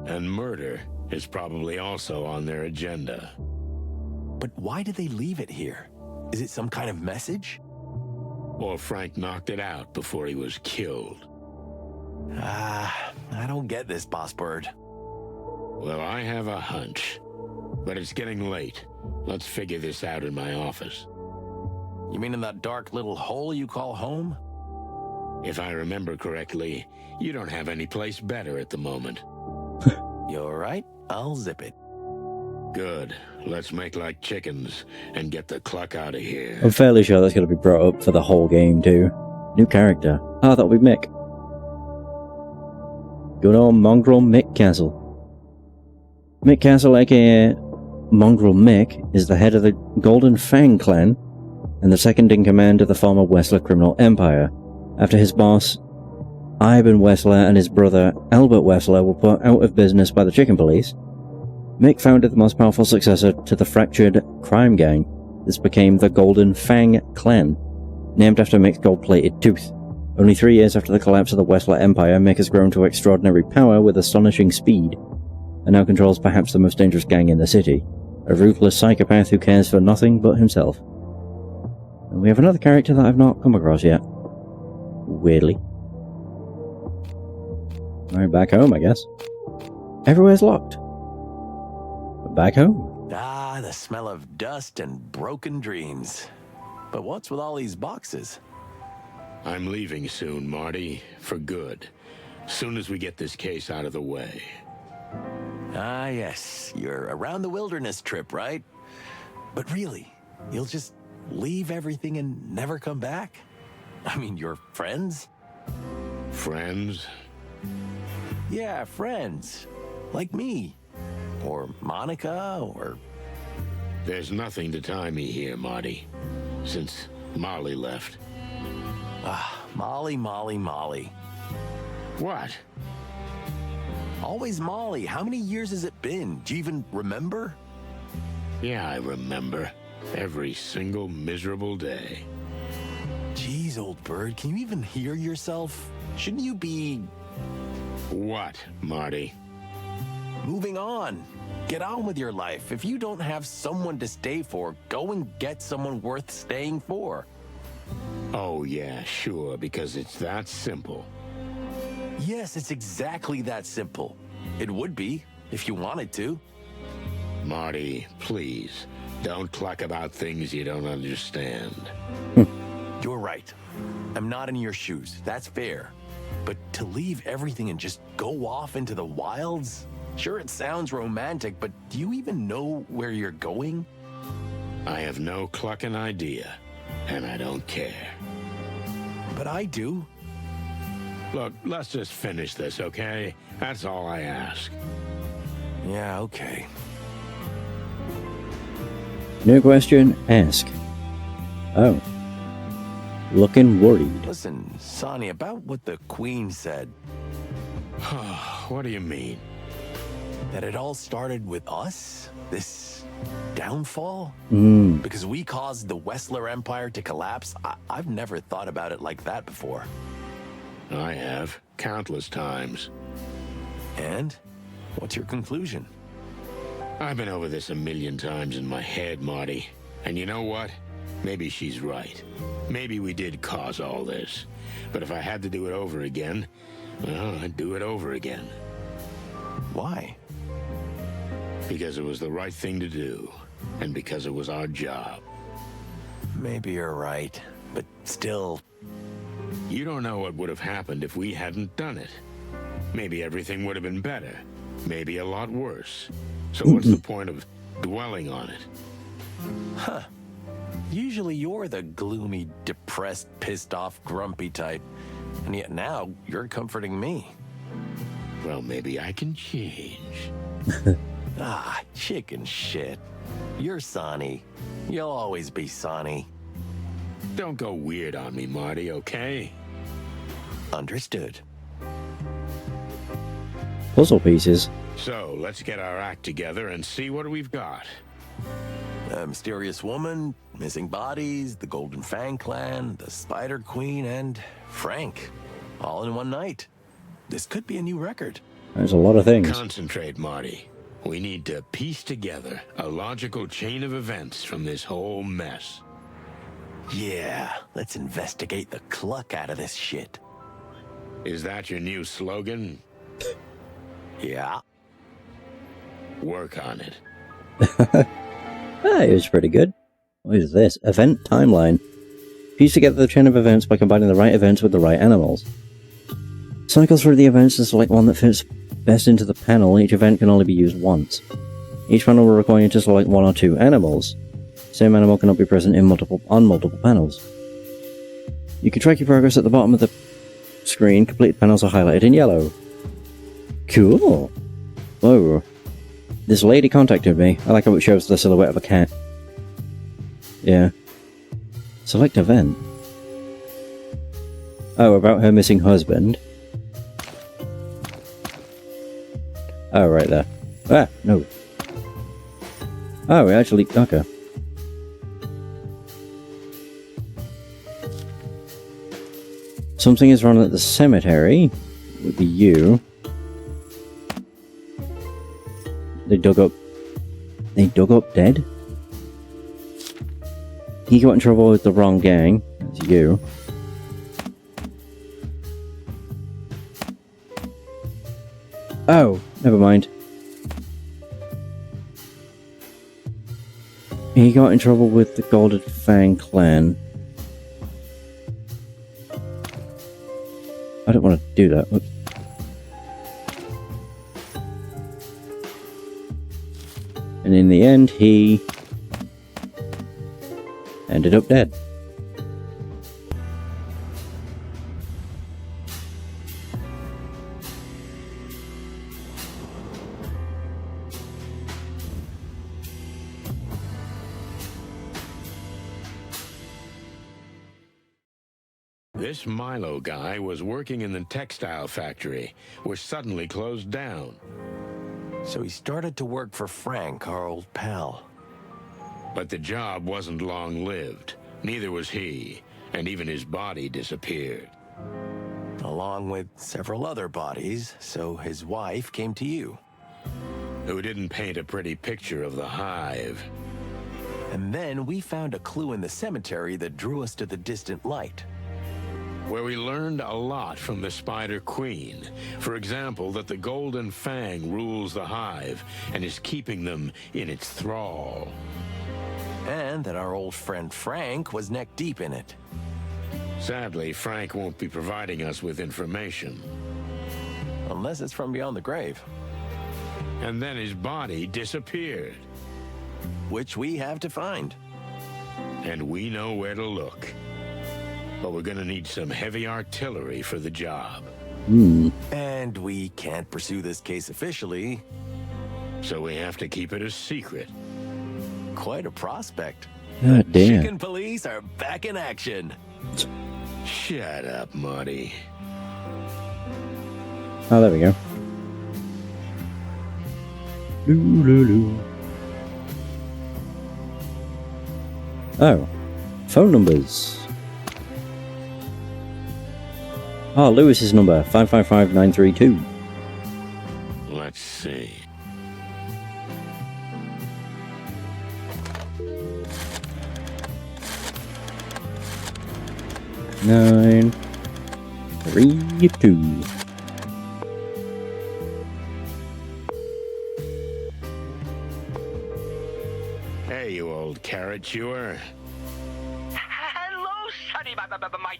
And murder is probably also on their agenda. But why did they leave it here? Is it some kind of message? Or Frank knocked it out before he was killed. I don't get this, Boss Bird. Well, I have a hunch. But it's getting late. Let's figure this out in my office. You mean in that dark little hole you call home? If I remember correctly, you don't have any place better at the moment. You're right. I'll zip it. Good. Let's make like chickens and get the cluck out of here. I'm fairly sure that's going to be brought up for the whole game too. New character. Ah, that'll be Mick. Good old mongrel Mick Castle. Mick Castle, aka Mongrel Mick, is the head of the Golden Fang clan and the second in command of the former Wessler criminal empire. After his boss, Ivan Wessler, and his brother, Albert Wessler, were put out of business by the chicken police, Mick founded the most powerful successor to the fractured crime gang. This became the Golden Fang clan, named after Mick's gold-plated tooth. Only 3 years after the collapse of the Wessler empire, Mick has grown to extraordinary power with astonishing speed, and now controls perhaps the most dangerous gang in the city, a ruthless psychopath who cares for nothing but himself. And we have another character that I've not come across yet. Weirdly. Alright, back home, I guess. Everywhere's locked. But back home. Ah, the smell of dust and broken dreams. But what's with all these boxes? I'm leaving soon, Marty. For good. Soon as we get this case out of the way. Ah, yes. Your around the wilderness trip, right? But really, you'll just leave everything and never come back? I mean, your friends? Friends? Yeah, friends. Like me. Or Monica, or... There's nothing to tie me here, Marty. Since Molly left. Ah, Molly, Molly, Molly. What? Always Molly. How many years has it been? Do you even remember? Yeah, I remember. Every single miserable day. Jeez, old bird, can you even hear yourself? Shouldn't you be... What, Marty? Moving on. Get on with your life. If you don't have someone to stay for, go and get someone worth staying for. Oh, yeah, sure, because it's that simple. Yes, it's exactly that simple. It would be, if you wanted to. Marty, please, don't cluck about things you don't understand. You're right. I'm not in your shoes. That's fair. But to leave everything and just go off into the wilds? Sure, it sounds romantic, but do you even know where you're going? I have no clucking idea, and I don't care. But I do. Look, let's just finish this, okay? That's all I ask. Yeah, okay. No question, ask. Oh. Looking worried. Listen, Sonny, about what the Queen said. What do you mean? That it all started with us? This downfall? Mm. Because we caused the Wessler Empire to collapse? I've never thought about it like that before. I have, countless times. And? What's your conclusion? I've been over this a million times in my head, Marty. And you know what? Maybe she's right. Maybe we did cause all this. But if I had to do it over again, well, I'd do it over again. Why? Because it was the right thing to do. And because it was our job. Maybe you're right. But still... You don't know what would have happened if we hadn't done it. Maybe everything would have been better. Maybe a lot worse. So what's the point of dwelling on it? Huh. Usually you're the gloomy, depressed, pissed off, grumpy type. And yet now, you're comforting me. Well, maybe I can change. Chicken shit. You're Sonny. You'll always be Sonny. Don't go weird on me, Marty, okay? Understood. Puzzle pieces. So, let's get our act together and see what we've got. A mysterious woman, missing bodies, the Golden Fang clan, the Spider Queen, and Frank. All in one night. This could be a new record. There's a lot of things. Concentrate, Marty. We need to piece together a logical chain of events from this whole mess. Yeah, let's investigate the cluck out of this shit. Is that your new slogan? Yeah. Work on it. It was pretty good. What is this? Event timeline. Piece together the chain of events by combining the right events with the right animals. Cycle through the events and select one that fits best into the panel. Each event can only be used once. Each panel will require you to select one or two animals. Same animal cannot be present on multiple panels. You can track your progress at the bottom of the screen. Completed panels are highlighted in yellow. Cool. Whoa. This lady contacted me. I like how it shows the silhouette of a cat. Yeah. Select event. Oh, about her missing husband. Oh, right there. Ah, no. Oh, actually, okay. Something is wrong at the cemetery. Would be you. They dug up dead? He got in trouble with the wrong gang. That's you. Oh, never mind. He got in trouble with the Golden Fang clan. I don't want to do that. Whoops. And in the end, he ended up dead. This Milo guy was working in the textile factory, which suddenly closed down. So he started to work for Frank, our old pal. But the job wasn't long-lived. Neither was he, and even his body disappeared. Along with several other bodies, so his wife came to you. Who didn't paint a pretty picture of the Hive. And then we found a clue in the cemetery that drew us to the distant light. Where we learned a lot from the Spider Queen. For example, that the Golden Fang rules the Hive and is keeping them in its thrall. And that our old friend Frank was neck deep in it. Sadly, Frank won't be providing us with information. Unless it's from beyond the grave. And then his body disappeared. Which we have to find. And we know where to look. But we're gonna need some heavy artillery for the job. And we can't pursue this case officially. So we have to keep it a secret. quite a prospect. Oh, dear. Chicken police are back in action. Shut up, Marty. Oh, there we go. Loo. Oh, phone numbers. Oh, Lewis's number, 555932. Let's see. Nine, 3, 2. Hey, you old carrot chewer. Hello, Sonny, my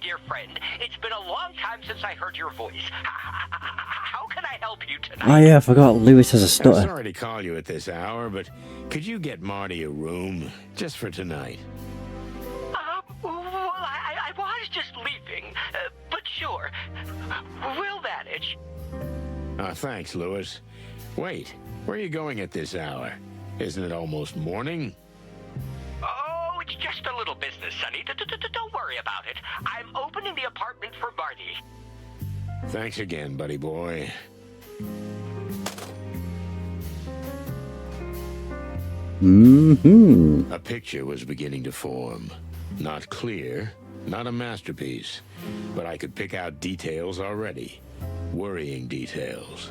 dear friend. It's been a long time since I heard your voice. How can I help you tonight? Oh yeah, I forgot Lewis has a I'm stutter. sorry to call you at this hour, but could you get Marty a room just for tonight? Well, I was just leaving, but sure. We'll manage. Thanks, Lewis. Wait, where are you going at this hour? Isn't it almost morning? Oh, it's just a little business, Sonny. Don't worry about it. I'm opening the apartment for Marty. Thanks again, buddy boy. Mm-hmm. A picture was beginning to form. Not clear, not a masterpiece, but I could pick out details already. Worrying details.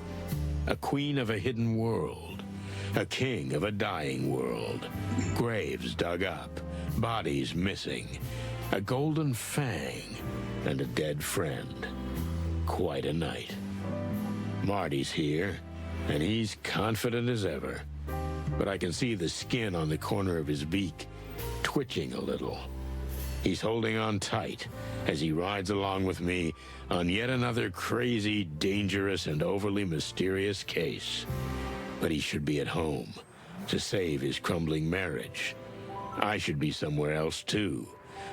A queen of a hidden world. A king of a dying world. Graves dug up. Bodies missing. A golden fang. And a dead friend. Quite a night. Marty's here, and he's confident as ever. But I can see the skin on the corner of his beak twitching a little. He's holding on tight as he rides along with me on yet another crazy, dangerous, and overly mysterious case. But he should be at home to save his crumbling marriage. I should be somewhere else too,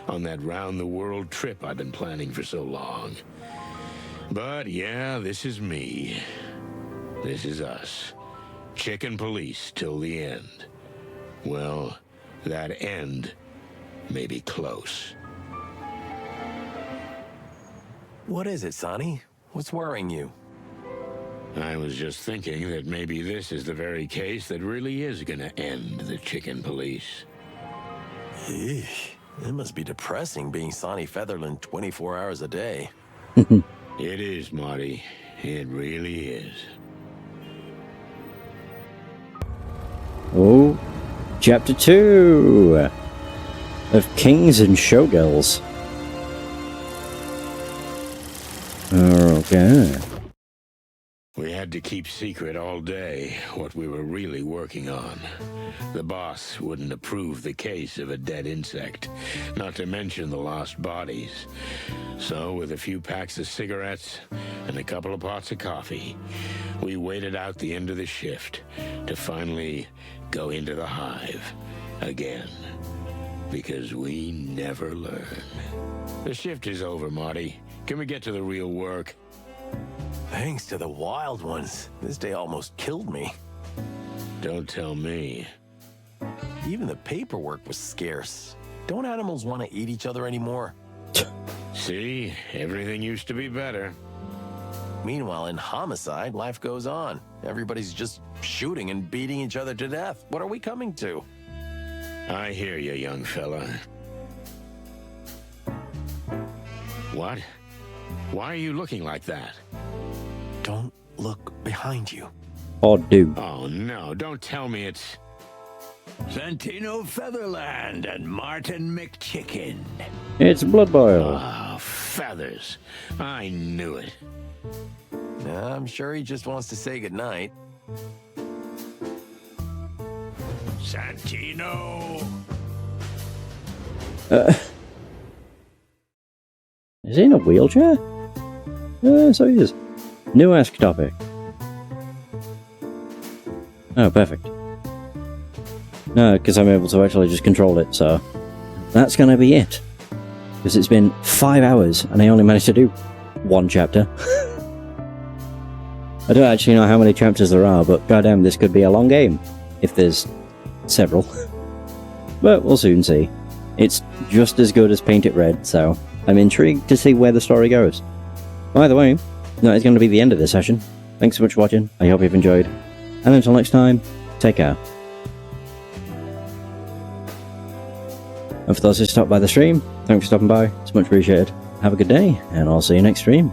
on that round-the-world trip I've been planning for so long. But yeah, this is me. This is us. Chicken police till the end. Well, that end may be close. What is it, Sonny? What's worrying you? I was just thinking that maybe this is the very case that really is gonna end the chicken police. Eesh, it must be depressing being Sonny Featherland 24 hours a day. It is, Marty. It really is. Oh, Chapter 2 of Kings and Showgirls. Okay. We had to keep secret all day what we were really working on. The boss wouldn't approve the case of a dead insect, not to mention the lost bodies. So, with a few packs of cigarettes and a couple of pots of coffee, we waited out the end of the shift to finally go into the Hive again. Because we never learn. The shift is over, Marty. Can we get to the real work? Thanks to the wild ones, this day almost killed me. Don't tell me. Even the paperwork was scarce. Don't animals want to eat each other anymore? See, everything used to be better. Meanwhile, in homicide, life goes on. Everybody's just shooting and beating each other to death. What are we coming to? I hear you, young fella. What? Why are you looking like that? Don't look behind you. Or do. Oh, no, don't tell me it's... Santino Featherland and Martin McChicken. It's Blood Boil. Oh, feathers. I knew it. I'm sure he just wants to say goodnight. Santino! Is he in a wheelchair? So he is. New Ask topic. Oh, perfect. No, because I'm able to actually just control it, so that's going to be it. Because it's been 5 hours and I only managed to do one chapter. I don't actually know how many chapters there are, but goddamn, this could be a long game. If there's several. but we'll soon see. It's just as good as Paint It Red, so I'm intrigued to see where the story goes. By the way, that is going to be the end of this session. Thanks so much for watching, I hope you've enjoyed, and until next time, take care. And for those who stopped by the stream, thanks for stopping by, it's much appreciated. Have a good day, and I'll see you next stream.